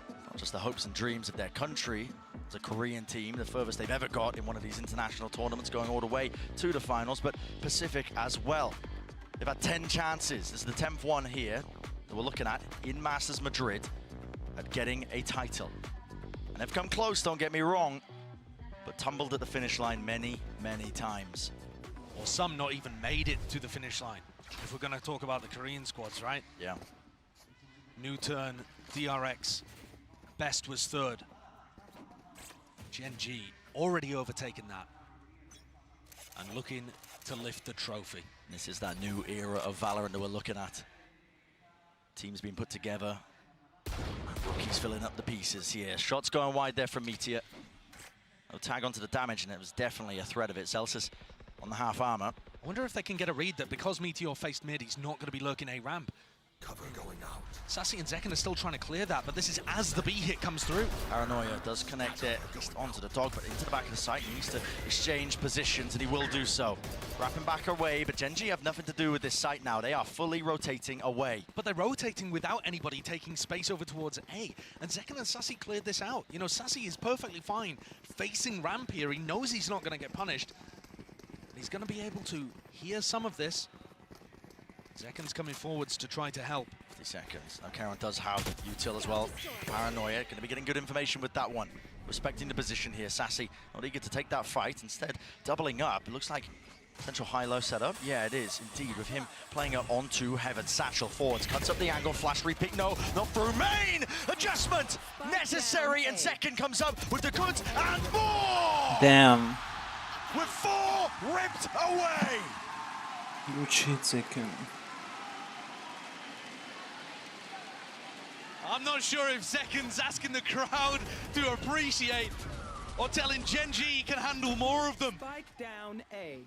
it's not just the hopes and dreams of their country, It's a Korean team, the furthest they've ever got in one of these international tournaments, going all the way to the finals, but Pacific as well. They've had 10 chances. This is the 10th one here that we're looking at in Masters Madrid at getting a title. And they've come close, don't get me wrong, but tumbled at the finish line many, many times. Or some not even made it to the finish line, if we're going to talk about the Korean squads, right? Yeah. New turn, DRX, best was third. GenG already overtaken that and looking to lift the trophy. This is that new era of Valorant that we're looking at. Teams being put together. Rookies filling up the pieces here. Shots going wide there from Meteor. No tag onto the damage, and it was definitely a threat of it. Celsius on the half armor. I wonder if they can get a read that because Meteor faced mid, he's not going to be lurking A ramp. Cover going out. Sassy and Zekken are still trying to clear that, but this is as the B hit comes through. Paranoia does connect it, at least onto the dog, but into the back of the site. He needs to exchange positions, and he will do so. Wrapping back away, but GenG have nothing to do with this site now. They are fully rotating away. But they're rotating without anybody taking space over towards A. And Zekken and Sassy cleared this out. You know, Sassy is perfectly fine facing ramp here. He knows he's not going to get punished. He's going to be able to hear some of this. Zekken's coming forwards to try to help. 50 seconds. Now Karen does have util as well. Paranoia going to be getting good information with that one. Respecting the position here. Sassy not eager to take that fight. Instead, doubling up. It looks like potential high-low setup. Yeah, it is indeed. With him playing up onto Heaven. Satchel forwards. Cuts up the angle. Flash repick. No, not through. Main adjustment necessary. And Zekken comes up with the goods and more. Damn. With 4 ripped away. You cheat, Zekken. I'm not sure if Zekken's asking the crowd to appreciate or telling GenG he can handle more of them. Spike down A.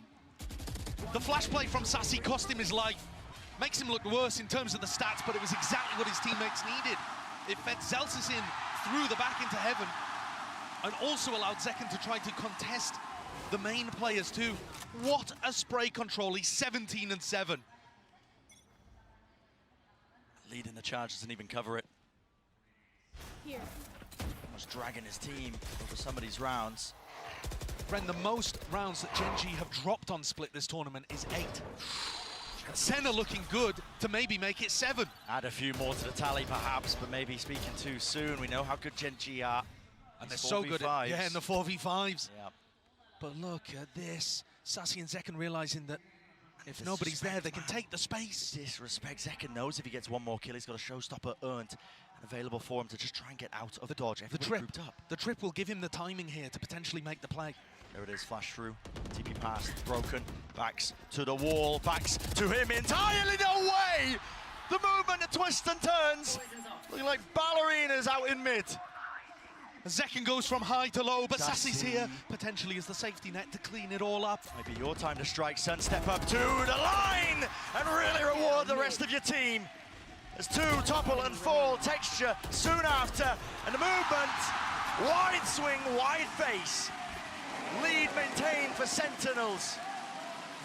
The flash play from Sassy cost him his life. Makes him look worse in terms of the stats, but it was exactly what his teammates needed. It fed Celsius in through the back into Heaven and also allowed Zekken to try to contest the main players too. What a spray control. He's 17-7. Leading the charge, doesn't even cover it. Here. Almost dragging his team over some of these rounds. Ren, the most rounds that GenG have dropped on Split this tournament is 8. SEN are looking good to maybe make it 7. Add a few more to the tally perhaps, but maybe speaking too soon. We know how good GenG are. And they're so good at, in the 4v5s. Yeah. But look at this. Sassy and Zekken realizing that if nobody's there, they can take the space. Disrespect. Zekken knows if he gets one more kill, he's got a showstopper earned and available for him to just try and get out of the dodge. The trip will give him the timing here to potentially make the play. There it is, flash through. TP pass, broken. Backs to the wall, backs to him entirely. No way! The movement, the twists and turns. Looking like ballerinas out in mid. Zekken goes from high to low, but Sassy's here, potentially as the safety net to clean it all up. Might be your time to strike, Sun. Step up to the line and really reward the rest of your team. As 2 topple and fall, texture soon after, and the movement, wide swing, wide face. Lead maintained for Sentinels.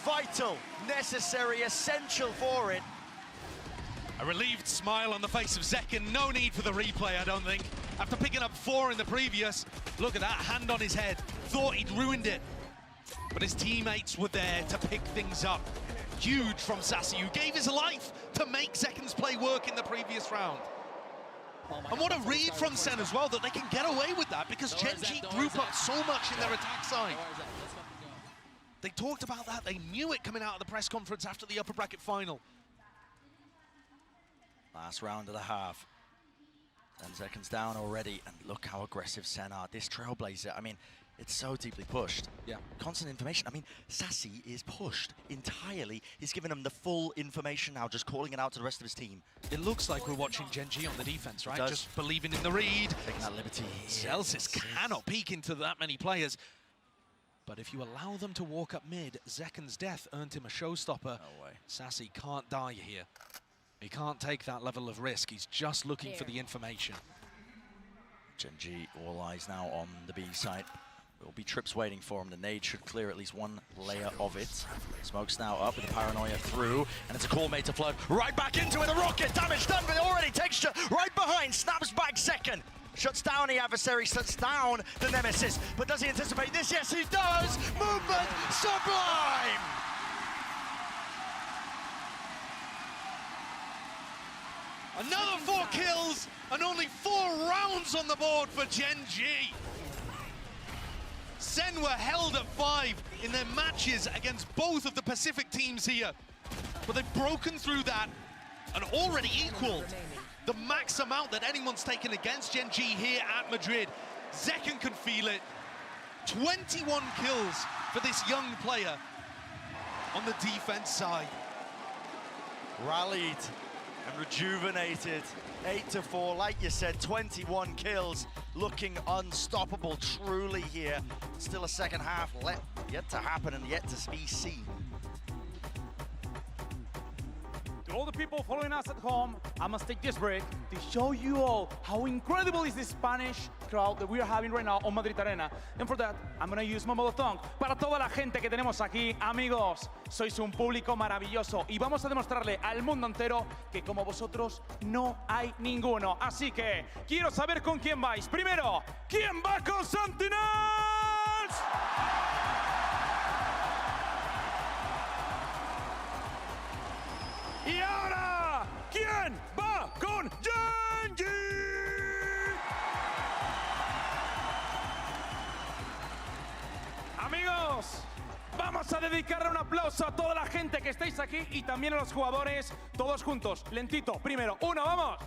Vital, necessary, essential for it. A relieved smile on the face of Zekken. No need for the replay, I don't think. After picking up 4 in the previous, look at that, hand on his head. Thought he'd ruined it. But his teammates were there to pick things up. Huge from Sassy, who gave his life to make Zekken's play work in the previous round. And what a read from SEN as well, that they can get away with that, because GenG group up so much in their attack side. They talked about that, they knew it coming out of the press conference after the upper bracket final. Last round of the half. 10 seconds down already, and look how aggressive SEN are. This Trailblazer, I mean, it's so deeply pushed. Yeah. Constant information. I mean, Sassy is pushed entirely. He's given him the full information now, just calling it out to the rest of his team. It looks like we're watching GenG on the defense, right? Just believing in the read. Taking that liberty. Celsius cannot peek into that many players. But if you allow them to walk up mid, Zekken's death earned him a showstopper. No way. Sassy can't die here. He can't take that level of risk. He's just looking for the information. GenG all eyes now on the B side. There will be trips waiting for him. The nade should clear at least one layer of it. Smoke's now up with the Paranoia through, and it's a call made to flood right back into it. The rocket damage done, but already texture right behind. Snaps back second. Shuts down the adversary, shuts down the nemesis. But does he anticipate this? Yes, he does! Movement sublime! Another 4 kills and only 4 rounds on the board for GenG. SEN were held at 5 in their matches against both of the Pacific teams here. But they've broken through that and already equaled the max amount that anyone's taken against GenG here at Madrid. Zekken can feel it. 21 kills for this young player on the defense side. Rallied and rejuvenated. 8-4, like you said, 21 kills, looking unstoppable truly here. Still a second half yet to happen and yet to be seen. To all the people following us at home, I must take this break to show you all how incredible is the Spanish crowd that we are having right now on Madrid Arena. And for that, I'm going to use my mother tongue. Para toda la gente que tenemos aquí, amigos, sois un público maravilloso y vamos a demostrarle al mundo entero que como vosotros no hay ninguno. Así que quiero saber con quién vais. Primero, ¿quién va con Sentinels? Y ahora, ¿quién va con GenG? Amigos, vamos a dedicarle un aplauso a toda la gente que estáis aquí y también a los jugadores, todos juntos, lentito. Primero, uno, vamos.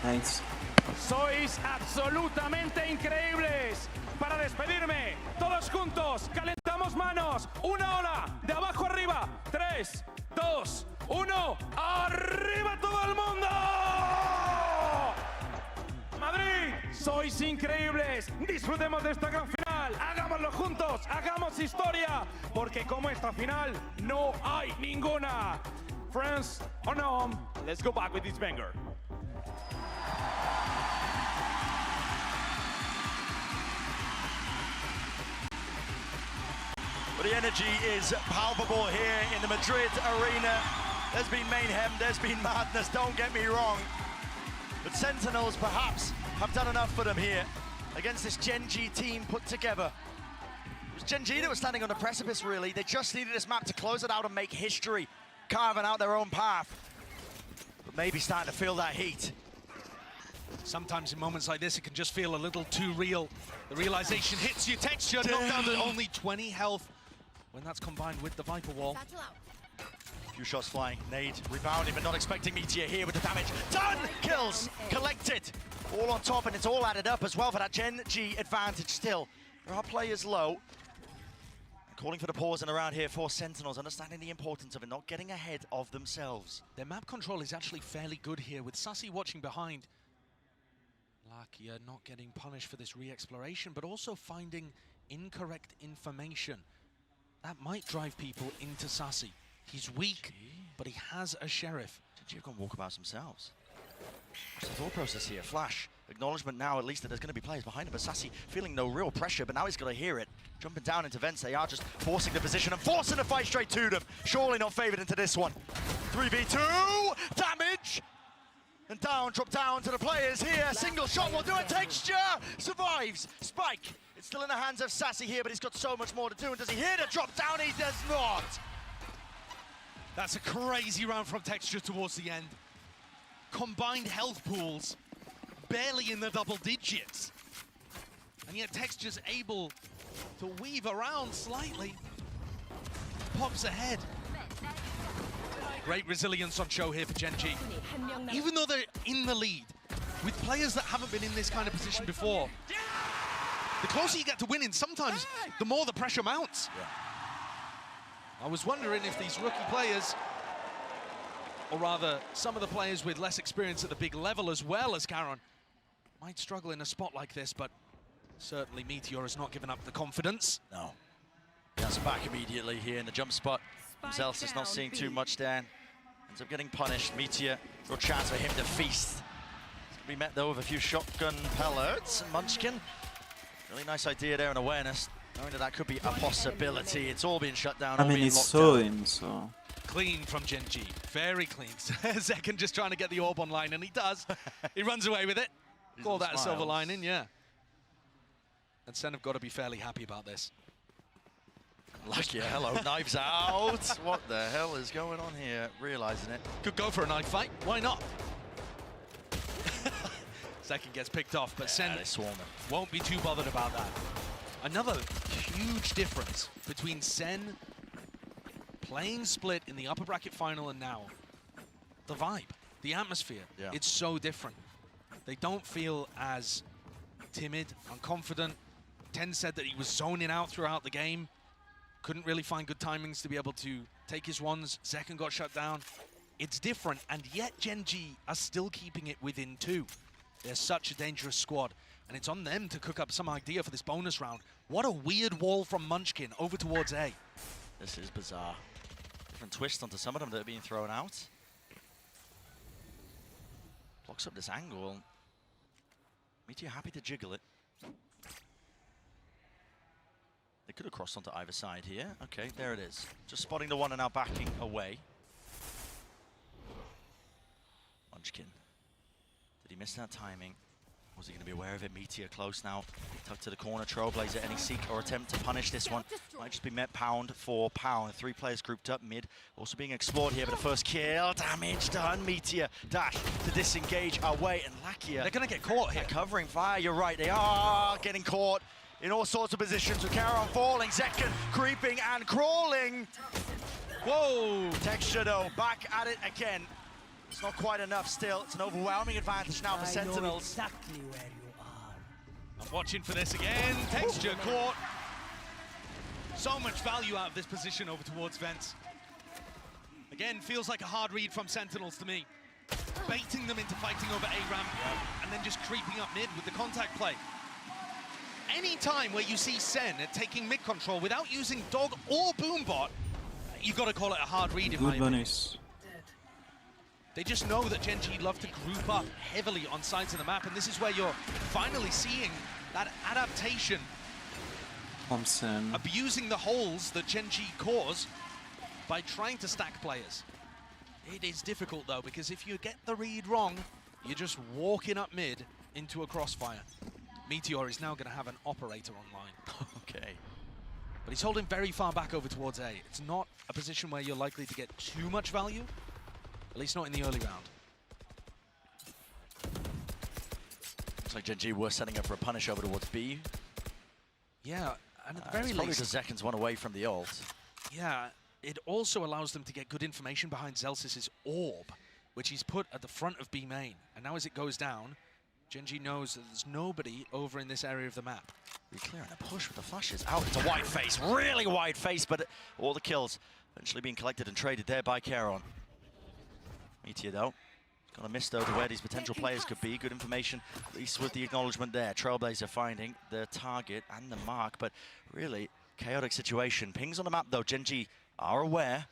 Thanks. Sois absolutamente increíbles. Para despedirme, todos juntos, calentamos manos. Una ola, de abajo arriba. 3, 2, 1, ¡arriba todo el mundo! Madrid, sois increíbles. Disfrutemos de esta gran final. Hagámoslo juntos, hagamos historia. Porque como esta final, no hay ninguna. Friends, on home, let's go back with this banger. But the energy is palpable here in the Madrid arena. There's been mayhem, there's been madness, don't get me wrong. But Sentinels perhaps have done enough for them here against this GenG team put together. It was GenG that was standing on the precipice, really. They just needed this map to close it out and make history, carving out their own path. But maybe starting to feel that heat. Sometimes in moments like this, it can just feel a little too real. The realization hits you. Texture knocked down to only 20 health when that's combined with the Viper Wall. A few shots flying. Nade rebounding, but not expecting Meteor here with the damage. Done! Kills collected. All on top, and it's all added up as well for that GenG advantage still. There are players low. Calling for the pause and around here for Sentinels, understanding the importance of it, not getting ahead of themselves. Their map control is actually fairly good here, with Sassy watching behind. Lakia not getting punished for this re-exploration, but also finding incorrect information. That might drive people into Sassy. He's weak, but he has a sheriff. GenG have gone walkabouts themselves. What's the thought process here? Flash, acknowledgement now at least that there's going to be players behind him, but Sassy feeling no real pressure, but now he's got to hear it. Jumping down into vents, they are just forcing the position and forcing the fight straight to them. Surely not favored into this one. 3v2, damage! And down, drop down to the players here. Single shot will do it. Texture survives. Spike. It's still in the hands of Sassy here, but he's got so much more to do. And does he hear the drop down? He does not. That's a crazy round from Texture towards the end. Combined health pools, barely in the double digits. And yet Texture's able to weave around slightly. Pops ahead. Great resilience on show here for GenG. Even though they're in the lead, with players that haven't been in this kind of position before, the closer you get to winning, sometimes the more the pressure mounts. I was wondering if these rookie players, or rather some of the players with less experience at the big level as well as Garon, might struggle in a spot like this, but certainly Meteor has not given up the confidence. No. That's back immediately here in the jump spot. Himself is not seeing too much down. Ends up getting punished. Meteor, real chance for him to feast. He's gonna be met though with a few shotgun pellets. Munchkin, really nice idea there and awareness. Knowing that that could be a possibility. It's all being shut down. I all mean, being it's locked so down. in, so... Clean from GenG, very clean. Zekken just trying to get the orb online, and he does. He runs away with it. Call that a silver lining, yeah. And SEN have got to be fairly happy about this. Lucky, hello, knives out. What the hell is going on here? Realizing it. Could go for a knife fight, why not? Zekken gets picked off, but SEN won't be too bothered about that. Another huge difference between SEN playing Split in the upper bracket final and now. The vibe, the atmosphere, it's so different. They don't feel as timid, unconfident. Ten said that he was zoning out throughout the game. Couldn't really find good timings to be able to take his ones. Zekken got shut down. It's different, and yet GenG are still keeping it within 2. They're such a dangerous squad, and it's on them to cook up some idea for this bonus round. What a weird wall from Munchkin over towards A. This is bizarre. Different twist onto some of them that are being thrown out. Blocks up this angle. Meteor happy to jiggle it. They could have crossed onto either side here. Okay, there it is. Just spotting the one and now backing away. Munchkin. Did he miss that timing? Was he going to be aware of it? Meteor close now. Tucked to the corner. Trailblazer, any seek or attempt to punish this one. Might just be met pound for pound. 3 players grouped up mid. Also being explored here, but the first kill. Damage done. Meteor dash to disengage away. And Lakia. They're going to get caught here. Covering fire. You're right. They are getting caught in all sorts of positions. With Caron falling. Zekken creeping and crawling. Whoa. Texture though. Back at it again. It's not quite enough still. It's an overwhelming advantage now for Sentinels. Exactly where you are. I'm watching for this again. Texture caught. So much value out of this position over towards Vents. Again, feels like a hard read from Sentinels to me. Baiting them into fighting over A ramp and then just creeping up mid with the contact play. Any time where you see SEN taking mid control without using Dog or Boombot, you've got to call it a hard read in my opinion. They just know that GenG love to group up heavily on sides of the map, and this is where you're finally seeing that adaptation. Abusing the holes that GenG cause by trying to stack players. It is difficult though, because if you get the read wrong, you're just walking up mid into a crossfire. Meteor is now going to have an operator online. Okay. But he's holding very far back over towards A. It's not a position where you're likely to get too much value. At least not in the early round. Looks like GenG were setting up for a punish over towards B. Yeah, and at the very probably least... the Zekken's one away from the ult. Yeah, it also allows them to get good information behind Zelsis's orb, which he's put at the front of B main. And now as it goes down, GenG knows that there's nobody over in this area of the map. Clearing a push with the flashes out. It's a wide face, really wide face, but all the kills eventually being collected and traded there by Caron. Meteor though, got a miss though to where these potential players could be. Good information, at least with the acknowledgement there. Trailblazer finding the target and the mark, but really chaotic situation. Pings on the map though, GenG are aware.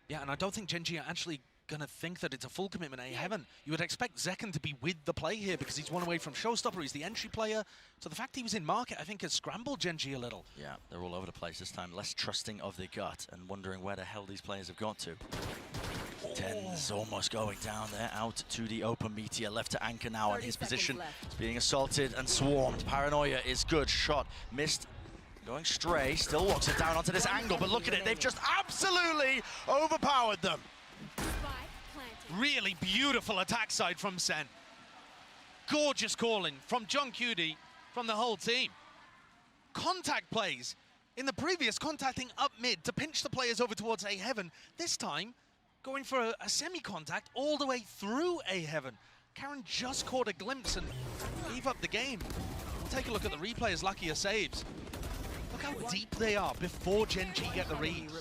Yeah, and I don't think GenG are actually going to think that it's a full commitment A heaven. You would expect Zekken to be with the play here because he's one away from Showstopper, he's the entry player. So the fact he was in market, I think, has scrambled GenG a little. Yeah, they're all over the place this time, less trusting of the gut and wondering where the hell these players have got to. Ten's almost going down there, out to the open. Meteor left to anchor now, and his position is being assaulted and swarmed. Paranoia is good, shot, missed, going stray, still walks it down onto this angle, but look at it, they've just absolutely overpowered them. Really beautiful attack side from SEN. Gorgeous calling from John Cutie, from the whole team. Contact plays in the previous, contacting up mid to pinch the players over towards A heaven. This time, going for a semi-contact all the way through A heaven. Caron just caught a glimpse and gave up the game. We'll take a look at the replay as Lakia saves. Look how deep they are before GenG get the read.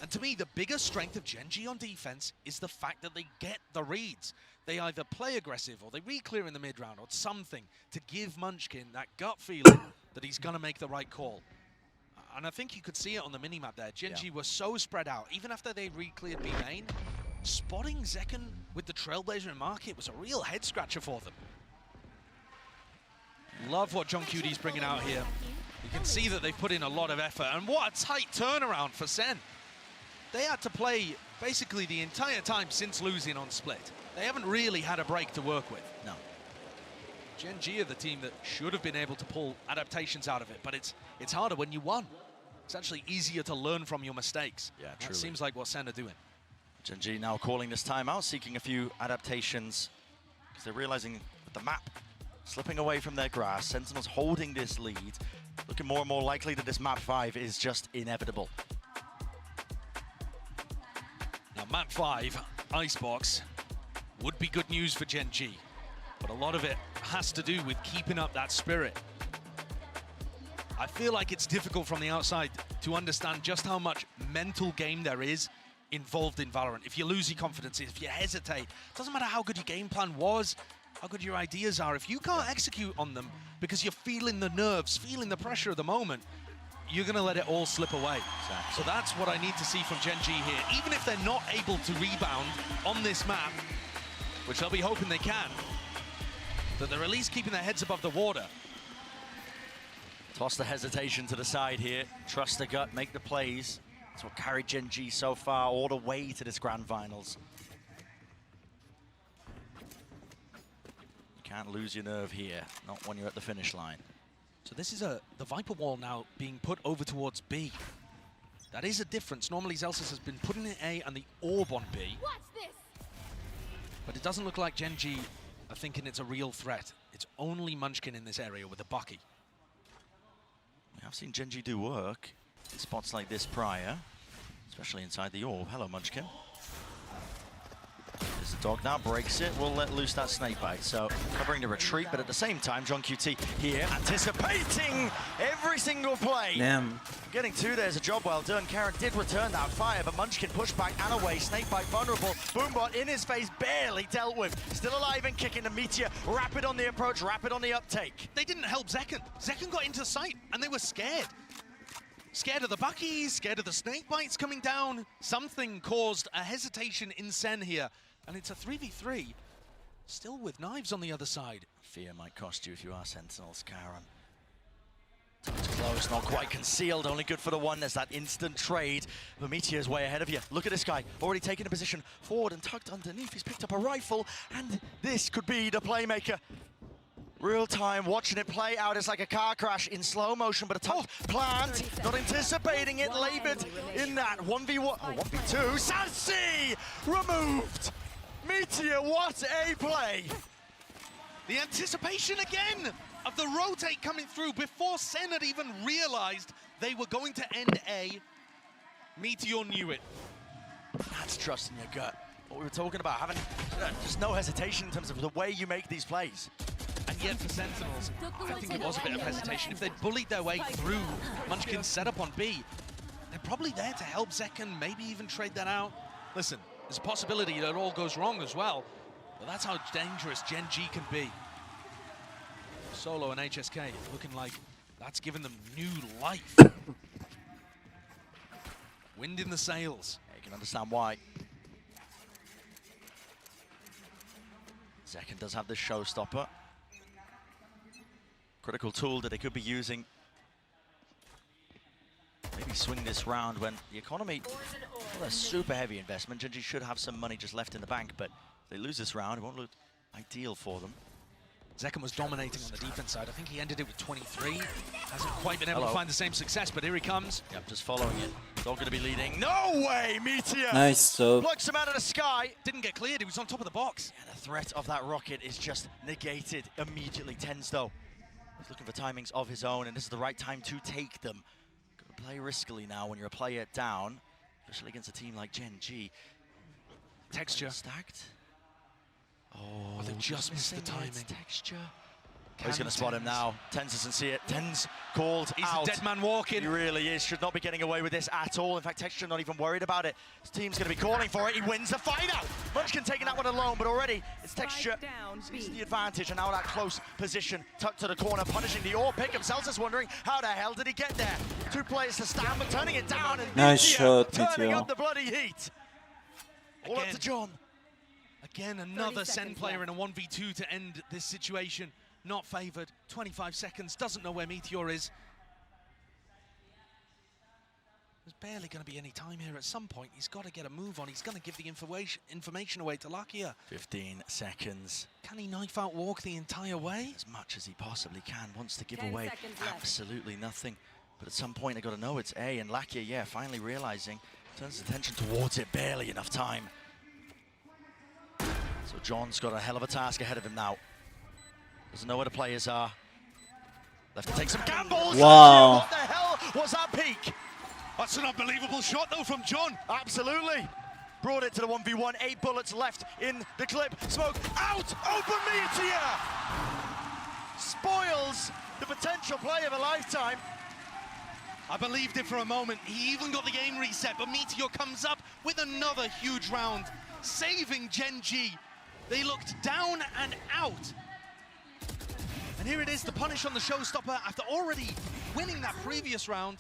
And to me, the biggest strength of GenG on defense is the fact that they get the reads. They either play aggressive or they re-clear in the mid-round or something to give Munchkin that gut feeling that he's going to make the right call. And I think you could see it on the minimap there. GenG were so spread out. Even after they re-cleared B main, spotting Zekken with the Trailblazer in market was a real head-scratcher for them. Love what John Cutie's bringing out here. You can see that they've put in a lot of effort, and what a tight turnaround for SEN. They had to play basically the entire time since losing on Split. They haven't really had a break to work with. No. GenG are the team that should have been able to pull adaptations out of it, but it's harder when you won. It's actually easier to learn from your mistakes. Yeah, truly. That seems like what SEN are doing. GenG now calling this timeout, seeking a few adaptations, because they're realizing that the map slipping away from their grasp. Sentinels holding this lead, looking more and more likely that this map 5 is just inevitable. Now, map 5, Icebox, would be good news for GenG, but a lot of it has to do with keeping up that spirit. I feel like it's difficult from the outside to understand just how much mental game there is involved in Valorant. If you lose your confidence, if you hesitate, it doesn't matter how good your game plan was, how good your ideas are. If you can't execute on them because you're feeling the nerves, feeling the pressure of the moment, you're going to let it all slip away. Exactly. So that's what I need to see from GenG here. Even if they're not able to rebound on this map, which they'll be hoping they can, that they're at least keeping their heads above the water. Toss the hesitation to the side here. Trust the gut, make the plays. That's what carried GenG so far all the way to this grand finals. You can't lose your nerve here, not when you're at the finish line. So this is the Viper wall now being put over towards B. That is a difference. Normally Zelsis has been putting in A and the orb on B. Watch this. But it doesn't look like GenG are thinking it's a real threat. It's only Munchkin in this area with a Bucky. I've seen GenG do work in spots like this prior, especially inside the orb. Hello, Munchkin. There's the dog now, breaks it. We'll let loose that snake bite. So covering the retreat, but at the same time, John QT here, anticipating every single play. Damn. Getting two, there's a job well done. Karen did return that fire, but Munchkin pushed back and away. Snakebite vulnerable. Boombot in his face, barely dealt with. Still alive and kicking the Meteor. Rapid on the approach, rapid on the uptake. They didn't help Zekken. Zekken got into sight and they were scared. Scared of the Buckies, scared of the Snakebites coming down. Something caused a hesitation in SEN here. And it's a 3v3, still with knives on the other side. Fear might cost you if you are Sentinels, Karen. Touch close, not quite concealed, only good for the one. There's that instant trade. The Meteor's way ahead of you. Look at this guy, already taking a position forward and tucked underneath. He's picked up a rifle, and this could be the playmaker. Real time, watching it play out. It's like a car crash in slow motion, but a tough plant. Not anticipating it, labored in that 1v1, oh, 1v2. Sassy removed. Meteor, what a play! The anticipation again of the rotate coming through before SEN had even realized they were going to end A. Meteor knew it. That's trust in your gut. What we were talking about, having just no hesitation in terms of the way you make these plays. And yet for Sentinels, I think it was a bit of hesitation. If they'd bullied their way through Munchkin's setup on B, they're probably there to help Zekken, maybe even trade that out. Listen, there's a possibility that it all goes wrong as well, but that's how dangerous GenG can be. Solo and HSK looking like that's given them new life. Wind in the sails. Yeah, you can understand why. Zekken does have this showstopper. Critical tool that they could be using. Maybe swing this round when the economy, not a super heavy investment. GenG should have some money just left in the bank, but if they lose this round, it won't look ideal for them. Zekken was dominating on the defense side. I think he ended it with 23. Hasn't quite been able to find the same success, but here he comes. Yep, just following it. It's all going to be leading. No way, Meteor! Nice, so. Plucks him out of the sky. Didn't get cleared, he was on top of the box. And the threat of that rocket is just negated immediately. Tens, though. He's looking for timings of his own, and this is the right time to take them. Gotta play riskily now when you're a player down, especially against a team like GenG. Texture. Stacked. Oh, they just missed the timing. Texture. Oh, he's going to spot him now. Tens doesn't see it. Tens called He's out. a dead man walking. He really is. Should not be getting away with this at all. In fact, Texture not even worried about it. His team's going to be calling for it. He wins the fight out. Munchkin taking that one alone, but already it's Texture sees the advantage, and now that close position tucked to the corner, punishing the orb pick. Himself is wondering how the hell did he get there? Two players to stand, but turning it down, and Nice shot, turning Meteor. up the bloody heat. All up to John. Again, another SEN player in a 1v2 to end this situation. Not favored. 25 seconds, doesn't know where Meteor is. There's barely going to be any time here. At some point, he's got to get a move on. He's going to give the information away to Lakia. 15 seconds. Can he knife out walk the entire way? As much as he possibly can. Wants to give 10 away seconds left. absolutely nothing. But at some point, they got to know it's A. And Lakia, yeah, finally realizing, turns his attention towards it. Barely enough time. So John's got a hell of a task ahead of him now. Doesn't know where the players are. Left to take some gambles. Wow. What the hell was that peak? That's an unbelievable shot, though, from John. Absolutely. Brought it to the 1v1. 8 bullets left in the clip. Smoke out. Open Meteor. Spoils the potential play of a lifetime. I believed it for a moment. He even got the game reset, but Meteor comes up with another huge round, saving GenG. They looked down and out. And here it is, the punish on the showstopper after already winning that previous round.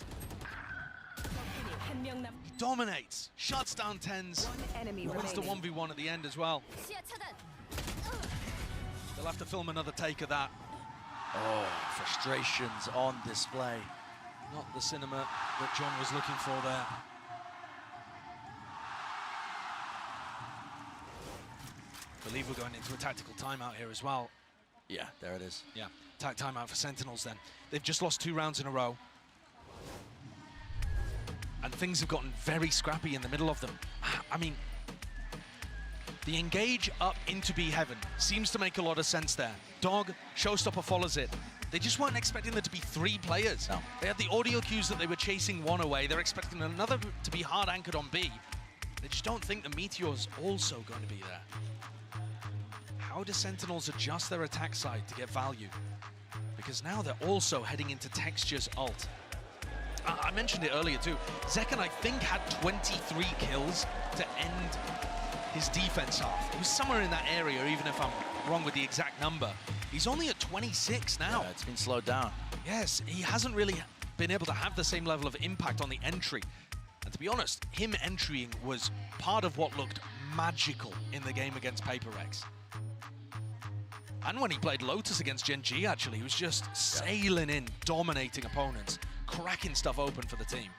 He dominates, shuts down tens, wins the 1v1 at the end as well. They'll have to film another take of that. Oh, frustrations on display. Not the cinema that John was looking for there. I believe we're going into a tactical timeout here as well. Yeah, there it is. Yeah, timeout for Sentinels then. They've just lost 2 rounds in a row. And things have gotten very scrappy in the middle of them. I mean, the engage up into B heaven seems to make a lot of sense there. Dog, showstopper follows it. They just weren't expecting there to be 3 players. No. They had the audio cues that they were chasing one away. They're expecting another to be hard anchored on B. They just don't think the Meteor's also going to be there. How do Sentinels adjust their attack side to get value? Because now they're also heading into Texture's ult. I mentioned it earlier too. Zekken, I think, had 23 kills to end his defense half. He was somewhere in that area, even if I'm wrong with the exact number. He's only at 26 now. Yeah, it's been slowed down. Yes, he hasn't really been able to have the same level of impact on the entry. And to be honest, him entering was part of what looked magical in the game against Paper Rex. And when he played Lotus against GenG, actually, he was just sailing in, dominating opponents, cracking stuff open for the team.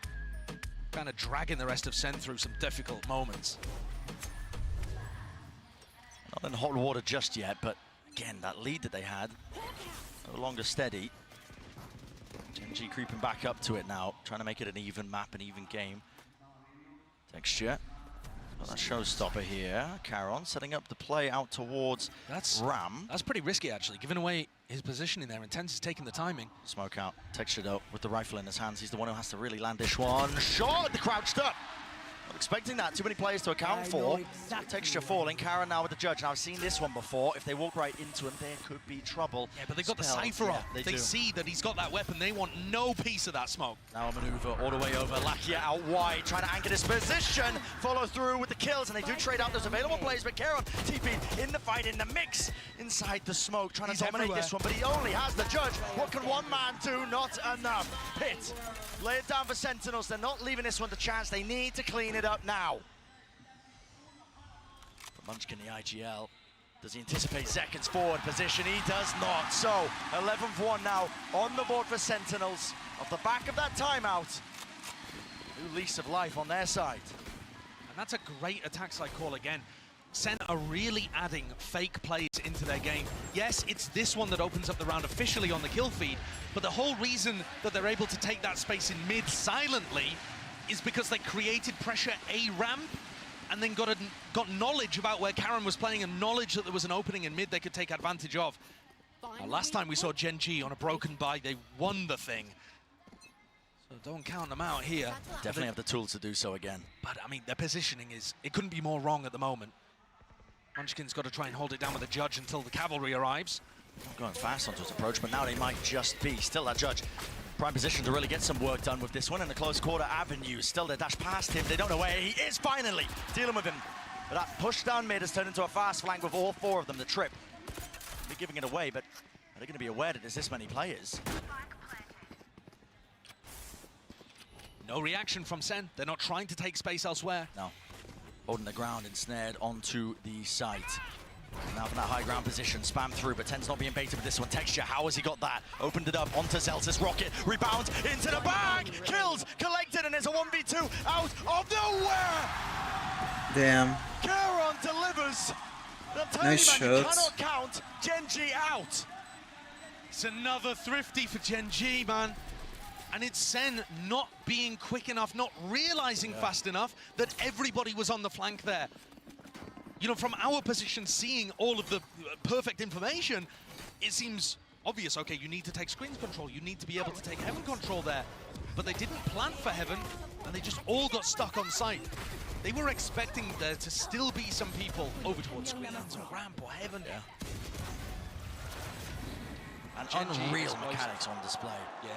Kind of dragging the rest of SEN through some difficult moments. Not in hot water just yet, but again, that lead that they had, no longer steady. GenG creeping back up to it now, trying to make it an even map, an even game. Texture. Got that showstopper here. Caron setting up the play out towards Ram. That's pretty risky, actually, giving away his positioning there. Intense is taking the timing. Smoke out. Texture, though, with the rifle in his hands. He's the one who has to really land this one. Shot! The crouched up. Not expecting that. Too many players to account for. Texture falling. Caron now with the judge. Now, I've seen this one before. If they walk right into him, there could be trouble. Yeah, but they've got the Cypher on. They see that he's got that weapon. They want no piece of that smoke. Now a maneuver all the way over. Lakia out wide, trying to anchor this position. Follow through with the kills, and they do trade out those available players. But Caron, TP in the fight, in the mix, inside the smoke, trying to dominate this one. But he only has the judge. What can one man do? Not enough. Pit, lay it down for Sentinels. They're not leaving this one to chance. They need to clean it up now. For Munchkin, the IGL. Does he anticipate Zekken's forward position? He does not. So, 11-1 now on the board for Sentinels. Off the back of that timeout. New lease of life on their side. And that's a great attack side call again. SEN are really adding fake plays into their game. Yes, it's this one that opens up the round officially on the kill feed, but the whole reason that they're able to take that space in mid silently is because they created pressure A ramp and then got knowledge about where Caron was playing and knowledge that there was an opening in mid they could take advantage of. Now, last time we saw GenG on a broken buy, they won the thing. So don't count them out here. Definitely have the tools to do so again. But, I mean, their positioning is, it couldn't be more wrong at the moment. Munchkin's got to try and hold it down with the judge until the cavalry arrives. Not going fast onto his approach, but now they might just be. Still that judge. Prime position to really get some work done with this one in the close quarter avenue. Still they dash past him. They don't know where he is finally. Dealing with him. But that push down mid has turned into a fast flank with all 4 of them. The trip. They're giving it away, but are they going to be aware that there's this many players? No reaction from SEN. They're not trying to take space elsewhere. No. Holding the ground, ensnared onto the site. Now from that high ground position, spam through, but Ten's not being baited with this one. Texture, how has he got that? Opened it up onto Zelsis, rocket, rebounds into the bag, kills, collected, and there's a 1v2 out of nowhere! Damn. Caron delivers. Nice man, you shots. cannot count GenG out. It's another thrifty for GenG, man. And it's SEN not being quick enough, not realizing fast enough that everybody was on the flank there. You know, from our position, seeing all of the perfect information, it seems obvious. Okay, you need to take screens control. You need to be able to take heaven control there. But they didn't plan for heaven, and they just all got stuck on site. They were expecting there to still be some people over towards screens or ramp or heaven. Yeah. And unreal mechanics on display. Yeah,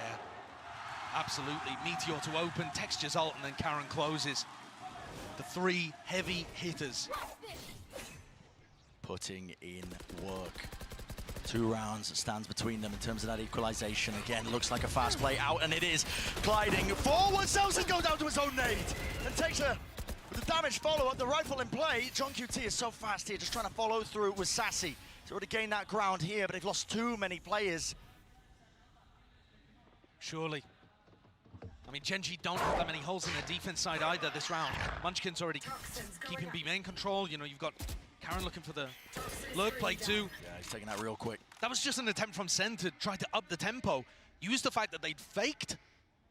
absolutely. Meteor to open, Texture's ult, and then Caron closes. The three heavy hitters. Putting in work. 2 rounds stands between them in terms of that equalization. Again, looks like a fast play out, and it is. Gliding forward, Zelsis goes down to his own nade and takes a with the damage follow-up, the rifle in play. GenG is so fast here, just trying to follow through with Sassy. He's already gained that ground here, but they've lost too many players. Surely. I mean, GenG don't have that many holes in their defense side either this round. Munchkin's already keeping B main control. You know, you've got Caron looking for the lurk play too. Yeah, he's taking that real quick. That was just an attempt from SEN to try to up the tempo. Use the fact that they'd faked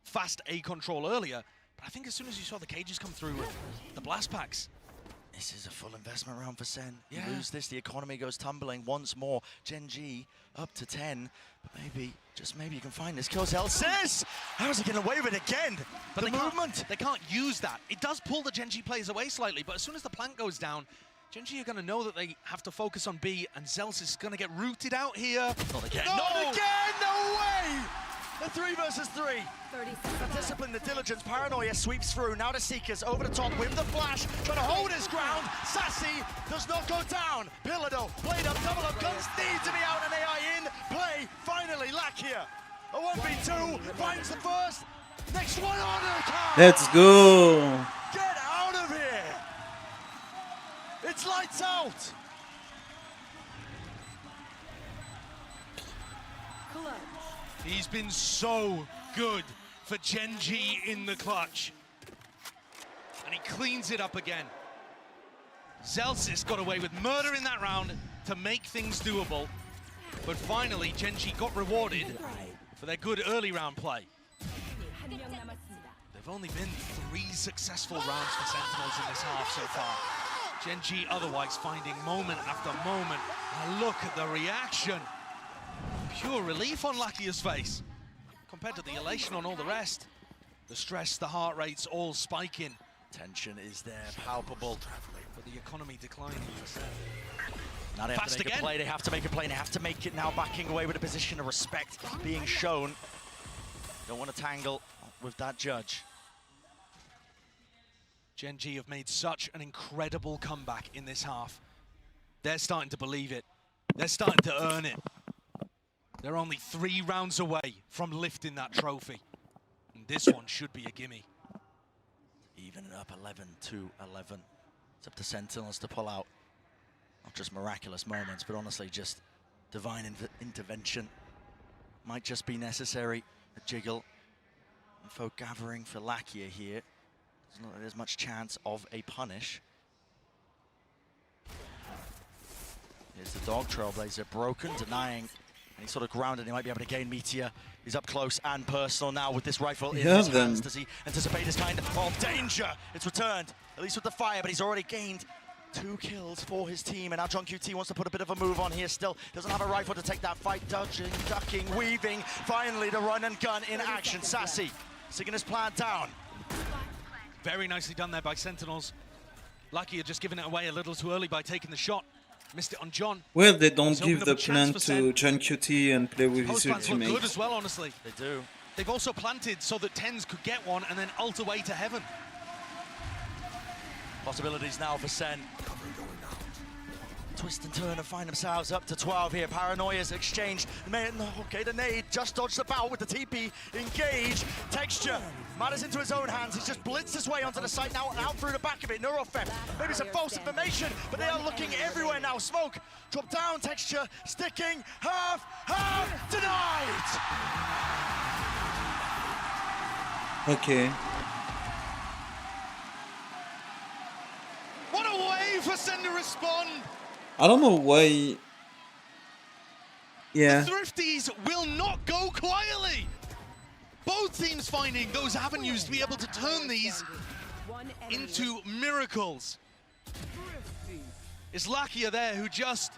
fast A control earlier. But I think as soon as you saw the cages come through with the blast packs, this is a full investment round for SEN. Yeah. You lose this, the economy goes tumbling once more. GenG up to 10, but maybe, just maybe you can find this kill. Zelsis! How's he getting away with it again? But the movement! They can't use that. It does pull the GenG players away slightly, but as soon as the plank goes down, GenG are going to know that they have to focus on B, and Zelsis is going to get rooted out here. Not again. No! Not again! No way! The 3 versus 3. 30 The seconds. discipline, the diligence, paranoia sweeps through. Now the Seekers over the top with the flash, trying to hold his ground. Sassy does not go down. Pillardo, blade up, double up, guns need to be out, and AI in play. Finally, Lakia. A 1v2, finds the first. Next one on the card. Let's go. Get out of here. It's lights out. He's been so good for GenG in the clutch. And he cleans it up again. Zelsis got away with murder in that round to make things doable. But finally, GenG got rewarded for their good early round play. There've only been 3 successful rounds for Sentinels in this half so far. GenG otherwise finding moment after moment. And look at the reaction. Pure relief on Lakia's face compared to the elation on all the rest. The stress, the heart rates all spiking. Tension is there, palpable. But the economy declining. Now they have to make a play, they have to make a play, they have to make it now, backing away with a position of respect being shown. Don't want to tangle with that judge. GenG have made such an incredible comeback in this half. They're starting to believe it. They're starting to earn it. They're only 3 rounds away from lifting that trophy. And this one should be a gimme. Even it up 11-11. It's up to Sentinels to pull out not just miraculous moments, but honestly just divine intervention. Might just be necessary. A jiggle and folk gathering for Lakia here. Doesn't look like there's much chance of a punish. Here's the dog, Trailblazer broken, denying. And he's sort of grounded, he might be able to gain Meteor. He's up close and personal now with this rifle in his hands. Does he anticipate this kind of danger? It's returned, at least with the fire, but he's already gained 2 kills for his team. And now GenG wants to put a bit of a move on here still. Doesn't have a rifle to take that fight, dodging, ducking, weaving. Finally, the run and gun in action. Sassy, singing his plan down. Very nicely done there by Sentinels. Lakia just giving it away a little too early by taking the shot. Missed it on John. Well, they don't give the plan to GenG and play with his Post plants look good ultimate. as well, honestly. They do. They've also planted so that Tens could get one and then ult away to heaven. Possibilities now for SEN. Twist and turn and find themselves up to 12 here. Paranoia's exchanged. Okay, the nade just dodged the bow with the TP. Engage. Texture Matters into his own hands. He's just blitzed his way onto the site now and out through the back of it. Neurofem. Maybe some false information, but they are looking everywhere now. Smoke, drop down, Texture, sticking, half, denied! Okay. What a way for SEN to respond! I don't know why. Yeah. The Thrifties will not go quietly! Both teams finding those avenues to be able to turn these into miracles. It's Lakia there who just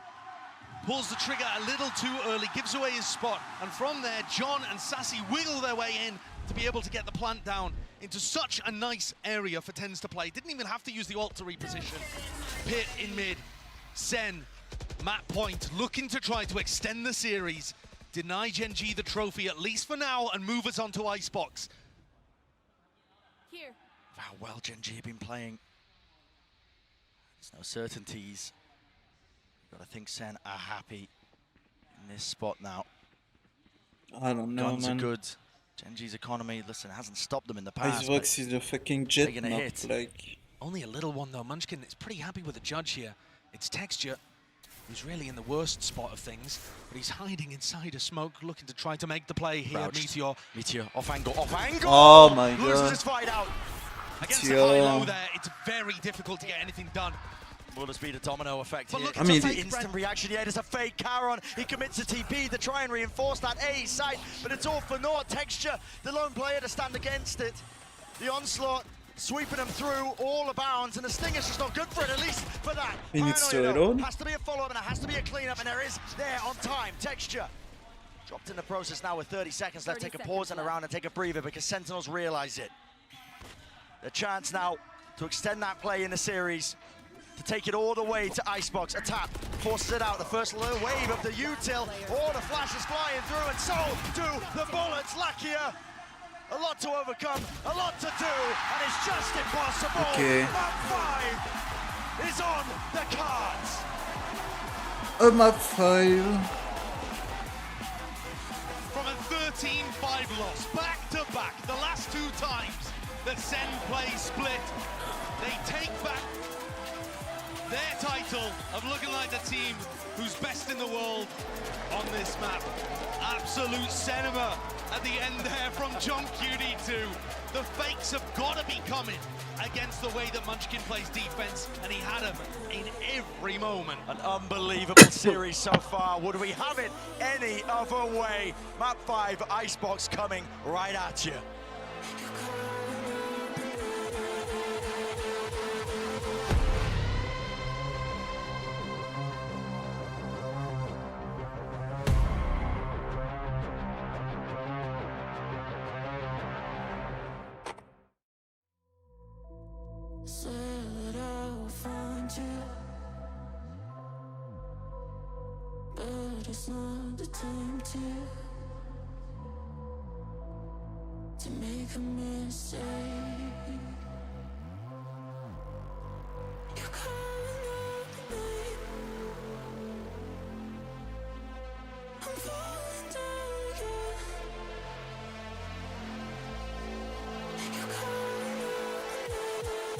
pulls the trigger a little too early, gives away his spot, and from there, John and Sassy wiggle their way in to be able to get the plant down into such a nice area for Tens to play. Didn't even have to use the ult to reposition. Pit in mid, SEN, Matt Point, looking to try to extend the series, deny GenG the trophy, at least for now, and move us on to Icebox. Here. How well GenG have been playing. There's no certainties. But I think SEN are happy in this spot now. I don't know, Guns man. are good. GenG's economy, listen, hasn't stopped them in the past. Icebox is a fucking jet taking a map, hit. like. Only a little one though. Munchkin is pretty happy with the judge here. It's Texture, who's really in the worst spot of things, but he's hiding inside a smoke, looking to try to make the play here. Crouched. Meteor, off angle, off angle! Oh my Loses god. his fight out. Against the high-low there, it's very difficult to get anything done. Will this be the domino effect But here? look, I mean, it's a instant reaction here. There's a fake Charon. He commits a TP to try and reinforce that A side, but it's all for naught. Texture, the lone player to stand against it. The onslaught sweeping him through all the bounds, and the Stinger's just not good for it, at least for that. He needs to Paranoia, reload. has to be a follow-up, and it has to be a cleanup, and there is there on time. Texture dropped in the process now with 30 seconds left. Take a pause in the round and take a breather because Sentinels realize it. The chance now to extend that play in the series, to take it all the way to Icebox. A tap forces it out. The first little wave of the util. All the flashes flying through, and so do the bullets. Lakia, a lot to overcome, a lot to do, and it's just impossible. Okay. Map 5 is on the cards. A map 5. From a 13-5 loss, back to back, the last two times that SEN play split, they take back their title of looking like the team who's best in the world on this map. Absolute cinema at the end there from John QD2. The fakes have got to be coming against the way that Munchkin plays defense, and he had them in every moment. An unbelievable series so far. Would we have it any other way? Map 5, Icebox coming right at you. Said I'll find you, but it's not the time to make a mistake. You're calling out the name. I'm falling down again. You're calling out the name.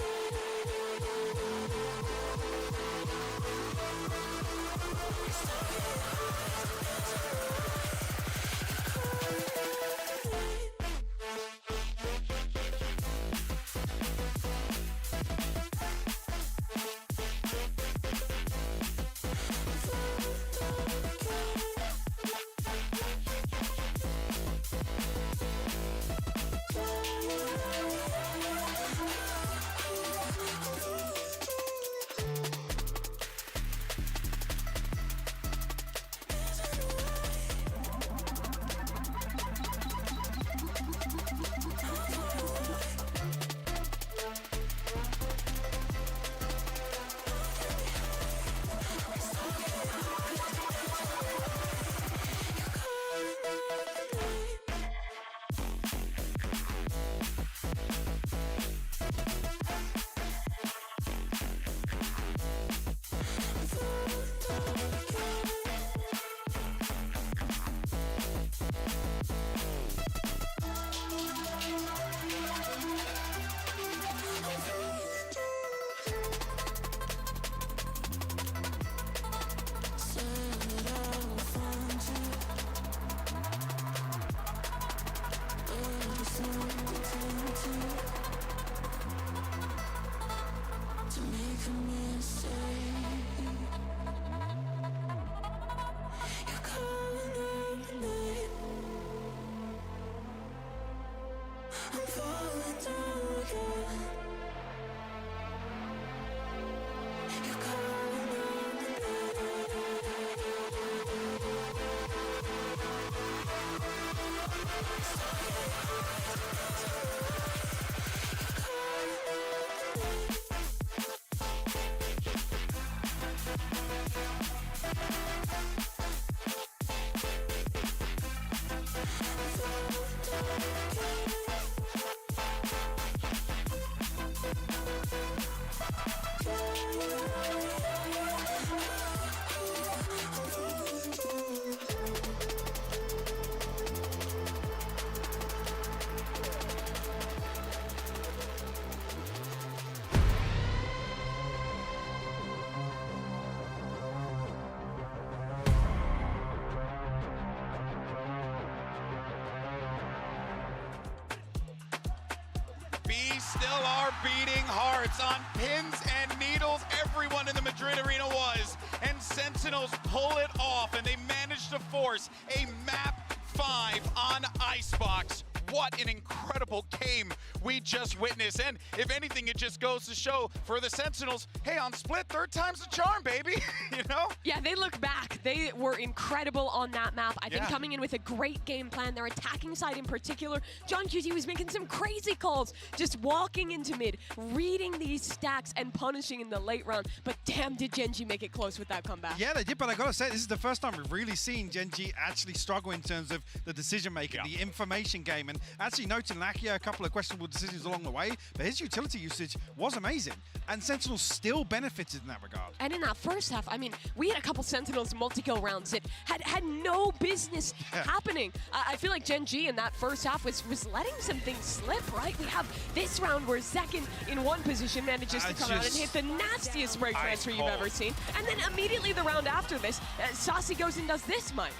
Still are beating hearts on pins and needles. Everyone in the Madrid arena was. And Sentinels pull it off, and they managed to force a map 5 on Icebox. What an incredible game we just witnessed. And if anything, it just goes to show for the Sentinels, hey, on Split, third time's the charm, baby. You know? Yeah, they look back. They were incredible on that map. I think coming in with a great game plan, their attacking side in particular, John QT was making some crazy calls, just walking into mid, reading these stacks and punishing in the late round. But damn, did GenG make it close with that comeback. Yeah, they did, but I gotta say, this is the first time we've really seen GenG actually struggle in terms of the decision-making, the information game, and actually noting Lakia a couple of questionable decisions along the way, but his utility usage was amazing, and Sentinels still benefited in that regard. And in that first half, I mean, we had a couple Sentinels multi-kill rounds that had no business happening. I feel like GenG in that first half was letting some things slip, right? We have this round where Zekin in one position manages to come out and hit the nastiest break transfer you've ever seen, and then immediately the round after this, Saucy goes and does this, Mike.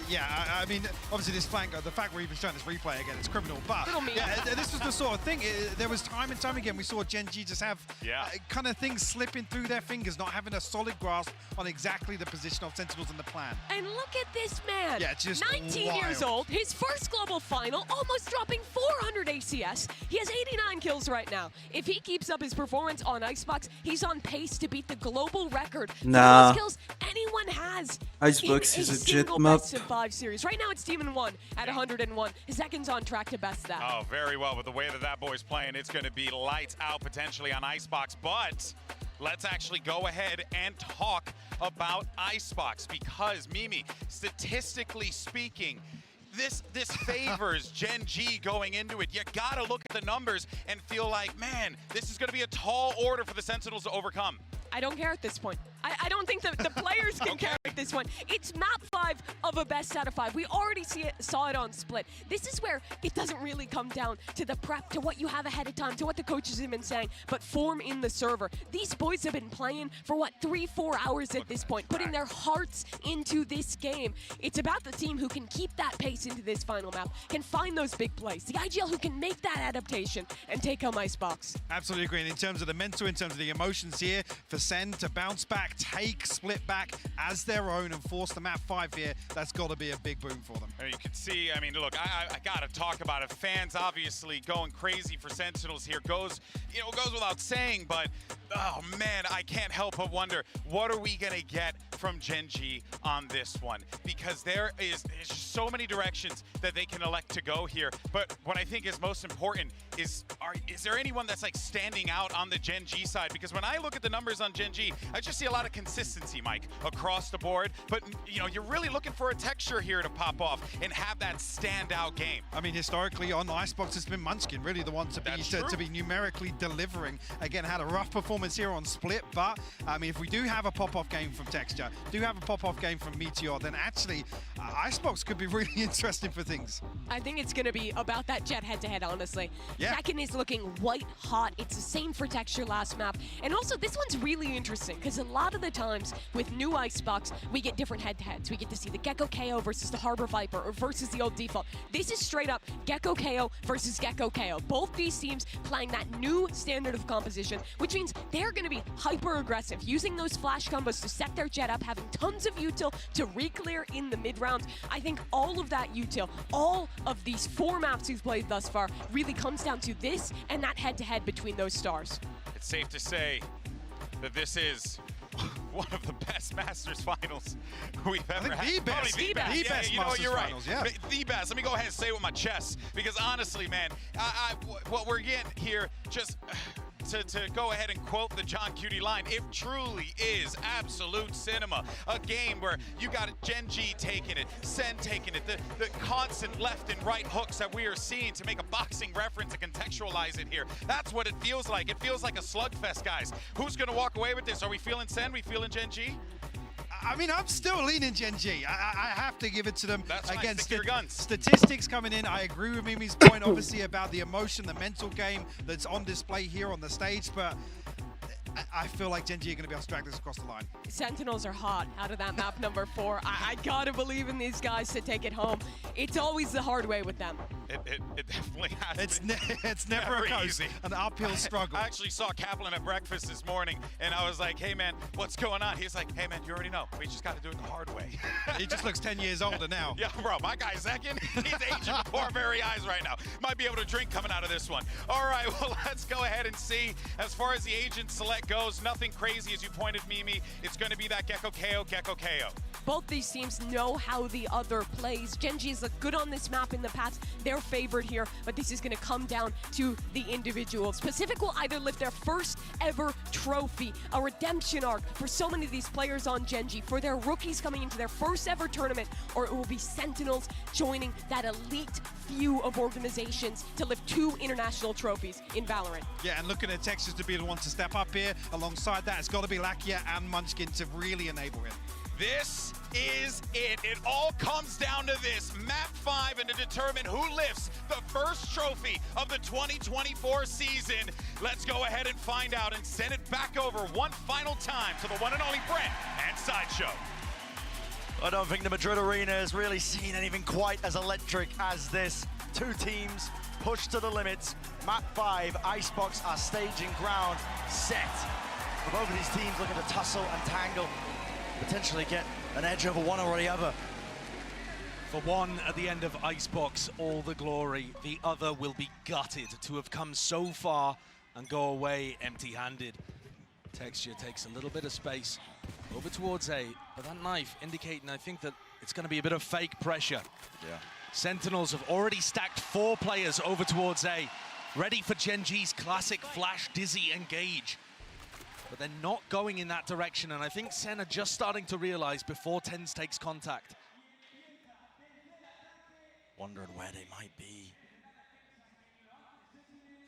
Yeah, I mean, obviously this flank, the fact we're even showing this replay again, it's criminal, but this was the sort of thing, there was time and time again we saw GenG just have kind of things slipping through their fingers, not having a solid grasp on exactly the position of Sentinels and the plan. And look at this man, just 19 years old, his first global final, almost dropping 400 ACS. He has 89 kills right now. If he keeps up his performance on Icebox, he's on pace to beat the global record for the most kills anyone has. Icebox is a jet map. 5 series. Right now it's Demon 1 at 101. Zekin's on track to best that. Oh, very well. With the way that boy's playing, it's going to be lights out potentially on Icebox. But let's actually go ahead and talk about Icebox because, Mimi, statistically speaking, this favors GenG going into it. You gotta look at the numbers and feel like, man, this is gonna be a tall order for the Sentinels to overcome. I don't care at this point. I don't think the players can care at this point. It's map 5 of a best out of 5. We already saw it on Split. This is where it doesn't really come down to the prep, to what you have ahead of time, to what the coaches have been saying, but form in the server. These boys have been playing for, what, 3-4 hours at this point, putting their hearts into this game. It's about the team who can keep that pace into this final map, can find those big plays. The IGL who can make that adaptation and take home Icebox. Absolutely agree. And in terms of the mental, in terms of the emotions here, for SEN to bounce back, take Split back as their own and force the map 5 here, that's got to be a big boom for them. You can see, I mean, look, I got to talk about it. Fans obviously going crazy for Sentinels here. Goes without saying, but oh man, I can't help but wonder, what are we going to get from GenG on this one? Because there's just so many directions that they can elect to go here. But what I think is most important is there anyone that's like standing out on the GenG side? Because when I look at the numbers on GenG, I just see a lot of consistency, Mike, across the board. But you're really looking for a texture here to pop off and have that standout game. I mean, historically on Icebox, it's been Munchkin, really the one to be numerically delivering. Again, had a rough performance here on Split, but I mean, if we do have a pop-off game from Texture, do have a pop-off game from Meteor, then actually Icebox could be really interesting for things. I think it's going to be about that jet head-to-head, honestly. Yeah. Second is looking white hot. It's the same for Texture last map. And also, this one's really interesting because a lot of the times with new Icebox, we get different head-to-heads. We get to see the Gecko KO versus the Harbor Viper or versus the old default. This is straight up Gecko KO versus Gecko KO. Both these teams playing that new standard of composition, which means they're going to be hyper-aggressive, using those flash combos to set their jet up, having tons of util to re-clear in the mid-round. I think all of that util, all of these 4 maps we've played thus far, really comes down to this and that head-to-head between those stars. It's safe to say that this is one of the best Masters finals we've ever had. The best. The best Masters you're right. finals, yeah. The best. Let me go ahead and say it with my chest, because honestly, man, what we're getting here, just to go ahead and quote the John Cutie line, it truly is absolute cinema. A game where you got GenG taking it, SEN taking it, the constant left and right hooks that we are seeing to make a boxing reference and contextualize it here. That's what it feels like. It feels like a slugfest, guys. Who's going to walk away with this? Are we feeling SEN? We feeling GenG? I mean, I'm still leaning GenG. I have to give it to them. That's again. Stick to your guns. Statistics coming in. I agree with Mimi's point, obviously, about the emotion, the mental game that's on display here on the stage. But I feel like GenG are going to be able to drag this across the line. Sentinels are hot out of that map number 4. I gotta believe in these guys to take it home. It's always the hard way with them. It definitely has. It's never easy. An uphill struggle. I actually saw Kaplan at breakfast this morning, and I was like, hey, man, what's going on? He's like, hey, man, you already know. We just got to do it the hard way. He just looks 10 years older now. Yeah, bro, my guy, Zekin, he's aging before our very eyes right now. Might be able to drink coming out of this one. All right, well, let's go ahead and see. As far as the agent select goes, nothing crazy, as you pointed, Mimi. It's going to be that Gecko KO. Both these teams know how the other plays. GenG is good on this map in the past. They're favored here, but this is going to come down to the individuals. Pacific will either lift their first ever trophy, a redemption arc for so many of these players on GenG, for their rookies coming into their first ever tournament, or it will be Sentinels joining that elite few of organizations to lift 2 international trophies in Valorant. Yeah, and looking at Texas to be the one to step up here. Alongside that, it's got to be Lakia and Munchkin to really enable him. This is it. It all comes down to this. Map 5, and to determine who lifts the first trophy of the 2024 season. Let's go ahead and find out and send it back over one final time to the one and only Brent and Sideshow. I don't think the Madrid arena has really seen anything quite as electric as this. 2 teams pushed to the limits. Map 5, Icebox are staging ground set. For both of these teams looking to tussle and tangle, potentially get an edge over one or the other. For one, at the end of Icebox, all the glory. The other will be gutted to have come so far and go away empty-handed. Texture takes a little bit of space over towards A, but that knife indicating, I think, that it's going to be a bit of fake pressure. Yeah. Sentinels have already stacked 4 players over towards A, ready for GenG's classic flash, dizzy, engage. But they're not going in that direction, and I think SEN are just starting to realize before TenZ takes contact. Wondering where they might be.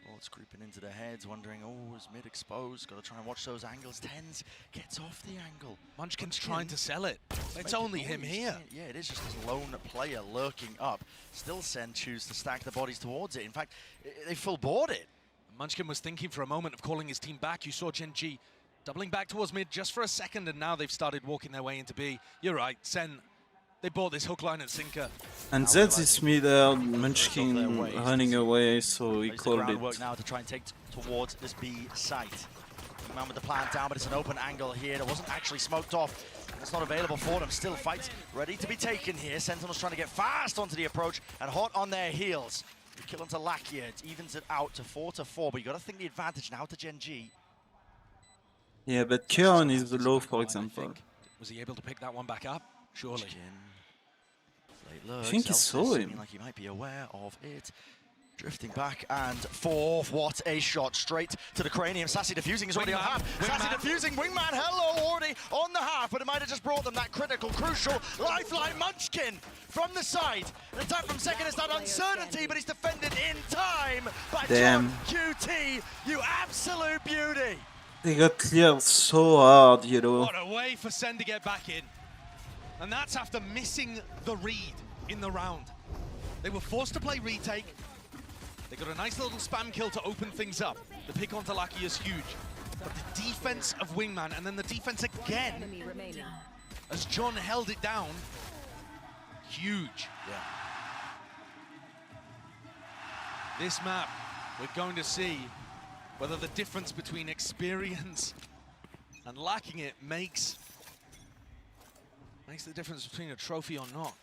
Thoughts creeping into their heads, wondering, oh, is mid exposed? Got to try and watch those angles. TenZ gets off the angle. Munchkin's trying to sell it. It's only him here. Yeah, it is just this lone player lurking up. Still SEN choose to stack the bodies towards it. In fact, they full board it. Munchkin was thinking for a moment of calling his team back. You saw GenG doubling back towards mid just for a second, and now they've started walking their way into B. You're right, SEN, they bought this hook, line, and sinker. And that's this mid Munchkin running away, so he called it. Work now to try and take towards this B site. Man with the plant down, but it's an open angle here. It wasn't actually smoked off. It's not available for them. Still fights ready to be taken here. Sentinels trying to get fast onto the approach and hot on their heels. The kill onto Lakia. It evens it out to 4-4, but you got to think the advantage now to GenG. Yeah, but Kern is low, for example. Was he able to pick that one back up? Surely. I think he saw him. Like he might be aware of it. Drifting back and forth. What a shot. Straight to the cranium. Sassy defusing is already on half. Sassy defusing. Wingman, hello, already on the half, but it might have just brought them that critical, crucial lifeline. Munchkin from the side. The attack from second is that uncertainty, but he's defended in time by John QT. You absolute beauty. They got cleared so hard, you know. What a way for SEN to get back in. And that's after missing the read in the round. They were forced to play retake. They got a nice little spam kill to open things up. The pick onto Lakia is huge. But the defense of Wingman, and then the defense again, as John held it down, huge. Yeah. This map, we're going to see whether the difference between experience and lacking it makes the difference between a trophy or not.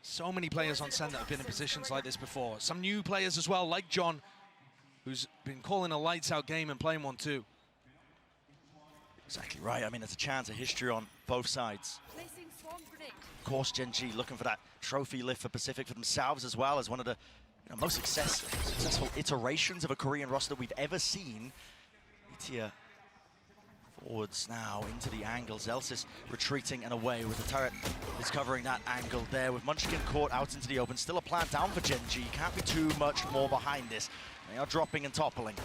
So many players on SEN that have been in positions like this before. Some new players as well, like John, who's been calling a lights-out game and playing one too. Exactly right. I mean, there's a chance of history on both sides. Of course, GenG looking for that trophy lift for Pacific for themselves as well as one of the most successful iterations of a Korean roster we've ever seen. Meteor forwards now into the angle. Zelsis retreating and away with the turret is covering that angle there with Munchkin caught out into the open. Still a plant down for GenG. Can't be too much more behind this. They are dropping and toppling.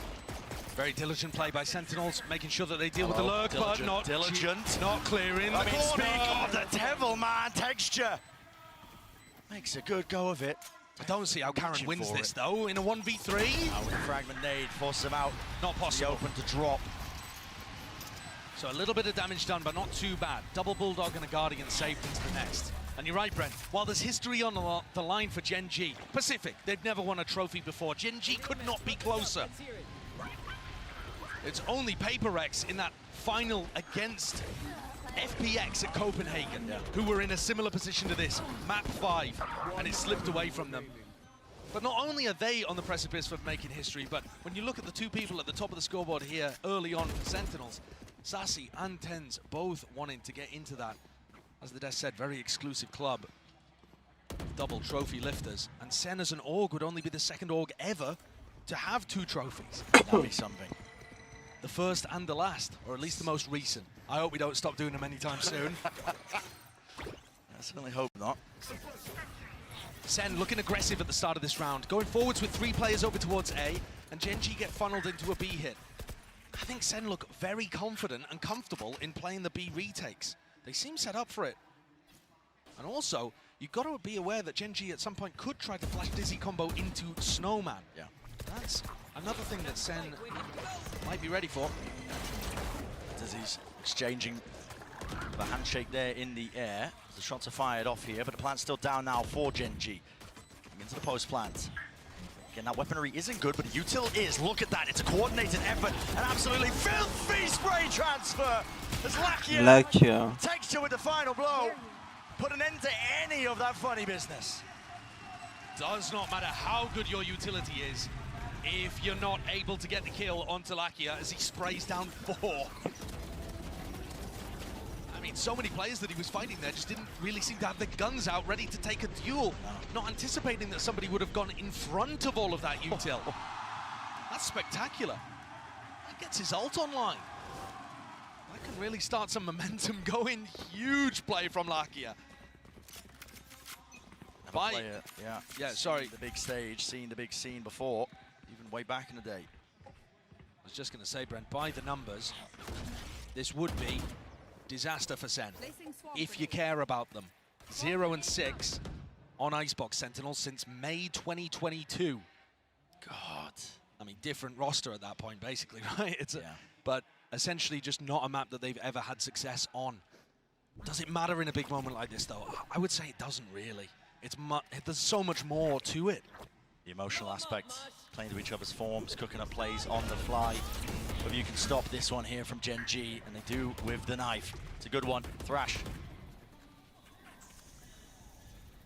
Very diligent play by Sentinels, making sure that they deal with the lurk, but not diligent. Not clearing I the mean, corner. speak of the devil, man. Texture makes a good go of it. I don't see how Karen wins this, though, in a 1v3. With a fragment nade, force them out. Not possible. The open to drop. So a little bit of damage done, but not too bad. Double Bulldog and a Guardian saved into the nest. And you're right, Brent. While there's history on the line for GenG, Pacific, they've never won a trophy before. GenG could not be closer. It's only Paper Rex in that final against FPX at Copenhagen, who were in a similar position to this, map 5, and it slipped away from them. But not only are they on the precipice of making history, but when you look at the two people at the top of the scoreboard here early on for Sentinels, Sassy and Tens both wanting to get into that, as the Des said, very exclusive club, double trophy lifters. And SEN as an org would only be the second org ever to have 2 trophies. That'd be something. The first and the last, or at least the most recent. I hope we don't stop doing them anytime soon. I certainly hope not. SEN looking aggressive at the start of this round, going forwards with 3 players over towards A, and GenG get funneled into a B hit. I think SEN look very confident and comfortable in playing the B retakes. They seem set up for it. And also, you've got to be aware that GenG at some point could try to flash Dizzy combo into Snowman. Yeah. That's another thing that SEN might be ready for. Dizzy's exchanging the handshake there in the air. The shots are fired off here, but the plant's still down now for GenG. Coming into the post plant. Again, that weaponry isn't good, but the util is. Look at that, it's a coordinated effort. An absolutely filthy spray transfer. As Lakia. Texture with the final blow. Put an end to any of that funny business. Does not matter how good your utility is, if you're not able to get the kill onto Lakia as he sprays down 4. I mean, so many players that he was fighting there just didn't really seem to have the guns out ready to take a duel. No. Not anticipating that somebody would have gone in front of all of that util. That's spectacular. That gets his ult online. That can really start some momentum going. Huge play from Lakia. Yeah, sorry. The big stage, seen the big scene before, even way back in the day. I was just going to say, Brent, by the numbers, this would be disaster for SEN, if you care about them. 0-6 on Icebox Sentinels since May 2022. God. I mean, different roster at that point, basically, right? But essentially just not a map that they've ever had success on. Does it matter in a big moment like this, though? I would say it doesn't really. There's so much more to it. The emotional aspect, playing to each other's forms, cooking up plays on the fly. But you can stop this one here from GenG, and they do with the knife. It's a good one. Thrash.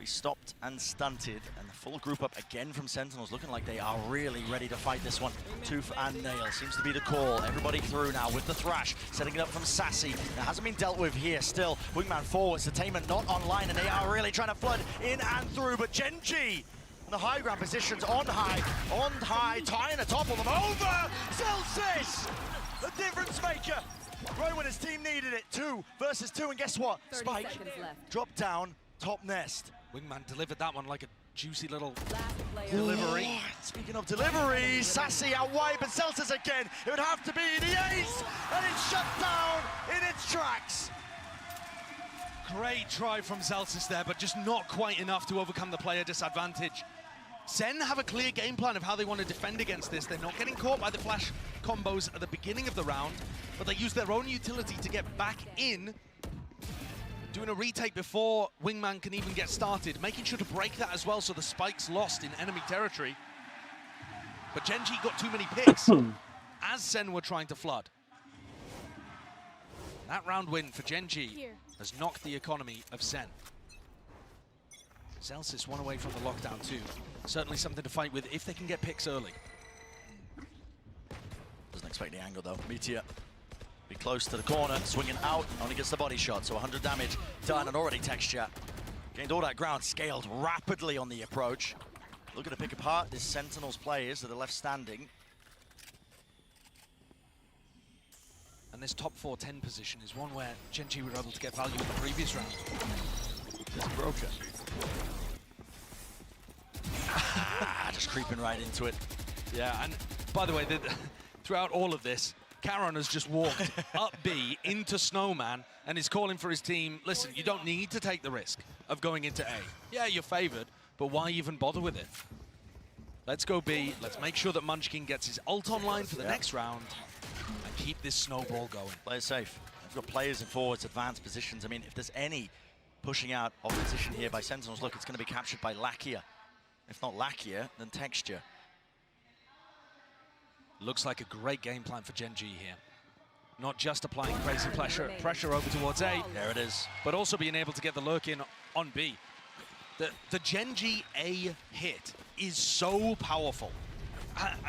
Be stopped and stunted, and the full group up again from Sentinels, looking like they are really ready to fight this one. Tooth and nail seems to be the call. Everybody through now with the Thrash, setting it up from Sassy. That hasn't been dealt with here still. Wingman forwards, Entertainment not online, and they are really trying to flood in and through, but GenG the high ground positions on high, tying the top of them over. Celsius, the difference maker. Right when his team needed it, 2 versus 2, and guess what? Spike, drop down, top nest. Wingman delivered that one like a juicy little delivery. Oh, speaking of deliveries, Sassy out wide, but Celsius again. It would have to be the ace, and it's shut down in its tracks. Great try from Zelsis there, but just not quite enough to overcome the player disadvantage. SEN have a clear game plan of how they want to defend against this. They're not getting caught by the flash combos at the beginning of the round, but they use their own utility to get back in, doing a retake before Wingman can even get started, making sure to break that as well so the spike's lost in enemy territory. But GenG got too many picks as SEN were trying to flood. That round win for GenG has knocked the economy of SEN. Celsius one away from the lockdown too. Certainly something to fight with if they can get picks early. Doesn't expect the angle though. Meteor be close to the corner, swinging out, only gets the body shot, so 100 damage done, and already Texture gained all that ground, scaled rapidly on the approach. Looking to pick apart this Sentinels players that are left standing. this top 4-10 position is one where GenG were able to get value in the previous round. It's broken. Just creeping right into it. Yeah, and by the way, throughout all of this, Caron has just walked up B into Snowman and is calling for his team, listen, you don't need to take the risk of going into A. Yeah, you're favored, but why even bother with it? Let's go B, let's make sure that Munchkin gets his ult online for the next round and keep this snowball going. Play it safe. We've got players in forwards, advanced positions. I mean, if there's any pushing out of position here by Sentinels, look, it's going to be captured by Lakia. If not Lakia, then Texture. Looks like a great game plan for GenG here. Not just applying crazy pressure over towards A. There it is. But also being able to get the lurk in on B. The GenG A hit is so powerful.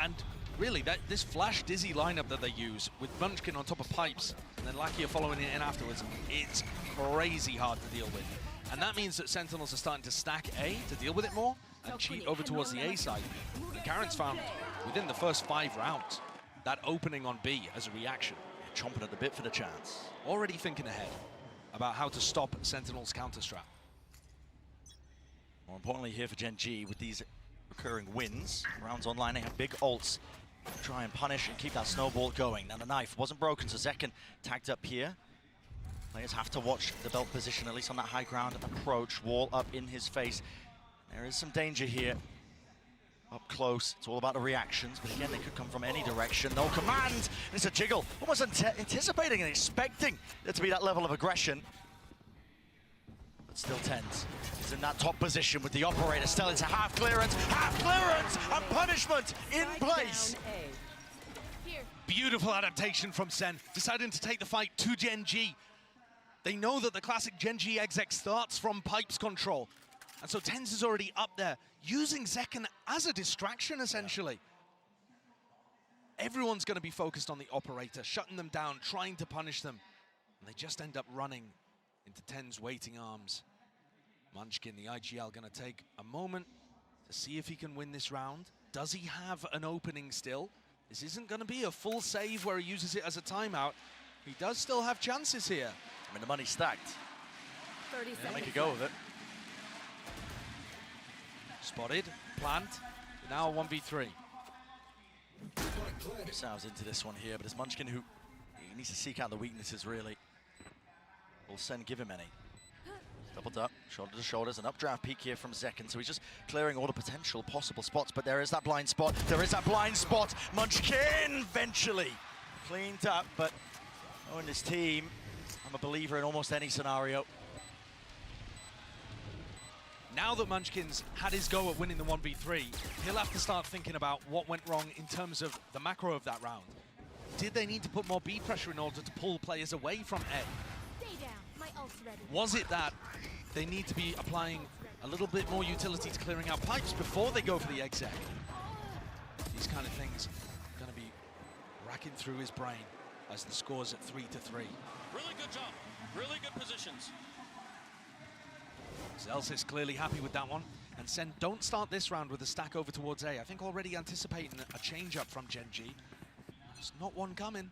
And really, this Flash Dizzy lineup that they use with Munchkin on top of pipes and then Lakia following it in afterwards, it's crazy hard to deal with. And that means that Sentinels are starting to stack A to deal with it more and cheat over towards the A side. And Karen's found within the first 5 rounds that opening on B as a reaction. Chomping at the bit for the chance. Already thinking ahead about how to stop Sentinel's counter strat. More importantly here for GenG, with these recurring wins, rounds online, they have big ults to try and punish and keep that snowball going. Now the knife wasn't broken, so Zekken tagged up here. Players have to watch the belt position, at least on that high ground approach. Wall up in his face. There is some danger here. Up close, it's all about the reactions, but again, they could come from any direction. No command, it's a jiggle. Almost anticipating and expecting there to be that level of aggression. But still TenZ is in that top position with the operator. Still, it's a half clearance, and punishment in place. Beautiful adaptation from SEN, deciding to take the fight to GenG. They know that the classic GenG exec starts from pipes control. And so TenZ is already up there, using Zekken as a distraction, essentially. Everyone's going to be focused on the operator, shutting them down, trying to punish them. And they just end up running into TenZ's waiting arms. Munchkin, the IGL, going to take a moment to see if he can win this round. Does he have an opening still? This isn't going to be a full save where he uses it as a timeout. He does still have chances here. I mean, the money's stacked. 30 seconds. Make a go of it. Spotted, plant, now 1v3. Sounds into this one here, but it's Munchkin who he needs to seek out the weaknesses, really. Will SEN give him any? Doubled up, shoulder to shoulders, an updraft peek here from Zekken, so he's just clearing all the potential possible spots, but there is that blind spot, Munchkin eventually cleaned up, but knowing this team, I'm a believer in almost any scenario. Now that Munchkin's had his go at winning the 1v3, he'll have to start thinking about what went wrong in terms of the macro of that round. Did they need to put more B pressure in order to pull players away from A? Stay down. My ult's ready. Was it that they need to be applying a little bit more utility to clearing out pipes before they go for the exec? These kind of things are going to be racking through his brain as the score's at 3-3. Really good job. Really good positions. Zelsis clearly happy with that one. And SEN don't start this round with a stack over towards A. I think already anticipating a change up from GenG. There's not one coming.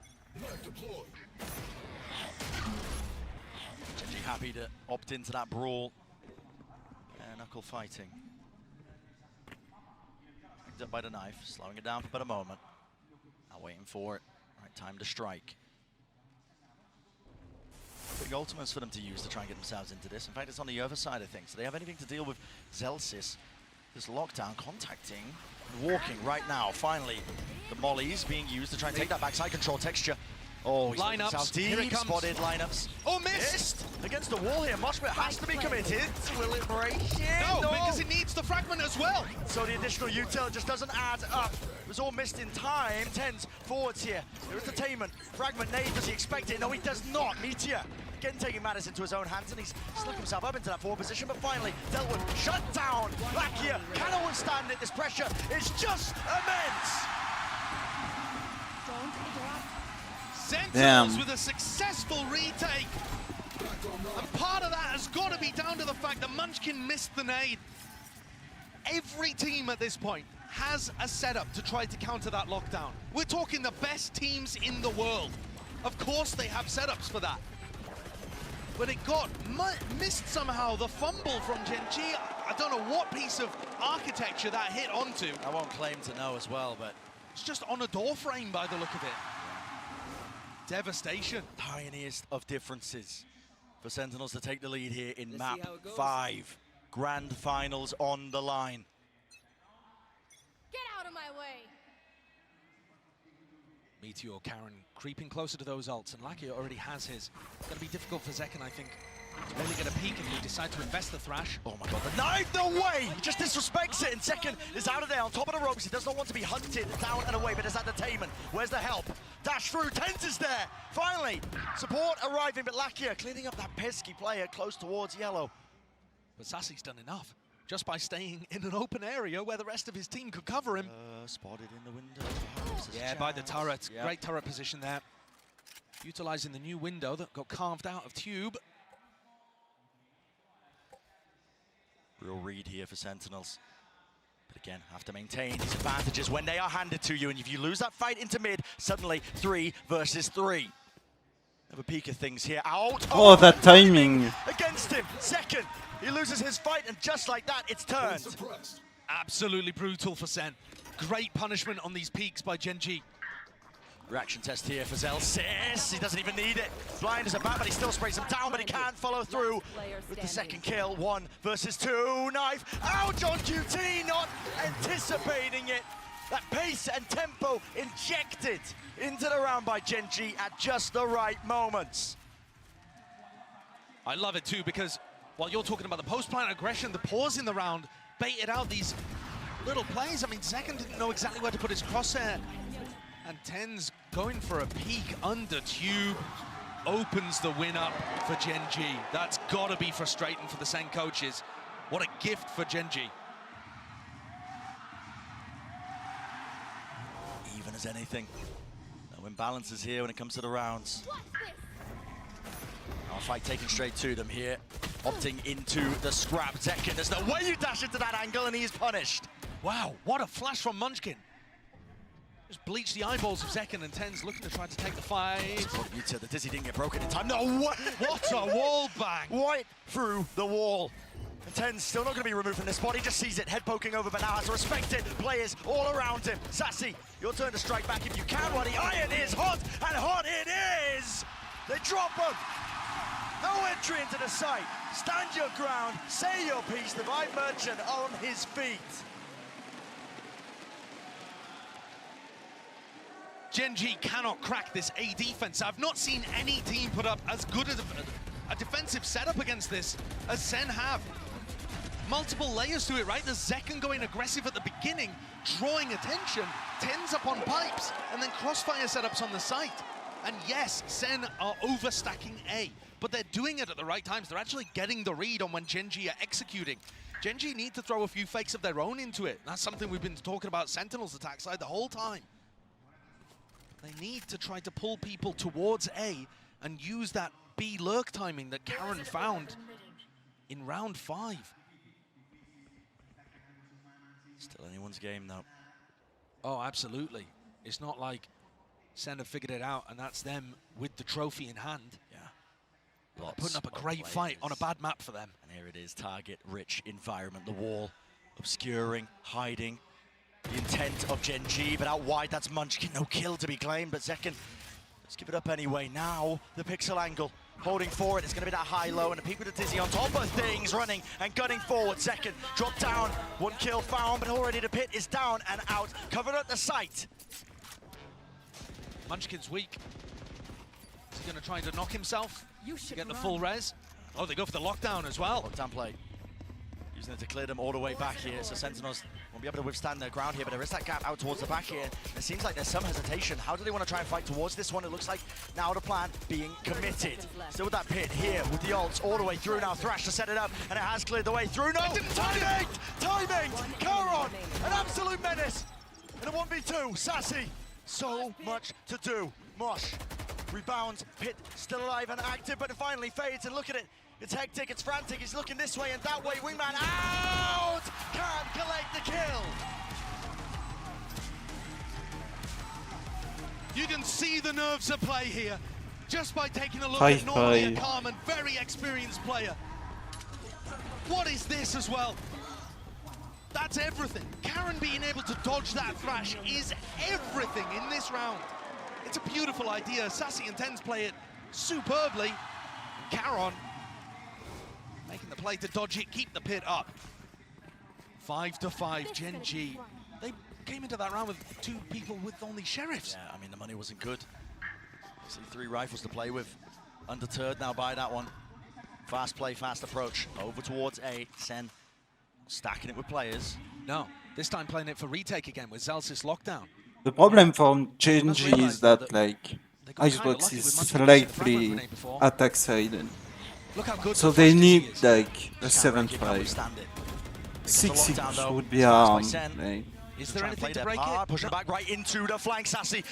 GenG happy to opt into that brawl. Knuckle fighting. Picked up by the knife, slowing it down for but a moment. Now waiting for it. Right time to strike. Big ultimates for them to use to try and get themselves into this. In fact, it's on the other side of things. Do they have anything to deal with Zelsis? This lockdown contacting and walking right now. Finally, the mollies being used to try and take that backside control. Texture. Oh, he's lineups. Here it comes. Spotted lineups. Oh, missed! Against the wall here. Moshpit has to be committed. Will it break it? No, because it needs the fragment as well. So the additional util just doesn't add up. It was all missed in time. TenZ forwards here. There is entertainment. Fragment nade. Does he expect it? No, he does not. Meteor again taking matters into his own hands, and he's snuck himself up into that forward position, but finally dealt with. Shut down. Lakia cannot withstand it. This pressure is just immense. Sentinels with a successful retake. And part of that has got to be down to the fact that Munchkin missed the nade. Every team at this point has a setup to try to counter that lockdown. We're talking the best teams in the world. Of course they have setups for that. But it got missed somehow, the fumble from GenG. I don't know what piece of architecture that hit onto. I won't claim to know as well, but it's just on a door frame by the look of it. Devastation. Tiniest of differences for Sentinels to take the lead here in map 5. Grand finals on the line. Get out of my way. Meteor, Karen creeping closer to those ults, and Lakia already has his. It's going to be difficult for Zekken, I think, to really get a peek if he decide to invest the Thrash. Oh my god, the knife, no way! He just disrespects it, and Zekken is out of there on top of the ropes. He does not want to be hunted down and away, but is that detainment? Where's the help? Dash through, TenZ is there! Finally, support arriving, but Lakia cleaning up that pesky player close towards yellow. But Sassy's done enough, just by staying in an open area where the rest of his team could cover him. Spotted in the window. Yeah, by the turret. Yep. Great turret position there. Utilizing the new window that got carved out of Tube. Real read here for Sentinels. But again, have to maintain these advantages when they are handed to you. And if you lose that fight into mid, suddenly 3 versus 3. Have a peek of things here. Out. Oh, that timing. Against him. Zekken. He loses his fight, and just like that, it's turned. Absolutely brutal for Sen. Great punishment on these peaks by GenG. Reaction test here for Zelsis. He doesn't even need it. Blind as a bat, but he still sprays him down, but he can't follow through with the second kill. 1 versus 2. Knife. Ouch on QT, not anticipating it. That pace and tempo injected into the round by GenG at just the right moments. I love it too, because while you're talking about the post-plant aggression, the pause in the round baited out these little plays. I mean, Zekken didn't know exactly where to put his crosshair. And TenZ going for a peek under Tube opens the win up for GenG. That's got to be frustrating for the SEN coaches. What a gift for GenG. Even as anything. No imbalances here when it comes to the rounds. Our fight taken straight to them here. Opting into the scrap. Zekken, there's no way you dash into that angle, and he's punished. Wow, what a flash from Munchkin. Just bleached the eyeballs of Zekken, and TenZ looking to try to take the fight. The dizzy didn't get broken in time. No way! What a wall bang! Right through the wall. And TenZ still not going to be removed from this spot. He just sees it, head poking over, but now has to respect it. Players all around him. Sassy, your turn to strike back if you can, while the iron is hot, and hot it is! They drop him! No entry into the site. Stand your ground, say your piece. Divine Merchant on his feet. GenG cannot crack this A defense. I've not seen any team put up as good as a defensive setup against this as SEN have. Multiple layers to it, right? The Zekken going aggressive at the beginning, drawing attention, TenZ up on pipes, and then crossfire setups on the site. And yes, SEN are overstacking A, but they're doing it at the right times. They're actually getting the read on when GenG are executing. GenG need to throw a few fakes of their own into it. That's something we've been talking about Sentinels attack side the whole time. They need to try to pull people towards A and use that B lurk timing that Karen found in round 5. Still anyone's game, though. Oh, absolutely. It's not like SEN have figured it out and that's them with the trophy in hand. Yeah. Putting up a great fight on a bad map for them. And here it is, target-rich environment. The wall obscuring, hiding. The intent of GenG, but out wide, that's Munchkin. No kill to be claimed, but Zekken, let's give it up anyway. Now, the pixel angle, holding forward. It's going to be that high-low, and a peek with the dizzy on top of things, running and gunning forward. Zekken, drop down, 1 kill found, but already the pit is down and out, covered at the site. Munchkin's weak. Is he going to try to knock himself to get the full res? Oh, they go for the lockdown as well. Lockdown play. Using it to clear them all the way back here, so Sentinels won't be able to withstand their ground here, but there is that gap out towards the back here. It seems like there's some hesitation. How do they want to try and fight towards this one? It looks like now the plan being committed. Still with that pit here, with the ults all the way through now. Thrash to set it up, and it has cleared the way through. No! Timing! Timing! Charon! An absolute menace! And a 1v2, Sassy. So much to do. Mosh rebounds, Pit still alive and active, but it finally fades, and look at it. It's hectic, it's frantic, he's looking this way and that way. Wingman out! Can't collect the kill! You can see the nerves at play here. just by taking a look at normally a 5-5. calm and very experienced player. What is this as well? That's everything. Karen being able to dodge that thrash is everything in this round. It's a beautiful idea. Sassy and Tens play it superbly. Karen making the play to dodge it, keep the pit up. 5-5, GenG. They came into that round with 2 people with only sheriffs. Yeah, I mean, the money wasn't good. See 3 rifles to play with. Undeterred now by that one. Fast play, fast approach. Over towards A. SEN stacking it with players. No, this time playing it for retake again with Zelsys lockdown. The problem for GenG is that like Icebox is slightly attack side. Look how good So they need like a 7-5. 6-6 would be harm. Like. Is there anything to break it? Pushing back right into the flank. Sassy!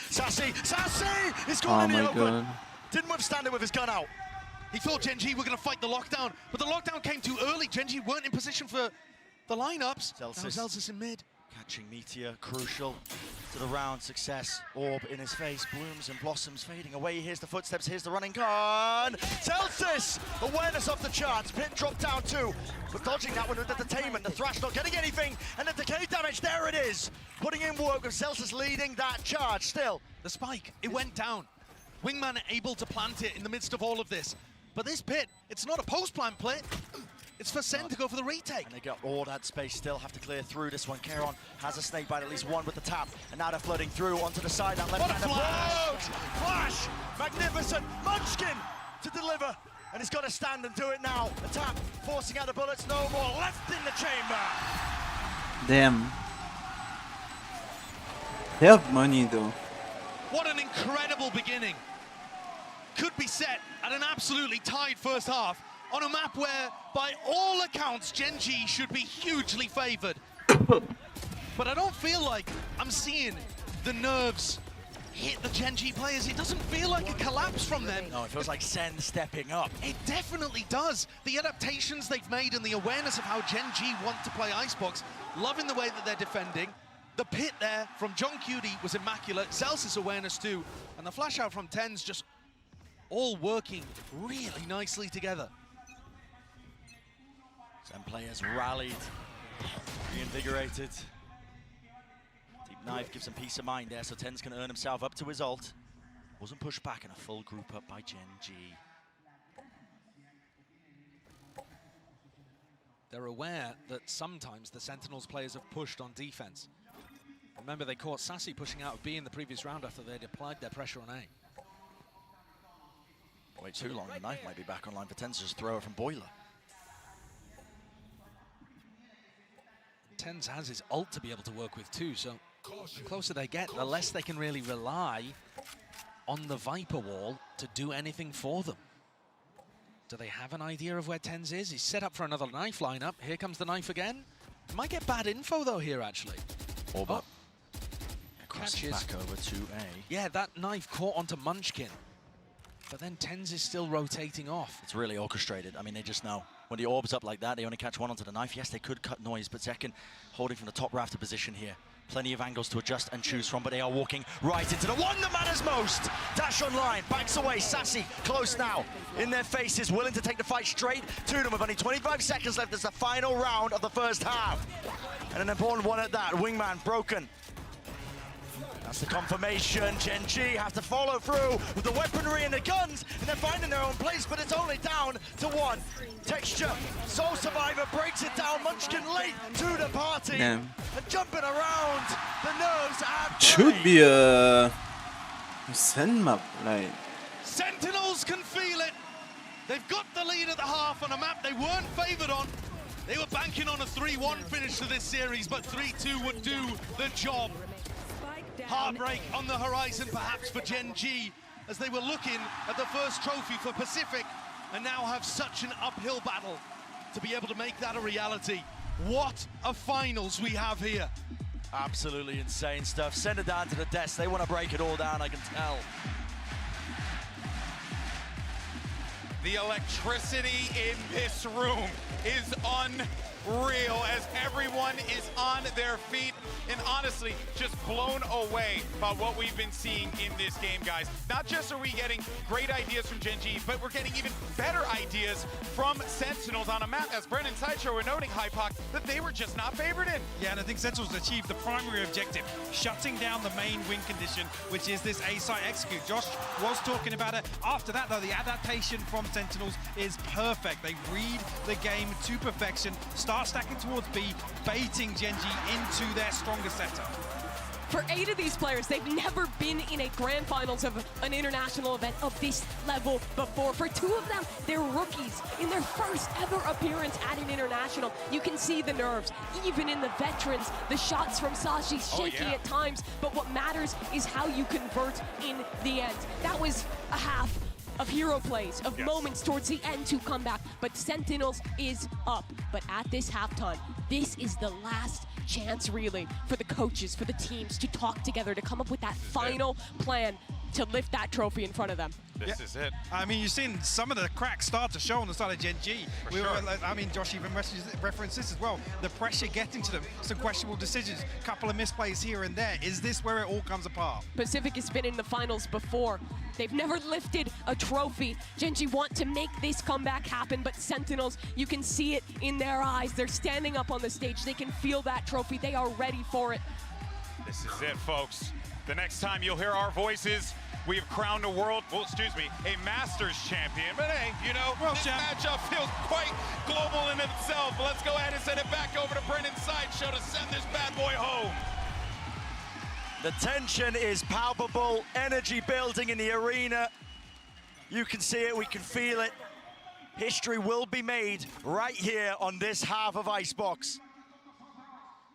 He's gone in the open. Didn't withstand it with his gun out. He thought GenG were going to fight the lockdown, but the lockdown came too early. GenG weren't in position for the lineups. Zelsys in mid. Catching Meteor, crucial to the round. Success. Orb in his face, blooms and blossoms fading away. Here's the footsteps, here's the running con. Zelsys! Awareness off the charts. Pit dropped down too, but dodging that one with the detainment. The thrash not getting anything, and the decay damage, there it is. Putting in work with Zelsys leading that charge still. The spike, it went down. Wingman able to plant it in the midst of all of this. But this pit, it's not a post-plant play. It's for SEN to go for the retake. And they got all that space, still have to clear through this one. Karen has a snake bite, at least one with the tap. And now they're flooding through onto the side. That left hand flash! Magnificent! Munchkin to deliver. And he's got to stand and do it now. The tap, forcing out the bullets, no more. Left in the chamber. Damn. They have money though. What an incredible beginning. Could be set at an absolutely tied first half on a map where, by all accounts, GenG should be hugely favored. But I don't feel like I'm seeing the nerves hit the GenG players. It doesn't feel like a collapse from them. No, it feels like SEN stepping up. It definitely does. The adaptations they've made and the awareness of how GenG want to play Icebox, loving the way that they're defending. The pit there from John Cutie was immaculate. Zelsys awareness too. And the flash out from Tens just all working really nicely together. SEN players rallied, reinvigorated. Deep knife gives him peace of mind there, so Tens can earn himself up to his ult. Wasn't pushed back, and a full group up by GenG. They're aware that sometimes the Sentinels players have pushed on defense. Remember, they caught Sassy pushing out of B in the previous round after they'd applied their pressure on A. Wait too long, the knife might be back online for Tens to just throw it from Boiler. Tens has his ult to be able to work with too, so the closer they get, the less they can really rely on the Viper wall to do anything for them. Do they have an idea of where Tens is? He's set up for another knife lineup. Here comes the knife again. Might get bad info though here, actually. Orba. Crossing back over to A. Yeah, that knife caught onto Munchkin. But then Tens is still rotating off. It's really orchestrated. I mean, they just know. When the orb's up like that, they only catch one onto the knife. Yes, they could cut noise, but Zekken holding from the top rafter position here. Plenty of angles to adjust and choose from, but they are walking right into the one that matters most. Dash online, backs away, Sassy, close now. In their faces, willing to take the fight straight to them with only 25 seconds left as the final round of the first half. And an important one at that, Wingman broken. That's the confirmation. GenG have to follow through with the weaponry and the guns, and they're finding their own place, but it's only down to one. Texture, Soul Survivor breaks it down. Munchkin late to the party. Damn. And jumping around, the nerves at Should be a SEN map, like. Sentinels can feel it. They've got the lead at the half on a map they weren't favored on. They were banking on a 3-1 finish to this series, but 3-2 would do the job. Heartbreak on the horizon, perhaps, for GenG, as they were looking at the first trophy for Pacific, and now have such an uphill battle to be able to make that a reality. What a finals we have here. Absolutely insane stuff. Send it down to the desk. They want to break it all down, I can tell. The electricity in this room is unreal as everyone is on their feet and honestly just blown away by what we've been seeing in this game, guys. Not just are we getting great ideas from GenG, but we're getting even better ideas from Sentinels on a map, as Brennan Sideshow were noting, Hypoc, that they were just not favored in. Yeah, and I think Sentinels achieved the primary objective, shutting down the main win condition, which is this A-site execute. Josh was talking about it. After that, though, the adaptation from Sentinels is perfect. They read the game to perfection, start stacking towards B, baiting GenG into their stronger setup. For 8 of these players, they've never been in a grand finals of an international event of this level before. For 2 of them, they're rookies in their first ever appearance at an international. You can see the nerves, even in the veterans. The shots from Sashi shaky at times, but what matters is how you convert in the end. That was a half of hero plays, of moments towards the end to come back, but Sentinels is up. But at this halftime, this is the last chance really for the coaches, for the teams to talk together, to come up with that final plan to lift that trophy in front of them. This is it. I mean, you've seen some of the cracks start to show on the side of GenG. I mean, Josh even referenced this as well. The pressure getting to them, some questionable decisions, a couple of misplays here and there. Is this where it all comes apart? Pacific has been in the finals before. They've never lifted a trophy. GenG want to make this comeback happen, but Sentinels, you can see it in their eyes. They're standing up on the stage. They can feel that trophy. They are ready for it. This is it, folks. The next time you'll hear our voices, we have crowned a Masters champion. But hey, you know, this matchup feels quite global in itself. But let's go ahead and send it back over to Brennan Sideshow to send this bad boy home. The tension is palpable, energy building in the arena. You can see it, we can feel it. History will be made right here on this half of Icebox.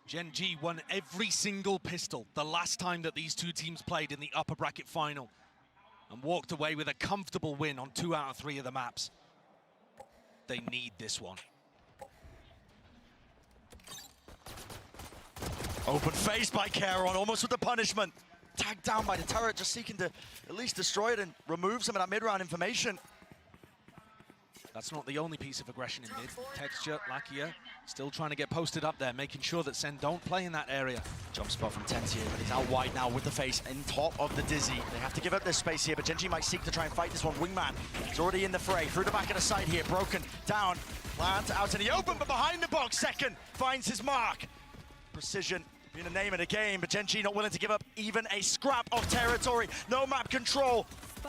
GenG won every single pistol the last time that these 2 teams played in the upper bracket final and walked away with a comfortable win on 2 out of 3 of the maps. They need this one. Open face by Caron, almost with the punishment. Tagged down by the turret, just seeking to at least destroy it and remove some of that mid-round information. That's not the only piece of aggression in mid. Texture, Lakia, still trying to get posted up there, making sure that Sen don't play in that area. Jump spot from Tensier, but he's out wide now with the face in top of the Dizzy. They have to give up their space here, but GenG might seek to try and fight this one. Wingman is already in the fray, through the back of the side here, broken down. Plant out in the open, but behind the box, Second finds his mark. Precision being the name of the game, but GenG not willing to give up even a scrap of territory. No map control.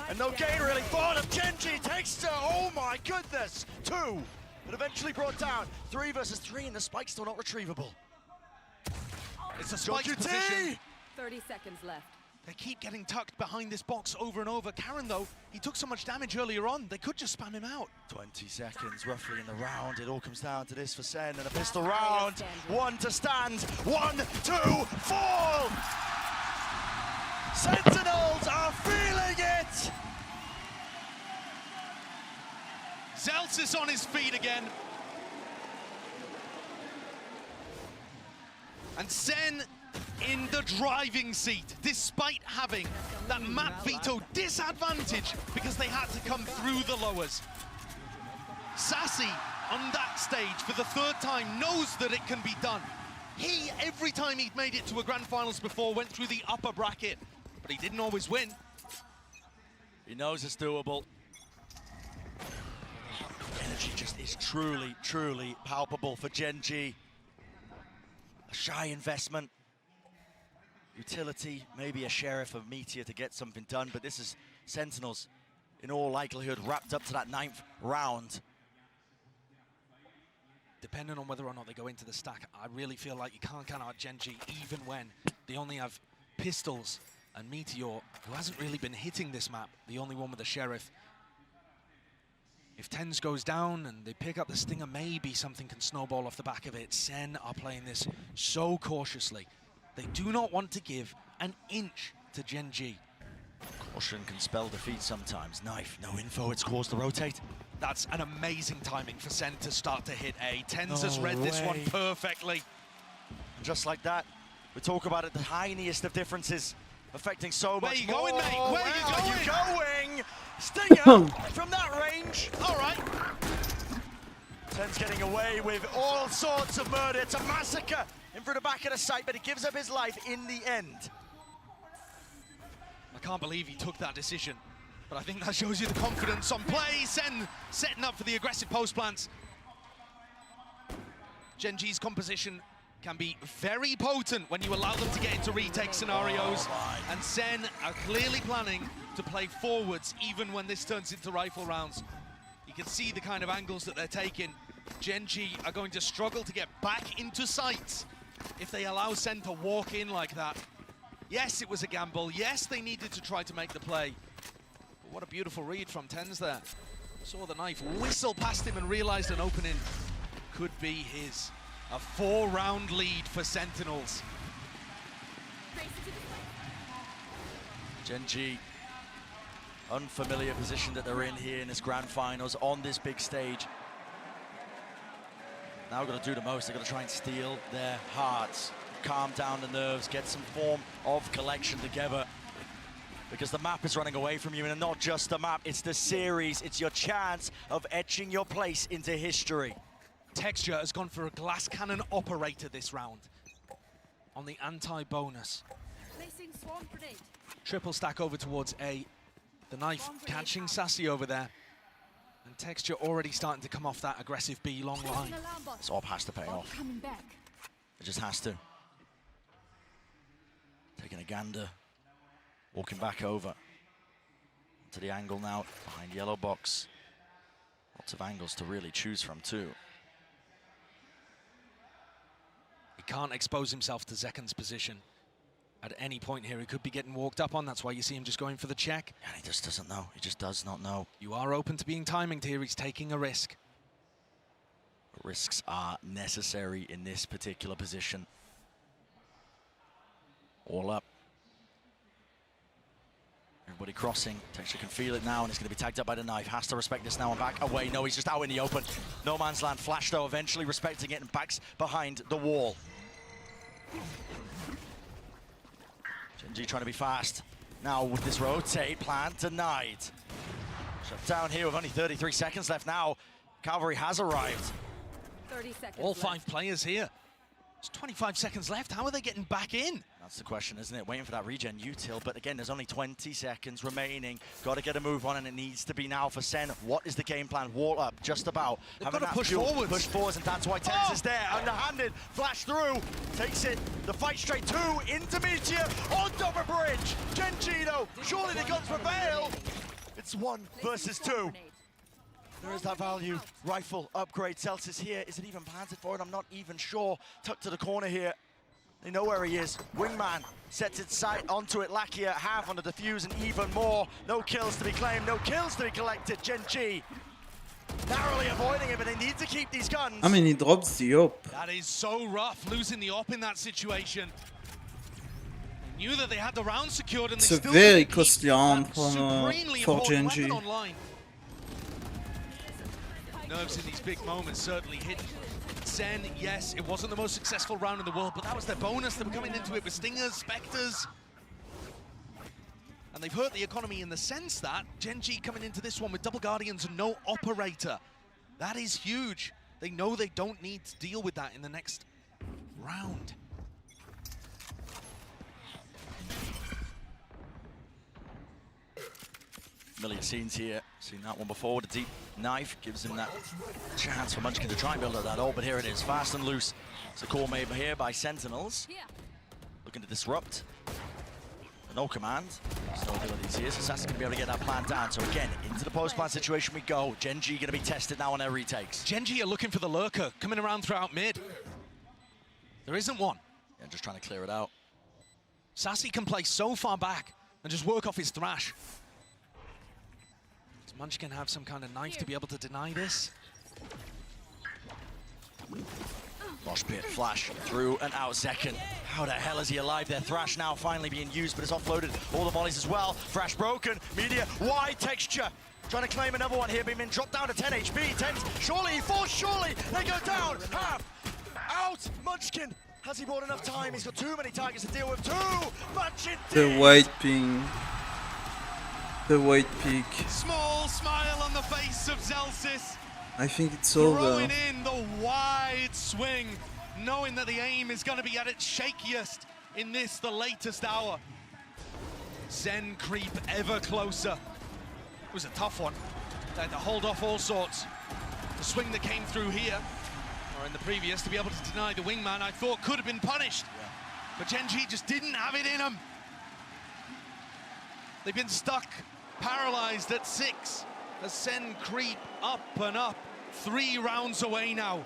And no gain really for them. GenG takes to, oh my goodness, 2, but eventually brought down. 3 versus 3, and the spike's still not retrievable. It's a spike position. 30 seconds left. They keep getting tucked behind this box over and over. Caron, though, he took so much damage earlier on, they could just spam him out. 20 seconds roughly in the round. It all comes down to this for Sen, and a pistol round. 1 to stand, 1, 2, fall! Sentinels are feeling it! Zelsis on his feet again. And Sen in the driving seat, despite having that map veto disadvantage because they had to come through the lowers. Sassy on that stage for the 3rd time knows that it can be done. He, every time he'd made it to a grand finals before, went through the upper bracket, but he didn't always win. He knows it's doable. Energy just is truly, truly palpable for GenG. A shy investment. Utility, maybe a sheriff of Meteor to get something done, but this is Sentinels, in all likelihood, wrapped up to that 9th round. Depending on whether or not they go into the stack, I really feel like you can't count out GenG even when they only have pistols and Meteor, who hasn't really been hitting this map, the only one with the sheriff. If Tens goes down and they pick up the Stinger, maybe something can snowball off the back of it. Sen are playing this so cautiously. They do not want to give an inch to GenG. Caution can spell defeat sometimes. Knife, no info, it's caused to rotate. That's an amazing timing for Sen to start to hit A. Tens has read this one perfectly. And just like that, we talk about it, the tiniest of differences affecting so much more. Where you going, mate? Where are you going? Stinger from that range. All right. Sen's getting away with all sorts of murder. It's a massacre in front of back of the site, but he gives up his life in the end. I can't believe he took that decision, but I think that shows you the confidence on play. Sen setting up for the aggressive post plants. GenG's composition can be very potent when you allow them to get into retake scenarios, and Sen are clearly planning to play forwards even when this turns into rifle rounds. You can see the kind of angles that they're taking. GenG are going to struggle to get back into sights if they allow Sen to walk in like that. Yes, it was a gamble. Yes, they needed to try to make the play. But what a beautiful read from Tens there. Saw the knife whistle past him and realized an opening could be his. A 4-round lead for Sentinels. GenG, unfamiliar position that they're in here in this grand finals on this big stage. Now we've got to do the most. They've got to try and steal their hearts, calm down the nerves, get some form of collection together. Because the map is running away from you, and not just the map, it's the series. It's your chance of etching your place into history. Texture has gone for a glass cannon operator this round on the anti-bonus. Placing swarm grenade. Triple stack over towards A. The knife catching Sassy over there. And Texture already starting to come off that aggressive B long line. This op has to pay off. Coming back. It just has to. Taking a gander. Walking back over. To the angle now, behind yellow box. Lots of angles to really choose from too. He can't expose himself to Zeken's position. At any point here, he could be getting walked up on. That's why you see him just going for the check. And he just doesn't know. He just does not know. You are open to being timinged here. He's taking a risk. Risks are necessary in this particular position. All up. Everybody crossing. Texture can feel it now, and it's going to be tagged up by the knife. Has to respect this now and back away. No, he's just out in the open. No man's land. Flash, though, eventually respecting it and backs behind the wall. GenG trying to be fast. Now with this rotate plan denied. Shut down here with only 33 seconds left now. Cavalry has arrived. 30 seconds All 5 players here. There's 25 seconds left. How are they getting back in? That's the question, isn't it? Waiting for that regen util, but again, there's only 20 seconds remaining. Got to get a move on, and it needs to be now for Sen. What is the game plan? Wall up, just about. They've got to push forwards. Push forwards, and that's why Tens is there. Underhanded, flash through, takes it. The fight straight to Intermedia on top of bridge. GenG, though, surely the guns prevail. It's 1 versus 2. There is that value. Rifle upgrade. Celsius here. Is it even planted for it? I'm not even sure. Tucked to the corner here. They know where he is. Wingman sets its sight onto it. Lakia half on the defuse and even more. No kills to be claimed. No kills to be collected. GenG narrowly avoiding it, but they need to keep these guns. I mean, he drops the op. That is so rough, losing the op in that situation. They knew that they had the round secured, and It's they a still very keep costly arm for GenG. GenG. Nerves in these big moments certainly hit. Sen, yes, it wasn't the most successful round in the world, but that was their bonus. They were coming into it with Stingers, Spectres. And they've hurt the economy in the sense that GenG coming into this one with double Guardians and no operator. That is huge. They know they don't need to deal with that in the next round. Familiar scenes here. Seen that one before. The deep knife gives him that chance for Munchkin to try and build up that ult, but here it is, fast and loose. It's a call made here by Sentinels. Looking to disrupt. No command. There's no abilities here, so Sass's going to be able to get that plan down. So again, into the post-plan situation we go. GenG going to be tested now on their retakes. GenG are looking for the lurker, coming around throughout mid. There isn't one. Yeah, just trying to clear it out. Sassy can play so far back and just work off his thrash. Does Munchkin have some kind of knife to be able to deny this? Mosh pit, flash, through and out second. How the hell is he alive there? Thrash now finally being used, but it's offloaded. All the volleys as well. Thrash broken, media, wide texture. Trying to claim another one here, being dropped down to 10 HP. 10, surely he falls, surely they go down. Half, out, Munchkin. Has he bought enough time? He's got too many targets to deal with. Too much indeed. The white ping. The white peak. Small smile on the face of Zelsis. I think it's over. Throwing in the wide swing, knowing that the aim is going to be at its shakiest in this, the latest hour. SEN creep ever closer. It was a tough one. They had to hold off all sorts. The swing that came through here, or in the previous, to be able to deny the wingman, I thought could have been punished. But GenG just didn't have it in them. They've been stuck, paralyzed at 6 as SEN creep up and up. 3 rounds away now.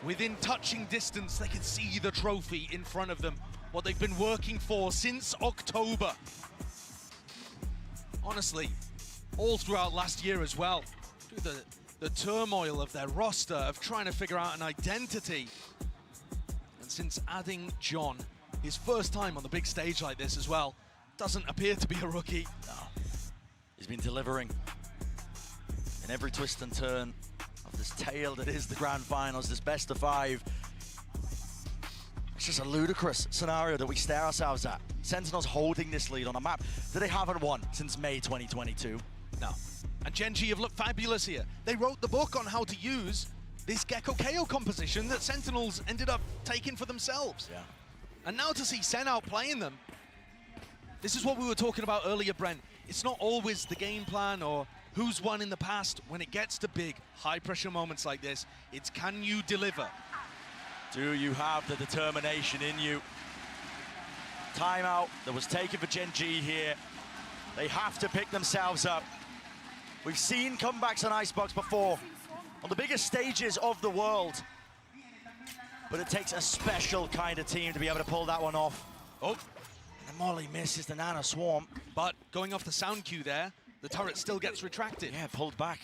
Within touching distance, they can see the trophy in front of them. What they've been working for since October. Honestly, all throughout last year as well. Through the turmoil of their roster, of trying to figure out an identity. And since adding John, his first time on the big stage like this as well, doesn't appear to be a rookie. No. He's been delivering in every twist and turn of this tale that is the grand finals, this best of 5. It's just a ludicrous scenario that we stare ourselves at. Sentinels holding this lead on a map that they haven't won since May 2022. No. And GenG have looked fabulous here. They wrote the book on how to use this Gecko KO composition that Sentinels ended up taking for themselves. Yeah. And now to see SEN outplaying them, this is what we were talking about earlier, Brent. It's not always the game plan or who's won in the past. When it gets to big, high-pressure moments like this, it's can you deliver? Do you have the determination in you? Timeout that was taken for GenG here. They have to pick themselves up. We've seen comebacks on Icebox before, on the biggest stages of the world. But it takes a special kind of team to be able to pull that one off. Oh, and the Molly misses the Nano Swarm. But going off the sound cue there, the turret still gets retracted. Yeah, pulled back.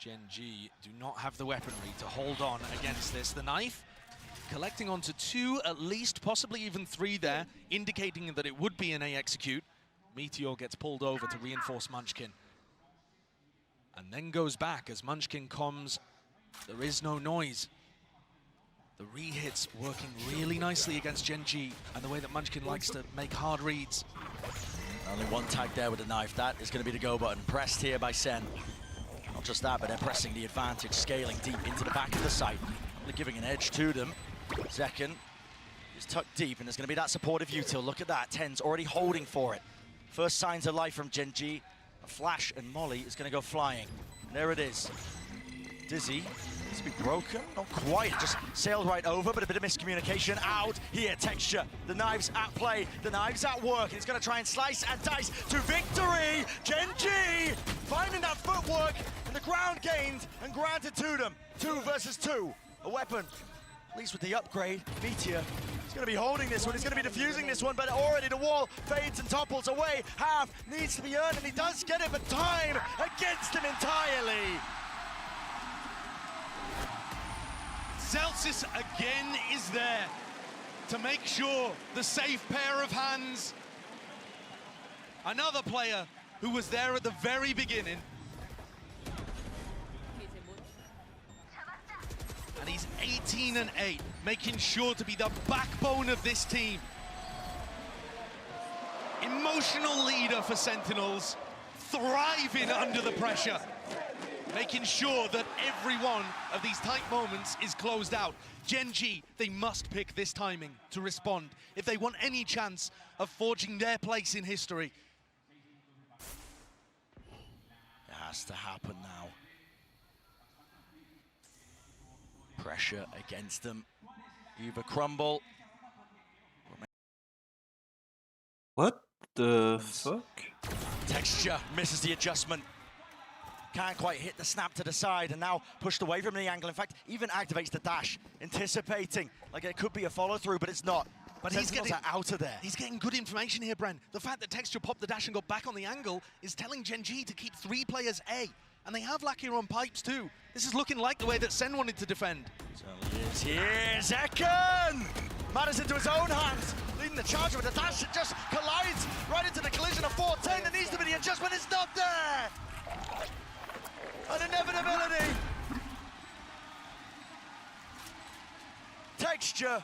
GenG do not have the weaponry to hold on against this. The knife collecting onto 2, at least, possibly even 3 there, indicating that it would be an A execute. Meteor gets pulled over to reinforce Munchkin. And then goes back as Munchkin comes. There is no noise. The re-hits working really nicely against GenG and the way that Munchkin likes to make hard reads. Only one tag there with the knife. That is going to be the go button. Pressed here by SEN. Not just that, but they're pressing the advantage, scaling deep into the back of the site. They're giving an edge to them. Second is tucked deep, and there's going to be that supportive util. Look at that. Ten's already holding for it. First signs of life from GenG. A flash, and Molly is going to go flying. And there it is. Dizzy needs to be broken. Not quite. Just sailed right over, but a bit of miscommunication out here. Texture. The knife's at play. The knife's at work. He's going to try and slice and dice to victory. GenG finding that footwork and the ground gained and granted to them. 2 versus 2. A weapon, at least with the upgrade. Meteor is going to be holding this one. He's going to be defusing this one, but already the wall fades and topples away. Half needs to be earned, and he does get it, but time against him entirely. Celsius again is there to make sure the safe pair of hands. Another player who was there at the very beginning. And he's 18-8, making sure to be the backbone of this team. Emotional leader for Sentinels, thriving under the pressure. Making sure that every one of these tight moments is closed out. GenG, they must pick this timing to respond if they want any chance of forging their place in history. It has to happen now. Pressure against them. Either crumble. What the fuck? Texture misses the adjustment. Can't quite hit the snap to the side, and now pushed away from the angle. In fact, even activates the dash, anticipating like it could be a follow-through, but it's not. But Sentinels are out of there. He's getting good information here, Bren. The fact that Texture popped the dash and got back on the angle is telling GenG to keep 3 players A. And they have Lakia on pipes too. This is looking like the way that SEN wanted to defend. Certainly is. Here's Ekan! Matters into his own hands, leading the charge with the dash. It just collides right into the collision of 410. There needs to be the adjustment. It's not there! An inevitability. Texture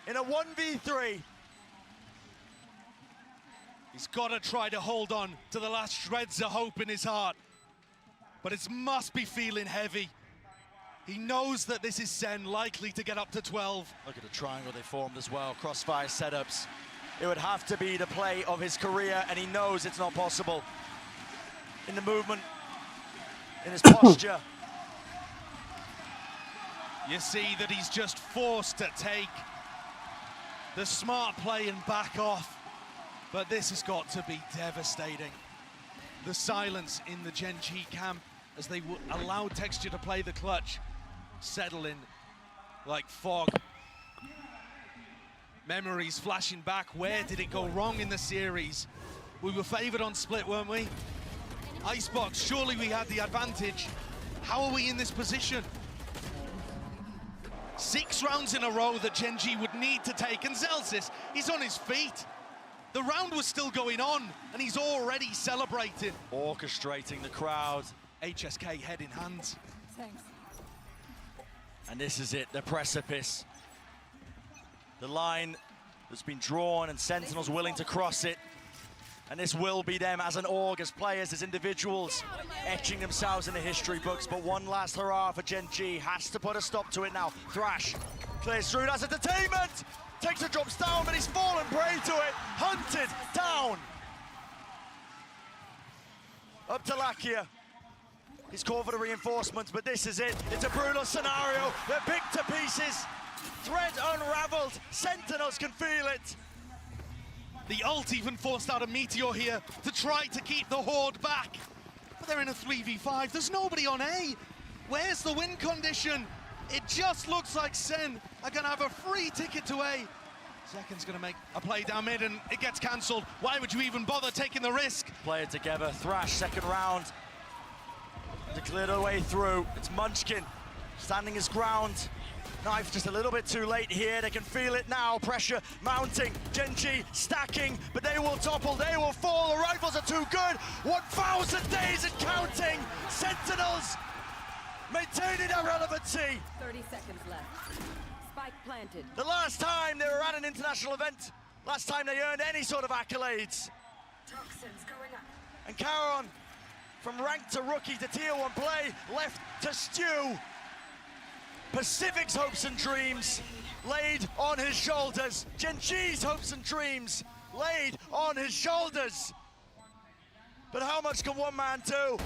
in a 1v3. He's got to try to hold on to the last shreds of hope in his heart. but it must be feeling heavy. He knows that this is SEN likely to get up to 12. Look at the triangle they formed as well, crossfire setups. It would have to be the play of his career, and he knows it's not possible. In the movement, in his posture. You see that he's just forced to take the smart play and back off. But this has got to be devastating. The silence in the GenG camp as they allowed Texture to play the clutch, settle in like fog. Memories flashing back. Where did it go wrong in the series? We were favored on split, weren't we? Icebox, surely we had the advantage. How are we in this position? 6 rounds in a row that GenG would need to take, and Zelsis, he's on his feet. The round was still going on, and he's already celebrating. Orchestrating the crowd. HSK head in hand. Thanks. And this is it, the precipice. The line that's been drawn, and Sentinels willing to cross it. And this will be them as an org, as players, as individuals, etching themselves in the history books. But one last hurrah for GenG. Has to put a stop to it now. Thrash clears through, that's entertainment! Takes a drops down, but he's fallen prey to it. Hunted down. Up to Lakia. He's called for the reinforcements, but this is it. It's a brutal scenario. They're picked to pieces. Thread unraveled. Sentinels can feel it. The ult even forced out a Meteor here to try to keep the Horde back. But they're in a 3v5. There's nobody on A. Where's the win condition? It just looks like SEN are going to have a free ticket to A. Second's going to make a play down mid, and it gets cancelled. Why would you even bother taking the risk? Play it together. Thrash, second round. To clear the way through. It's Munchkin standing his ground. Knife just a little bit too late here. They can feel it now. Pressure mounting. GenG stacking, but they will topple. They will fall. The rifles are too good. 1,000 days and counting. Sentinels maintaining their relevancy. 30 seconds left. Spike planted. The last time they were at an international event, last time they earned any sort of accolades. Toxins going up. And Caron, from rank to rookie to tier 1 play, left to stew. Pacific's hopes and dreams laid on his shoulders. GenG's hopes and dreams laid on his shoulders. But how much can one man do?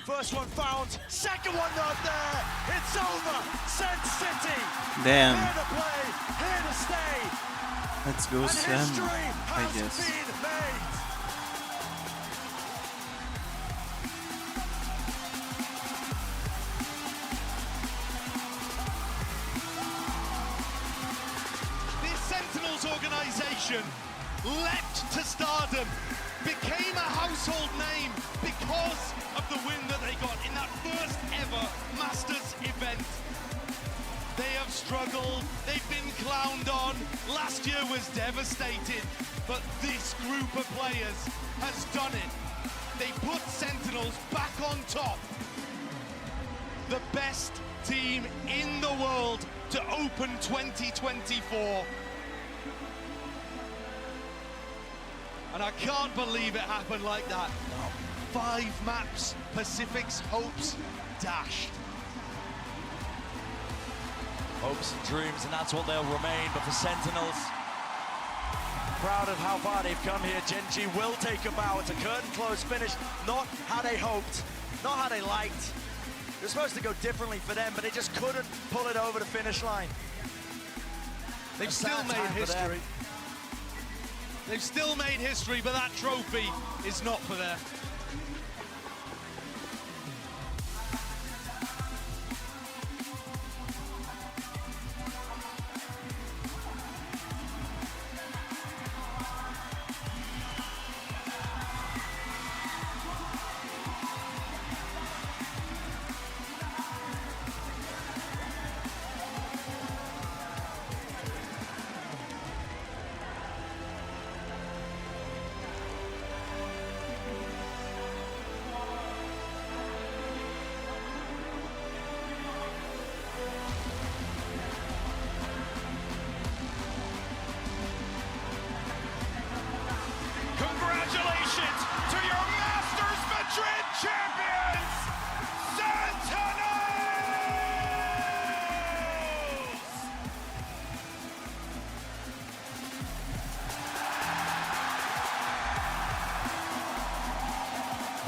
First one found, second one not there. It's over. SEN City. Damn. Here to play, here to stay. Let's go And SEN, history I has guess. been made. Sentinels organization leapt to stardom, became a household name because of the win that they got in that first ever Masters event. They have struggled, they've been clowned on, last year was devastating, but this group of players has done it. They put Sentinels back on top. The best team in the world to open 2024. And I can't believe it happened like that. 5 maps, Pacific's hopes dashed. Hopes and dreams, and that's what they'll remain. But for Sentinels, proud of how far they've come here. GenG will take a bow. It's a curtain-closed finish. Not how they hoped, not how they liked. It was supposed to go differently for them, but they just couldn't pull it over the finish line. They've still made history. They've still made history, but that trophy is not for them.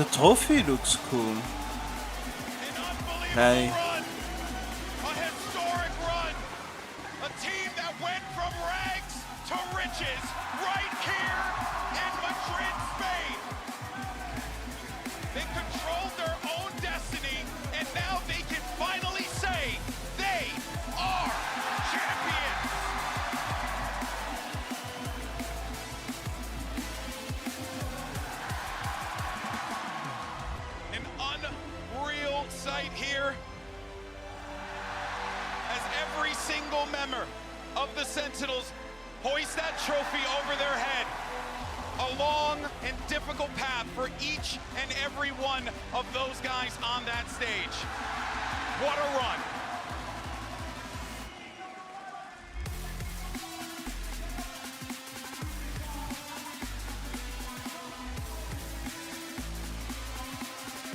The trophy looks cool. Like, A historic run. A team that went from rags to riches right here in Madrid, Spain. They controlled their own destiny, and now they can finally say they are champions. An unreal sight here as every single member of the Sentinels hoist that trophy over their head. A long and difficult path for each and every one of those guys on that stage. What a run.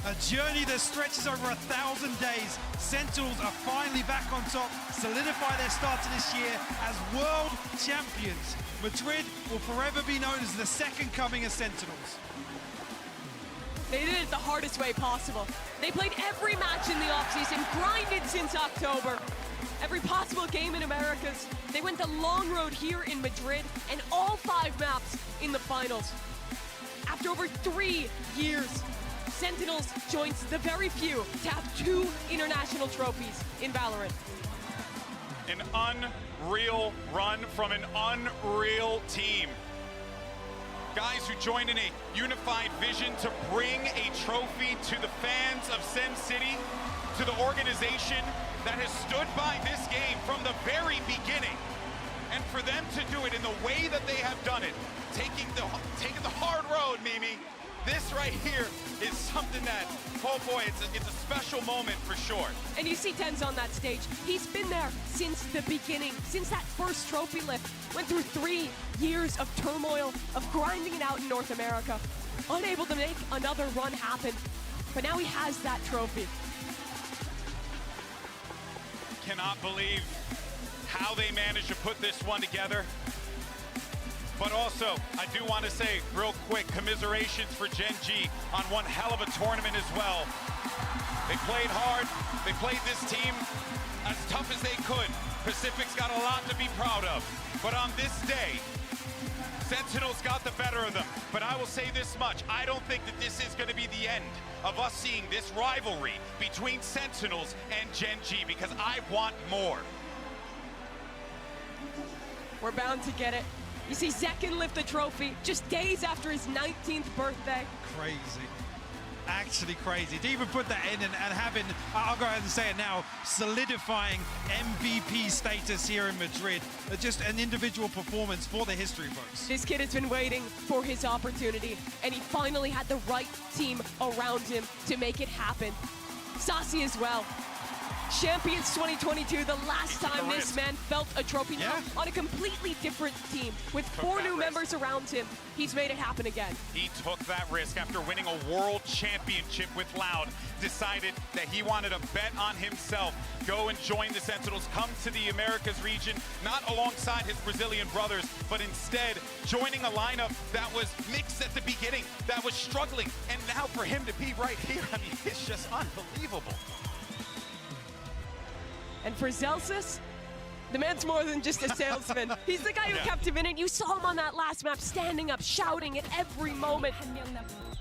A journey that stretches over 1,000 days. Sentinels are finally back on top, solidify their start to this year as world champions. Madrid will forever be known as the second coming of Sentinels. They did it the hardest way possible. They played every match in the offseason, grinded since October. Every possible game in Americas. They went the long road here in Madrid and all 5 maps in the finals. After over 3 years, Sentinels joins the very few to have 2 international trophies in Valorant. An unreal run from an unreal team. Guys who joined in a unified vision to bring a trophy to the fans of Sen City, to the organization that has stood by this game from the very beginning. And for them to do it in the way that they have done it, taking the hard road, Mimi, this right here is something that, oh boy, it's a special moment for sure. And you see Tenz on that stage. He's been there since the beginning, since that first trophy lift. Went through 3 years of turmoil, of grinding it out in North America. Unable to make another run happen. But now he has that trophy. Cannot believe how they managed to put this one together. But also, I do want to say real quick, commiserations for GenG on one hell of a tournament as well. They played hard. They played this team as tough as they could. Pacific's got a lot to be proud of. But on this day, Sentinels got the better of them. But I will say this much. I don't think that this is going to be the end of us seeing this rivalry between Sentinels and GenG, because I want more. We're bound to get it. You see Zekin lift the trophy just days after his 19th birthday. Crazy. Actually crazy. To even put that in and having, I'll go ahead and say it now, solidifying MVP status here in Madrid. Just an individual performance for the history books. This kid has been waiting for his opportunity, and he finally had the right team around him to make it happen. Saucy as well. Champions 2022, the last time this man felt a trophy now on a completely different team. With 4 new members around him, he's made it happen again. He took that risk after winning a world championship with Loud, decided that he wanted to bet on himself, go and join the Sentinels, come to the Americas region, not alongside his Brazilian brothers, but instead joining a lineup that was mixed at the beginning, that was struggling, and now for him to be right here, I mean, it's just unbelievable. And for Zelsis, the man's more than just a salesman. He's the guy who kept him in it. You saw him on that last map, standing up, shouting at every moment.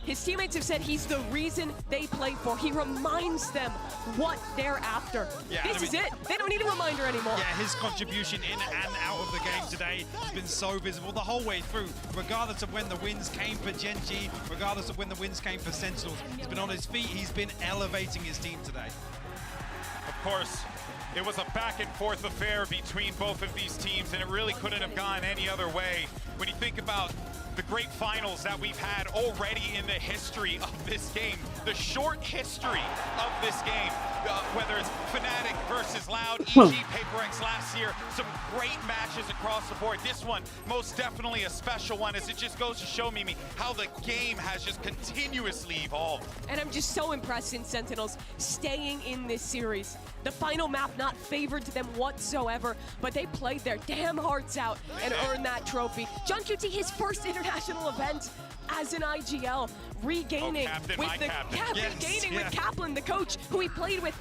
His teammates have said he's the reason they play for. He reminds them what they're after. This is it. They don't need a reminder anymore. Yeah, his contribution in and out of the game today has been so visible the whole way through, regardless of when the wins came for GenG, regardless of when the wins came for Sentinels. He's been on his feet. He's been elevating his team today. Of course, it was a back and forth affair between both of these teams, and it really couldn't have gone any other way. When you think about the great finals that we've had already in the history of this game, the short history of this game, whether it's Fnatic versus Loud, EG, PaperX last year, some great matches across the board. This one, most definitely a special one, as it just goes to show me how the game has just continuously evolved. And I'm just so impressed in Sentinels staying in this series. The final map not favored to them whatsoever, but they played their damn hearts out and earned that trophy. John QT, his first international international event as an IGL, regaining regaining with Kaplan, the coach who he played with,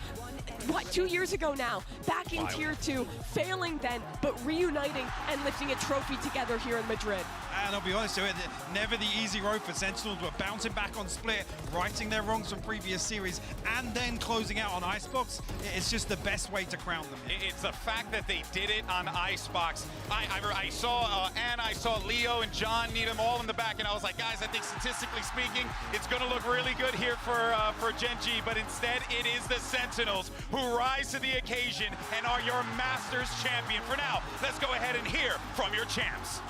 what, 2 years ago now, back in Tier 2, failing then, but reuniting and lifting a trophy together here in Madrid. And I'll be honest with you, never the easy road for Sentinels. Were bouncing back on split, righting their wrongs from previous series, and then closing out on Icebox. It's just the best way to crown them. It's the fact that they did it on Icebox. I saw Anna, I saw Leo and John need them all in the back, and I was like, guys, I think statistically speaking, it's going to look really good here for GenG, but instead it is the Sentinels who rise to the occasion and are your Masters champion. For now, let's go ahead and hear from your champs.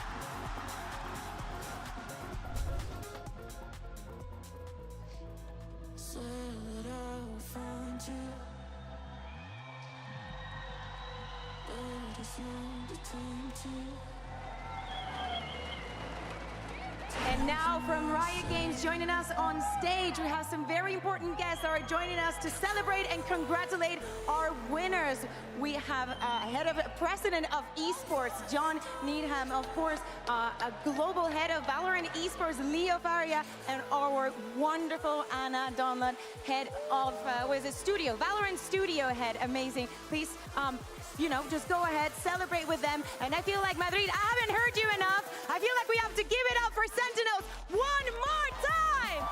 And now from Riot Games, joining us on stage, we have some very important guests that are joining us to celebrate and congratulate our winners. We have head of president of esports, John Needham, of course, a global head of Valorant esports, Leo Faria, and our wonderful Anna Donlan, head of studio, Valorant studio head. Amazing. Please, you know, just go ahead, celebrate with them. And I feel like, Madrid, I haven't heard you enough. I feel like we have to give it up for Sentinels one more time.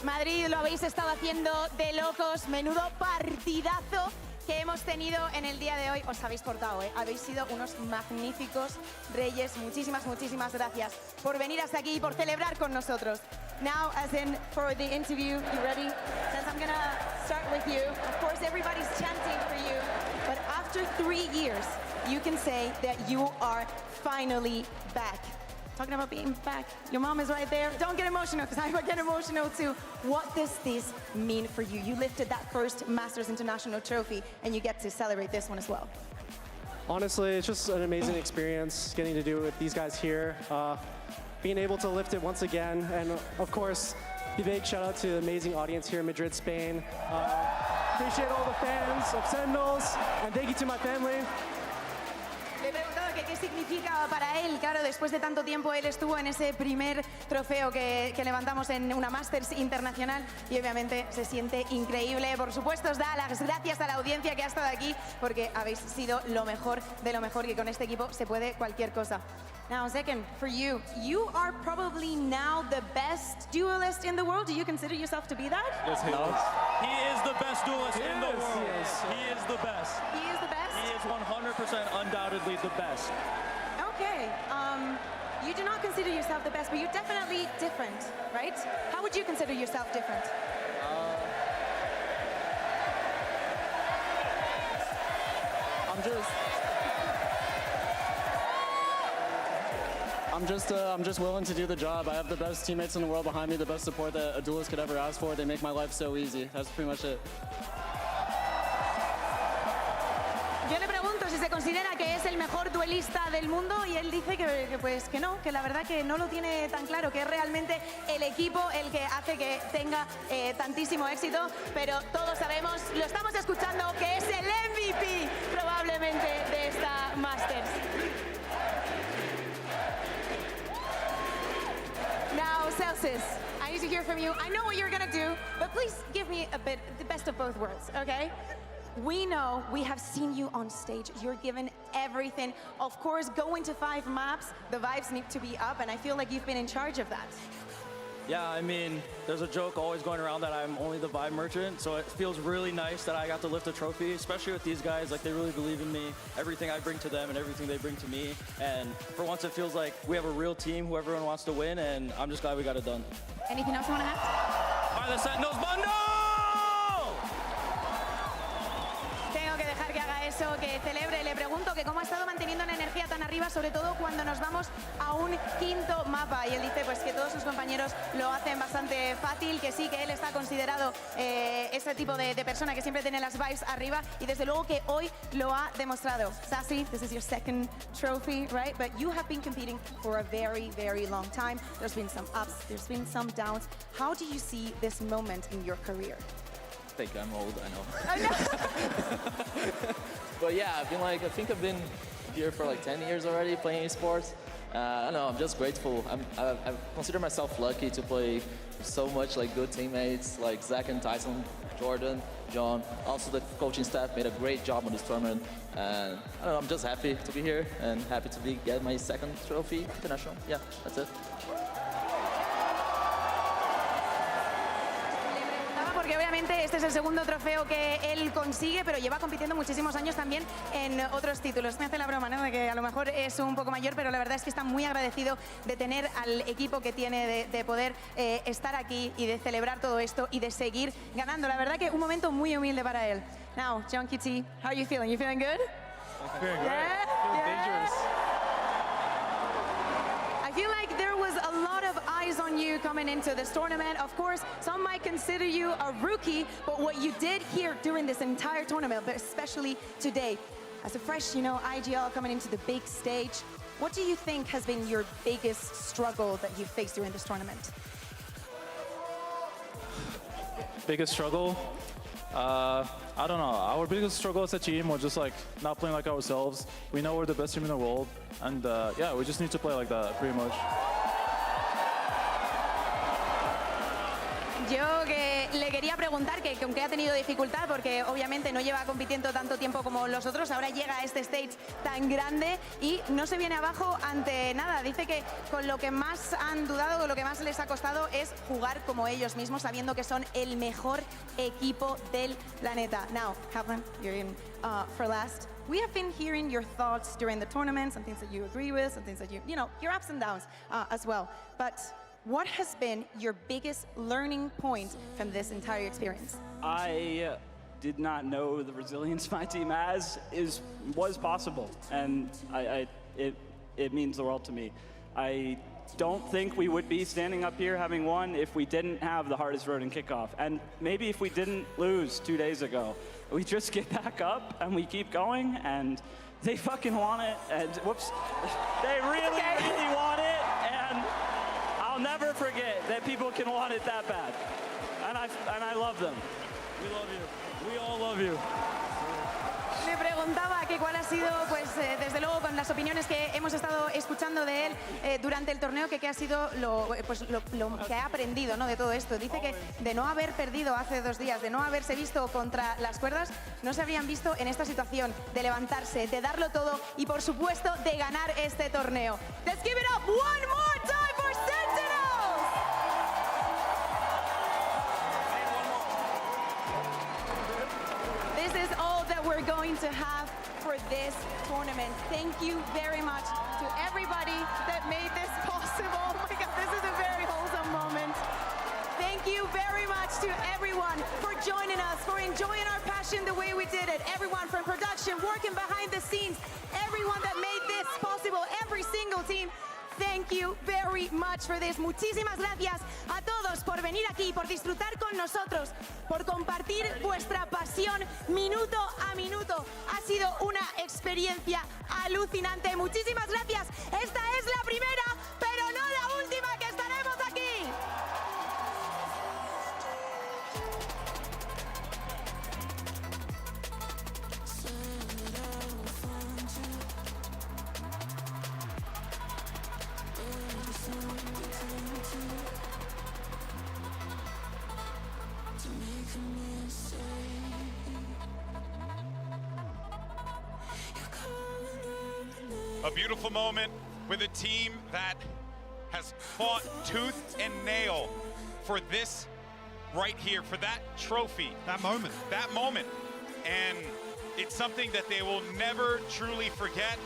Madrid, lo habéis estado haciendo de locos. Menudo partidazo que hemos tenido en el día de hoy. Os habéis portado, ¿eh? Habéis sido unos magníficos reyes. Muchísimas, muchísimas gracias por venir hasta aquí y por celebrar con nosotros. Now, as in for the interview, you ready? Since I'm gonna start with you. Of course, everybody's chanting for you. But after 3 years, you can say that you are finally back. Talking about being back. Your mom is right there. Don't get emotional, because I get emotional too. What does this mean for you? You lifted that first Masters International trophy, and you get to celebrate this one as well. Honestly, it's just an amazing experience getting to do it with these guys here. Being able to lift it once again, and of course, a big shout out to the amazing audience here in Madrid, Spain. Appreciate all the fans of Sentinels, and thank you to my family. Le he preguntado que qué significa para él. Claro, después de tanto tiempo, él estuvo en ese primer trofeo que levantamos en una Masters internacional y obviamente se siente increíble. Por supuesto, os da las gracias a la audiencia que ha estado aquí porque habéis sido lo mejor de lo mejor, que con este equipo se puede cualquier cosa. Now, second, for you, you are probably now the best duelist in the world. Do you consider yourself to be that? Yes, he is. He is the best duelist in the world. He is the best. He is the best? He is 100% undoubtedly the best. Okay. You do not consider yourself the best, but you're definitely different, right? How would you consider yourself different? I'm just willing to do the job. I have the best teammates in the world behind me, the best support that a duelist could ever ask for. They make my life so easy. That's pretty much it. Yo le pregunto si se considera que es el mejor duelista del mundo y él dice que no, que la verdad que no lo tiene tan claro, que es realmente el equipo el que hace que tenga tantísimo éxito, pero todos sabemos, lo estamos escuchando, que es el MVP probablemente de esta Masters. Now, Celsius, I need to hear from you. I know what you're gonna do, but please give me the best of both worlds, okay? We know, we have seen you on stage. You're given everything. Of course, going to 5 maps, the vibes need to be up, and I feel like you've been in charge of that. Yeah, I mean, there's a joke always going around that I'm only the vibe merchant, so it feels really nice that I got to lift a trophy, especially with these guys. Like, they really believe in me, everything I bring to them and everything they bring to me. And for once, it feels like we have a real team who everyone wants to win, and I'm just glad we got it done. Anything else you want to add? By the Sentinels bundle! Tengo que dejar que haga eso, que celebre. Le pregunto que cómo ha estado manteniendo la energía tan arriba, sobre todo cuando nos vamos a un quinto mapa. Y él dice pues que todos sus compañeros lo hacen bastante fácil, que sí, que él está considerado ese tipo de persona que siempre tiene las vibes arriba. Y desde luego que hoy lo ha demostrado. Sassy, this is your second trophy, right? But you have been competing for a very, very long time. There's been some ups, there's been some downs. How do you see this moment in your career? I think I'm old, I know. But yeah, I think I've been here for like 10 years already playing esports. I don't know, I'm just grateful. I consider myself lucky to play with so much like good teammates like Zach and Tyson, Jordan, John. Also the coaching staff made a great job on this tournament. And I don't know, I'm just happy to be here and happy to get my second trophy international. Yeah, that's it. Porque obviamente este es el segundo trofeo que él consigue, pero lleva compitiendo muchísimos años también en otros títulos. Me hace la broma, ¿no?, de que a lo mejor es un poco mayor, pero la verdad es que está muy agradecido de tener al equipo que tiene, de poder estar aquí y de celebrar todo esto y de seguir ganando. La verdad que un momento muy humilde para él. Now, Junkie T, how are you feeling? You feeling good? Feeling great. Yeah? Feeling dangerous. I feel like there was a lot of eyes on you coming into this tournament. Of course, some might consider you a rookie, but what you did here during this entire tournament, but especially today, as a fresh, IGL coming into the big stage, what do you think has been your biggest struggle that you faced during this tournament? Biggest struggle? I don't know. Our biggest struggle as a team was just like not playing like ourselves. We know we're the best team in the world, and yeah, we just need to play like that, pretty much. Yo que le quería preguntar que aunque ha tenido dificultad porque obviamente no lleva compitiendo tanto tiempo como los otros, ahora llega a este stage tan grande y no se viene abajo ante nada. Dice que con lo que más han dudado, con lo que más les ha costado es jugar como ellos mismos, sabiendo que son el mejor equipo del planeta. Now, Kaplan, you're in for last. We have been hearing your thoughts during the tournament, some things that you agree with, some things that your ups and downs as well. But what has been your biggest learning point from this entire experience? I did not know the resilience my team was possible, and it means the world to me. I don't think we would be standing up here having won if we didn't have the hardest road in kickoff, and maybe if we didn't lose 2 days ago. We just get back up and we keep going, and they fucking want it, and whoops, they really, really want it, and I'll never forget that people can want it that bad. And I love them. We love you. We all love you. Le preguntaba que cuál ha sido, pues desde luego con las opiniones que hemos estado escuchando de él durante el torneo, que qué ha sido lo que ha aprendido, ¿no?, de todo esto. Dice que de no haber perdido hace 2 días, de no haberse visto contra las cuerdas, no se habrían visto en esta situación de levantarse, de darlo todo y por supuesto de ganar este torneo. Let's give it up one more time for Sentinels! This is all that we're going to have for this tournament. Thank you very much to everybody that made this possible. Oh my God, this is a very wholesome moment. Thank you very much to everyone for joining us, for enjoying our passion the way we did it. Everyone from production, working behind the scenes, everyone that made this possible, every single team. Thank you very much for this. Muchísimas gracias a todos por venir aquí, por disfrutar con nosotros, por compartir vuestra pasión minuto a minuto. Ha sido una experiencia alucinante. Muchísimas gracias. Esta es la primera, pero no la última que estaremos aquí. A beautiful moment with a team that has fought tooth and nail for this right here, for that trophy. That moment. That moment. And it's something that they will never truly forget.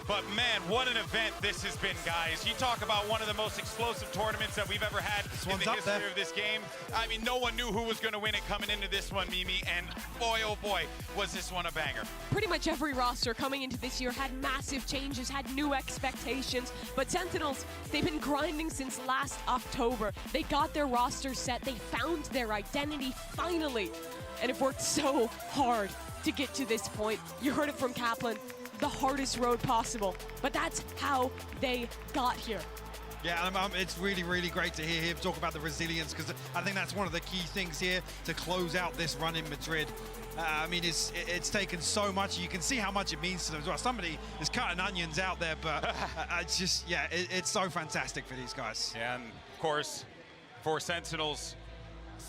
But man, what an event this has been, guys. You talk about one of the most explosive tournaments that we've ever had in the history of this game. I mean, no one knew who was going to win it coming into this one, Mimi, and boy, oh boy, was this one a banger. Pretty much every roster coming into this year had massive changes, had new expectations, but Sentinels, they've been grinding since last October. They got their roster set, they found their identity finally, and have worked so hard to get to this point. You heard it from Kaplan. The hardest road possible, but that's how they got here. Yeah, it's really, really great to hear him talk about the resilience, because I think that's one of the key things here to close out this run in Madrid. I mean, it's taken so much. You can see how much it means to them as well. Somebody is cutting onions out there, but it's just, yeah, it's so fantastic for these guys. Yeah, and of course, for Sentinels,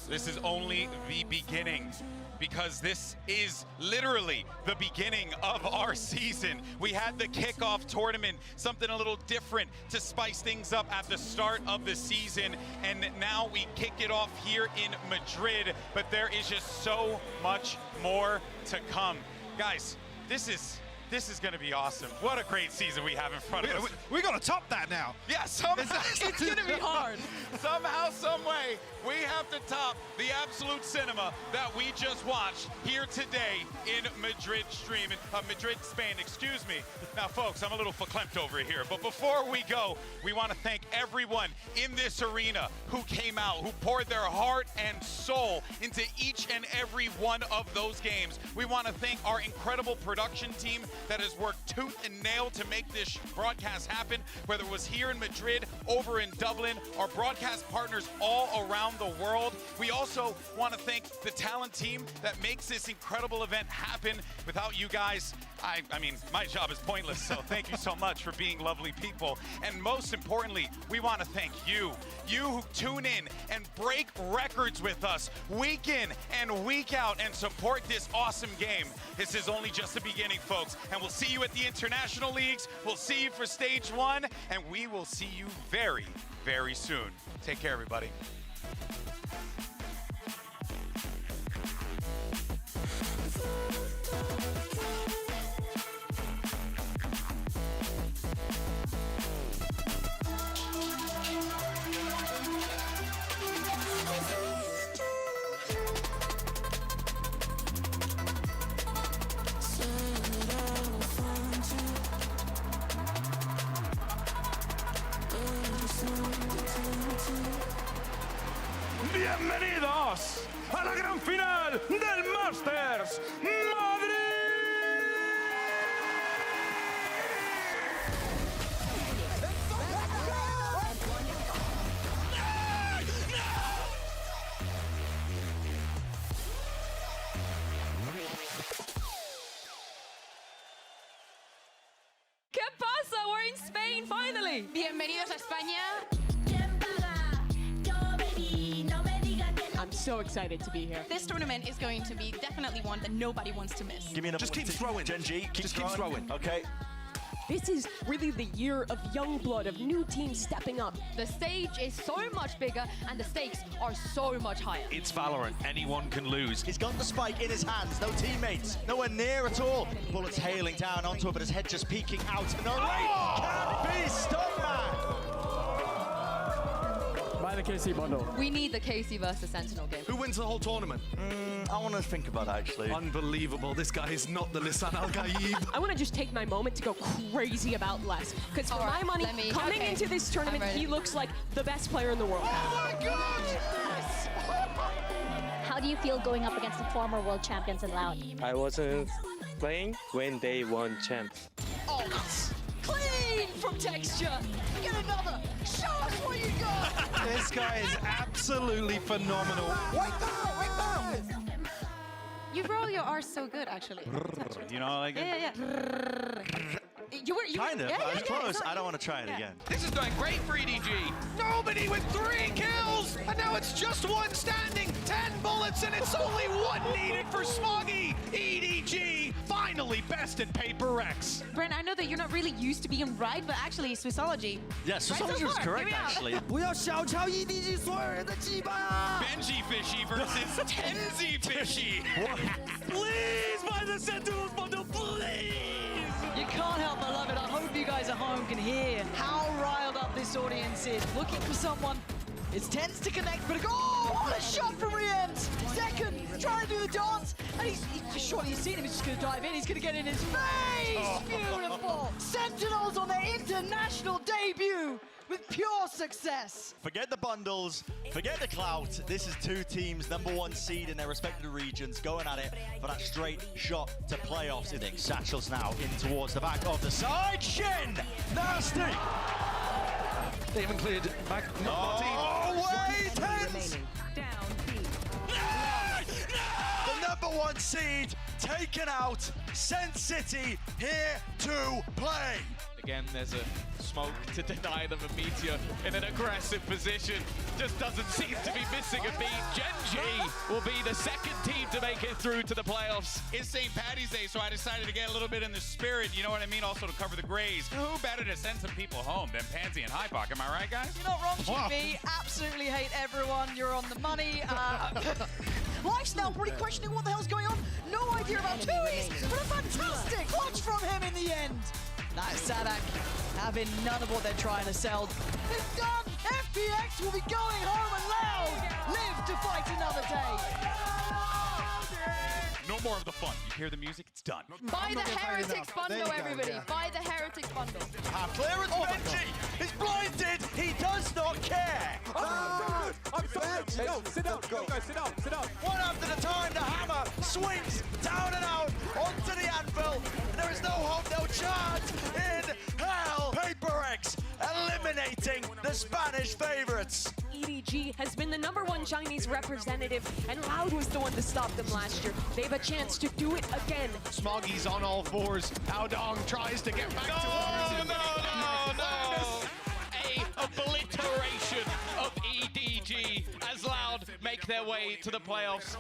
this is only the beginning, because this is literally the beginning of our season. We had the kickoff tournament, something a little different to spice things up at the start of the season, and now we kick it off here in Madrid, but there is just so much more to come. Guys, this is gonna be awesome. What a great season we have in front of us. We gotta top that now. Yeah, somehow. It's gonna be hard. Somehow, some way, we have to top the absolute cinema that we just watched here today in Madrid, Spain, excuse me. Now, folks, I'm a little verklempt over here, but before we go, we want to thank everyone in this arena who came out, who poured their heart and soul into each and every one of those games. We want to thank our incredible production team that has worked tooth and nail to make this broadcast happen, whether it was here in Madrid, over in Dublin, our broadcast partners all around the world. We also want to thank the talent team that makes this incredible event happen. Without you guys, I mean, my job is pointless, so thank you so much for being lovely people. And most importantly, we want to thank you who tune in and break records with us week in and week out and support this awesome game. This is only just the beginning, folks, and we'll see you at the international leagues. We'll see you for stage 1, and we will see you very, very soon. Take care, everybody. Bienvenidos a la gran final del Masters Madrid. ¿Qué pasa? We're in Spain finally. Bienvenidos a España. I'm so excited to be here. This tournament is going to be definitely one that nobody wants to miss. Give me another. Just keep throwing, GenG. Just keep throwing. Okay. This is really the year of young blood, of new teams stepping up. The stage is so much bigger and the stakes are so much higher. It's Valorant. Anyone can lose. He's got the spike in his hands. No teammates. Nowhere near at all. Bullets hailing down onto it, but his head just peeking out. No way. Can't be stopped, man. Buy the KC bundle. We need the KC versus Sentinel game. Who wins the whole tournament? I want to think about that, actually. Unbelievable. This guy is not the Lisan Al-Gaib. I want to just take my moment to go crazy about Les. Because for my money, coming into this tournament, he looks like the best player in the world. Oh my gosh! How do you feel going up against the former world champions in Loud? I wasn't playing when they won champs. Oh, clean from texture. Get another. Show us what you got. This guy is absolutely phenomenal. You roll your R's so good, actually. You know, like Yeah. You kind of. Yeah, I was close. it's I don't want to try it again. This is doing great for EDG. Nobody with 3 kills, and now it's just one standing. 10 bullets, and it's only 1 needed for Smoggy. EDG finally bested Paper X. Brent, I know that you're not really used to being right, but actually, Swissology. Yeah, Swissology was correct, actually. Benji Fishy versus Tenzi Fishy. Please buy the Sentinels bundle, please! You can't help but love it. I hope you guys at home can hear how riled up this audience is. Looking for someone. It's Tens to connect, but oh, what a shot from Riens! Second, trying to do the dance, and he's surely you've seen him, he's just gonna dive in, he's gonna get in his face! Beautiful! Sentinels on their international debut with pure success! Forget the bundles, forget the clout. This is 2 teams, #1 seed in their respective regions, going at it for that straight shot to playoffs. Satchels now in towards the back of the side. Shen! Nasty! They even cleared back. Oh, way tense! The number 1 seed taken out. SEN City here to play. Again, there's a smoke to deny them a meteor in an aggressive position. Just doesn't seem to be missing a beat. GenG will be the second team to make it through to the playoffs. It's St. Paddy's Day, so I decided to get a little bit in the spirit, you know what I mean? Also to cover the grays. Who better to send some people home than Pansy and Hypock? Am I right, guys? You're not wrong, GB. Absolutely hate everyone. You're on the money. Life's now pretty questioning what the hell's going on. No idea about Tui's, but a fantastic clutch from him in the end. That is Sadak having none of what they're trying to sell. It's done! FPX will be going home and loud! Live to fight another day! No more of the fun. You hear the music, it's done. Buy the Heretics bundle, everybody. Buy the Heretics bundle. Clearance Benji! He's blinded! He does not care! I'm sorry. Yo, sit down. Go, guys, sit down. Sit down. One after the time, the hammer swings down and out onto the anvil. There is no hope, no chance in hell. PaperX eliminating the Spanish favorites. EDG has been the #1 Chinese representative, and Loud was the one to stop them last year. They have a chance to do it again. Smoggy's on all fours. Dong tries to get back to Origin. No! A obliteration of EDG as Loud make their way to the playoffs.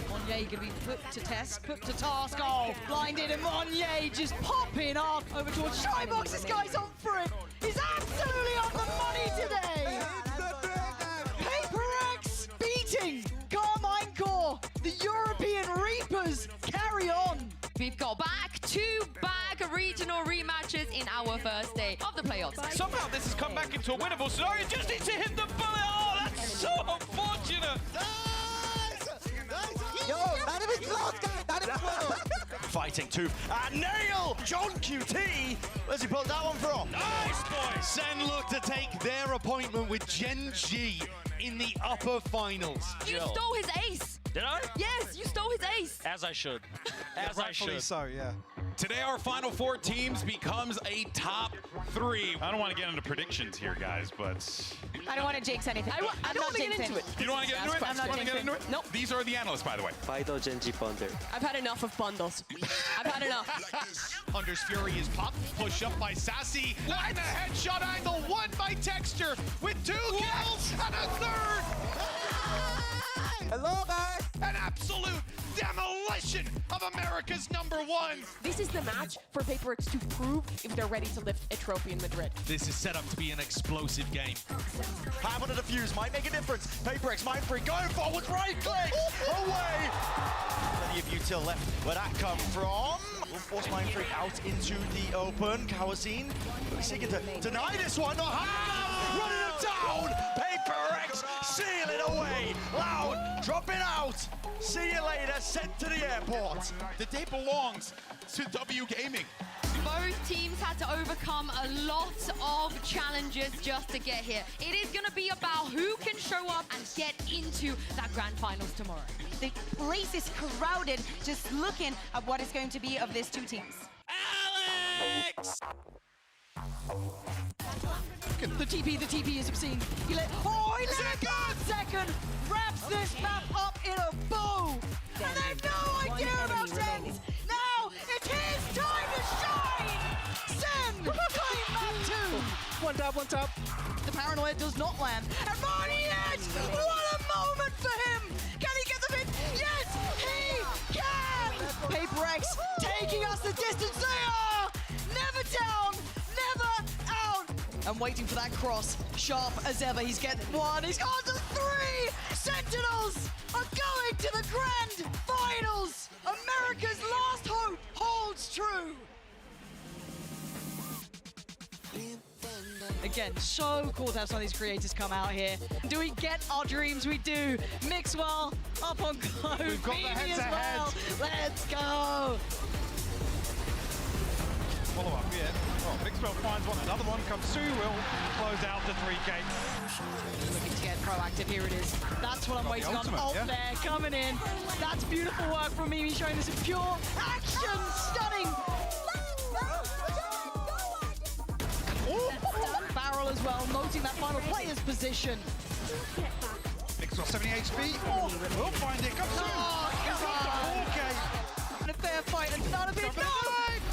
Monye gonna be put to test, put to task. Oh, blinded, and Monye just popping off over towards Shybox. This guy's on for it. He's absolutely on the money today. PaperX beating Carmine Core. The European Reapers carry on. We've got back-to-back regional rematches in our first day of the playoffs. Somehow this has come back into a winnable scenario. Just needs to hit the bullet. Oh, that's so unfortunate. Yo, not even close, guys. Not even close. Fighting tooth. Nail! John QT. Where's he pulled that one from? Nice, boys. SEN look to take their appointment with GenG in the upper finals. You stole his ace. Did I? Yes, you stole his ace. As I should. As I should. So, yeah. Today, our final 4 teams becomes a top 3. I don't want to get into predictions here, guys, but... I don't want to jinx anything. I don't want to get into it. You don't want to get into it? I'm not Want to get into it? Nope. These are the analysts, by the way. Buy the GenG bundle. I've had enough of bundles. I've had enough. Hunter's Fury is popped. Push up by Sassy. And a headshot angle. 1 by Texture with 2 kills and a third. Hello, guys. An absolute demolition of America's #1. This is the match for PaperX to prove if they're ready to lift a trophy in Madrid. This is set up to be an explosive game. Half on the defuse might make a difference. PaperX mind free going forward, right click away. Plenty of util left. Where that come from? Will force mind free out into the open. Kawazine seeking to deny this one. Running him down. PaperX seal it away. Loud dropping out. See you later. Sent to the airport. The day belongs to W Gaming. Both teams had to overcome a lot of challenges just to get here. It is going to be about who can show up and get into that grand finals tomorrow. The place is crowded, just looking at what is going to be of these 2 teams. Alex! The TP is obscene. He let second wraps this map up in a bow. And they have no idea about SEN. Now it's his time to shine. SEN claim map 2. One tap. The paranoia does not land. And Marniette, what a moment for him. Can he get the hit? Yes, he can. PaperX taking us the distance they are. Never down, never out. And waiting for that cross. Sharp as ever. He's getting 1. He's gone to 3. Sentinels are going to the grand finals. America's last hope holds true. Again, so cool to have some of these creators come out here. Do we get our dreams? We do. Mixwell up on Glow. We've got the Phoebe as well. Let's go. Follow up, yeah. Oh, Mixwell finds one. Another one comes through. Will close out the 3K. Looking to get proactive. Here it is. That's what I'm waiting on. ultimate, Ult there, coming in. That's beautiful work from Mimi, showing this in pure action. Stunning. Barrel as well, noting that final player's position. Nick's got 70 HP. Oh, we'll find it. Come soon. Oh, He's got the 4K. And a fair fight, and none of it. No,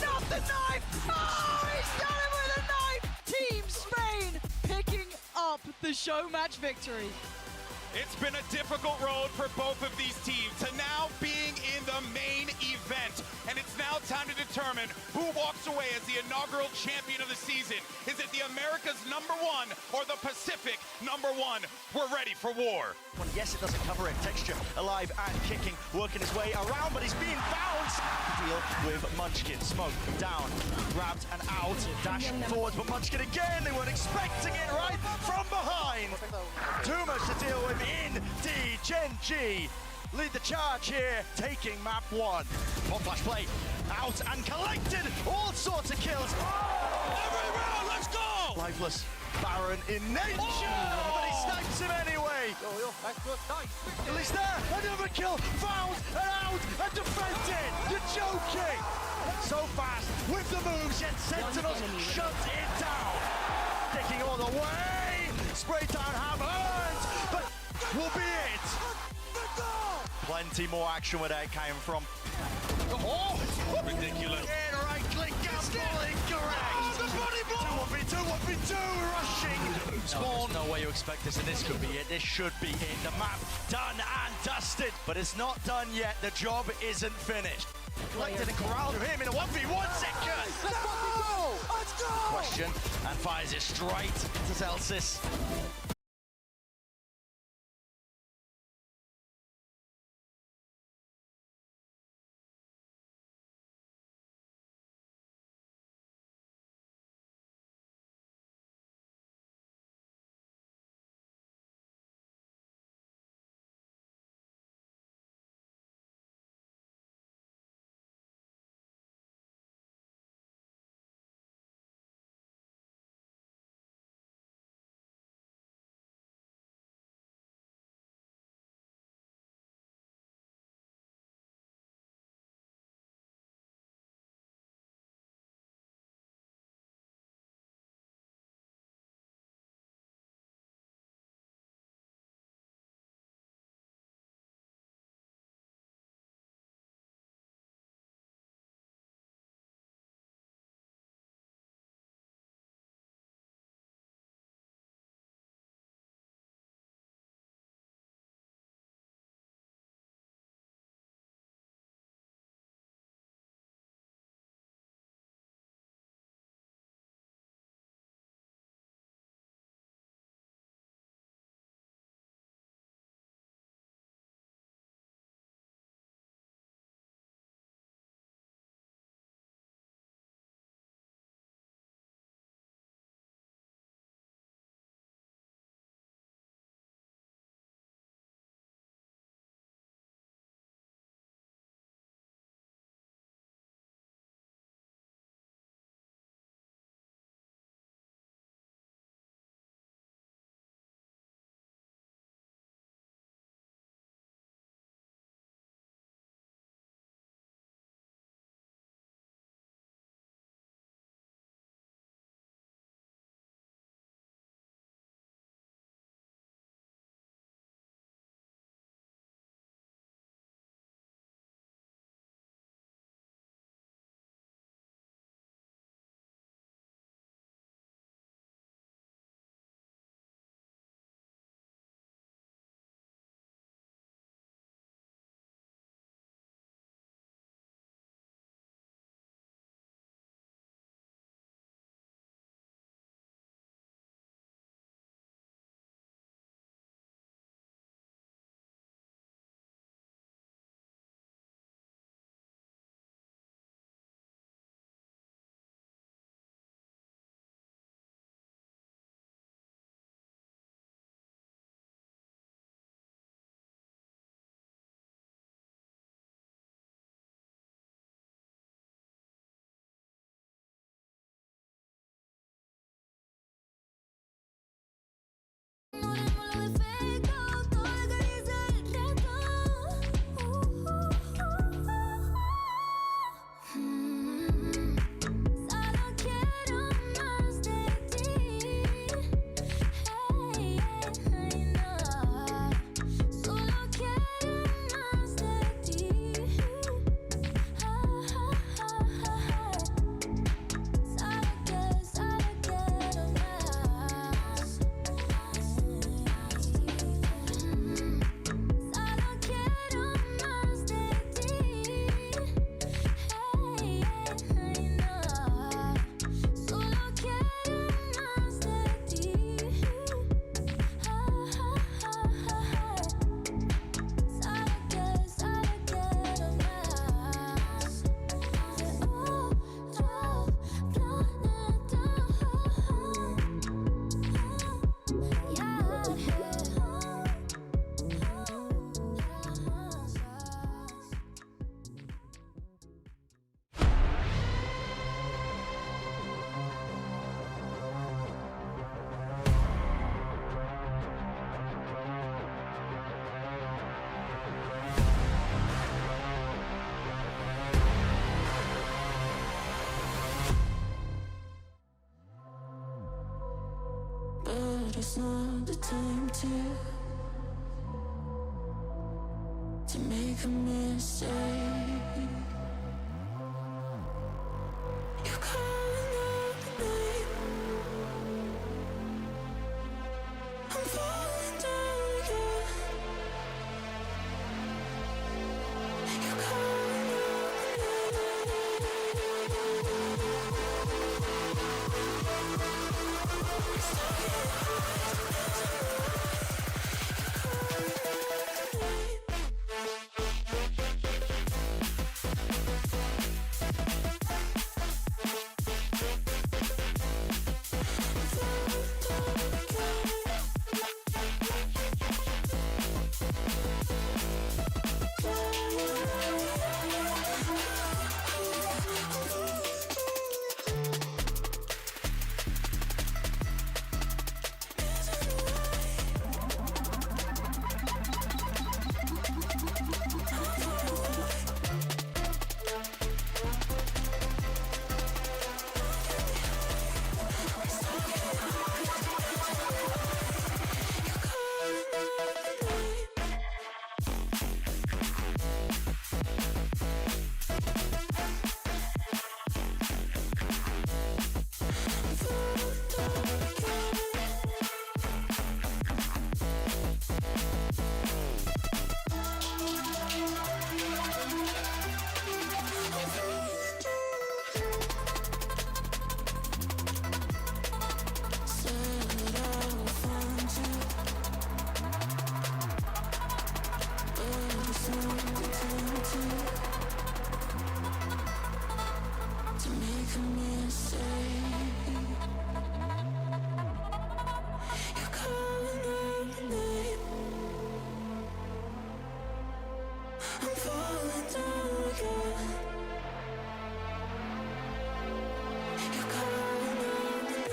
not the knife. Oh, he's done it with a knife. Team Spain picking up the show match victory. It's been a difficult road for both of these teams to now being in the main event. And it's now time to determine who walks away as the inaugural champion of the season. Is it the America's #1 or the Pacific #1? We're ready for war. Well, yes, it doesn't cover it. Texture alive and kicking, working his way around, but he's being bounced. Deal with Munchkin. Smoke down, grabbed and out. Dash forwards, but Munchkin again. They weren't expecting it right from behind. Too much to deal with. Indeed, GenG lead the charge here, taking map 1. Hot flash play, out and collected, all sorts of kills. Every round, let's go! Lifeless Baron in nature, but he snipes him anyway. At least there, another kill, found and out and defended. You're joking. So fast with the moves, yet Sentinels shut it down. Sticking all the way, spray down hammered, but will be it. Plenty more action where that came from. Oh, ridiculous. And right click, gamble incorrect. Oh, the body blow. 1v2, rushing. Spawn. No way you expect this, and this could be it. This should be it. The map done and dusted, but it's not done yet. The job isn't finished. Collected and corralled him in a 1v1 second. Let's go! Let's go! Question and fires it straight to Celsius. But it's not the time to make a mistake. You're calling out the name. I'm falling down again. You're calling out to make a mistake. You're calling out the name. I'm falling down again. You're calling out the name.